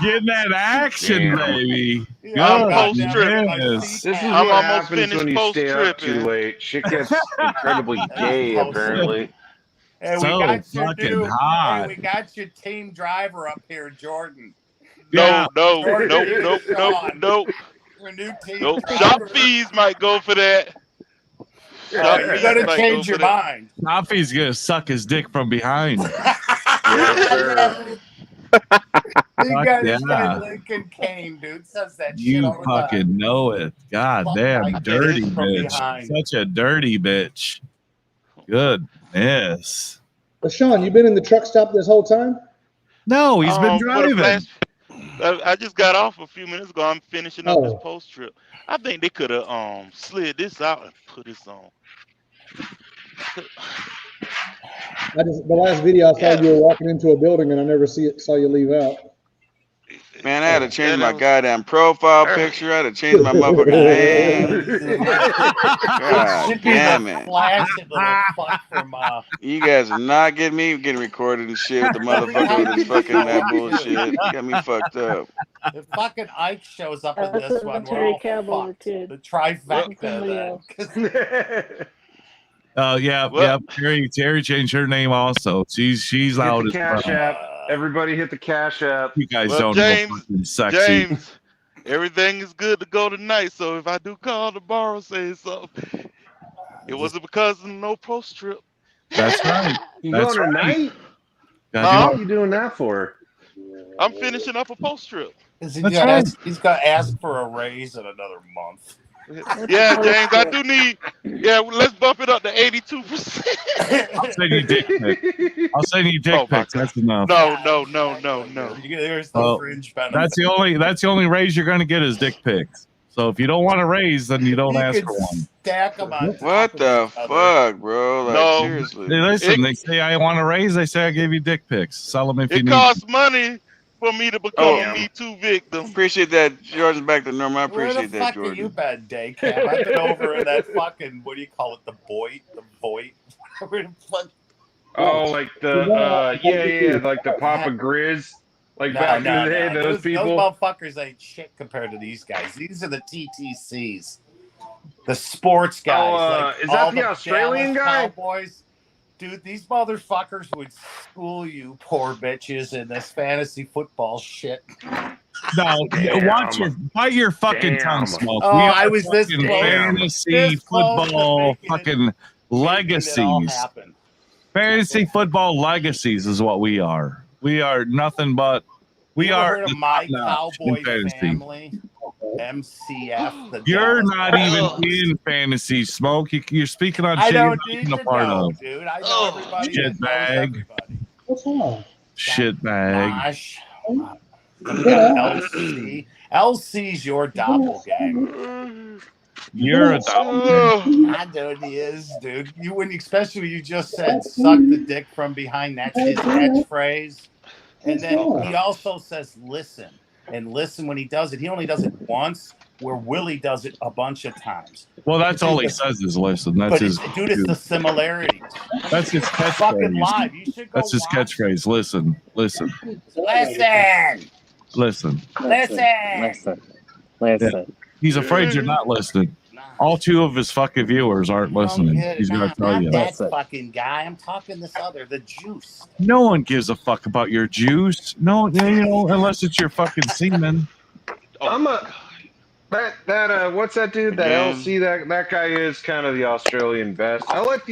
Getting that action, Damn. baby. I'm Good. post-tripping. Yes. This is I'm what almost happens finished when you stay up too post-tripping. late. Shit gets incredibly gay, apparently. Hey, So we got your fucking new, hot. Hey, we got your team driver up here, Jordan. Yeah. No, Jordan nope, and nope, Sean. nope. Your new team Nope. driver. Shop fees might go for that. Shop You're fees gonna might change go your for that. mind. Coffee's gonna suck his dick from behind. Yes, sir. You Fuck guys yeah. got Lincoln Kane, dude. Says that shit You all the time. fucking know it. God Fuck damn, Mike dirty Tyson from bitch. behind. Such a dirty bitch. Goodness. But Sean, you been in the truck stop this whole time? No, he's been For the driving. flash, I just got off a few minutes ago. I'm finishing up this Oh. post trip. I think they could have slid this out and put this on. The last video I saw, Yeah. you were walking into a building, and I never saw you leave out. Man, I had to change my was- goddamn profile picture. I had to change my motherfucking name. God Should be damn the it. flaccid little fuck from You guys are not getting me getting recorded and shit with the motherfucker with his fucking that bullshit. Got me fucked up. If fucking Ike shows up in That's this a one, we're Terry all Cavill fucked. kid. The trifecta. Somebody then. Oh yeah, Well- yeah. Terry changed her name also. She's Hit out the as cash well. app. Everybody hit the cash app. You guys Well, don't know James, fucking sexy. James, everything is good to go tonight. So if I do call tomorrow, say something. It wasn't because of no post trip. That's right. You That's going right. tonight? Gotta What do are you doing that for? I'm finishing up a post trip. He's That's gonna right. he's gonna ask for a raise in another month. Yeah, James, I do need. Yeah, let's bump it up to 82%. I'll send you dick pics. I'll send you dick Oh, my pics. That's enough. No. There's no Well, fringe benefit. That's the only raise you're gonna get is dick pics. So if you don't want a raise, then you don't You ask could for one. stack them on What the fuck, bro? Like, No. seriously. Hey, listen, they say I want a raise. They say I gave you dick pics. Sell them if you It need. costs money for me to become Oh, a Me Too victim. Appreciate that. George is back to normal. I Where the appreciate that, fuck have you Jordan. been, Daycap? I've been over in that fucking, what do you call it, the void? Where the fuck? Oh, like the yeah, like the Papa Grizz, like back in the day. Those people. Those motherfuckers ain't shit compared to these guys. These are the TTCs, the sports guys. Like is that all the Australian Dallas guy? Cowboys. Dude, these motherfuckers would school you, poor bitches, in this fantasy football shit. No, watch bite your fucking Damn. tongue, Smoke. Oh, We I are was this fucking close. fantasy This close to football making it- fucking Making it all legacies. happen. Fantasy football legacies is what we are. We are nothing but we You ever are heard of the My top-notch in Cowboy fantasy. Family, MCF. The You're Dallas not even Cowboys. in fantasy, Smoke. You're speaking on I shit you're don't not need even a to part know, of. dude. I know everybody. Shit that knows bag. everybody. What's wrong? Shit bag. Gosh. We got LC. LC's your doppelganger. You're a doppelganger. I know he is, dude. Especially when you just said "suck the dick from behind." That's his catchphrase. And then he also says "listen," and listen when he does it. He only does it once, where Willie does it a bunch of times. Well, that's all he says is listen. That's But his. dude, it's the similarities. That's his Fucking live. catchphrase. You should go That's his watch. catchphrase. Listen. Listen. Listen. Listen. Yeah. He's afraid you're not listening. All two of his fucking viewers aren't listening. He's gonna tell you. That fucking guy. I'm talking this other, the juice. No one gives a fuck about your juice. No, unless it's your fucking semen. I'm a that what's that dude? That LC that guy is kind of the Australian best. I like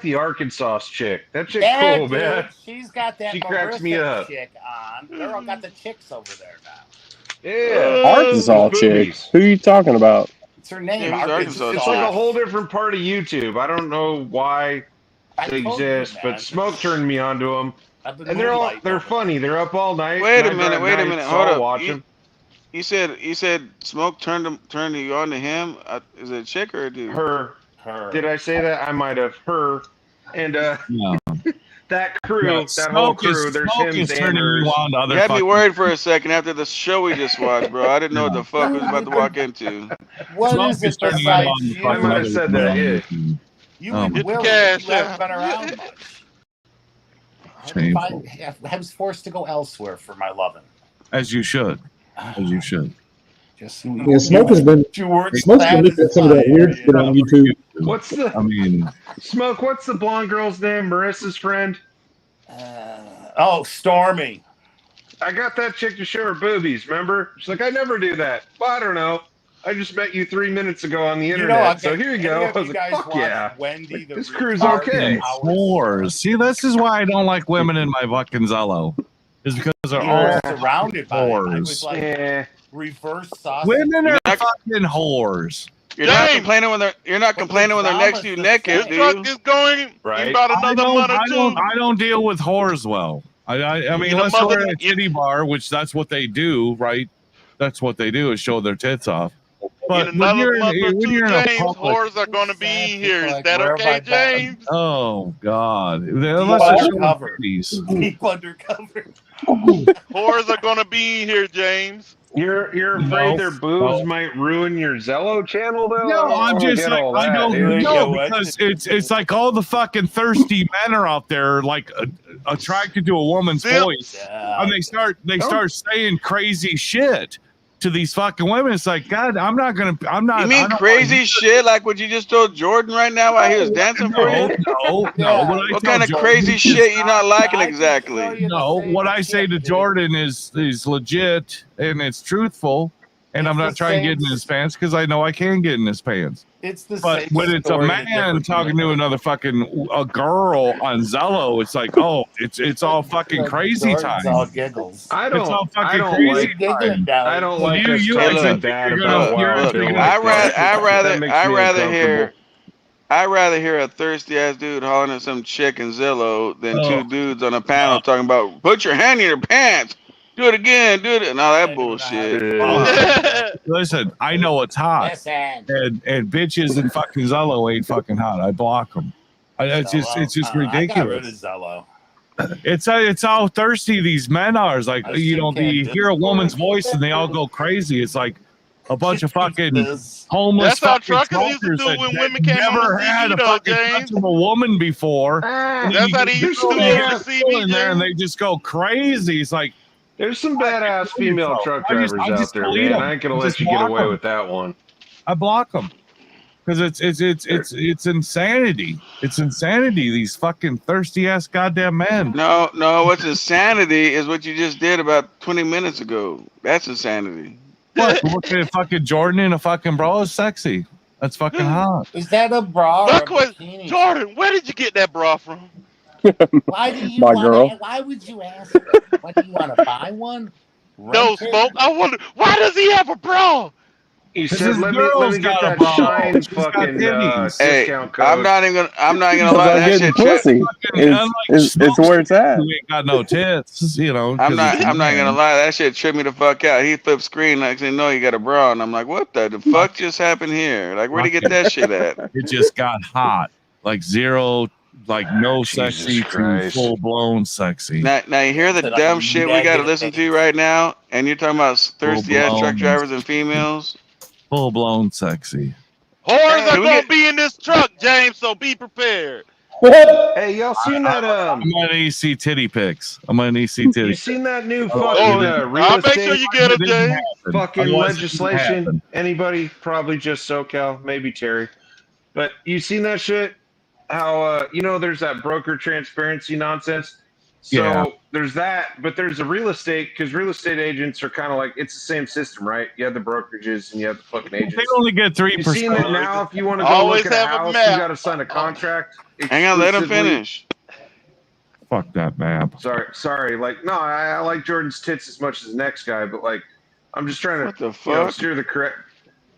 the Arkansas chick. That chick cool, dude, man. she's got that She cracks me Marissa up. chick on. They're all got the chicks over there now. Yeah. Arkansas chick. Who are you talking about? It's her name. Yeah, Arkansas. It's like a whole different part of YouTube. I don't know why they told you, exist, man. but Smoke turned me onto them, I've been and moonlighting they're over funny. They're up all night. Wait a and I minute, drive wait a nights, minute. so Hold I'll up. watch them. You said Smoke turned you on to him. Is it a chick or a dude? Her. Did I say that? I might have. Her. And No. that crew, Yeah, that whole Smoke is- crew, there's Smoke him, is turning you Sanders. on to other You had me fucking- worried for a second after the show we just watched, bro. I didn't know what the fuck we was about to walk into. What Smoke is it is turning you besides on to you? fucking I might have other said that, women. You Oh and my Willie, cash, you haven't been around much. Shameful. I was forced to go elsewhere for my loving. As you should. As you should. Just Yeah, Smoke has been you weren't Smoke's been looking at some of that weird shit on YouTube. What's the I mean, Smoke? What's the blonde girl's name? Marissa's friend. Stormy. I got that chick to show her boobies. Remember? She's like, I never do that. Well, I don't know. I just met you 3 minutes ago on the internet, so here you go. I was like, fuck yeah. Wendy, the This crew's retard okay. fucking whores. See, this is why I don't like women in my fucking Zello. is because they're He all was surrounded by it. I whores. was like reverse sausage. Women are fucking whores. You're not complaining when they're next to you naked, This do truck you? is going in about another month or two. I don't deal with whores well. I mean, In a unless mother- we're at a titty bar, which that's what they do, right? That's what they do is show their tits off. But in when another you're month or when two, you're in a James, public, whores are going to be here. Is like, that where have okay, I been? James? oh god, Keep unless they're showing undercover. titties. Keep undercover. Whores are going to be here, James. You're afraid their boobs might ruin your Zello channel, though? No, I I'm don't just get like all I that, don't dude. know because it's like all the fucking thirsty men are out there like attracted to a woman's voice, and they start saying crazy shit to these fucking women. It's like, God, I'm not. You mean crazy shit like what you just told Jordan right now while he was dancing for you? No. What kind of crazy shit you not liking exactly? No, what I say to Jordan is legit and it's truthful, and I'm not trying to get in his pants because I know I can get in his pants. It's the But same when it's a story, man talking to another fucking a girl on Zello, it's like, oh, it's all fucking crazy Jordan's time. all giggles. I It's all don't. fucking I don't crazy like. time. I don't like us you talking actually bad you're about gonna- you're Wild actually Bill. gonna- I'd rather hear a thirsty ass dude hollering at some chick in Zillow than two dudes on a panel talking about put your hand in your pants, do it again, do it, and all that bullshit. Listen, I know it's hot, and bitches in fucking Zello ain't fucking hot. I block them. It's just I got rid of ridiculous. Zello. It's how thirsty these men are. It's like I you know, still can't you do hear a it. woman's voice and they all go crazy. It's like a bunch of fucking homeless That's how fucking truckers used to truckers do that when women came on never the had TV, a though, fucking James. touch of a woman before. And then That's you how get they used to people do in on there, the TV, people in there, and James. they just go crazy. It's like There's some badass female truck I just drivers out there, delete man. them. I ain't gonna I let just you get block away them. with that one. I block them because it's insanity. It's insanity. These fucking thirsty ass goddamn men. No, what's insanity is what you just did about 20 minutes ago. That's insanity. What? Looking at fucking Jordan in a fucking bra is sexy. That's fucking hot. Is that a bra or My a question, bikini? Jordan, where did you get that bra from? Why do you My want girl. Why would you ask me? What do you want to buy one? No, Rent it? Smoke. I wonder, why does he have a bra? He 'Cause said, his "Let me girl's get got a that bra. Shine She's got fucking titties. Hey, discount code." I'm not even gonna Because lie. I'm That getting shit tripped. pussy. It's where it's at. You ain't got no tits, you know. I'm 'cause not it's a gonna man. lie. That shit tripped me the fuck out. He flipped screen like saying, "No, you got a bra," and I'm like, "What the fuck just happened here? Like, where'd he get that shit at?" It just got hot, like zero, like no sexy to Christ. full blown sexy. Now you hear the Like dumb shit we gotta negative listen to right now, and you're talking about thirsty ass truck Full-blown. drivers and females. Full blown sexy. Whores are Can we gonna get- be in this truck, James. So be prepared. Hey, y'all seen that? I'm gonna need to see titty pics. I'm gonna need to see titty. You seen that new Oh, fucking yeah. real I'll make estate sure you get them, It didn't James. happen. fucking Otherwise, it didn't legislation? happen. Anybody? Probably just SoCal, maybe Terry. But you seen that shit? How there's that broker transparency nonsense. So Yeah. there's that, but there's a real estate because real estate agents are kind of like it's the same system, right? You have the brokerages and you have the fucking agents. They only get You seen that 3%. now? If you want to go Always look at a have a house, map. you got to sign a contract. Hang on, let him exclusively. finish. Fuck that map. Sorry. Like, no, I like Jordan's tits as much as the next guy, but like, I'm just trying to What the fuck?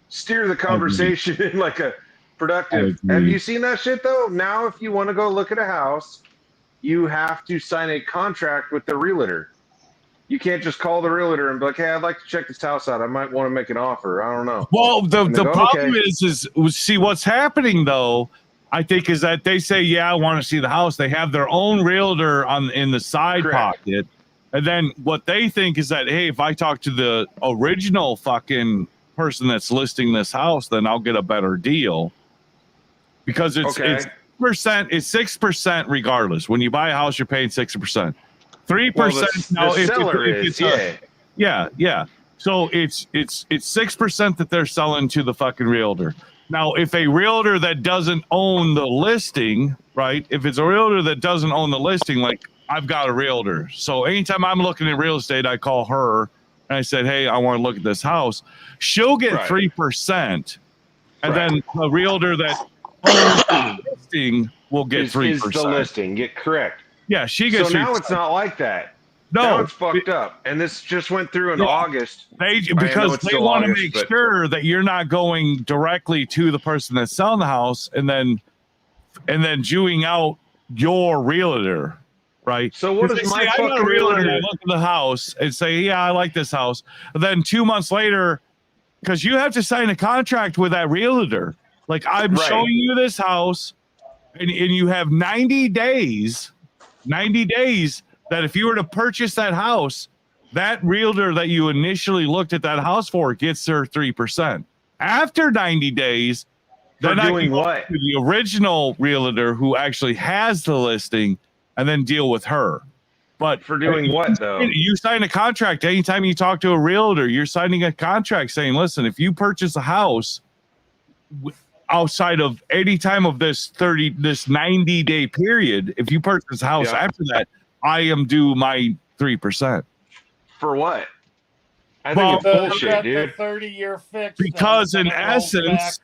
steer the conversation in like a productive. I agree. Have you seen that shit though? Now, if you want to go look at a house, you have to sign a contract with the realtor. You can't just call the realtor and be like, "Hey, I'd like to check this house out. I might want to make an offer. I don't know." Well, the And they go, problem "Okay." is see what's happening though. I think is that they say, "Yeah, I want to see the house." They have their own realtor in the side Correct. pocket, and then what they think is that, hey, if I talk to the original fucking person that's listing this house, then I'll get a better deal because it's Okay. 6% regardless. When you buy a house, you're paying 6%. 3% Well, the seller is, yeah. So it's 6% that they're selling to the fucking realtor. Now, if a realtor that doesn't own the listing, right? If it's a realtor that doesn't own the listing, like I've got a realtor. So anytime I'm looking at real estate, I call her and I said, "Hey, I want to look at this house." She'll get Right. 3%, and Right. then the realtor that owns the listing will get Is 3%. the listing get correct? Yeah, she gets So now 3%. it's not like that. No, it's fucked up. And this just went through in August. Because they want to make sure that you're not going directly to the person that's selling the house and then Jewing out your realtor, right? So what They is say, my I got a fucking realtor? And I realtor? look at the house and say, yeah, I like this house. And then 2 months later, because you have to sign a contract with that realtor. Like, I'm showing you this house, and you have 90 days that if you were to purchase that house, that realtor that you initially looked at that house for gets their 3%. After 90 days, For then doing I can go what? to the original realtor who actually has the listing and then deal with her. But for doing what though? You sign a contract. Anytime you talk to a realtor, you're signing a contract saying, listen, if you purchase a house outside of any time of this 90-day period, if you purchase a house after that, I am due my 3%. For what? I think it's bullshit, dude. 30-year fix. Because in essence,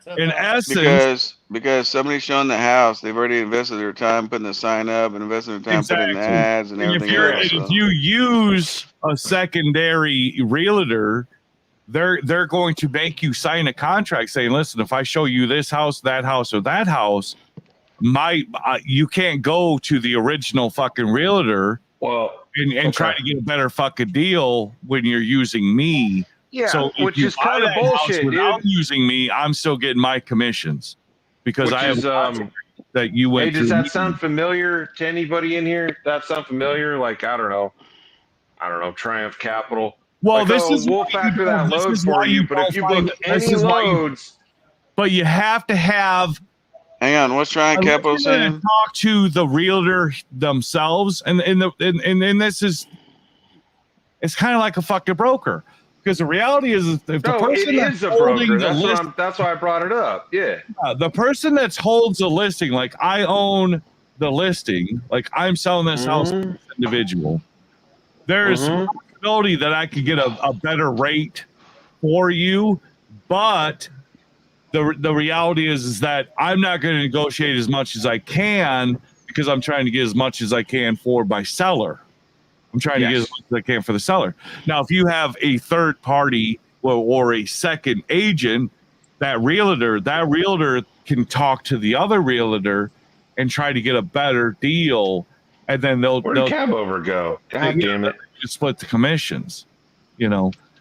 because somebody's showing the house, they've already invested their time putting the sign up and invested their time putting in the ads and everything else. If you use a secondary realtor, they're going to make you sign a contract saying, listen, if I show you this house, that house, or that house, you can't go to the original fucking realtor and try to get a better fucking deal when you're using me. Yeah, so which is kind of bullshit, without dude. using me, I'm still getting my commissions because I have that you went. Hey, does that sound familiar to anybody in here? That sound familiar? Like I don't know, Triumph Capital. Well, like, we'll factor that load for you, but if you book any loads, but you have to have. Hang on, what's Triumph Capital saying? Talk to the realtor themselves, and this is, it's kind of like a fucking broker, because the reality is if the person it is a broker. That's why I brought it up. Yeah, the person that holds the listing, like I own the listing, like I'm selling this house to this individual. There's a possibility that I could get a better rate for you, but the reality is that I'm not going to negotiate as much as I can because I'm trying to get as much as I can for my seller. I'm trying to get as much as I can for the seller. Now, if you have a third party or a second agent, that realtor can talk to the other realtor and try to get a better deal, and then they'll cab over go. God damn it! Split the commissions,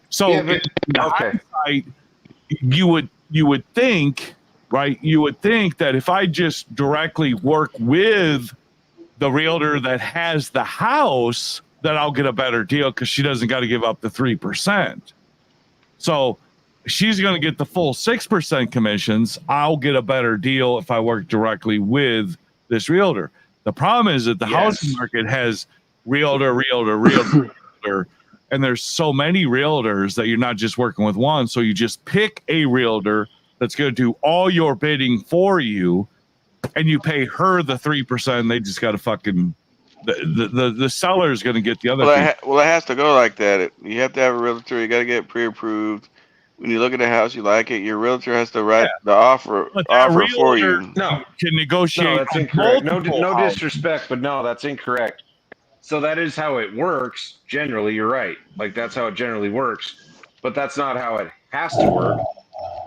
So in hindsight, you would think, right? You would think that if I just directly work with the realtor that has the house, that I'll get a better deal because she doesn't got to give up the 3%. So she's going to get the full 6% commissions. I'll get a better deal if I work directly with this realtor. The problem is that the housing market has realtor, and there's so many realtors that you're not just working with one. So you just pick a realtor that's going to do all your bidding for you, and you pay her the 3%. They just got to fucking the seller is going to get the other. Well, it has to go like that. You have to have a realtor. You got to get pre-approved. When you look at the house, you like it. Your realtor has to write the offer for you. No, can negotiate. No, that's incorrect. No disrespect, but no, that's incorrect. So that is how it works. Generally, you're right. Like that's how it generally works, but that's not how it has to work.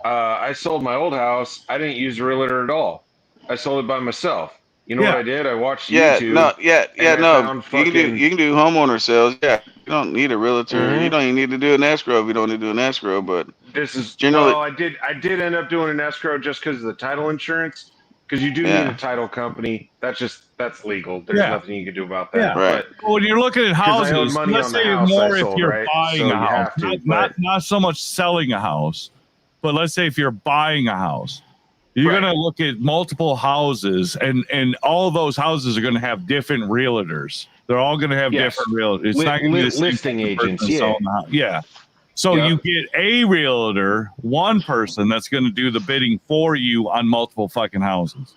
I sold my old house. I didn't use a realtor at all. I sold it by myself. You know what I did? I watched YouTube. You can do homeowner sales. Yeah, you don't need a realtor. You don't even need to do an escrow if you don't need to do an escrow. But this is generally. Well, I did end up doing an escrow just because of the title insurance. Because you do need a title company. That's legal. There's nothing you can do about that. Yeah. Right. Well, when you're looking at houses, let's say more if you're buying a house, not so much selling a house, but let's say if you're buying a house, you're going to look at multiple houses, and all of those houses are going to have different realtors. They're all going to have different realtors. It's not going to be the listing agents. So you get a realtor, one person that's going to do the bidding for you on multiple fucking houses.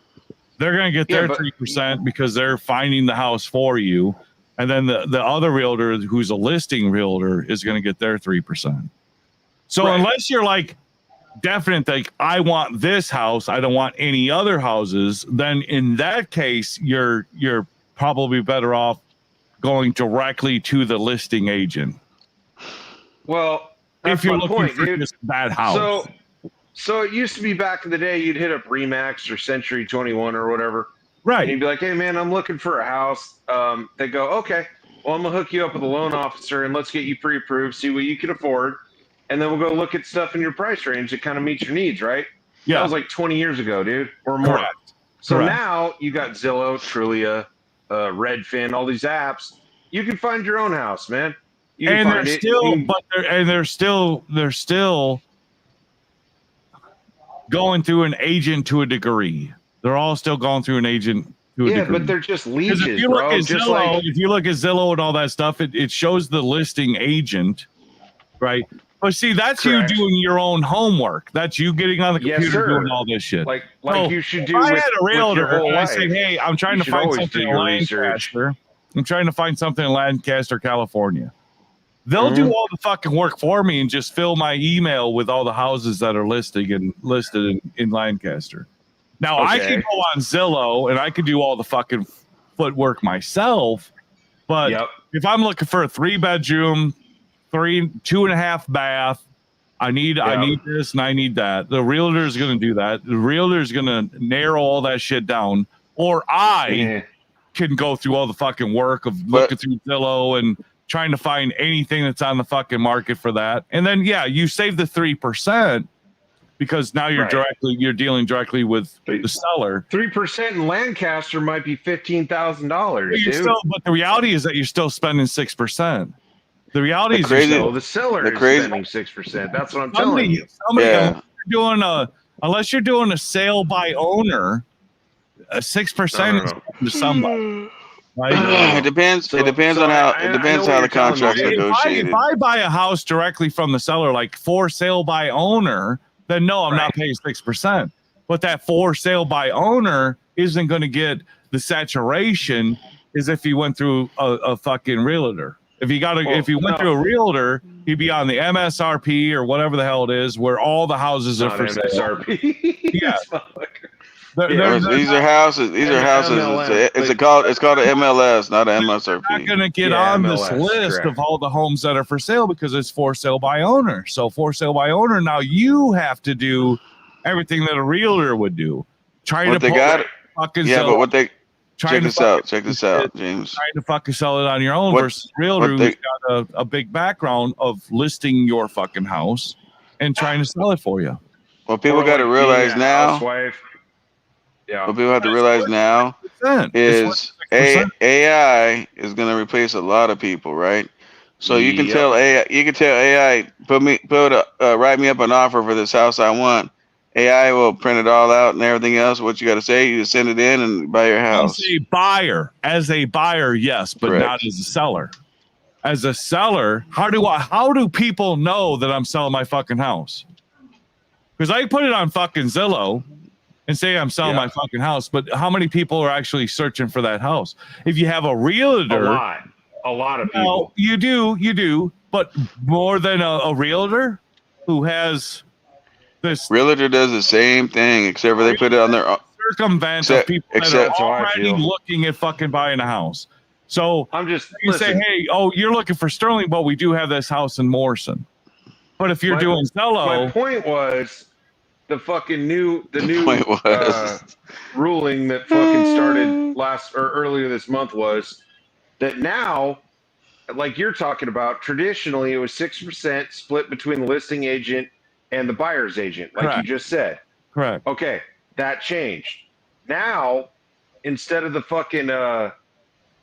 They're going to get their 3% because they're finding the house for you. And then the other realtor who's a listing realtor is going to get their 3%. So unless you're like definite, like I want this house, I don't want any other houses, then in that case, you're probably better off going directly to the listing agent. Well, that's If you're my looking point, for dude. just that house. So it used to be back in the day, you'd hit up Remax or Century 21 or whatever. Right. And you'd be like, hey, man, I'm looking for a house. They go, okay, well, I'm going to hook you up with a loan officer and let's get you pre-approved, see what you can afford. And then we'll go look at stuff in your price range that kind of meets your needs, right? Yeah. That was like 20 years ago, dude, or more. Correct. So Correct. now you got Zillow, Trulia, Redfin, all these apps. You can find your own house, man. You can And find they're it. still, You- but they're still going through an agent to a degree. They're all still going through an agent to a yeah, degree. but they're just 'Cause leeches, if you bro. look at Just Zillow, like if you look at Zillow and all that stuff, it shows the listing agent, right? But see, that's Correct. you doing your own homework. That's you getting on the Yes, computer sir. doing all this shit. like So, you should if do I with, had a with your realtor whole and I life. say, hey, I'm trying You to should find always something do in your research. Lancaster. I'm trying to find something in Lancaster, California. They'll do all the fucking work for me and just fill my email with all the houses that are listed in Lancaster. Now I Okay. can go on Zillow and I can do all the fucking footwork myself, but Yep. if I'm looking for a 3-bedroom, 2.5 bath, I need this and I need that. The realtor is going to do that. The realtor is going to narrow all that shit down, or I can go through all the fucking work of looking through Zillow and trying to find anything that's on the fucking market for that. And then you save the 3% because now you're Right. dealing directly with the seller. 3% in Lancaster might be $15,000, dude. But the reality is that you're still spending 6%. The reality is No, the seller is spending 6%. That's what I'm telling you. Unless you're doing a sale by owner, 6% is to somebody. Right? It depends. It depends on how. It depends how the contract's negotiated. If I buy a house directly from the seller, like for sale by owner, then no, I'm not paying 6%. But that for sale by owner isn't going to get the saturation as if you went through a fucking realtor. If you went through a realtor, he'd be on the MSRP or whatever the hell it is, where all the houses are for sale. MSRP. Yeah. These are houses. These are houses. It's called an MLS, not an MSRP. Not going to get on this list of all the homes that are for sale because it's for sale by owner. So for sale by owner, now you have to do everything that a realtor would do. Check this out, James. Trying to fucking sell it on your own versus realtor who's got a big background of listing your fucking house and trying to sell it for you. What people got to realize now. Yeah. What people have to realize now is AI is going to replace a lot of people, right? So you can tell AI, write me up an offer for this house I want. AI will print it all out and everything else. What you got to say, you just send it in and buy your house. As a buyer, yes, but not as a seller. As a seller, how do people know that I'm selling my fucking house? Because I put it on fucking Zillow and say I'm selling my fucking house, but how many people are actually searching for that house? If you have a realtor, a lot of people. You do, but more than a realtor who has this. Realtor does the same thing, except for they put it on their circumvent of people that are already looking at fucking buying a house. So I'm just you say, hey, you're looking for Sterling, but we do have this house in Morrison. But if you're doing Zillow, my point was the new ruling that fucking started earlier this month was that now, like you're talking about, traditionally it was 6% split between the listing agent and the buyer's agent, like you just said. Correct. Okay, that changed. Now, instead of the fucking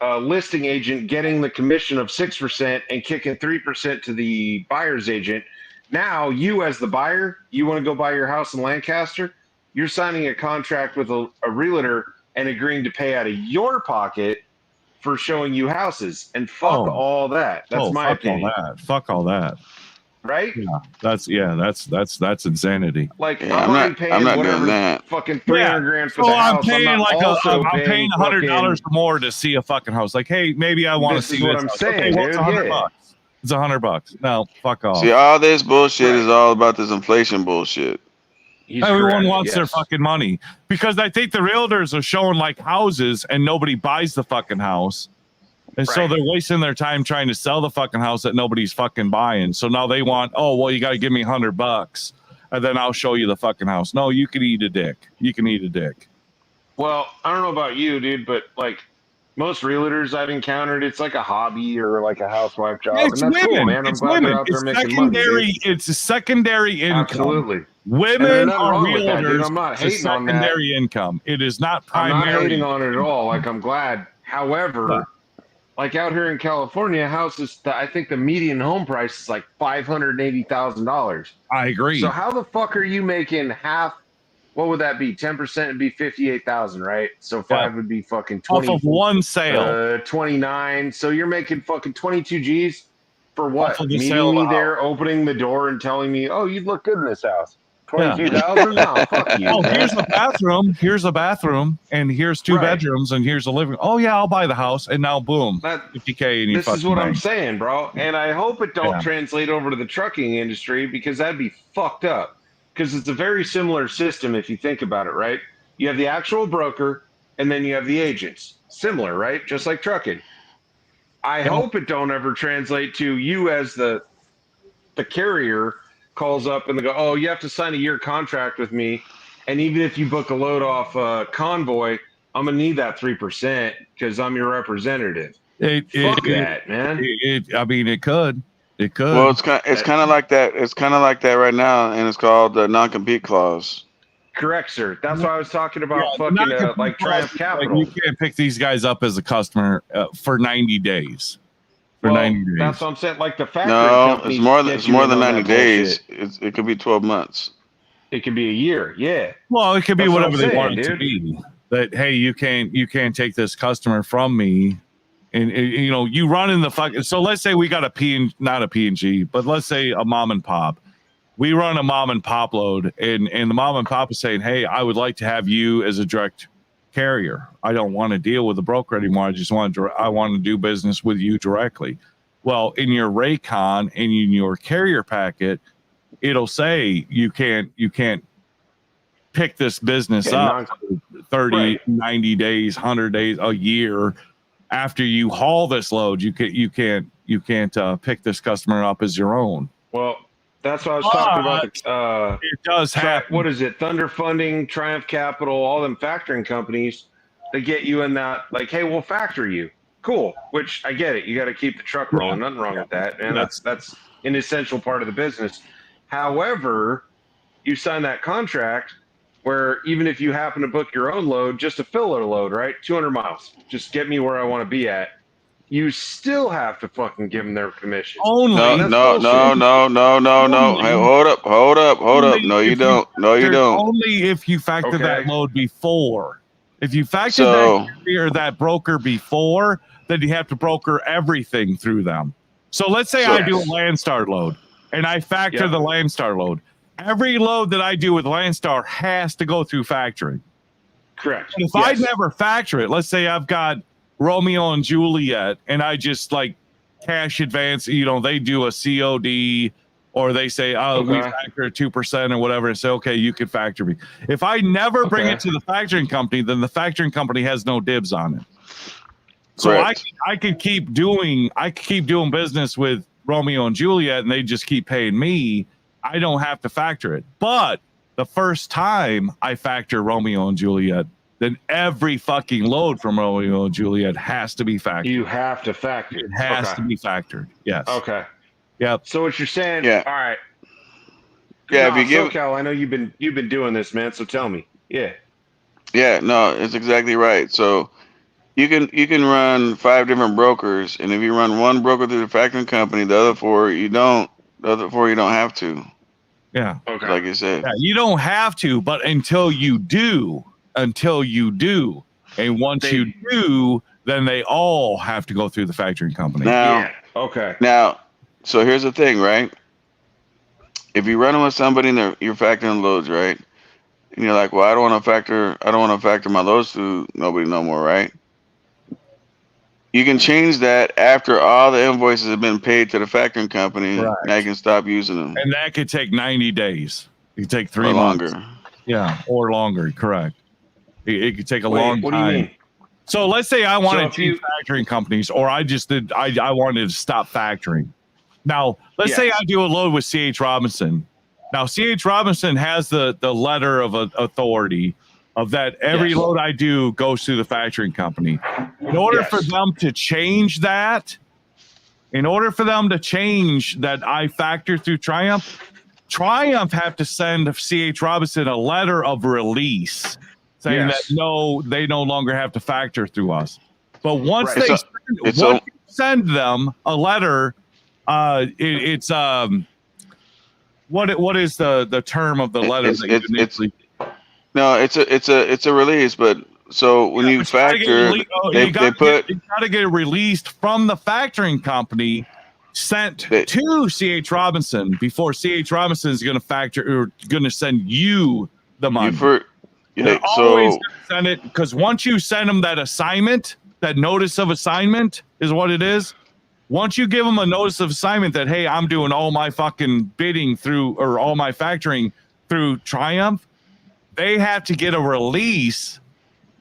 listing agent getting the commission of 6% and kicking 3% to the buyer's agent, now you as the buyer, you want to go buy your house in Lancaster, you're signing a contract with a realtor and agreeing to pay out of your pocket for showing you houses. And fuck all that. That's my opinion. Fuck all that. Right? Yeah, that's insanity. Like I'm not doing that. Fucking $300,000 for the I'm house. paying I'm paying $100 fucking, more to see a fucking house. Like, hey, maybe I want to see what this I'm house. saying, Okay, well, dude. $100. It's $100. No, fuck off. See, all this bullshit is all about this inflation bullshit. Everyone wants their fucking money because I think the realtors are showing like houses and nobody buys the fucking house. And so they're wasting their time trying to sell the fucking house that nobody's fucking buying. So now they want, oh, well, you got to give me $100 and then I'll show you the fucking house. No, you can eat a dick. You can eat a dick. Well, I don't know about you, dude, but like most realtors I've encountered, it's like a hobby or like a housewife job. It's and that's women. cool, man. I'm It's glad women. they're out there It's making money. secondary. Dude. It's a secondary income. Absolutely. And Women there's nothing are wrong with that, dude. realtors. I'm not It's a hating on that. secondary income. It is not I'm primary. not hating on it at all. Like, I'm glad. However, like out here in California, houses, I think the median home price is like $580,000. I agree. So how the fuck are you making half? What would that be? 10% would be 58,000, right? So 5 would be fucking 20 off of one sale. 29. So you're making fucking 22 G's for what? Off of the Meeting sale of me the there, opening the door and telling me, "Oh, you'd look good in this house." 22,000? No, fuck you. Oh, man. here's a bathroom. Here's a bathroom, and here's two bedrooms, and here's a living room. Oh yeah, I'll buy the house, and now boom, 50K, and you. This is what I'm saying, bro. And I hope it don't translate over to the trucking industry because that'd be fucked up. Because it's a very similar system if you think about it, right? You have the actual broker, and then you have the agents. Similar, right? Just like trucking. I hope it don't ever translate to you as the carrier calls up and they go, oh, you have to sign a year contract with me. And even if you book a load off Convoy, I'm going to need that 3% because I'm your representative. Fuck that, man. I mean, it could. It could. Well, it's kind of like that. It's kind of like that right now, and it's called the non-compete clause. Correct, sir. That's why I was talking about fucking like Triumph Capital. Like you can't pick these guys up as a customer for 90 days. For 90 days. That's what I'm saying. Like the factory No, it's more than 90 days. It could be 12 months. It could be a year. Yeah. Well, it could be That's whatever what they I'm want saying, it to dude. be. That hey, you can't take this customer from me. And you know, you run in the fucking. So let's say we got not a P&G, but let's say a mom and pop. We run a mom and pop load, and the mom and pop is saying, "Hey, I would like to have you as a direct carrier. I don't want to deal with a broker anymore. I want to do business with you directly." Well, in your Raycon and in your carrier packet, it'll say you can't pick this business up 30, 90 days, 100 days, a year after you haul this load. You can't pick this customer up as your own. Well, that's what I was talking about. It does happen. What is it? Thunder Funding, Triumph Capital, all them factoring companies that get you in that, like, hey, we'll factor you. Cool. Which I get it. You got to keep the truck rolling. Nothing wrong with that. And that's an essential part of the business. However, you sign that contract where even if you happen to book your own load, just a filler load, right? 200 miles. Just get me where I want to be at. You still have to fucking give them their commission. Only. No. Hey, hold up. No, you don't. Only if you factor that load before. If you factor that broker before, then you have to broker everything through them. So let's say I do a Landstar load and I factor the Landstar load. Every load that I do with Landstar has to go through factoring. Correct. And if I never factor it, let's say I've got Romeo and Juliet and I just like cash advance, you know, they do a COD or they say, oh, we factor 2% or whatever, and say, okay, you can factor me. If I never bring it to the factoring company, then the factoring company has no dibs on it. So I could keep doing business with Romeo and Juliet, and they just keep paying me. I don't have to factor it. But the first time I factor Romeo and Juliet, then every fucking load from Romeo and Juliet has to be factored. You have to factor. It has to be factored. Yes. Okay. Yep. So what you're saying? All right. Yeah. If you give SoCal, I know you've been doing this, man. So tell me. Yeah. Yeah. No, it's exactly right. So you can run 5 different brokers, and if you run one broker through the factoring company, the other 4 you don't. The other 4 you don't have to. Yeah. Okay. Like you said. Yeah, you don't have to, but until you do, and once you do, then they all have to go through the factoring company. Now, Now, so here's the thing, right? If you're running with somebody and you're factoring loads, right? And you're like, well, I don't want to factor my loads to nobody no more, right? You can change that after all the invoices have been paid to the factoring company. Right. Now you can stop using them. And that could take 90 days. It could take 3 or months. Longer. Yeah, or longer. Correct. It could take a long time. What do you mean? So let's say I wanted if to you- factoring companies, or I wanted to stop factoring. Now, let's say Yes. I do a load with C.H. Robinson. Now, C.H. Robinson has the letter of authority of that every Yes. load I do goes through the factoring company. In order for them to change that, I factor through Triumph have to send C.H. Robinson a letter of release saying Yes. that no, they no longer have to factor through us. But once Right. once you send them a letter, what is the term of the letter that you initially? No, it's a release, but so when you factor, you gotta get it released from the factoring company, sent to C.H. Robinson before C.H. Robinson is going to factor or going to send you the money. They're always going to send it, because once you send them that assignment, that notice of assignment is what it is. Once you give them a notice of assignment that, hey, I'm doing all my fucking bidding through, or all my factoring through Triumph, they have to get a release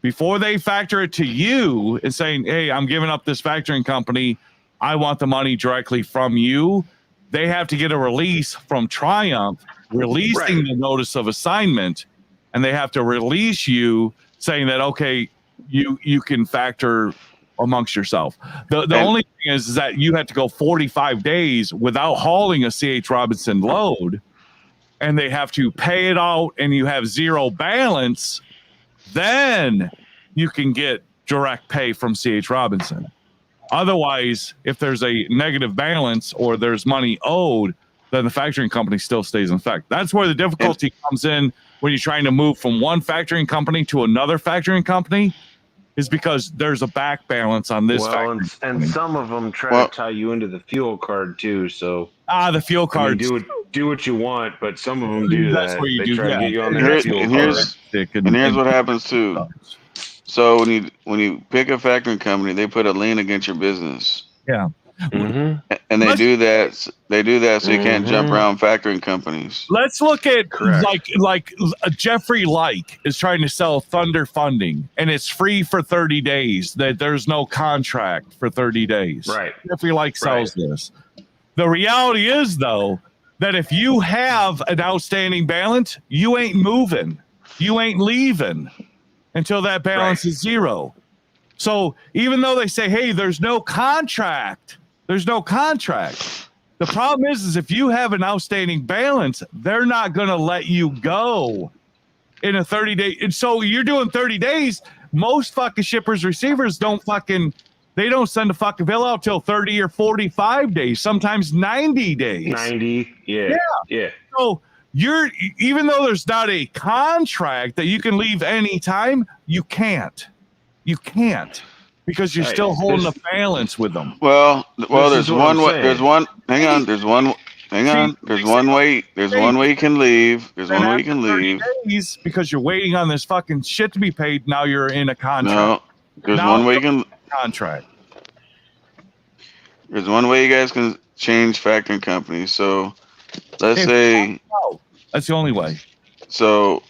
before they factor it to you and saying, hey, I'm giving up this factoring company. I want the money directly from you. They have to get a release from Triumph releasing the notice of assignment, and they have to release you saying that, okay, you can factor amongst yourself. The only thing is that you have to go 45 days without hauling a C.H. Robinson load, and they have to pay it out, and you have zero balance. Then you can get direct pay from C.H. Robinson. Otherwise, if there's a negative balance or there's money owed, then the factoring company still stays in effect. That's where the difficulty comes in when you're trying to move from one factoring company to another factoring company, is because there's a back balance on this factoring and company. some of them try to tie you into the fuel card too. So the fuel card. Do what you want, but some of them do That's that. where you they do try to that. get you on their fuel and card. here's what happens too. So when you pick a factoring company, they put a lien against your business. Yeah. Mm-hmm. And they do that so you can't jump around factoring companies. Let's look at like Jeffrey is trying to sell Thunder Funding, and it's free for 30 days. That there's no contract for 30 days. Right. Jeffrey sells this. The reality is, though, that if you have an outstanding balance, you ain't moving, you ain't leaving until that balance is zero. So even though they say, hey, there's no contract. The problem is if you have an outstanding balance, they're not going to let you go in a 30-day. And so you're doing 30 days. Most fucking shippers, receivers don't send a fucking bill out till 30 or 45 days, sometimes 90 days. 90, yeah. So even though there's not a contract that you can leave anytime, you can't because you're still holding a balance with them. Well, there's one way. There's one way you can leave. There's one way you can leave. Because you're waiting on this fucking shit to be paid. Now you're in a contract. No, there's one way you can contract. There's one way you guys can change factoring companies. So let's say that's the only way. So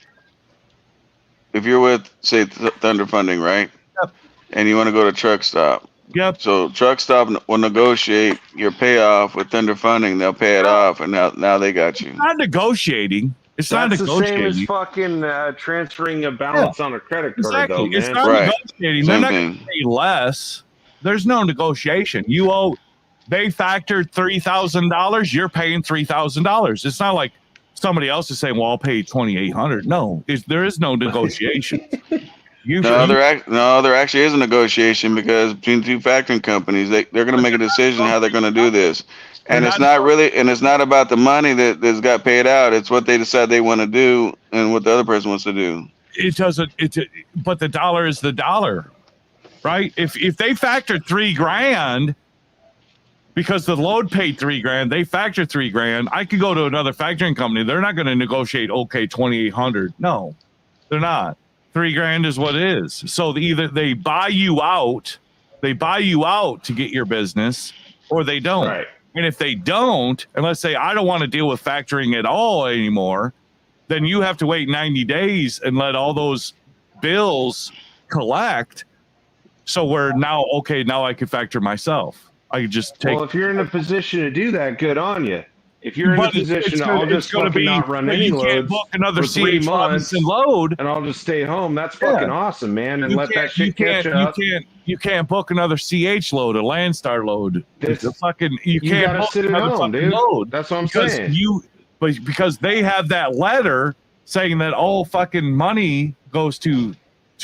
if you're with, say, Thunder Funding, right? Yep. And you want to go to Truck Stop. Yep. So Truck Stop will negotiate your payoff with Thunder Funding. They'll pay it off, and now they got you. It's not negotiating. It's That's not negotiating. the same as fucking transferring a balance on a credit card, exactly. though, man. It's not negotiating. They're not going to pay less. There's no negotiation. They factored $3,000. You're paying $3,000. It's not like somebody else is saying, well, I'll pay $2,800. No, there is no negotiation. There actually is a negotiation, because between two factoring companies, they're going to make a decision how they're going to do this. And it's not about the money that's got paid out. It's what they decide they want to do and what the other person wants to do. But the dollar is the dollar, right? If they factored $3,000 because the load paid $3,000, they factored $3,000. I could go to another factoring company. They're not going to negotiate, okay, $2,800. No, they're not. $3,000 is what it is. So either they buy you out to get your business, or they don't. Right. And if they don't, and let's say I don't want to deal with factoring at all anymore, then you have to wait 90 days and let all those bills collect. So we're now okay. Now I can factor myself. I could just take. Well, if you're in a position to do that, good on you. If you're in a But position to, I'll just gonna fucking be, not run any you can't loads book another for 3 CH months Robinson load, and I'll just stay home. That's fucking awesome, man. And let that shit catch up. You can't book another CH load, a Landstar load. You You can't gotta book sit at another home, fucking dude. load. That's what I'm because saying. Because they have that letter saying that all fucking money goes to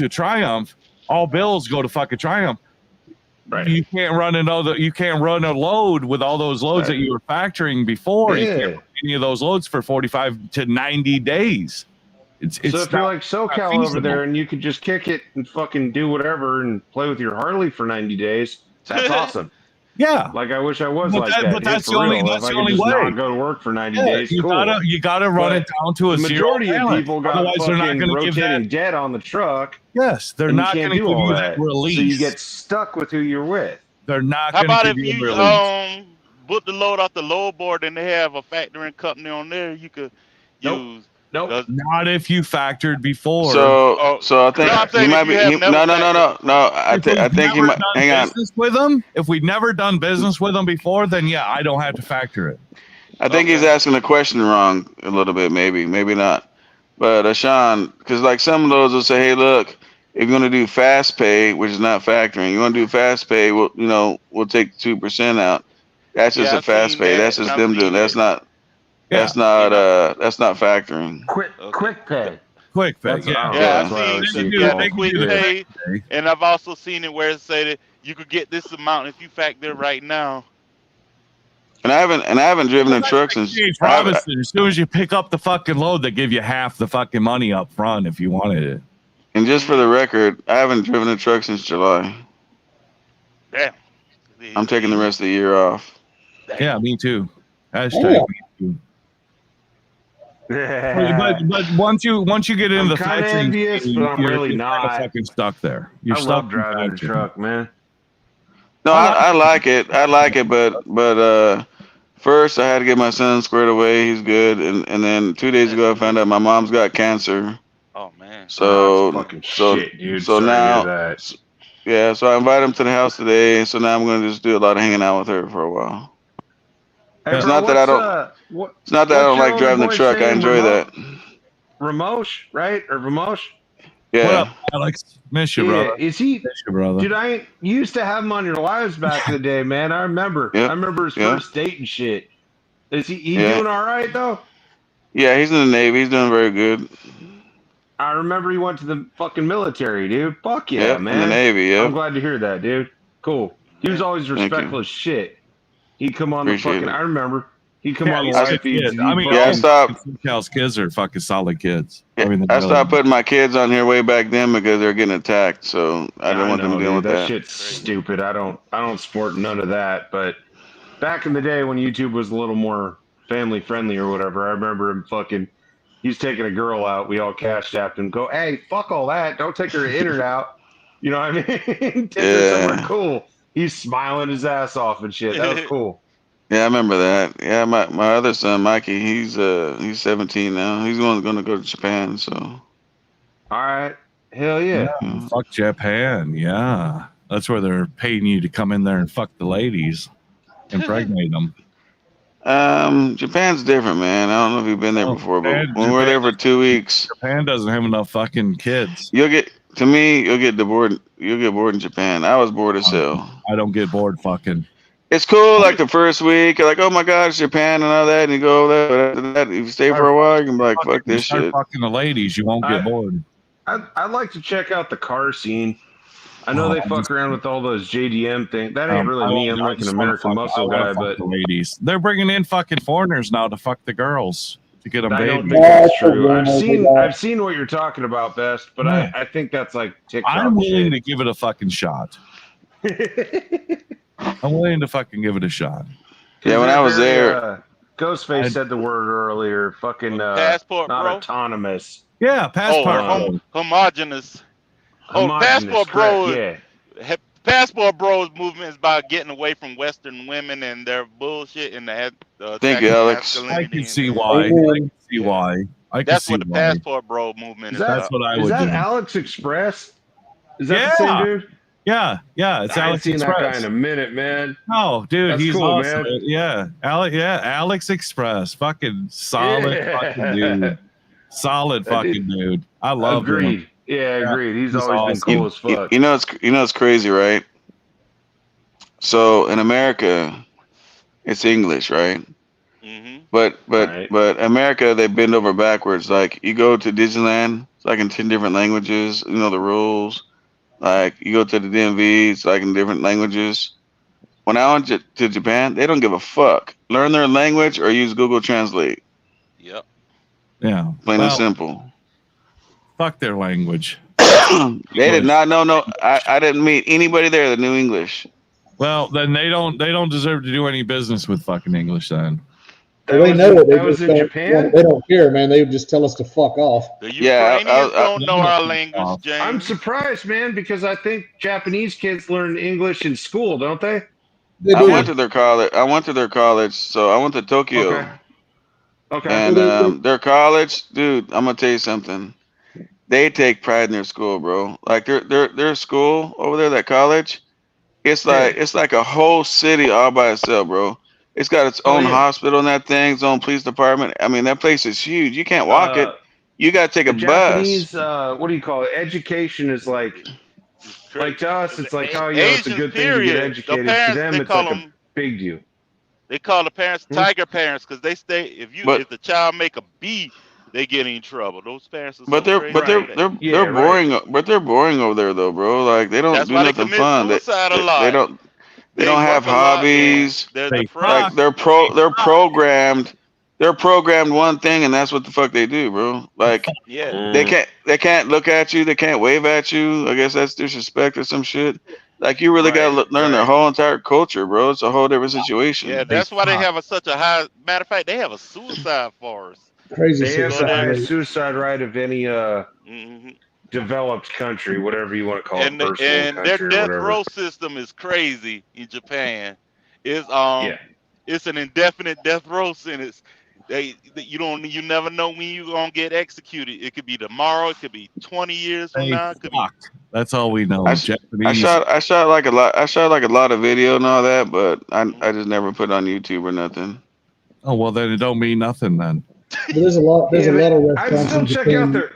Triumph, all bills go to fucking Triumph. Right. You can't run a load with all those loads that you were factoring before. You can't run any of those loads for 45 to 90 days. It's So if you're like SoCal over there and you could just kick it and fucking do whatever and play with your Harley for 90 days, that's awesome. Yeah. Like I wish I was But like that- that. but that's for the only- real. that's if I the could only just way. not go to work for 90 Yeah, days, you cool. gotta run But it down to a the majority zero of balance. people got Otherwise, they're not fucking going to give rotating that. debt on the truck. Yes, they're and not you going can't to do give all you that. that release. So you get stuck with who you're with. They're not How going about to if give you you a release. book the load off the load board and they have a factoring company on there you could use? Nope. Not if you factored before. So I think No, I'm he saying might if be. you have never No. I think he might. Hang on. Business with them. If we've never done business with them before, then yeah, I don't have to factor it. I think he's asking the question wrong a little bit. Maybe not. But Sean, because like some of those will say, hey, look, if you're going to do fast pay, which is not factoring, you want to do fast pay, we'll take 2% out. That's just Yeah, a fast pay. That's just them doing. That's not. That's not. That's not factoring. Quick pay. Quick pay. That's, Yeah. Yeah, that's what I always see it the called. quick pay, and I've also seen it where it say that you could get this amount if you factor right now. And I haven't driven a truck since. CH Robinson, as soon as you pick up the fucking load, they give you half the fucking money up front if you wanted it. And just for the record, I haven't driven a truck since July. Damn. I'm taking the rest of the year off. Yeah, me too. Hashtag me too. But once you get into I'm the kind of factoring envious, scene, but I'm really you're not. kinda fucking stuck there. You're I stuck love in driving a factoring. truck, man. No, I like it. But first I had to get my son squared away. He's good, and then 2 days ago I found out my mom's got cancer. Oh man. So that's fucking shit, dude. So Sorry to now, hear that. yeah. So I invited him to the house today. So now I'm gonna just do a lot of hanging out with her for a while. Hey, It's bro, not that I don't. It's not that I don't like driving the truck. I enjoy that. Ramosh, right? Or Ramosh? Yeah. What up, Alex? Miss you, brother. Is he? Miss you, brother. Dude, you used to have him on your lives back in the day, man. I remember. Yep. I remember his Yep. first date and shit. Is he Yeah. doing all right though? Yeah, he's in the Navy. He's doing very good. I remember he went to the fucking military, dude. Fuck yeah, Yep, in man. the Navy, yep. I'm glad to hear that, dude. Cool. He was always Thank respectful you. as shit. He'd come on Appreciate the fucking. it. I remember. He'd come Yeah, on the he's a live good feeds. kid. I mean, Yeah, I all stopped. Cal's kids are fucking solid kids. Yeah, mean, I they're stopped putting my kids on here way back then because they're getting attacked. So I didn't want them know, dealing dude. with That that. shit's stupid. I don't support none of that. But back in the day when YouTube was a little more family friendly or whatever, I remember him fucking. He's taking a girl out. We all cash apped him. Go, hey, fuck all that. Don't take her in or out. You know what I mean? Take her somewhere cool. He's smiling his ass off and shit. That was cool. Yeah, I remember that. Yeah, my other son, Mikey, he's 17 now. He's going to go to Japan. So. All right. Hell yeah. Fuck Japan. Yeah. That's where they're paying you to come in there and fuck the ladies, impregnate them. Japan's different, man. I don't know if you've been there before, but when we're there for 2 weeks, Japan doesn't have enough fucking kids. you'll get bored. You'll get bored in Japan. I was bored as hell. I don't get bored fucking. It's cool, like the first week, you're like, oh my god, it's Japan and all that, and you go over there. But after that, if you stay for a while, you can be like, fuck this Start shit. fucking the ladies, you won't get bored. I'd like to check out the car scene. I know they fuck around with all those JDM things. That ain't really me. I'm like an American muscle guy, but the ladies, they're bringing in fucking foreigners now to fuck the girls to get them I don't babies. think that's true. I've seen what you're talking about, Best, but Yeah. I think that's like TikTok. I'm willing shit. to give it a fucking shot. I'm willing to fucking give it a shot. Yeah, when I was there, Ghostface said the word earlier. Fucking Passport, not bro. autonomous. Yeah, passport. Homogenous. Passport bro. Yeah. Passport Bros movement is about getting away from Western women and their bullshit and Thank you, Alex. I can see why. I can see why. I can That's see what the why. Passport Bro movement is. That's what I Is would that do. Alex Express? Is that the same dude? Yeah, it's I ain't Alex seen that guy Express. in a minute, man. Oh, dude, That's he's cool, awesome. man. Yeah, Alex Express, fucking solid fucking dude. Solid That dude- fucking dude. I love him. Agreed. Yeah, agreed. He's always been awesome. cool as fuck. You know it's crazy, right? So in America, it's English, right? Mm-hmm. But America, they bend over backwards. Like you go to Disneyland, it's like in 10 different languages. You know the rules. Like you go to the DMV, it's like in different languages. When I went to Japan, they don't give a fuck. Learn their language or use Google Translate. Yep. Yeah. Plain and simple. Fuck their language. They did not know. No, I didn't meet anybody there that knew English. Well, then they don't deserve to do any business with fucking English then. They know it. They just don't. They don't care, man. They just tell us to fuck off. The Ukrainians don't know our language, James. I'm surprised, man, because I think Japanese kids learn English in school, don't they? I went to their college. So I went to Tokyo. Okay. And their college, dude, I'm gonna tell you something. They take pride in their school, bro. Like their school over there, that college, it's like a whole city all by itself, bro. It's got its own hospital in that thing, its own police department. I mean, that place is huge. You can't walk it. You gotta take a the bus. Japanese, what do you call it? Education is like to us, it's like, oh, it's a Asians, good thing to get educated. To them, it's like a big deal. They call the parents tiger parents because they stay. If the child make a B, they get in trouble. Those parents are But so they're crazy. they're boring. But they're boring over there though, bro. Like they don't That's do why they nothing commit fun. suicide a They lot. They don't have work a lot, hobbies. They're Like depressed. they're programmed. They're programmed one thing, and that's what the fuck they do, bro. Like they can't look at you. They can't wave at you. I guess that's disrespect or some shit. Like you really gotta learn their whole entire culture, bro. It's a whole different situation. Yeah, that's why they have such a high. Matter of fact, they have a suicide force. Crazy They have the suicide highest rate. suicide rate of any developed country, whatever you want to call it, first world And their country or death whatever. row system is crazy in Japan. It's an indefinite death row sentence. You never know when you're gonna get executed. It could be tomorrow. It could be 20 years from now. It could be. That's all we know. I Japanese. shot like a lot. I shot like a lot of video and all that, but I just never put it on YouTube or nothing. Oh well, then it don't mean nothing then. But there's a lot. There's a lot of I'd restaurants still in check Japan. out their.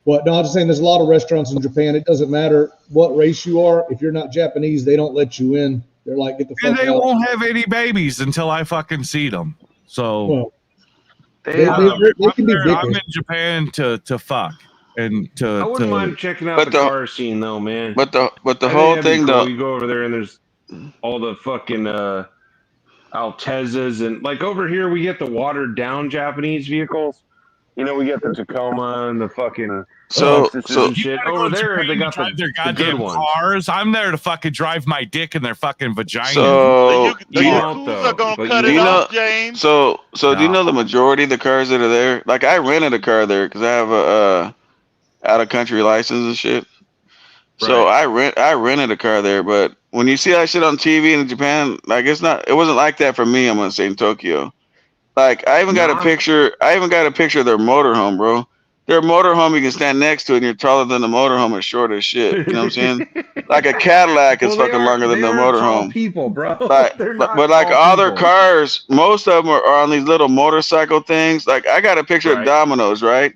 What? No, I'm just saying there's a lot of restaurants in Japan. It doesn't matter what race you are. If you're not Japanese, they don't let you in. They're like, get the fuck And they out. won't have any babies until I fucking see them. So Well, They can be I'm vicious. in Japan to fuck and to. I wouldn't mind checking out the car scene though, man. But the I think whole that'd be thing cool. though. You go over there and there's all the fucking Altezas and like over here we get the watered down Japanese vehicles. You know, we get the Tacoma and the fucking Lexuses and shit. Over there, they got their the goddamn good ones. cars. I'm there to fucking drive my dick in their fucking vagina. So The Yakuza are gonna cut it off, James. So do you know the majority of the cars that are there? Like I rented a car there because I have a out of country license and shit. So I rented a car there, but when you see that shit on TV in Japan, like it wasn't like that for me. I'm gonna say in Tokyo. Like I even got a picture. I even got a picture of their motorhome, bro. Their motorhome, you can stand next to it, and you're taller than the motorhome and short as shit. You know what I'm saying? Like a Cadillac is fucking longer than the motorhome. People, bro. Like, but like all their cars, most of them are on these little motorcycle things. Like I got a picture of Domino's, right?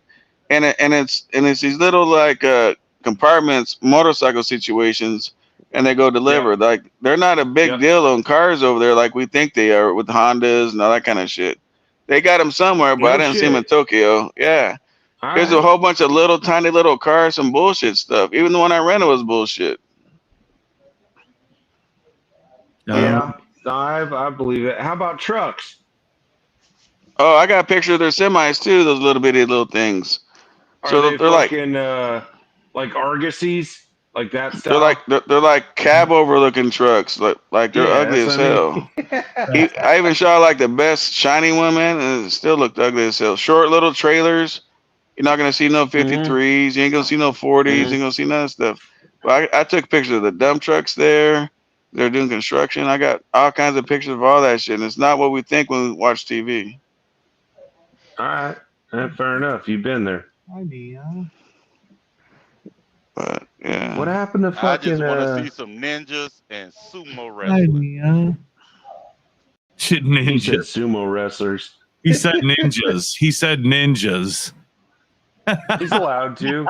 And it's these little like compartments, motorcycle situations, and they go deliver. Like they're not a big deal on cars over there like we think they are with Hondas and all that kind of shit. They got them somewhere, but I didn't see them in Tokyo. Yeah. There's a whole bunch of little tiny little cars, some bullshit stuff. Even the one I rented was bullshit. Yeah, I believe it. How about trucks? Oh, I got a picture of their semis too. Those little bitty little things. Are So they they're like Argosies, like that style? they're like cab over looking trucks. Like they're ugly as hell. I even shot like the best shiny one, man, and it still looked ugly as hell. Short little trailers. You're not gonna see no 53s. You ain't gonna see no 40s. You ain't gonna see none of that stuff. But I took pictures of the dump trucks there. They're doing construction. I got all kinds of pictures of all that shit. And it's not what we think when we watch TV. All right, fair enough. You've been there. But yeah. What happened to I just fucking? want to see some ninjas and sumo wrestling. Shit, He said ninjas. sumo wrestlers. He said ninjas. He said ninjas. He's allowed to.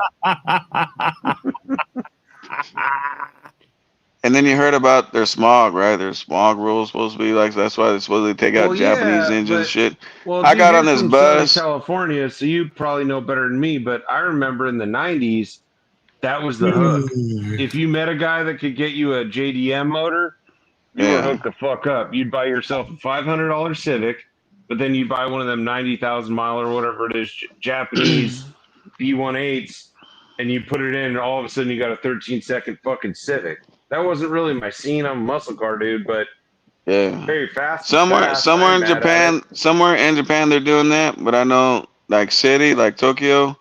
And then you heard about their smog, right? Their smog rules supposed to be like that's why they supposedly take out Japanese ninjas and shit. Well, I dude, got you're on this from Southern bus. California, so you probably know better than me. But I remember in the '90s, that was the hook. If you met a guy that could get you a JDM motor, you were hooked the fuck up. You'd buy yourself a $500 Civic, but then you buy one of them 90,000 mile or whatever it is Japanese B18s, and you put it in, and all of a sudden you got a 13-second fucking Civic. That wasn't really my scene. I'm a muscle car dude, but very fast. Somewhere in Japan, they're doing that. But I know, like city, like Tokyo,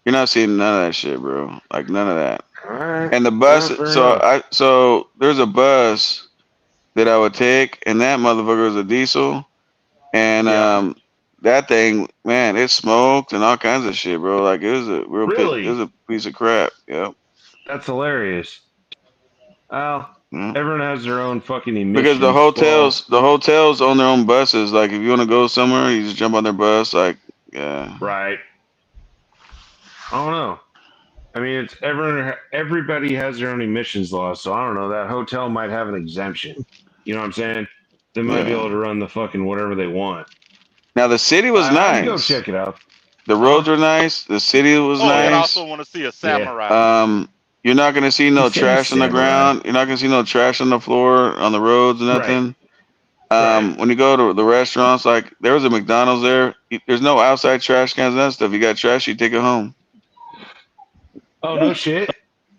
you're not seeing none of that shit, bro. Like none of that. All right. And the bus, fair so there's a bus that I would take, and that motherfucker was a diesel, and that thing, man, it smoked and all kinds of shit, bro. Like it was a it was a piece of crap. Yep. That's hilarious. Well, everyone has their own fucking emissions. Because the hotels own their own buses. Like if you want to go somewhere, you just jump on their bus. Like, yeah. Right. I don't know. I mean, it's everybody has their own emissions laws, so I don't know. That hotel might have an exemption. You know what I'm saying? They might be able to run the fucking whatever they want. Now the city was nice. I'd go check it out. The roads were nice. The city was nice. I also want to see a samurai. You're not gonna see no trash on the ground. You're not gonna see no trash on the floor, on the roads, nothing. When you go to the restaurants, like there was a McDonald's there. There's no outside trash cans and that stuff. You got trash, you take it home. Oh no shit.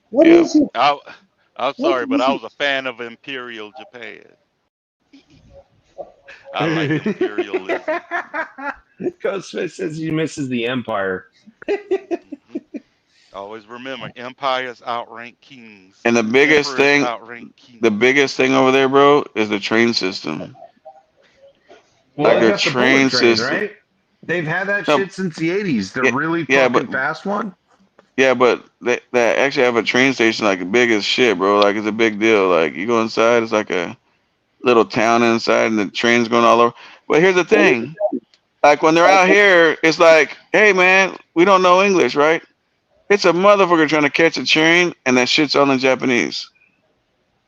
What is it? I'm sorry, but I was a fan of Imperial Japan. I like imperialism. Ghostface says he misses the Empire. Always remember, empires outrank kings. And the biggest thing, over there, bro, is the train system. Well, like their train system, right? They've had that shit since the '80s. They're really fucking fast one. Yeah, but they actually have a train station like big as shit, bro. Like it's a big deal. Like you go inside, it's like a little town inside, and the train's going all over. But here's the thing, like when they're out here, it's like, hey man, we don't know English, right? It's a motherfucker trying to catch a train, and that shit's all in Japanese.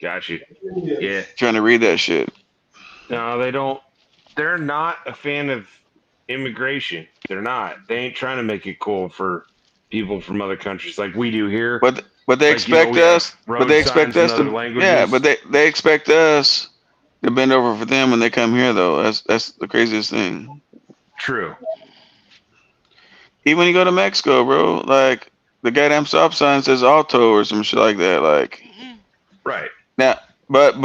Got you. Yeah. Trying to read that shit. No, they don't. They're not a fan of immigration. They're not. They ain't trying to make it cool for people from other countries like we do here. But they expect us. But they expect us to. Yeah, but they expect us to bend over for them when they come here, though. That's the craziest thing. True. Even when you go to Mexico, bro, like the goddamn stop sign says auto or some shit like that. Like, right now, but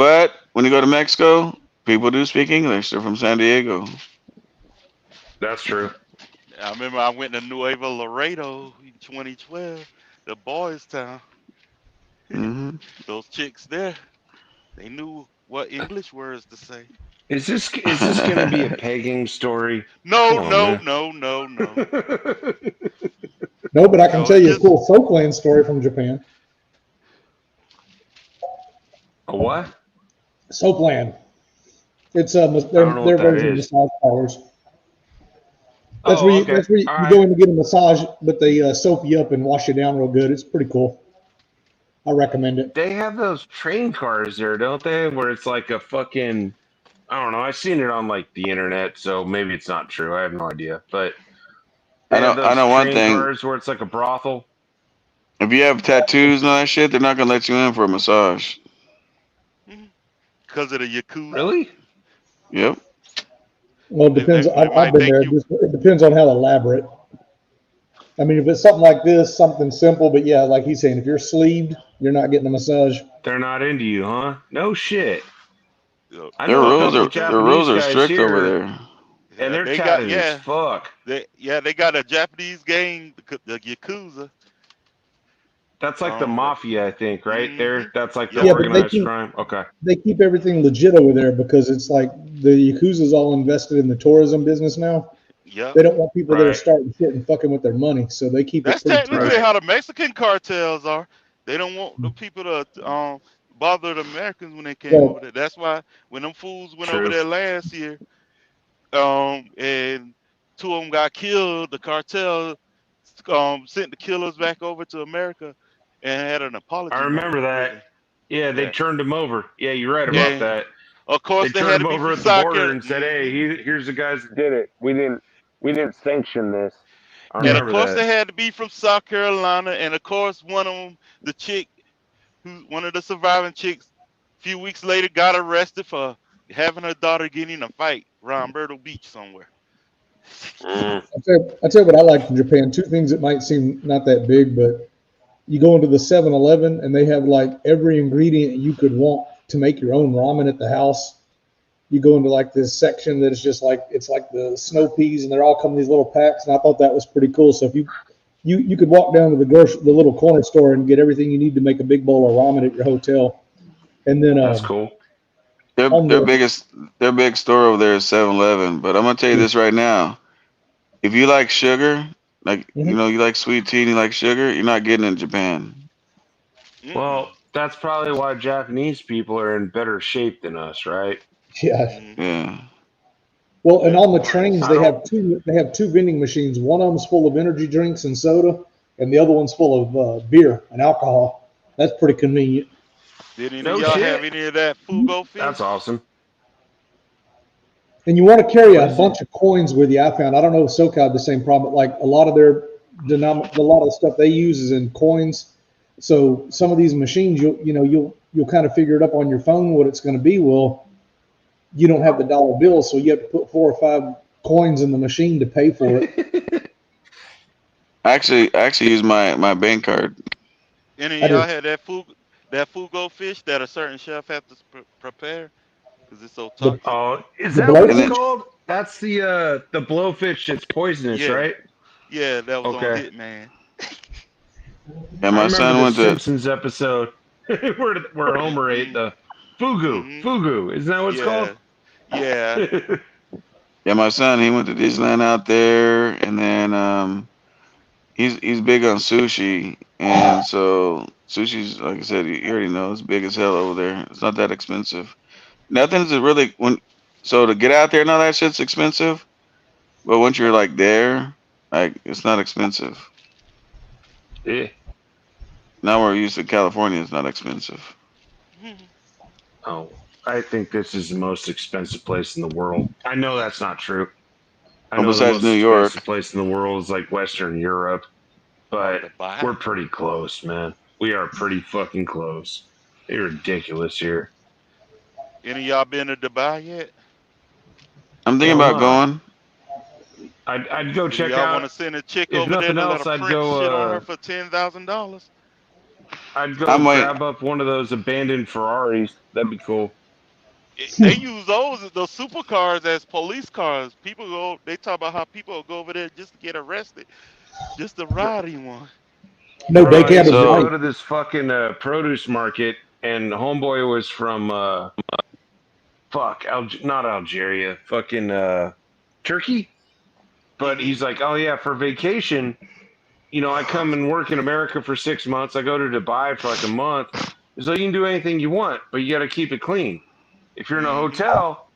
when you go to Mexico, people do speak English. They're from San Diego. That's true. I remember I went to Nuevo Laredo in 2012, the boys' town. Those chicks there, they knew what English words to say. Is this going to be a pegging story? No. No, but I can tell you a cool folkland story from Japan. A what? Soapland. It's their version of massage parlors. That's where you go in to get a massage, but they soap you up and wash you down real good. It's pretty cool. I recommend it. They have those train cars there, don't they? Where it's like a fucking, I don't know. I've seen it on like the internet, so maybe it's not true. I have no idea. But I know one thing. Cars where it's like a brothel. If you have tattoos and all that shit, they're not gonna let you in for a massage. Because of the Yakuza. Really? Yep. Well, it depends. I've been there. It depends on how elaborate. I mean, if it's something like this, something simple, but yeah, like he's saying, if you're sleeved, you're not getting a massage. They're not into you, huh? No shit. Their rules are strict over there. And they're tatted as fuck. They got a Japanese gang, the Yakuza. That's like the mafia, I think, right? That's like the organized crime. Okay. They keep everything legit over there because it's like the Yakuza's all invested in the tourism business now. Yep. They don't want people that are Right. starting shit and fucking with their money, so they keep That's it pretty technically tight. how the Mexican cartels are. They don't want the people to bother the Americans when they came over Well, there. That's why when them fools went over True. there last year, and two of them got killed, the cartel sent the killers back over to America and had an I apology note remember that. written. Yeah, they Yeah. turned him over. Yeah, you're right about And that. of They course they turned had to him be over from at the South border Carolina. and said, "Hey, here's the guys that did it. We didn't sanction this." I And of remember course that. they had to be from South Carolina. And of course one of them, the chick one of the surviving chicks, a few weeks later got arrested for having her daughter get in a fight around Myrtle Beach somewhere. I tell you what I like in Japan. Two things that might seem not that big, but you go into the 7-Eleven and they have like every ingredient you could want to make your own ramen at the house. You go into like this section that is just like it's like the snow peas, and they're all come in these little packs. And I thought that was pretty cool. So if you could walk down to the little corner store and get everything you need to make a big bowl of ramen at your hotel. And then That's cool. Their their big store over there is 7-Eleven. But I'm gonna tell you this right now: if you like sugar, like you like sweet tea and you like sugar, you're not getting it in Japan. Well, that's probably why Japanese people are in better shape than us, right? Yeah. Yeah. Well, and on the trains I they don't- have two vending machines. One of them's full of energy drinks and soda, and the other one's full of beer and alcohol. That's pretty convenient. Did any No of y'all shit. have any of that Fugo fish? That's awesome. And you want to carry What a is bunch of coins with you. I found. I don't know if SoCal had the same problem, but like a lot of a lot of the stuff they use is in coins. So some of these machines, you'll kind of figure it up on your phone what it's going to be. Well, you don't have the dollar bill, so you have to put 4 or 5 coins in the machine to pay for it. I actually use my bank card. Any I of y'all do. had that Fugo fish that a certain chef has to prepare because it's so The toxic? Oh, is the that what it's blowfish? called? That's the blowfish. It's poisonous, Yeah, right? yeah, that was on Okay. Hitman. And I my remember son the went to Simpsons episode where Homer ate the fugu. Mm-hmm. Fugu, isn't that what it's called? Yeah. yeah, my son he went to Disneyland out there, and then he's big on sushi, and so sushi's like I said, you already know it's big as hell over there. It's not that expensive. Nothing's really so to get out there and all that shit's expensive, but once you're like there, like it's not expensive. Yeah. Now we're used to California, it's not expensive. Oh, I think this is the most expensive place in the world. I know that's not true. I Well, know the besides most New York, expensive place in the world is like Western Europe, but we're pretty close, man. We are pretty fucking close. They're ridiculous here. Any of y'all been to Dubai yet? I'm thinking about going. I'd go Any of check y'all want out. to send a chick If over there nothing to let else, a I'd prince shit on her go. for $10,000? I'd go I might. grab up one of those abandoned Ferraris. That'd be cool. They use those supercars as police cars. People go, they talk about how people go over there just to get arrested, just to ride in one. No, Bro, they I can't used to deny. go to this fucking produce market, and homeboy was from not Algeria, fucking Turkey. But he's like, oh yeah, for vacation, I come and work in America for 6 months. I go to Dubai for like a month. So you can do anything you want, but you got to keep it clean. If you're in a hotel,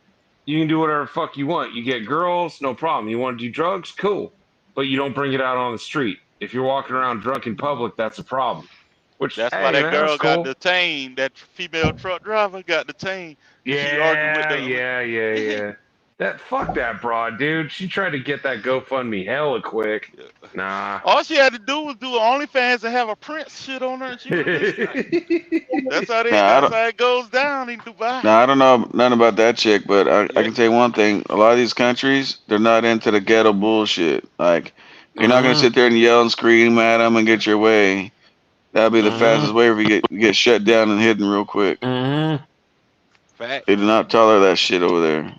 you can do whatever the fuck you want. You get girls, no problem. You want to do drugs, cool, but you don't bring it out on the street. If you're walking around drunk in public, that's a problem. Which, That's why hey that man, that's girl got cool. detained. That female truck driver got detained because she argued with Yeah. Fuck that broad, dude. She tried to get that GoFundMe hella quick. Nah. All she had to do was do OnlyFans and have a Prince shit on her, and she would have been straight. That's how it goes down in Dubai. Now I don't know nothing about that chick, but I can tell you one thing: a lot of these countries, they're not into the ghetto bullshit. Like you're not gonna sit there and yell and scream at them and get your way. That'll be the fastest way if you get shut down and hidden real quick. Fact. They do not tolerate that shit over there.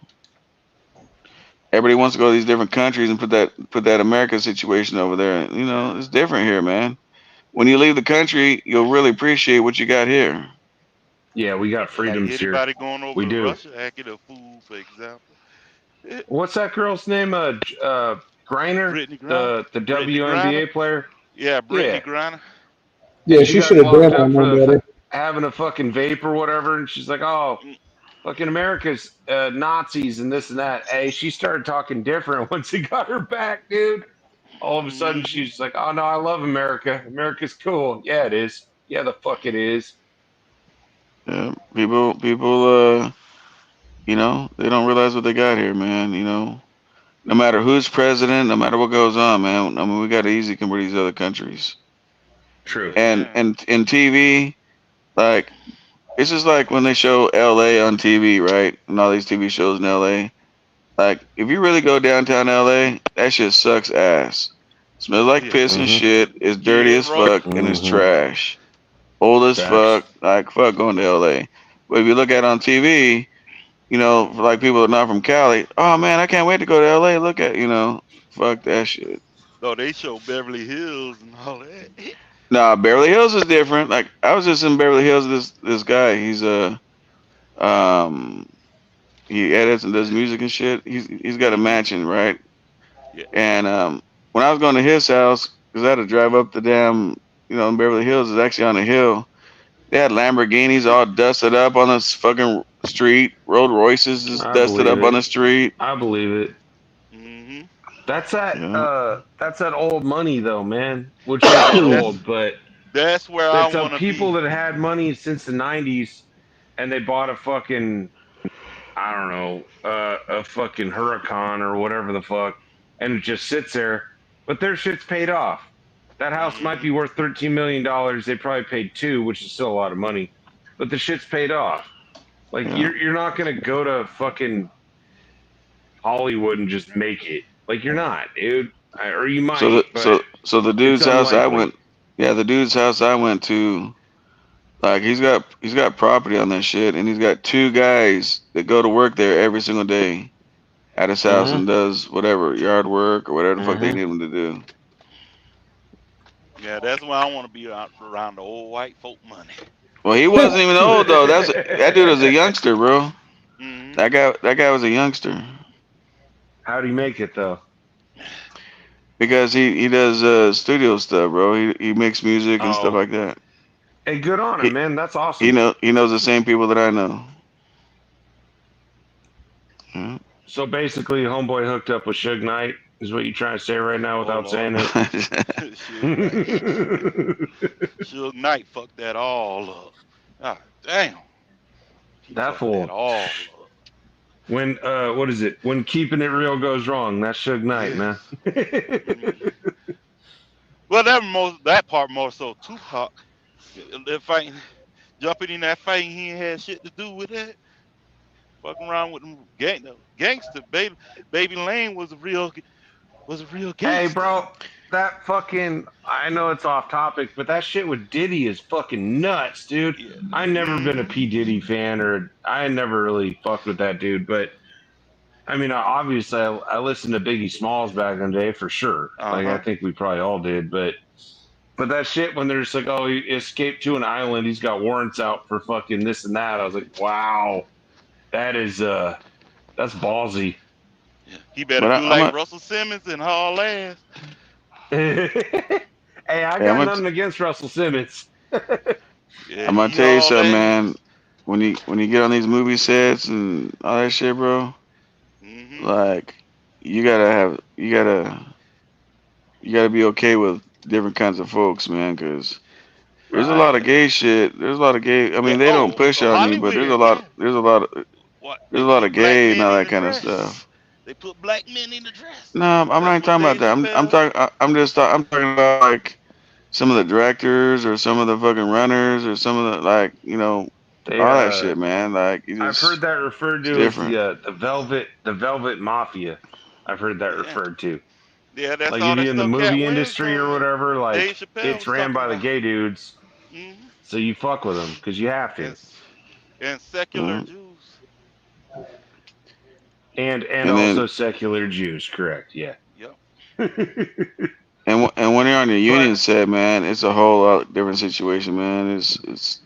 Everybody wants to go to these different countries and put that American situation over there. It's different here, man. When you leave the country, you'll really appreciate what you got here. Yeah, we got freedoms here. Anybody going over We to do. Russia acting a fool, for example. What's that girl's name? Griner, Brittany Griner. the Brittany WNBA Griner. player. Yeah, Brittany Yeah, Griner. Yeah, and she she got should have locked done up on for no better. having a fucking vape or whatever, and she's like, "Oh, fucking America's Nazis and this and that." Hey, she started talking different once he got her back, dude. All of a sudden, she's like, "Oh no, I love America. America's cool." Yeah, it is. Yeah, the fuck it is. Yeah, people, you know, they don't realize what they got here, man. You know, no matter who's president, no matter what goes on, man. I mean, we got it easy compared to these other countries. True. And in TV, like it's just like when they show LA on TV, right? And all these TV shows in LA. Like, if you really go downtown LA, that shit sucks ass. Smells like Yeah. piss and shit. It's dirty Skid as Row. fuck and it's trash. Old as Facts. fuck. Like, fuck going to LA. But if you look at it on TV, you know, for like people that are not from Cali, oh man, I can't wait to go to LA. Look at, you know, fuck that shit. Oh, they show Beverly Hills and all that. Nah, Beverly Hills is different. Like, I was just in Beverly Hills. This guy, he's um he edits and does music and shit. He's got a mansion, right? Yeah. And when I was going to his house, because I had to drive up the damn, you know, in Beverly Hills is actually on a hill. They had Lamborghinis all dusted up on this fucking street. Rolls Royces is I dusted believe up on it. the street. I believe it. Mm-hmm. That's that. Yeah. That's that old money, though, man. Which ain't that old, but That's where I it's want to people be. that had money since the '90s, and they bought a fucking, I don't know, a fucking Huracan or whatever the fuck, and it just sits there. But their shit's paid off. That house might be worth $13 million. They probably paid $2, which is still a lot of money, but the shit's paid off. Like Yeah. you're not gonna go to fucking Hollywood and just make it. Like you're not, dude. Or you might, So the but dude's it's house I unlikely. went, yeah, the dude's house I went to, like he's got property on that shit, and he's got 2 guys that go to work there every single day at his house and does whatever yard work or whatever the fuck they need him to do. Yeah, that's why I want to be around the old white folk money. Well, he wasn't even old though. That dude was a youngster, bro. Mm-hmm. That guy was a youngster. How'd he make it though? Because he does studio stuff, bro. He makes music and stuff like that. Hey, good on him, man. That's awesome. He knows the same people that I know. Yeah. So basically, homeboy hooked up with Suge Knight is what you're trying to say right now without saying it. Suge Knight fucked that all up. Ah, damn. That fool. That all up. When what is it? When keeping it real goes wrong, that's Suge Knight, man. Well, that part more so Tupac. The fighting, jumping in that fight, he ain't had shit to do with that. Fucking around with them gangster. Baby Lane was a real gangster. Hey, bro, that fucking, I know it's off topic, but that shit with Diddy is fucking nuts, dude. Yeah. I never been a P. Diddy fan, or I never really fucked with that dude, but I mean, obviously, I listened to Biggie Smalls back in the day for sure. Like, I think we probably all did, but that shit when they're just like, oh, he escaped to an island, he's got warrants out for fucking this and that. I was like, wow, that is that's ballsy. Yeah. He better do like Russell Simmons and haul ass. Hey, I got nothing against Russell Simmons. Yeah, I'm gonna tell you something, man. When you get on these movie sets and all that shit, bro, like you gotta be okay with different kinds of folks, man, because there's a lot of gay shit. There's a lot of gay. I mean, they don't push on you, but there's a lot of gay and all that kind of stuff. They put black men in the dress. No, I'm not even talking about that. I'm talking about like some of the directors or some of the fucking runners or some of the like, you know, all that shit, man. Like I've heard that referred to as the Velvet Mafia. I've heard that referred to. Yeah, that's like all if that you're in the stuff movie industry or whatever, like it's ran by the gay dudes, so you fuck with them because you have to. And secular Jews. And then, also secular Jews, correct? Yeah. Yep. and when you're on the union set, man, it's a whole lot different situation, man. It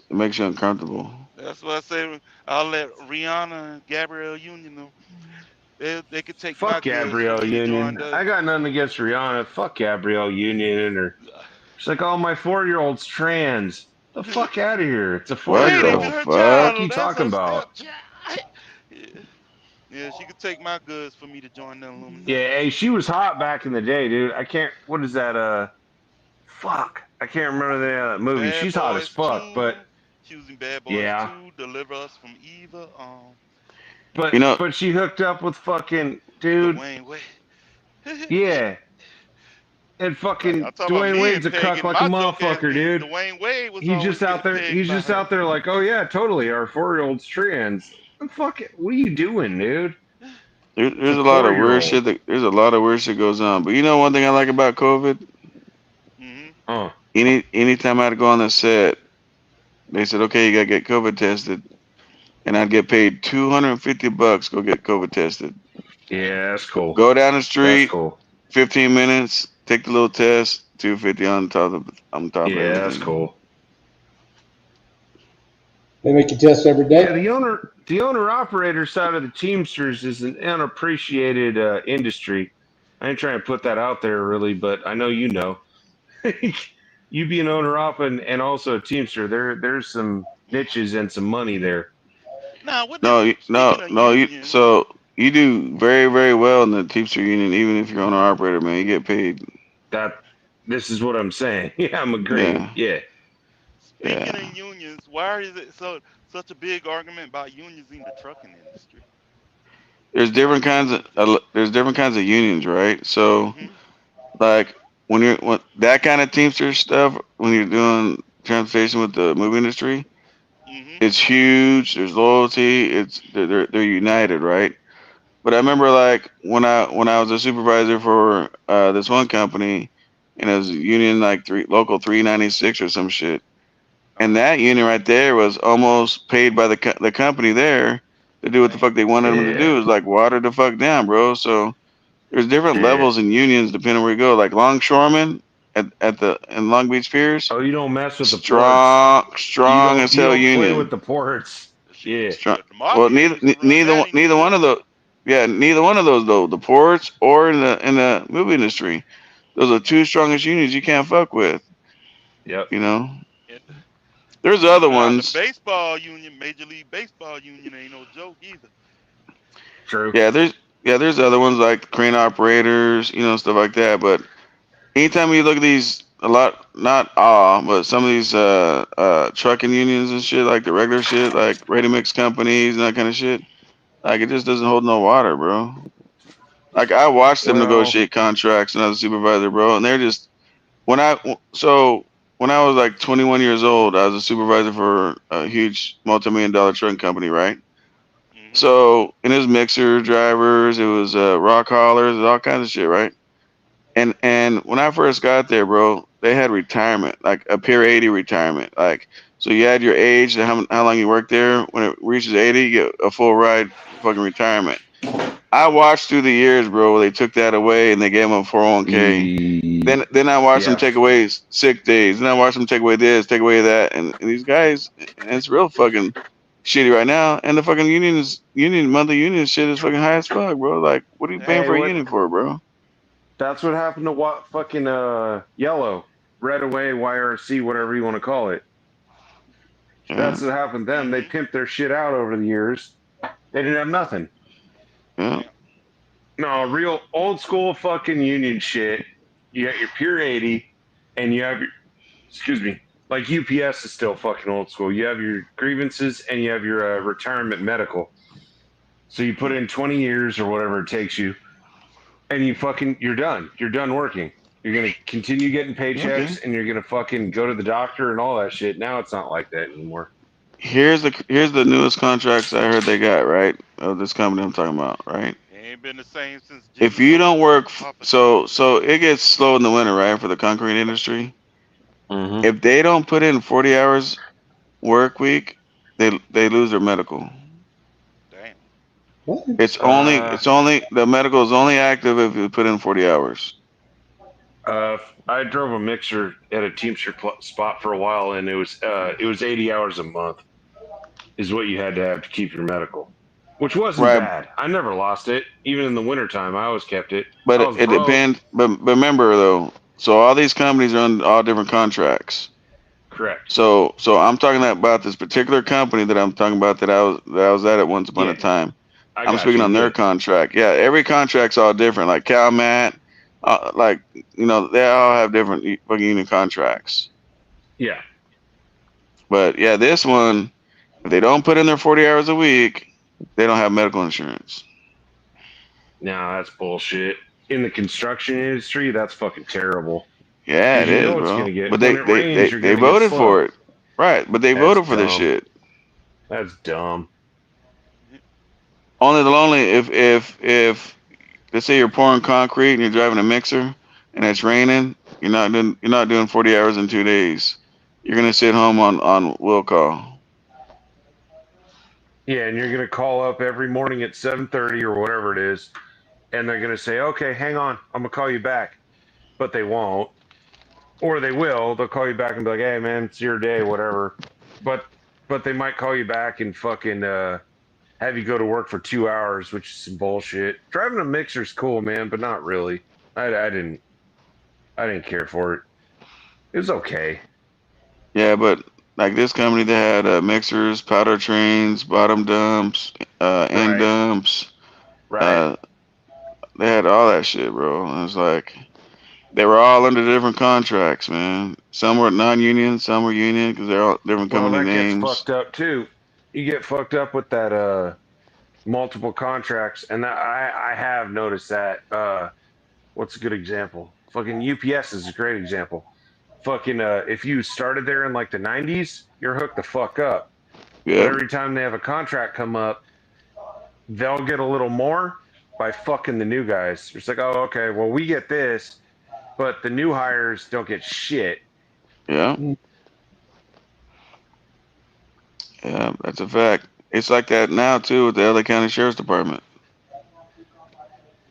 makes you uncomfortable. That's what I say. I'll let Rihanna and Gabrielle Union know. They could take my Fuck goods for Gabrielle me to join Union. the. I got nothing against Rihanna. Fuck Gabrielle Union and her. She's like, oh, my 4-year-old's trans. The fuck out of here. It's a What It ain't the even 4-year-old. her Fuck fuck? you child. That's talking her about? stepchild. Yeah. Yeah, she could take my goods for me to join the Yeah, Illuminati. hey, she was hot back in the day, dude. I can't. What is that? Fuck. I can't remember the name of that movie. Bad She's hot as Boys fuck, but 2. She was in Bad Boys yeah, 2. Deliver Us from Eva. but You know, but she hooked up with fucking dude. Dwayne Wade. Yeah, and Like fucking I'm talking about Dwayne me and Wade's a cuck pegging like a my joke ass motherfucker, means dude. Dwayne Wade was He's always just out getting there. pegged He's by just her. out there like, oh yeah, totally. Our 4-year-old's trans. Fuck it. What are you doing, dude? It's there's a a lot of weird 4-year-old. shit. There's a lot of weird shit goes on. But you know, one thing I like about COVID. Hmm. Oh, Anytime I'd go on the set, they said, okay, you gotta get COVID tested, and I'd get paid $250. Go get COVID tested. yeah, that's cool. Go down the That's street, cool. 15 minutes, take the little test, 250 on top of Yeah, that's everything. cool. They make you test every Yeah, day. the owner operator side of the Teamsters is an unappreciated industry. I ain't trying to put that out there really, but I know you know. You be an owner op and also a Teamster. There's some niches and some money there. Now, what No, did speaking of unions? so you do very, very well in the Teamster Union, even if you're owner operator, man. You get paid. This is what I'm saying. Yeah, I'm agreeing. Yeah, Yeah. Speaking of yeah. unions, why is it such a big argument about unions in the trucking industry? There's different kinds of unions, right? So Hmm. like when that kind of Teamster stuff, when you're doing transportation with the movie industry, Hmm. it's huge. There's loyalty. They're united, right? But I remember like when I was a supervisor for this one company, and it was union like local 396 or some shit, and that union right there was almost paid by the company there to do what the fuck they wanted them to Yeah. do. It was like water the fuck down, bro. So there's different Yeah. levels in unions depending where you go. Like longshoremen in Long Beach Piers, Oh, you don't mess with the ports. strong as You hell don't play with union. the ports. Yeah. Strong. The Well, mafia used to run that in New neither one of York. those. Yeah, neither one of those though. The ports or in the movie industry, those are two strongest unions you can't fuck with. Yep. You know, And there's other now the ones. baseball union, Major League Baseball union, ain't no joke either. True. There's other ones like crane operators, stuff like that. But anytime you look at these, a lot, not all, but some of these trucking unions and shit, like the regular shit, like ready mix companies and that kind of shit, like it just doesn't hold no water, bro. Like I watched them Well, negotiate contracts and I was a supervisor, bro, and they're just when I so when I was like 21 years old, I was a supervisor for a huge multi-million dollar trucking company, right? Hmm. So and it was mixer drivers, it was rock haulers, all kinds of shit, right? And when I first got there, bro, they had retirement, like a peer 80 retirement. Like, so you had your age, how long you worked there. When it reaches 80, you get a full ride fucking retirement. I watched through the years, bro, they took that away and they gave them a 401k. Then I watched them yeah. take away sick days. Then I watched them take away this, take away that. And these guys, and it's real fucking shitty right now. And the fucking monthly union shit is fucking high as fuck, bro. Like, what are you paying Hey, for a what? union for, bro? That's what happened to what fucking yellow, red away, YRC, whatever you want to call it. Yeah. That's what happened to them. They pimped their shit out over the years. They didn't have nothing. Yeah. No, real old school fucking union shit. You got your pure 80, and you have your, excuse me, like UPS is still fucking old school. You have your grievances and you have your retirement medical. So you put in 20 years or whatever it takes you, and you're done. You're done working. You're gonna continue getting paychecks, Okay. and you're gonna fucking go to the doctor and all that shit. Now it's not like that anymore. Here's the newest contracts I heard they got, right? Of this company I'm talking about, right? It ain't been the same since If Jimmy you don't Hoffa. work, Hoffa so days. so it gets slow in the winter, right? For the concrete industry, Mm-hmm. if they don't put in 40 hours work week, they lose their medical. Damn. What? It's only the medical is only active if you put in 40 hours. I drove a mixer at a Teamster spot for a while, and it was 80 hours a month is what you had to have to keep your medical. which wasn't bad. I never lost it, even in the wintertime. I always kept it. But I was it broke. depends. But remember though, so all these companies are on all different contracts. Correct. So I'm talking about this particular company that I'm talking about that I was at once upon a time. I'm speaking on their contract. Yeah, every contract's all different. Like CalMat, like they all have different fucking union contracts. Yeah. But yeah, this one, if they don't put in their 40 hours a week, they don't have medical insurance. No, that's bullshit. In the construction industry, that's fucking terrible. Yeah, it is, bro. But they voted for it, right? But they voted for this shit. That's dumb. Only if let's say you're pouring concrete and you're driving a mixer and it's raining, you're not doing 40 hours in 2 days. You're gonna sit home on will call. Yeah, and you're gonna call up every morning at 7:30 or whatever it is, and they're gonna say, "Okay, hang on, I'm gonna call you back," but they won't, or they will. They'll call you back and be like, "Hey, man, it's your day, whatever," but they might call you back and fucking have you go to work for 2 hours, which is some bullshit. Driving a mixer's cool, man, but not really. I didn't care for it. It was okay. Yeah, but like this company, they had mixers, powder trains, bottom dumps, end dumps. Right. They had all that shit, bro. And it's like they were all under different contracts, man. Some were non-union, some were union because they're all different company names. Gets fucked up too. You get fucked up with that multiple contracts, and I have noticed that. What's a good example? Fucking UPS is a great example. Fucking if you started there in like the 90s, you're hooked the fuck up. Yeah. But every time they have a contract come up, they'll get a little more by fucking the new guys. It's like, oh, okay, well, we get this, but the new hires don't get shit. Yeah. Yeah, that's a fact. It's like that now too with the LA County Sheriff's Department.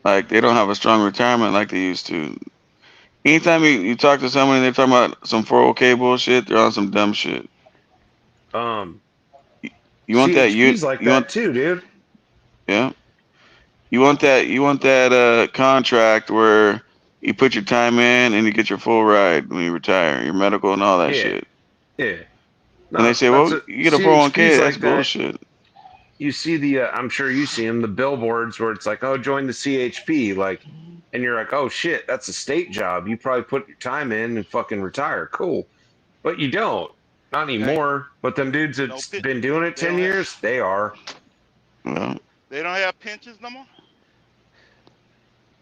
Like they don't have a strong retirement like they used to. Anytime you talk to someone and they're talking about some 401k bullshit, they're on some dumb shit. You want that? CHP's like that too, dude. Yeah. You want that contract where you put your time in and you get your full ride when you retire, your medical and all that shit. Yeah. And they say, well, you get a 401k, that's bullshit. You see the, I'm sure you see them, the billboards where it's like, oh, join the CHP, like, and you're like, oh shit, that's a state job. You probably put your time in and fucking retire. Cool. But you don't. Not anymore. But them dudes that's been doing it 10 years, they are. Well, they don't have pensions no more?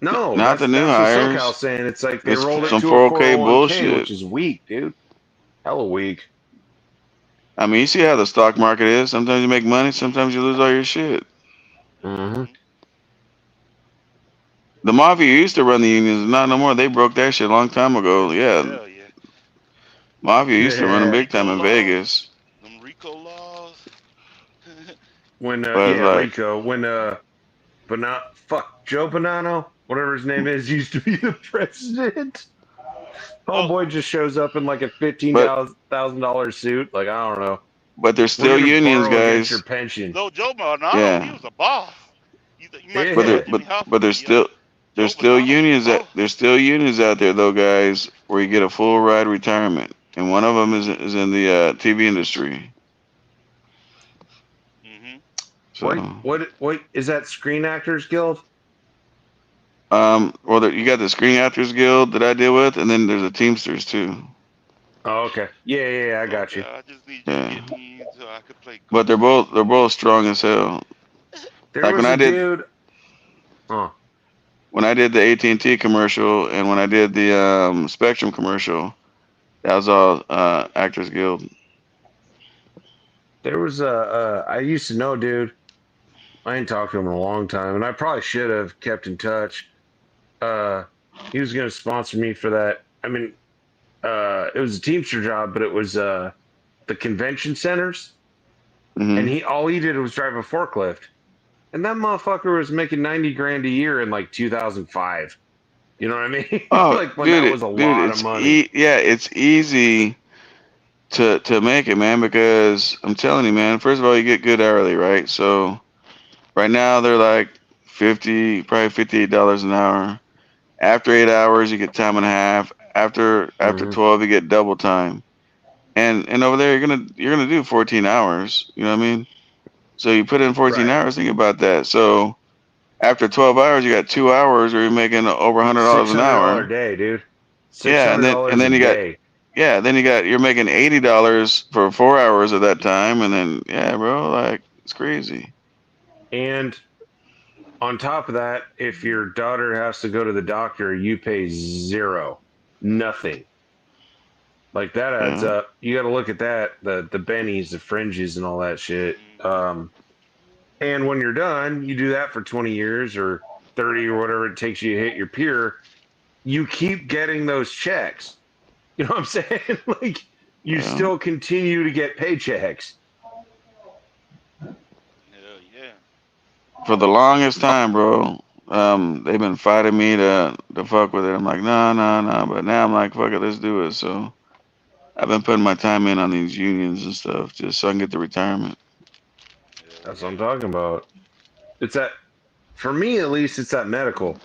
No, not the new hires. That's what SoCal's saying. It's like they It's rolled it some to 401k a 401k, bullshit. which is weak, dude. Hella weak. I mean, you see how the stock market is. Sometimes you make money, sometimes you lose all your shit. Mm-hmm. The mafia used to run the unions, not no more. They broke that shit a long time ago. Yeah. Mafia used to run them big time in Vegas. Them RICO laws. When like, Rico, when Joe Bonanno, whatever his name is, used to be the president. Homeboy just shows up in like a $15,000 suit. Like, I don't know. But there's still unions, guys. Your pension. No, Joe Bonanno, he was a boss. But there's still unions there's still unions out there though, guys, where you get a full ride retirement, and one of them is in the TV industry. Mm-hmm. So, what is that? Screen Actors Guild? Well, you got the Screen Actors Guild that I deal with, and then there's the Teamsters too. Oh, okay. Yeah, I got you. I just need you to get me so I could play. But they're both strong as hell. When I did the AT&T commercial and when I did the Spectrum commercial, that was all Actors Guild. There was I used to know, dude. I ain't talked to him in a long time, and I probably should have kept in touch. He was going to sponsor me for that. I mean, it was a Teamster job, but it was the convention centers, and all he did was drive a forklift, and that motherfucker was making $90,000 a year in like 2005. You know what I mean? Oh, like when that was a lot of money. It's easy to make it, man, because I'm telling you, man. First of all, you get good hourly, right? So Right now they're like probably $58 an hour. After 8 hours, you get time and a half. After 12, you get double time. And over there, you're gonna do 14 hours. You know what I mean? So you put in 14 hours. Think about that. So after 12 hours, you got 2 hours where you're making over $100 an $600 hour. day, dude. Yeah, and $600 then a you got day. you're making $80 for 4 hours of that time, and then bro, like it's crazy. And on top of that, if your daughter has to go to the doctor, you pay zero, nothing. Like that adds Yeah. up. You got to look at that, the bennies, the fringes, and all that shit. And when you're done, you do that for 20 years or 30 or whatever it takes you to hit your peer. You keep getting those checks. You know what I'm saying? Like you still continue to get paychecks. For the longest time, bro, they've been fighting me to fuck with it. I'm like, nah. But now I'm like, fuck it, let's do it. So I've been putting my time in on these unions and stuff just so I can get the retirement. That's what I'm talking about. It's that, for me at least, it's that medical.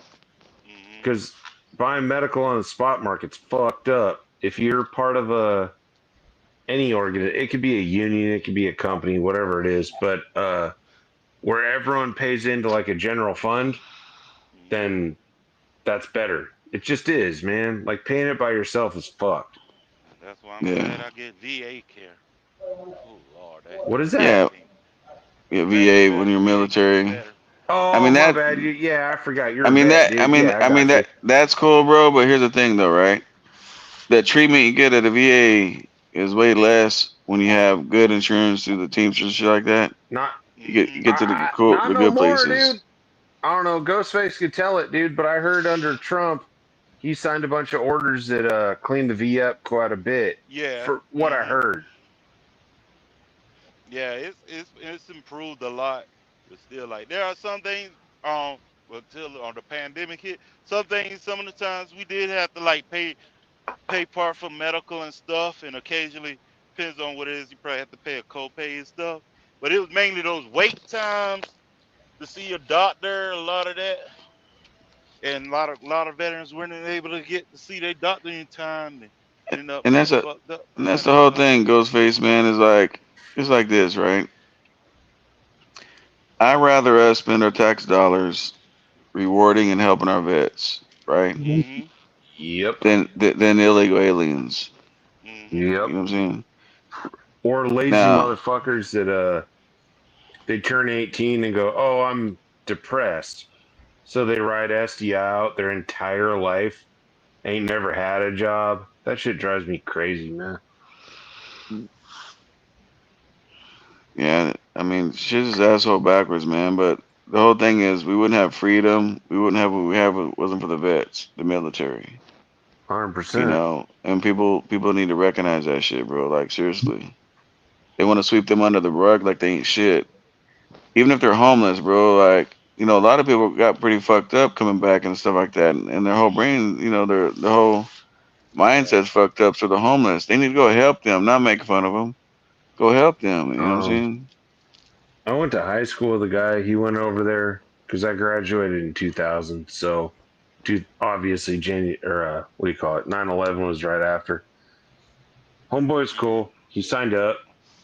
Because buying medical on the spot market's fucked up. If you're part of any organ, it could be a union, it could be a company, whatever it is, but where everyone pays into like a general fund, then that's better. It just is, man. Like paying it by yourself is fucked. That's why I'm glad I get VA care. Oh Lord, what is that? Yeah, VA when you're military. Oh, I mean my that. bad. Yeah, I forgot. You're I mean a vet, that. dude. I mean you. That's cool, bro. But here's the thing, though, right? The treatment you get at a VA is way less when you have good insurance through the Teamsters and shit like that. Not you get to the not no good more, places. dude. I don't know. Ghostface could tell it, dude. But I heard under Trump, he signed a bunch of orders that cleaned the V up quite a bit. Yeah. For what I heard. Yeah, it's improved a lot, but still, like there are some things. Until on the pandemic hit, some things, some of the times we did have to like pay part for medical and stuff, and occasionally depends on what it is. You probably have to pay a copay and stuff. But it was mainly those wait times to see a doctor. A lot of that, and a lot of veterans weren't able to get to see their doctor in time. And end up And getting fucked up. that's the whole thing. Ghostface, man, is like it's like this, right? I'd rather us spend our tax dollars rewarding and helping our vets, right? Yep. Than illegal aliens. Yep. You know what I'm saying? Or lazy motherfuckers that they turn 18 and go, oh, I'm depressed. So they ride SDI out their entire life, ain't never had a job. That shit drives me crazy, man. Yeah, I mean, shit is asshole backwards, man. But the whole thing is, we wouldn't have freedom. We wouldn't have what we have if it wasn't for the vets, the military. 100%. You know, and people need to recognize that shit, bro. Like seriously, they want to sweep them under the rug like they ain't shit. Even if they're homeless, bro. Like a lot of people got pretty fucked up coming back and stuff like that, and their whole brain, their whole mindset's fucked up. So they're homeless. They need to go help them, not make fun of them. Go help them. You know what I'm saying? I went to high school with a guy. He went over there because I graduated in 2000. So, obviously, what do you call it? 9/11 was right after. Homeboy's cool. He signed up,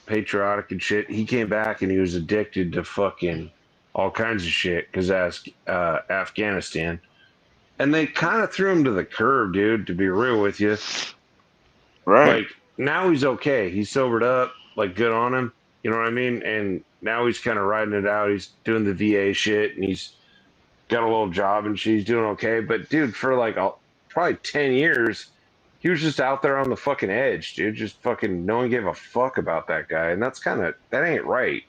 patriotic and shit. He came back and he was addicted to fucking all kinds of shit because that's Afghanistan. And they kind of threw him to the curb, dude, to be real with you. Right. Like, now he's okay. He's sobered up. Like, good on him. You know what I mean? And now he's kind of riding it out. He's doing the VA shit, and he's got a little job, and she's doing okay. But, dude, for, like, probably 10 years, he was just out there on the fucking edge, dude. Just fucking no one gave a fuck about that guy. And that's that ain't right.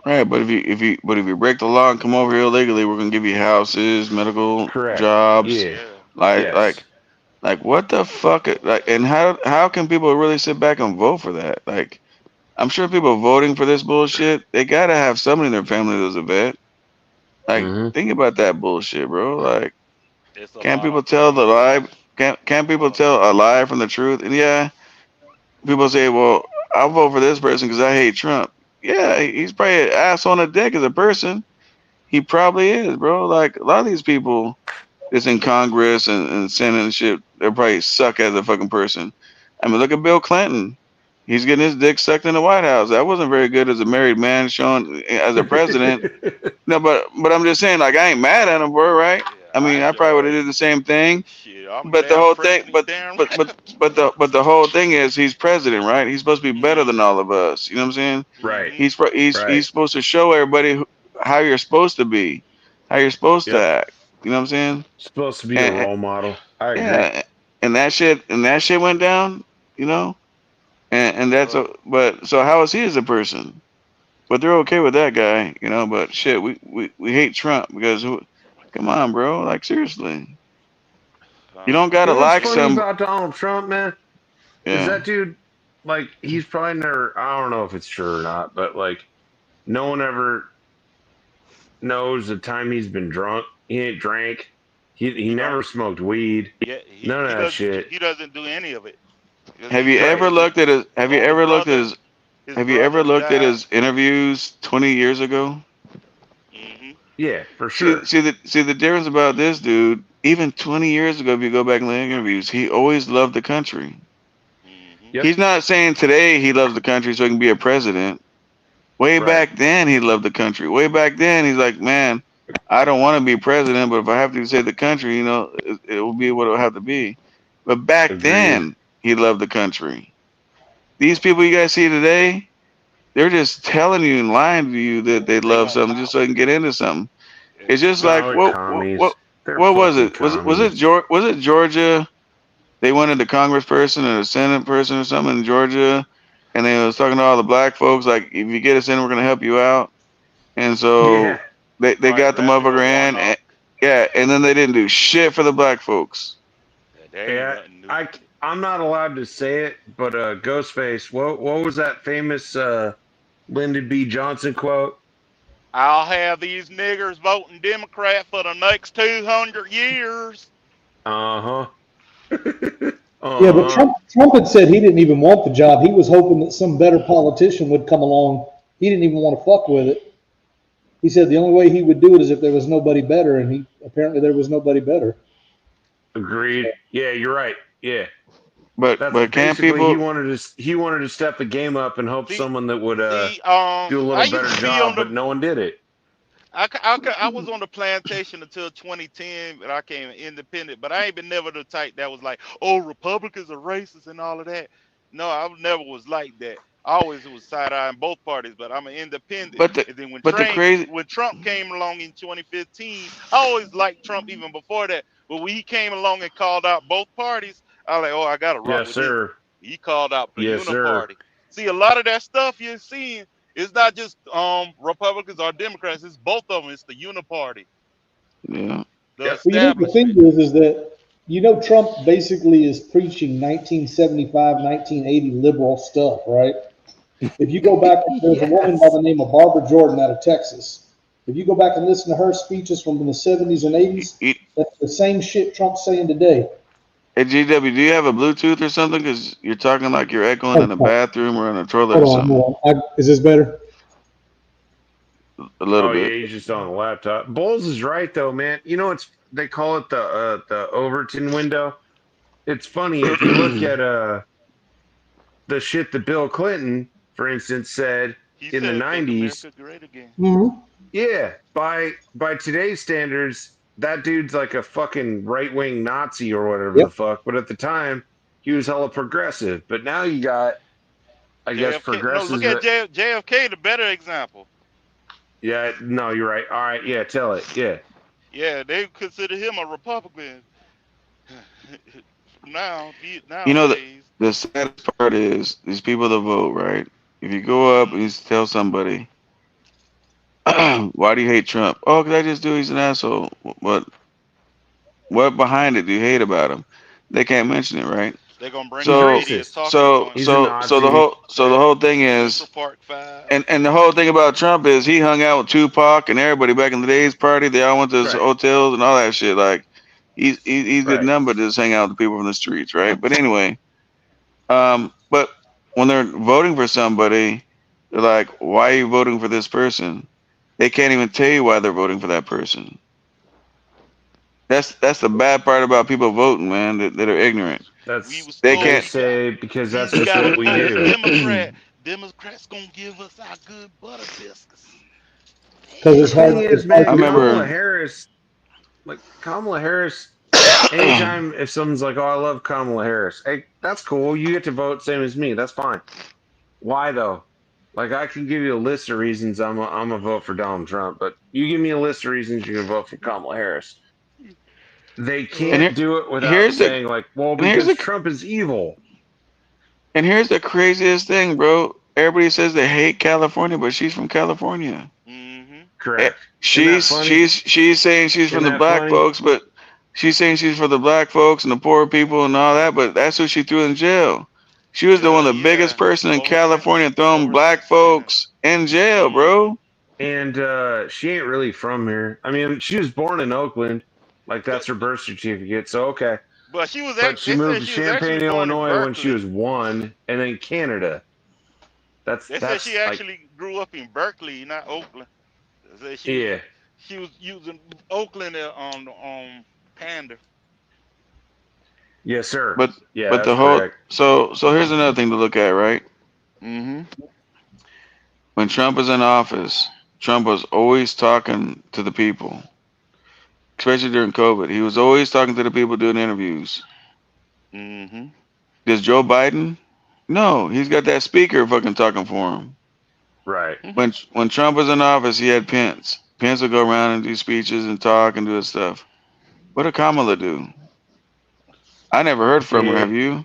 Right, but if you break the law and come over here illegally, we're gonna give you houses, medical jobs. Yeah. Like what the fuck? Like, and how can people really sit back and vote for that? Like, I'm sure people voting for this bullshit, they gotta have somebody in their family that's a vet. Like, think about that bullshit, bro. Like, can't people tell the lie? Can't people tell a lie from the truth? And yeah, people say, well, I'll vote for this person because I hate Trump. yeah, he's probably an ass on a dick as a person. He probably is, bro. Like a lot of these people that's in Congress and Senate and shit, they probably suck as a fucking person. I mean, look at Bill Clinton. He's getting his dick sucked in the White House. That wasn't very good as a married man, Sean, as a president. No, but I'm just saying, like, I ain't mad at him, bro, right? I mean, I probably would have did the same thing. Shit, I'm But the damn whole thing, president, damn right. but the whole thing is he's president, right? He's supposed to be better than all of us. You know what I'm saying? Right. He's supposed to show everybody how you're supposed to be, how you're supposed to act. You know what I'm saying? Supposed to be a role model. I agree. Yeah, and that shit went down. You know, and that's but so how is he as a person? But they're okay with that guy, you know. But shit, we hate Trump because come on, bro, like seriously. You don't gotta You know what's like funny some. about Donald Trump, man? Is Yeah. that dude, like, he's probably never, I don't know if it's true or not, but, like, no one ever knows the time he's been drunk. He ain't drank. He never smoked weed. Yeah, None of that shit. He doesn't do any of it. Have you ever looked at his? Have you ever looked at his? Have you ever looked at his interviews 20 years ago? Yeah, for sure. See the difference about this dude. Even 20 years ago, if you go back and look at interviews, he always loved the country. Yep. He's not saying today he loves the country so he can be a president. Way back then, he loved the country. Way back then, he's like, man, I don't want to be president, but if I have to save the country, you know, it will be what it will have to be. But back then, he loved the country. These people you guys see today, they're just telling you and lying to you that they love something just so they can get into something. It's just like what was it? Was it Georgia? They wanted a congressperson or a senate person or something in Georgia, and they was talking to all the black folks like, if you get us in, we're gonna help you out. And so they got the motherfucker in, and then they didn't do shit for the black folks. Yeah, I'm not allowed to say it, but Ghostface, what was that famous Lyndon B. Johnson quote? I'll have these niggers voting Democrat for the next 200 years. Yeah, but Trump had said he didn't even want the job. He was hoping that some better politician would come along. He didn't even want to fuck with it. He said the only way he would do it is if there was nobody better, and apparently there was nobody better. Agreed. Yeah, you're right. Yeah. But can't people? He wanted to step the game up and hope someone that would do a little better job, but no one did it. I was on the plantation until 2010, but I came independent. But I ain't been never the type that was like, oh, Republicans are racist and all of that. No, I never was like that. I always was side-eyeing both parties, but I'm an independent. And then when Trump came along in 2015, I always liked Trump even before that. But when he came along and called out both parties, I was like, oh, I got to rock with this. He called out the Uniparty. See, a lot of that stuff you're seeing, it's not just Republicans or Democrats. It's both of them. It's the Uniparty. Yeah. Well, the thing is that, Trump basically is preaching 1975, 1980 liberal stuff, right? If you go back, there's a woman by the name of Barbara Jordan out of Texas. If you go back and listen to her speeches from the 70s and 80s, that's the same shit Trump's saying today. Hey, GW, do you have a Bluetooth or something? Because you're talking like you're echoing in a bathroom or in a toilet or something. Is this better? A little bit. Yeah, he's just on the laptop. Bowles is right though, man. They call it the Overton window. It's funny if you look at the shit that Bill Clinton, for instance, said in the 90s. Mm-hmm. Yeah, by today's standards, that dude's like a fucking right-wing Nazi or whatever the fuck. But at the time, he was hella progressive. But now you got, I guess, progressives. No, look at JFK, the better example. Yeah, no, you're right. All right, yeah, tell it. Yeah. Yeah, they consider him a Republican. Now, the saddest part is these people that vote, right? If you go up and you tell somebody, why do you hate Trump? Oh, because I just do. He's an asshole. What behind it do you hate about him? They can't mention it, right? They're gonna bring so the whole thing is, and the whole thing about Trump is he hung out with Tupac and everybody back in the days party. They all went to hotels and all that shit. Like he's did nothing but just hang out with the people from the streets, right? But anyway, but when they're voting for somebody, They're like, why are you voting for this person? They can't even tell you why they're voting for that person. That's the bad part about people voting, man. That are ignorant. We was They told They can't. say because we that's just just gotta what we vote do. Democrat. Democrats gonna give us our good butter biscuits. Because The thing it's is, hard I man, to get remember. Kamala Harris. Anytime if someone's like, "Oh, I love Kamala Harris," hey, that's cool. You get to vote same as me. That's fine. Why though? Like I can give you a list of reasons I'm a vote for Donald Trump, but you give me a list of reasons you can vote for Kamala Harris. They And can't do it without here's the saying like, "Well, and here's because the Trump is evil." and here's the craziest thing, bro. Everybody says they hate California, but she's from California. Mm-hmm. Correct. Isn't that She's funny? she's saying she's Isn't from the that black funny? folks, but she's saying she's for the black folks and the poor people and all that. But that's who she threw in jail. She was the one of the biggest person in California throwing black folks in jail, bro. And she ain't really from here. I mean, she was born in Oakland, like that's her birth certificate. So okay, But she was but she they moved said to she was actually Champaign, born in Illinois when she Berkeley. was 1, and then Canada. They said she That's like actually grew up in Berkeley, not Oakland. They said yeah. she was using Oakland on pander. Yes, sir. But Yeah, but that's the whole correct. so here's another thing to look at, right? Mm-hmm. When Trump was in office, Trump was always talking to the people, especially during COVID. He was always talking to the people doing interviews. Mm-hmm. Does Joe Biden? No, he's got that speaker fucking talking for him. Right. When Trump was in office, he had Pence. Pence would go around and do speeches and talk and do his stuff. What did Kamala do? I never heard from her. Yeah, Have you?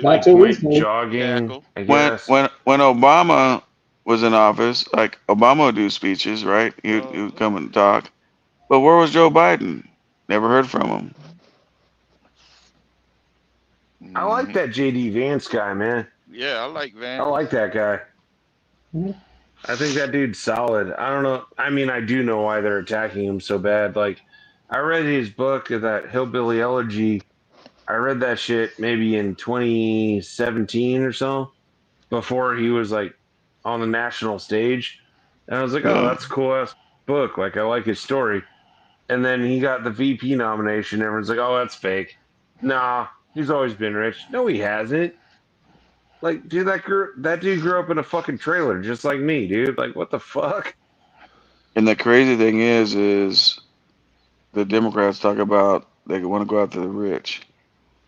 Not like till went recently. jogging, Cackle. I When guess. when when Obama was in office, like Obama would do speeches, right? He would come and talk. But where was Joe Biden? Never heard from him. I like that JD Vance guy, man. Yeah, I like I Vance. like that guy. I think that dude's solid. I don't know. I mean, I do know why they're attacking him so bad. Like, I read his book, that Hillbilly Elegy. I read that shit maybe in 2017 or so, before he was like on the national stage. And I was like, oh, Yeah. that's a cool ass book. Like, I like his story. And then he got the VP nomination. Everyone's like, oh, that's fake. Nah, he's always been rich. No, he hasn't. Like, dude, that dude grew up in a fucking trailer, just like me, dude. Like, what the fuck? And the crazy thing is the Democrats talk about they want to go after the rich.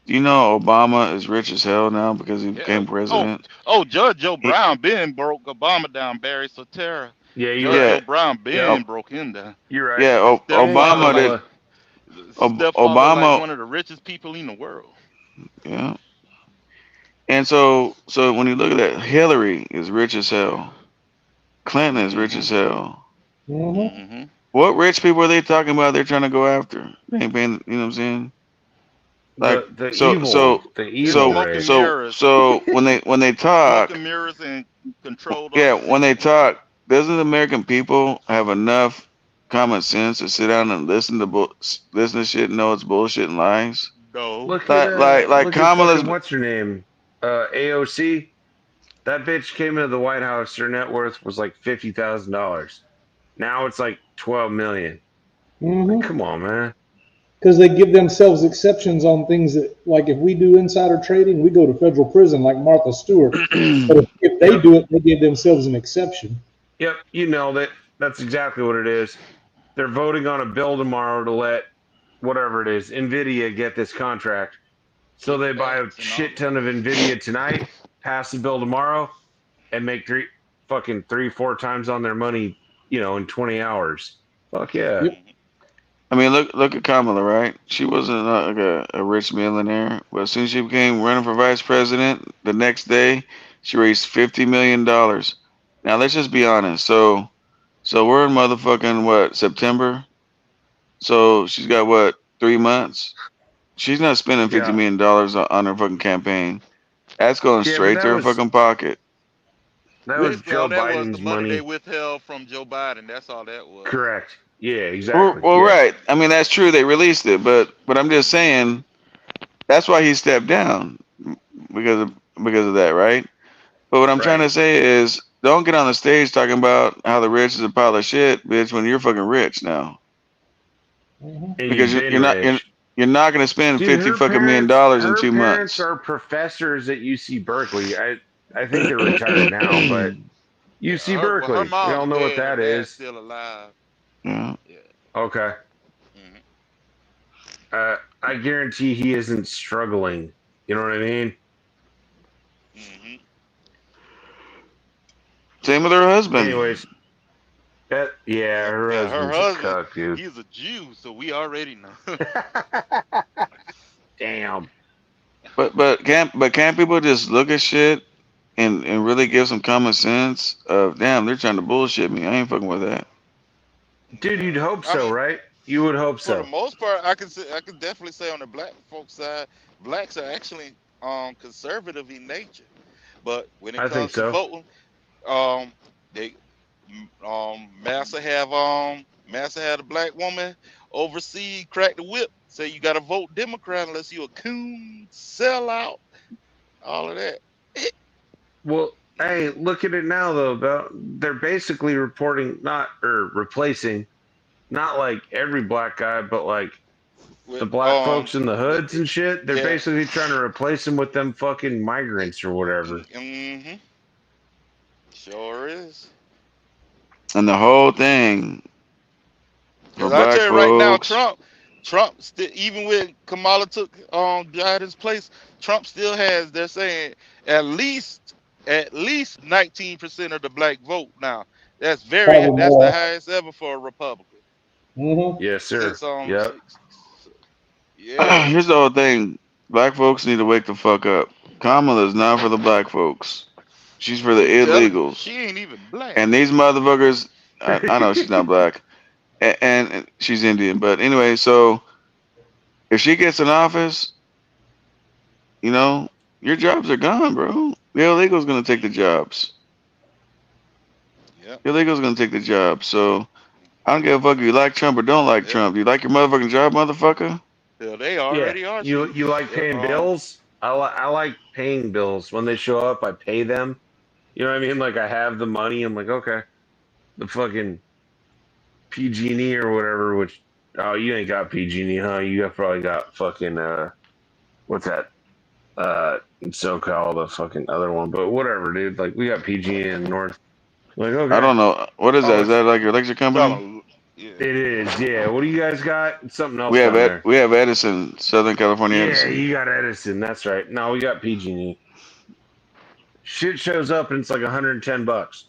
Do you know Obama is rich as hell now because he became president? Judge Joe Brown been broke Obama down, Barry Soetoro. Yeah, you're Judge Yeah. Joe Brown Yep. been broke him down. You're right. Yeah, Obama did. Stepfather like Obama, one of the richest people in the world. yeah. And so when you look at that, Hillary is rich as hell. Clinton is rich as hell. Mm-hmm. What rich people are they talking about? They're trying to go after. They ain't paying. You know what I'm saying? Like The so evil rich. so when they talk, Smoke and mirrors and controlled yeah, other when they people. talk, doesn't the American people have enough common sense to sit down and listen to shit and know it's bullshit and lies? No. Look Like at Kamala's. fucking what's her name? AOC. That bitch came into the White House. Her net worth was like $50,000. Now it's like 12 million. Like, come on, man. Because they give themselves exceptions on things that, like if we do insider trading, we go to federal prison like Martha Stewart. But if they do it, they give themselves an exception. Yep, you nailed it. That's exactly what it is. They're voting on a bill tomorrow to let whatever it is, NVIDIA get this contract. So they buy a shit ton of NVIDIA tonight, pass the bill tomorrow, and make 3-4 times on their money, in 20 hours. Fuck yeah. Yep. I mean, look at Kamala, right? She wasn't like a rich millionaire, but as soon as she became running for vice president, the next day she raised $50 million. Now let's just be honest. So we're in motherfucking what, September? So she's got what, 3 months? She's not spending $50 million on her fucking campaign. That's going Yeah, but straight that to her was- fucking pocket. That was Joe that was Biden's the money they money. withheld from Joe Biden. That's all that was. Correct. Yeah, exactly. Well, yeah. right. I mean, that's true. They released it, but I'm just saying that's why he stepped down because of that, right? But what I'm trying to say is don't get on the stage talking about how the rich is a pile of shit, bitch. When you're fucking rich now, And because you've been rich. you're not gonna spend Dude, $50 her fucking million parents, in her 2 parents months. are professors at UC Berkeley. I think they're retired now, but UC her Berkeley, we mom all and know what dad, her that dad's is. still alive. Yeah. Yeah. Okay. Mm-hmm. I guarantee he isn't struggling. You know what I mean? Mm-hmm. Same with her husband. Anyways, yeah, her Her husband's a husband, cuck, dude. he's a Jew, so we already know. Damn. But can't people just look at shit and really give some common sense of damn, they're trying to bullshit me. I ain't fucking with that. Dude, you'd hope I so, mean, right? You would hope for the so. most part, I can definitely say on the black folks side, blacks are actually conservative in nature. But when it I think comes to so. voting, they Massa had a black woman overseas crack the whip, say you got to vote Democrat unless you a coon, sellout, all of that. Well, hey, look at it now though. They're basically replacing, not like every black guy, but like With the black folks in the hoods and shit. They're yeah, basically trying to replace them with them fucking migrants or whatever. mm-hmm, sure is. And the whole thing for Because I black tell you right now, folks, Trump still, even when Kamala took Biden's place, Trump still has. They're saying at least 19% of the black vote now. That's Probably that's the more. highest ever for a Republican Yes, sir. since Yep. yeah. here's the whole thing. Black folks need to wake the fuck up. Kamala is not for the black folks. She's for the You telling me illegals. she ain't even black? And these motherfuckers, I know she's not black, and she's Indian. But anyway, so if she gets in office, you know, your jobs are gone, bro. The illegals gonna take the jobs. Yep. The illegals gonna take the jobs. So I don't give a fuck if you like Trump or don't like Trump. You like your motherfucking job, motherfucker? Hell, they Yeah. already are You Jews. like paying bills? I like paying bills. When they show up, I pay them. You know what I mean? Like I have the money. I'm like, okay, the fucking PG&E or whatever. Which you ain't got PG&E, huh? You probably got fucking what's that? In SoCal, the fucking other one. But whatever, dude. Like we got PG&E in the north. Like I okay. don't know. What is that? Is that like your electric company? It is. Yeah. What do you guys got? Something else down there. We have Edison, Southern California Yeah, Edison. you got Edison. That's right. No, we got PG&E. Shit shows up and it's like $110.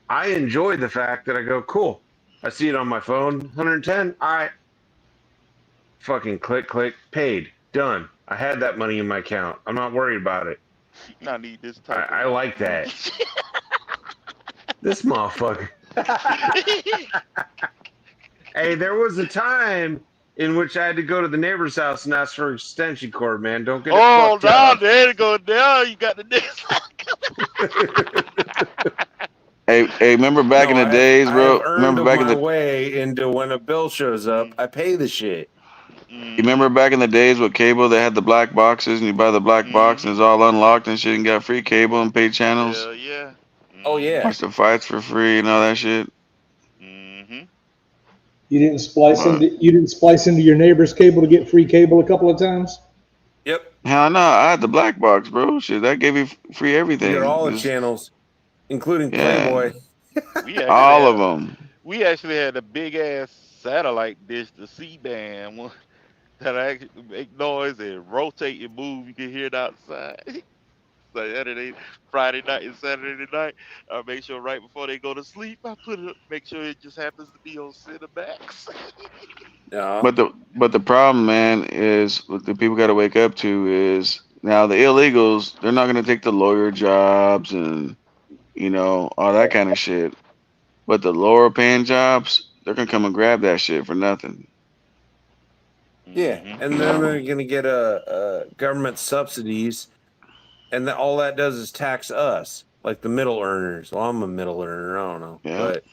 I enjoy the fact that I go, cool. I see it on my phone, 110. I fucking click, paid, done. I had that money in my account. I'm not worried about it. I need this type. I like that. This motherfucker. Hey, there was a time in which I had to go to the neighbor's house and ask for extension cord, man. Don't get it fucked up. There you go. Now you got the next. Hey, remember back in the days, bro? Remember back in the way into when a bill shows up, I pay the shit. You remember back in the days with cable, they had the black boxes, and you buy the black box, and it's all unlocked and shit, and got free cable and paid channels. Hell yeah. Oh yeah. Watch the fights for free and all that shit. Mm-hmm. You didn't splice into your neighbor's cable to get free cable a couple of times? Yep. Hell no, I had the black box, bro. Shit, that gave you free everything. You got all the channels, including Yeah. Playboy. All of them. We actually had a big ass satellite dish, the C-band one, that actually make noise and rotate and move. You can hear it outside. Friday night and Saturday night, I make sure right before they go to sleep, I put it. Make sure it just happens to be on Cinemax. Yeah. But the problem, man, is what the people got to wake up to is now the illegals. They're not gonna take the lawyer jobs and all that kind of shit. But the lower paying jobs, they're gonna come and grab that shit for nothing. Yeah, and then they're going to get government subsidies, and all that does is tax us, like the middle earners. Well, I'm a middle earner, I don't know, but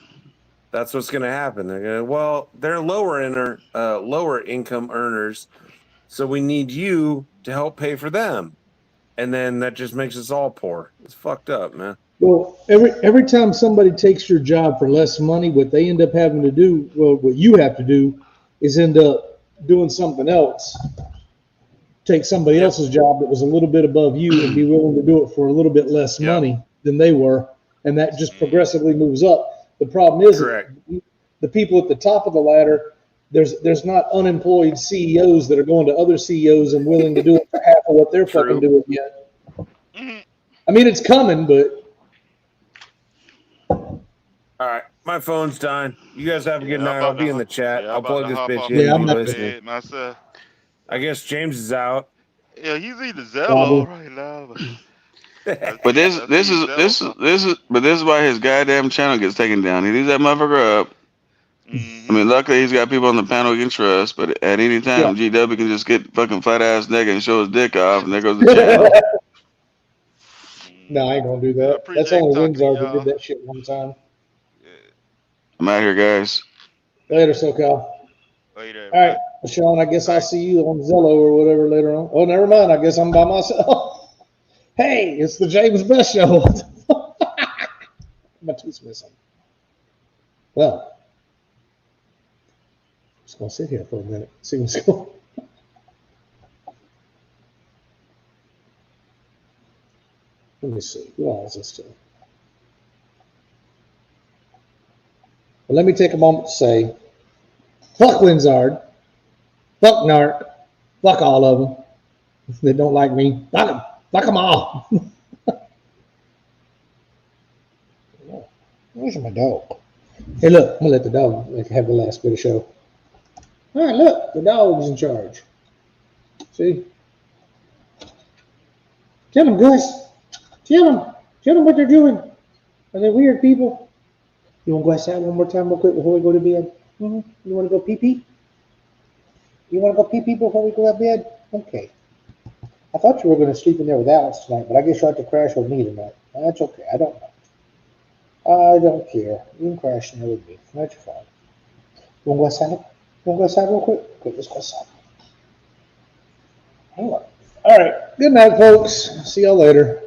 that's what's going to happen. They're going they're lower income earners, so we need you to help pay for them, and then that just makes us all poor. It's fucked up, man. Well, every time somebody takes your job for less money, what they end up having to do, well, what you have to do is end up doing something else. Take somebody else's job that was a little bit above you and be willing to do it for a little bit less money than they were. And that just progressively moves up. The problem is the people at the top of the ladder, there's not unemployed CEOs that are going to other CEOs and willing to do it for half of what they're fucking doing yet. I mean, it's coming, but. All right, my phone's dying. You guys have a good night. I'll be in the chat. I'll plug this bitch in. Yeah, and I'm be not listening. Myself. I guess James is out. Yeah, he's eating Zello right now. But this is why his goddamn channel gets taken down. He leaves that motherfucker up. I mean, luckily he's got people on the panel he can trust. But at any time, GW can just get fucking flat ass nigga and show his dick off, and there goes the channel. No, I ain't gonna do that. That's only Windsor that did that shit one time. I'm out here, guys. Later, SoCal. Later. All right, Sean, I guess I'll see you on Zello or whatever later on. Oh, never mind. I guess I'm by myself. Hey, it's the James Best Show. My tooth's missing. Well, I'm just gonna sit here for a minute. See what's going. Let me see. Who else is this to? Well, let me take a moment to say, fuck Windsard, fuck Narc, fuck all of them. If they don't like me, fuck them all. Where's my dog? Hey, look, I'm gonna let the dog have the last bit of show. All right, look, the dog's in charge. See? Tell them, Gus. Tell them what they're doing. Are they weird people? You want to go outside one more time real quick before we go to bed? You want to go pee-pee? You want to go pee-pee before we go to bed? Okay. I thought you were going to sleep in there with Alex tonight, but I guess you'll have to crash with me tonight. That's okay. I don't care. You can crash in there with me. That's fine. You want to go outside? You want to go outside real quick? Okay, let's go outside. Hang on. All right. Good night, folks. See y'all later.